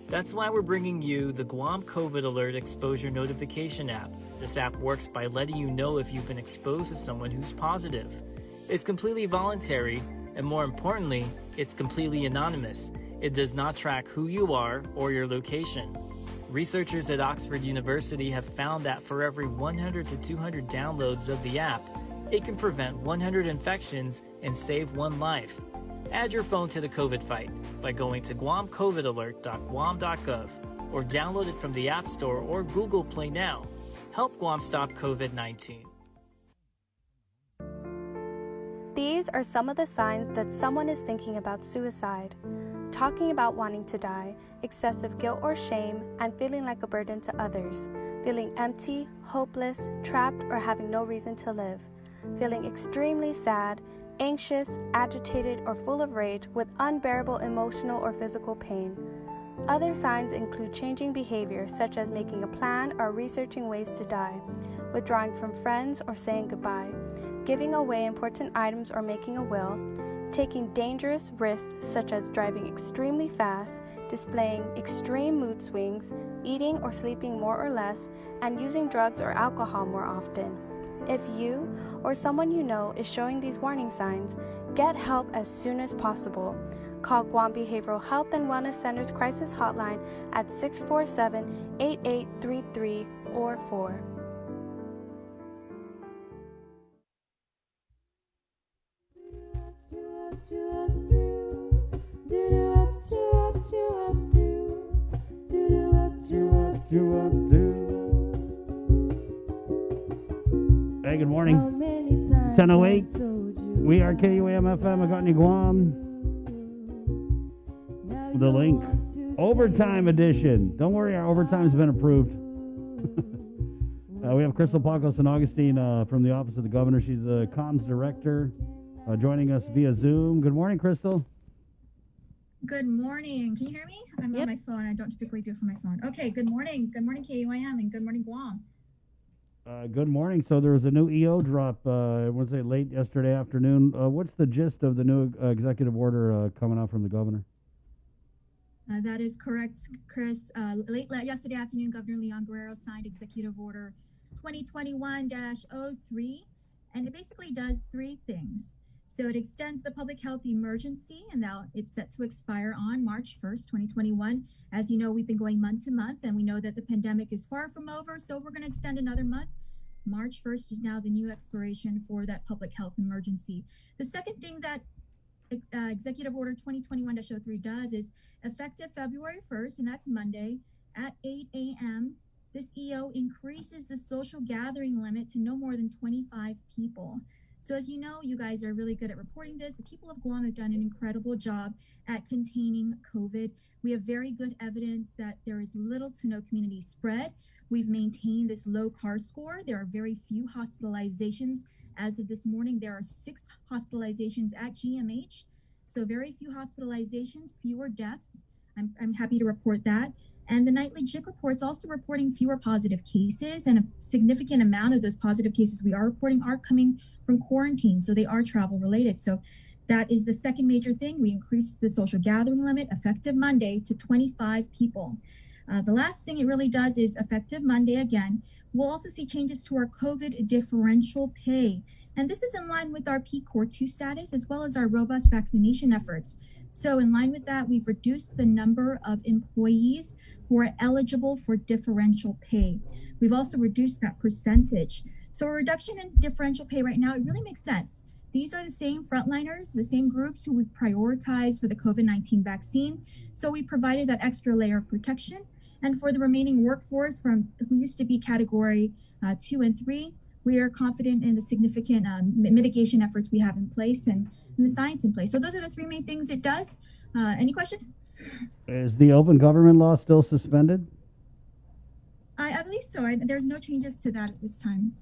That's why we're bringing you the Guam COVID Alert Exposure Notification app. This app works by letting you know if you've been exposed to someone who's positive. It's completely voluntary, and more importantly, it's completely anonymous. It does not track who you are or your location. Researchers at Oxford University have found that for every 100 to 200 downloads of the app, it can prevent 100 infections and save one life. Add your phone to the COVID fight by going to guamcovidalert.guam.gov or download it from the App Store or Google Play now. Help Guam stop COVID-19. These are some of the signs that someone is thinking about suicide. Talking about wanting to die, excessive guilt or shame, and feeling like a burden to others. Feeling empty, hopeless, trapped, or having no reason to live. Feeling extremely sad, anxious, agitated, or full of rage with unbearable emotional or physical pain. Other signs include changing behavior, such as making a plan or researching ways to die, withdrawing from friends or saying goodbye, giving away important items or making a will, taking dangerous risks such as driving extremely fast, displaying extreme mood swings, eating or sleeping more or less, and using drugs or alcohol more often. If you or someone you know is showing these warning signs, get help as soon as possible. Call Guam Behavioral Health and Wellness Center's crisis hotline at 647-8833 or 4. Hey, good morning. 10:08. We are KUAM FM, Agotni, Guam. The Link. Overtime edition. Don't worry, our overtime's been approved. We have Crystal Pacos and Augustine from the Office of the Governor. She's the comms director, joining us via Zoom. Good morning, Crystal. Good morning. Can you hear me? I'm on my phone. I don't typically do it from my phone. Okay, good morning. Good morning, KUAM, and good morning, Guam. Good morning. So there was a new EO drop, I want to say late yesterday afternoon. What's the gist of the new executive order coming out from the governor? That is correct, Chris. Late yesterday afternoon, Governor Leon Guerrero signed Executive Order 2021-03, and it basically does three things. So it extends the public health emergency, and now it's set to expire on March 1st, 2021. As you know, we've been going month to month, and we know that the pandemic is far from over, so we're going to extend another month. March 1st is now the new expiration for that public health emergency. The second thing that Executive Order 2021-03 does is effective February 1st, and that's Monday, at 8 a.m., this EO increases the social gathering limit to no more than 25 people. So as you know, you guys are really good at reporting this. The people of Guam have done an incredible job at containing COVID. We have very good evidence that there is little to no community spread. We've maintained this low CAR score. There are very few hospitalizations. As of this morning, there are 6 hospitalizations at GMH. So very few hospitalizations, fewer deaths. I'm happy to report that. And the nightly JIC report's also reporting fewer positive cases, and a significant amount of those positive cases we are reporting are coming from quarantine, so they are travel related. So that is the second major thing. We increased the social gathering limit effective Monday to 25 people. The last thing it really does is effective Monday again, we'll also see changes to our COVID differential pay. And this is in line with our P-Core 2 status as well as our robust vaccination efforts. So in line with that, we've reduced the number of employees who are eligible for differential pay. We've also reduced that percentage. So a reduction in differential pay right now, it really makes sense. These are the same frontliners, the same groups who we prioritize for the COVID-19 vaccine. So we provided that extra layer of protection. And for the remaining workforce who used to be category 2 and 3, we are confident in the significant mitigation efforts we have in place and the science in place. So those are the three main things it does. Any questions? Is the open government law still suspended? I believe so. There's no changes to that at this time.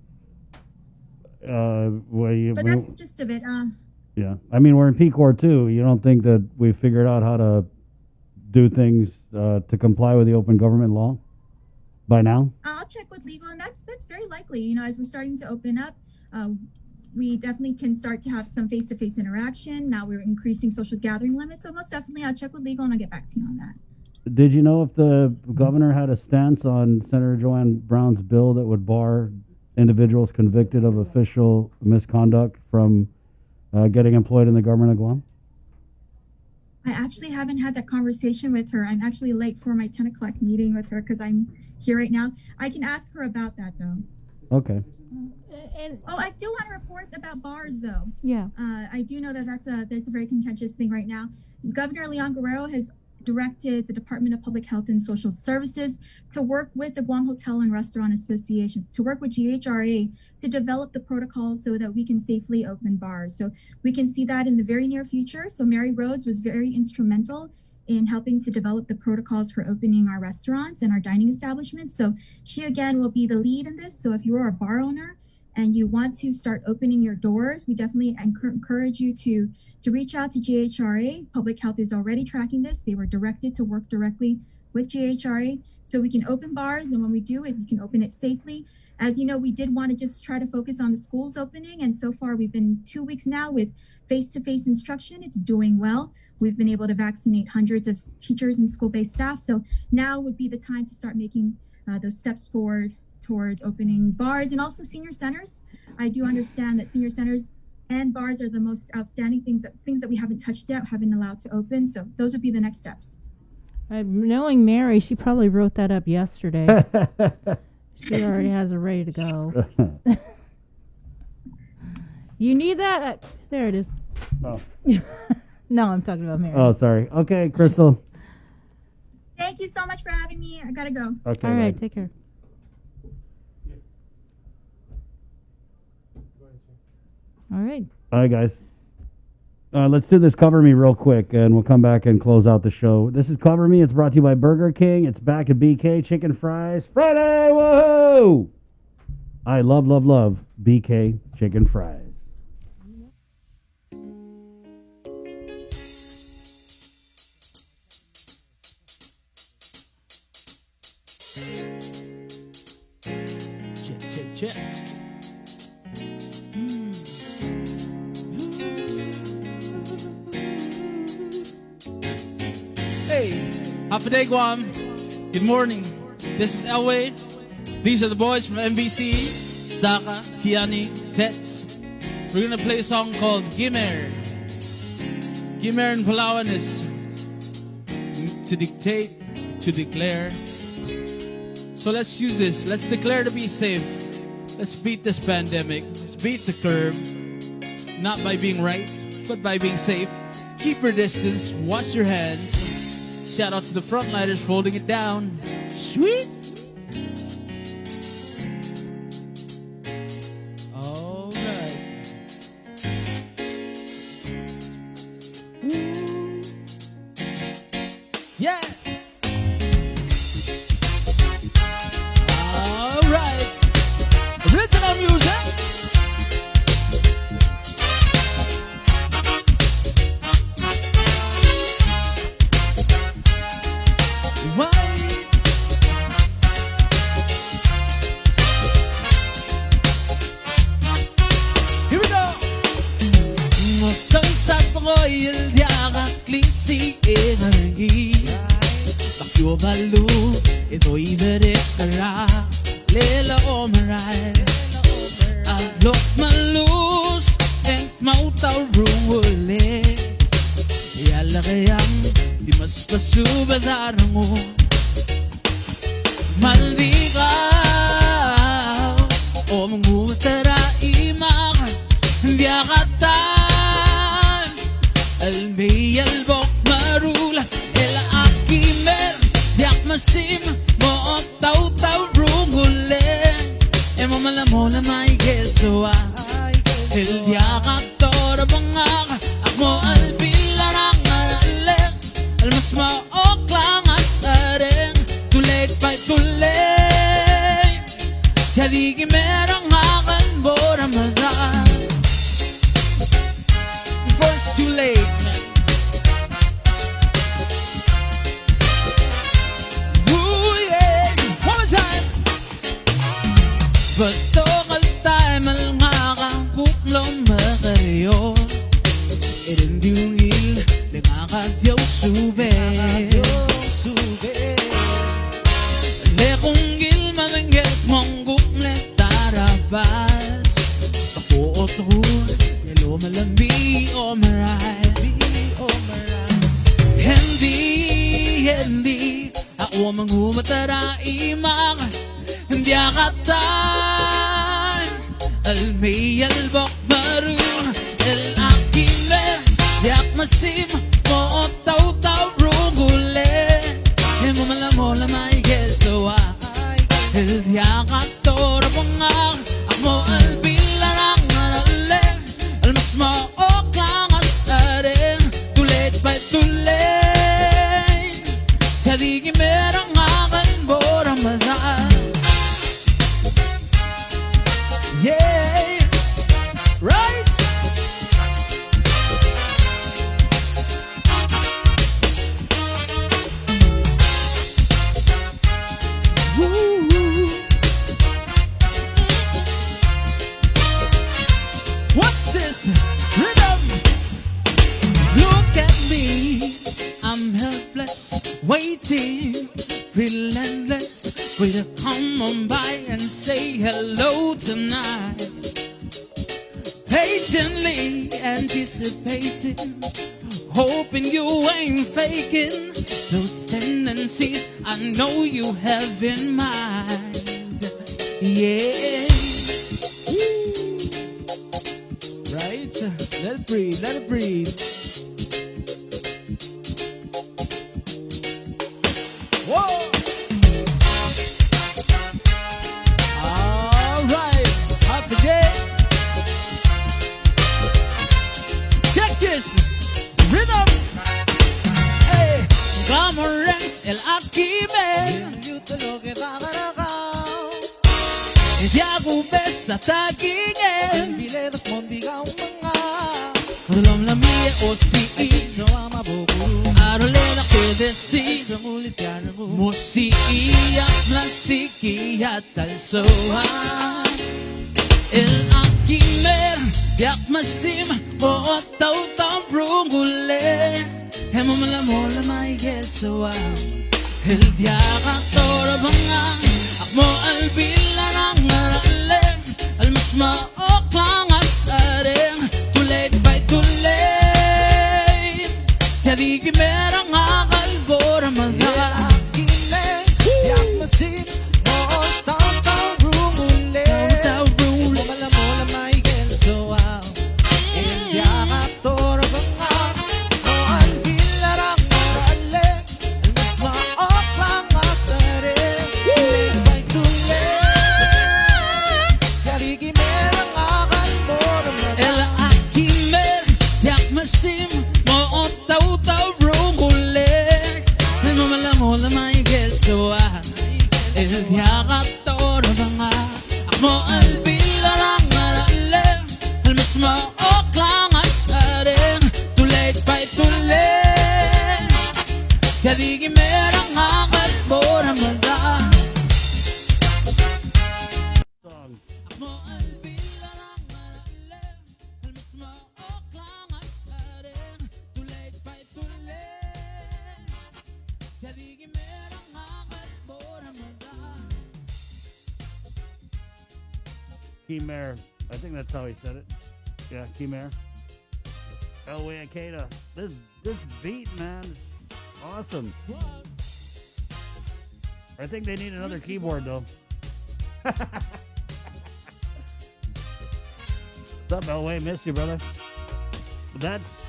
But that's the gist of it. Yeah. I mean, we're in P-Core 2. You don't think that we figured out how to do things to comply with the open government law by now? I'll check with legal, and that's very likely. You know, as we're starting to open up, we definitely can start to have some face-to-face interaction. Now we're increasing social gathering limits, so most definitely I'll check with legal and I'll get back to you on that. Did you know if the governor had a stance on Senator Joanne Brown's bill that would bar individuals convicted of official misconduct from getting employed in the government of Guam? I actually haven't had that conversation with her. I'm actually late for my 10 o'clock meeting with her because I'm here right now. I can ask her about that, though. Okay. I do want to report about bars, though. Yeah. I do know that that's a very contentious thing right now. Governor Leon Guerrero has directed the Department of Public Health and Social Services to work with the Guam Hotel and Restaurant Association, to work with GHRA to develop the protocols so that we can safely open bars. So we can see that in the very near future. So Mary Rhodes was very instrumental in helping to develop the protocols for opening our restaurants and our dining establishments. So she, again, will be the lead in this. So if you are a bar owner and you want to start opening your doors, we definitely encourage you to reach out to GHRA. Public Health is already tracking this. They were directed to work directly with GHRA so we can open bars. And when we do it, we can open it safely. As you know, we did want to just try to focus on the schools opening. And so far, we've been 2 weeks now with face-to-face instruction. It's doing well. We've been able to vaccinate hundreds of teachers and school-based staff. So now would be the time to start making those steps forward towards opening bars and also senior centers. I do understand that senior centers and bars are the most outstanding things that we haven't touched yet, haven't allowed to open. So those would be the next steps. Knowing Mary, she probably wrote that up yesterday. She already has it ready to go. You need that? There it is. Oh. No, I'm talking about Mary. Oh, sorry. Okay, Crystal. Thank you so much for having me. I gotta go. Okay. All right, bye. take care. All right. All right, guys. Let's do this Cover Me real quick, and we'll come back and close out the show. This is Cover Me. It's brought to you by Burger King. It's back at BK Chicken Fries Friday. Woohoo! I love BK Chicken Fries. Shit. Hey, happy day, Guam. Good morning. This is Elway. These are the boys from MBC, Daka, Kiani, Tets. We're gonna play a song called Gimer. Gimer in Palawan is to dictate, to declare. So let's use this. Let's declare to be safe. Let's beat this pandemic. Let's beat the curve. Not by being right, but by being safe. Keep your distance. Wash your hands. Shout out to the frontliners for holding it down. Sweet. All right. Ooh. Yeah. All right. Original music. Here we go. Il diaraklisi energi Bakyo balu Ito'y berikara Lela omerai Ablok malus Enk mautaw rumuli Yala kayang Di mas pasubadar mo Maldigaw O mangutara imakan Hindi akatan Almay albok marula El akimer Diak masim Mo taw-taw rungule Emo malamola may geswa El diak aktor bangaka Akmo albilarang alek Almas maok lang asaren Tulek pa'y tulek Kadigi merang akan boramadar Before it's too late Bertokal tayo malangakang kuklong makayo Irindiyungil Lengakadyaw sube Lekungil mamanggit mong kukle tarabas Pakuot ko Yelo malami o maray Hindi Ako mangumatara imang Hindi akatan Almay albok marun El akimer Diak masim Mo taw-taw rungule Emo malamola may gesawa El diak aktor bangak Akmo albilarang alalen Almas maok lang asaren Tulet pa'y tulet Kadigi merang akan boramadar Yeah, right. Woo. What's this rhythm? Look at me, I'm helpless, waiting, relentless. Will you come on by and say hello tonight? Patiently anticipating, hoping you ain't faking those tendencies I know you have in mind. Yeah. Right? Let it breathe, let it breathe. Whoa! Rhythm, hey, Camarens, el Akimen, Diagubes sa tagingen, Biledos mondigaw mga, Kulom na miye o si so amabukuru, Arolena kedesi, Musiki at plasiki at talsohan. El akimer yak masim o taw taw brungule hemo malamola may gesawa el diaka tora bangang akmo albila nang ngaralem almasma oklang asareng too late by too late yadigi merang akalbora mga akimer yak masim Khmer. I think that's how he said it. Yeah, Khmer. Elway Akeda. This beat, man, is awesome. I think they need another keyboard though. What's up, Elway? Miss you, brother. That's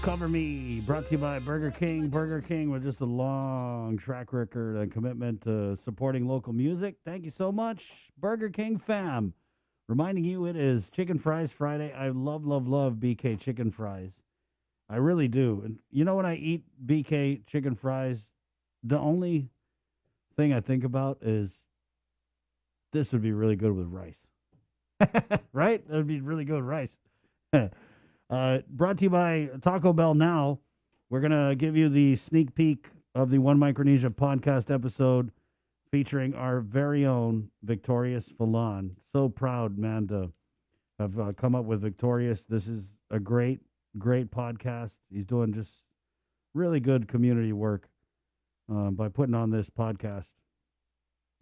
Cover Me, brought to you by Burger King. Burger King with just a long track record and commitment to supporting local music. Thank you so much, Burger King fam. Reminding you it is Chicken Fries Friday. I love, love, love BK Chicken Fries. I really do. And you know when I eat BK Chicken Fries, the only thing I think about is this would be really good with rice. Right? That would be really good with rice. Brought to you by Taco Bell Now. We're going to give you the sneak peek of the One Micronesia podcast episode featuring our very own Victorious Falan. So proud, man, to have come up with Victorious. This is a great, great podcast. He's doing just really good community work by putting on this podcast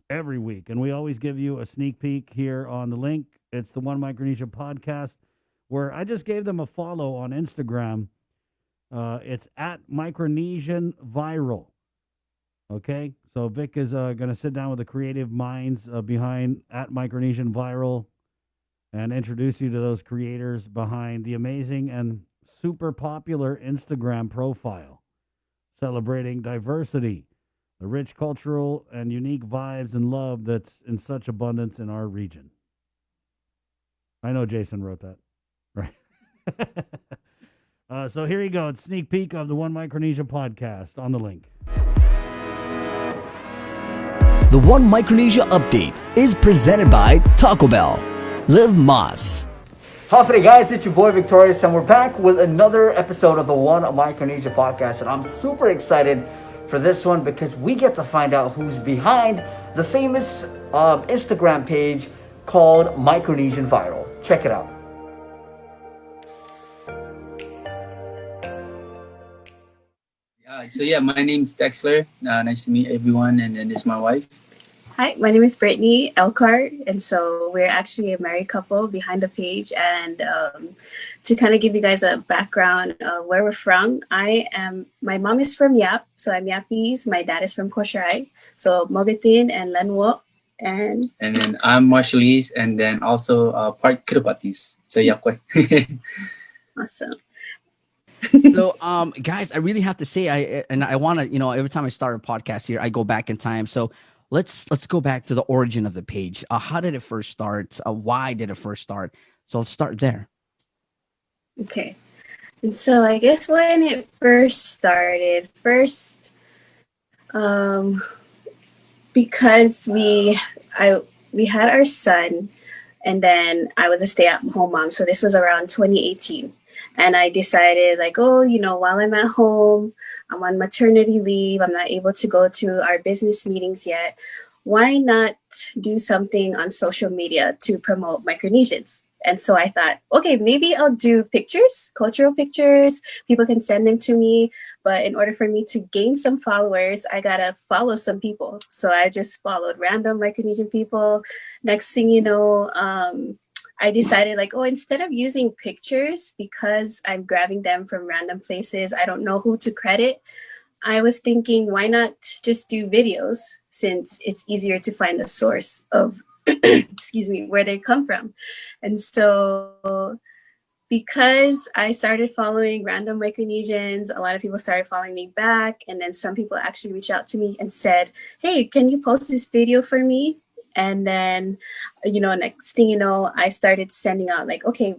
every week. And we always give you a sneak peek here on the link. It's the One Micronesia podcast, where I just gave them a follow on Instagram. It's at Micronesian Viral. Okay, so Vic is going to sit down with the creative minds behind at Micronesian Viral and introduce you to those creators behind the amazing and super popular Instagram profile, celebrating diversity, the rich cultural and unique vibes and love that's in such abundance in our region. I know Jason wrote that. Right. So here you go. It's sneak peek of the One Micronesia podcast on the link. The One Micronesia update is presented by Taco Bell. Live Mas. Howdy guys, it's your boy Victorious, and we're back with another episode of the One Micronesia podcast. And I'm super excited for this one because we get to find out who's behind the famous Instagram page called Micronesian Viral. Check it out. So my name's Dexler. Nice to meet everyone, and then this is my wife. Hi, my name is Brittany Elkhart, and so we're actually a married couple behind the page. And to kind of give you guys a background of where we're from, my mom is from Yap, so I'm Yapese. My dad is from Kosharai, so Mogatin and Lenwo. And then I'm Marshallese, and then also part Kiribatis, so Yakwe. Awesome. So, guys, I really have to say, I want to, every time I start a podcast here, I go back in time. So let's go back to the origin of the page. How did it first start? Why did it first start? So let's start there. Okay. And so I guess when it first started, because we had our son, and then I was a stay-at-home mom. So this was around 2018. And I decided while I'm at home, I'm on maternity leave, I'm not able to go to our business meetings yet. why not do something on social media to promote Micronesians? And so I thought, okay, maybe I'll do pictures, cultural pictures. People can send them to me. But in order for me to gain some followers, I gotta follow some people. So I just followed random Micronesian people. Next thing you know, I decided like, oh, instead of using pictures, because I'm grabbing them from random places, I don't know who to credit. I was thinking, why not just do videos, since it's easier to find the source of, excuse me, where they come from. And so because I started following random Micronesians, a lot of people started following me back. And then some people actually reached out to me and said, hey, can you post this video for me? And then, next thing you know, I started sending out like, okay,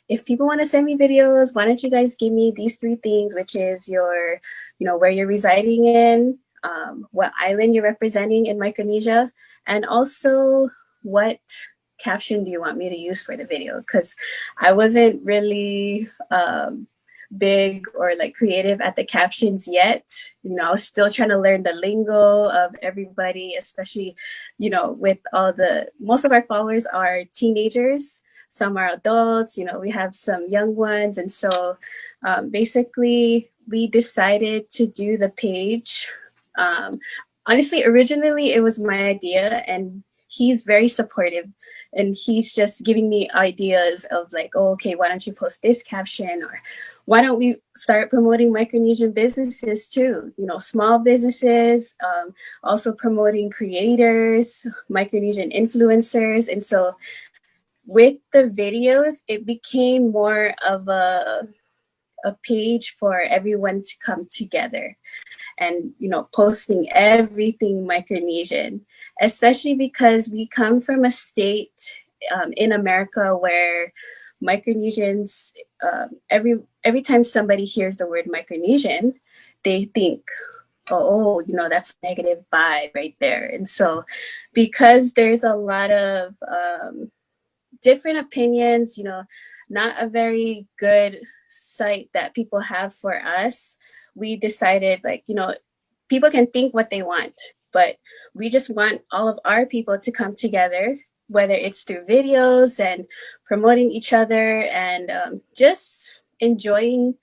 if people want to send me videos, why don't you guys give me these 3 things, which is your, where you're residing in, what island you're representing in Micronesia, and also what caption do you want me to use for the video? Because I wasn't really big or like creative at the captions yet. I was still trying to learn the lingo of everybody, especially, with most of our followers are teenagers. Some are adults, we have some young ones. And so basically we decided to do the page. Honestly, originally it was my idea, and he's very supportive, and he's just giving me ideas of like, oh, okay, why don't you post this caption? Or why don't we start promoting Micronesian businesses too? Small businesses, also promoting creators, Micronesian influencers. And so with the videos, it became more of a page for everyone to come together and, posting everything Micronesian, especially because we come from a state in America where Micronesians, every time somebody hears the word Micronesian, they think, oh, that's a negative vibe right there. And so because there's a lot of different opinions, not a very good site that people have for us, we decided like, people can think what they want, but we just want all of our people to come together, whether it's through videos and promoting each other and just enjoying,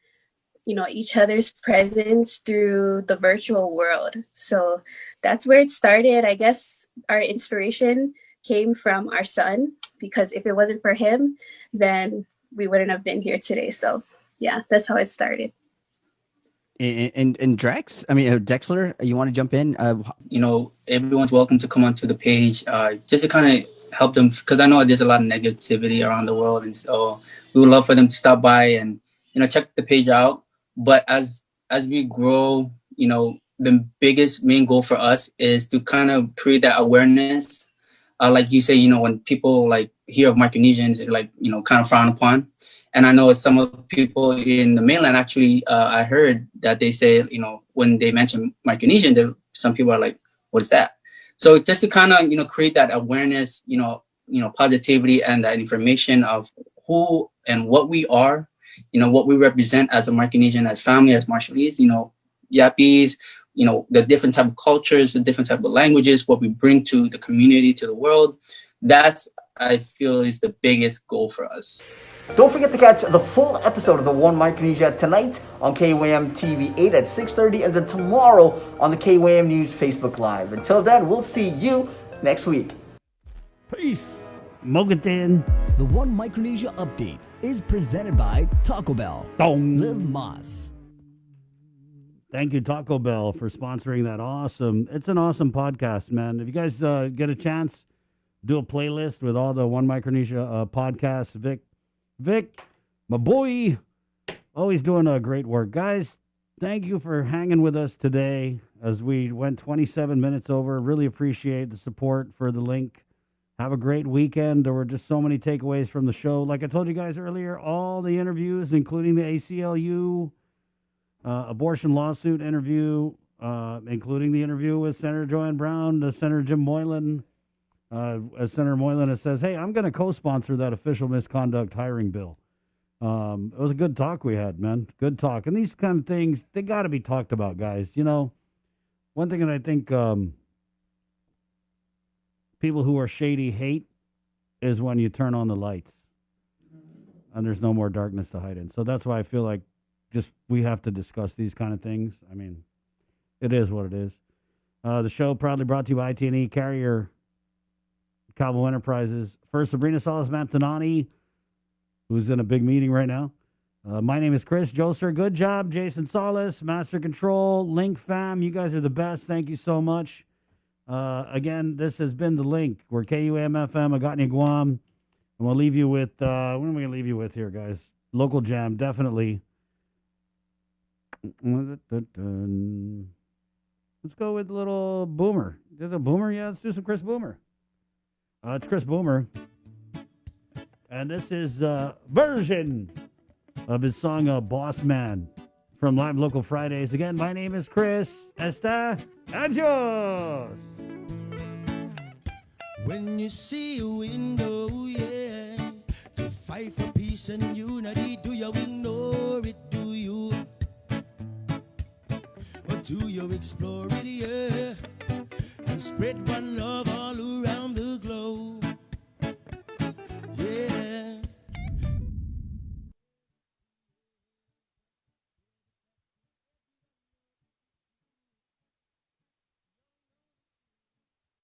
each other's presence through the virtual world. So that's where it started. I guess our inspiration came from our son, because if it wasn't for him, then we wouldn't have been here today. So yeah, that's how it started. And Dexler, you want to jump in? Everyone's welcome to come onto the page, just to kind of help them, because I know there's a lot of negativity around the world, and so we would love for them to stop by and check the page out. But as we grow, the biggest main goal for us is to kind of create that awareness. Like you say, when people like hear of Micronesians, they're like kind of frowned upon. And I know some of the people in the mainland, actually, I heard that they say, when they mention Micronesian, some people are like, what is that? So just to kind of, create that awareness, positivity and that information of who and what we are, what we represent as a Micronesian, as family, as Marshallese, Yappies, the different type of cultures, the different type of languages, what we bring to the community, to the world. That's, I feel, is the biggest goal for us. Don't forget to catch the full episode of the One Micronesia tonight on KYM TV 8 at 6:30, and then tomorrow on the KYM News Facebook Live. Until then, we'll see you next week. Peace. Mogatin. The One Micronesia update is presented by Taco Bell. Live Mas. Thank you, Taco Bell, for sponsoring that. It's an awesome podcast, man. If you guys get a chance, do a playlist with all the One Micronesia podcasts. Vic, my boy, always doing great work. Guys, thank you for hanging with us today as we went 27 minutes over. Really appreciate the support for the link. Have a great weekend. There were just so many takeaways from the show. Like I told you guys earlier, all the interviews, including the ACLU abortion lawsuit interview, including the interview with Senator Joanne Brown, Senator Jim Moylan, as Senator Moylan says, hey, I'm going to co-sponsor that official misconduct hiring bill. It was a good talk we had, man. Good talk. And these kind of things, they got to be talked about, guys. One thing that I think, people who are shady hate is when you turn on the lights and there's no more darkness to hide in. So that's why I feel like just we have to discuss these kind of things. I mean, it is what it is. The show proudly brought to you by IT&E Carrier, Cabo Enterprises. First, Sabrina Salas Mantanani, who's in a big meeting right now. My name is Chris Joser. Good job, Jason Salas, Master Control, Link Fam. You guys are the best. Thank you so much. Again, this has been The Link. We're KUAM-FM, Agatni, Guam. And we'll leave you with, what am I going to leave you with here, guys? Local jam, definitely. Let's go with a little Boomer. Is it a Boomer? Yeah, let's do some Chris Boomer. It's Chris Boomer. And this is a version of his song, Boss Man, from Live Local Fridays. Again, my name is Chris. Esta, adios! When you see a window, yeah, to fight for peace and unity, do you ignore it, do you? Or do you explore it, yeah, and spread one love all around?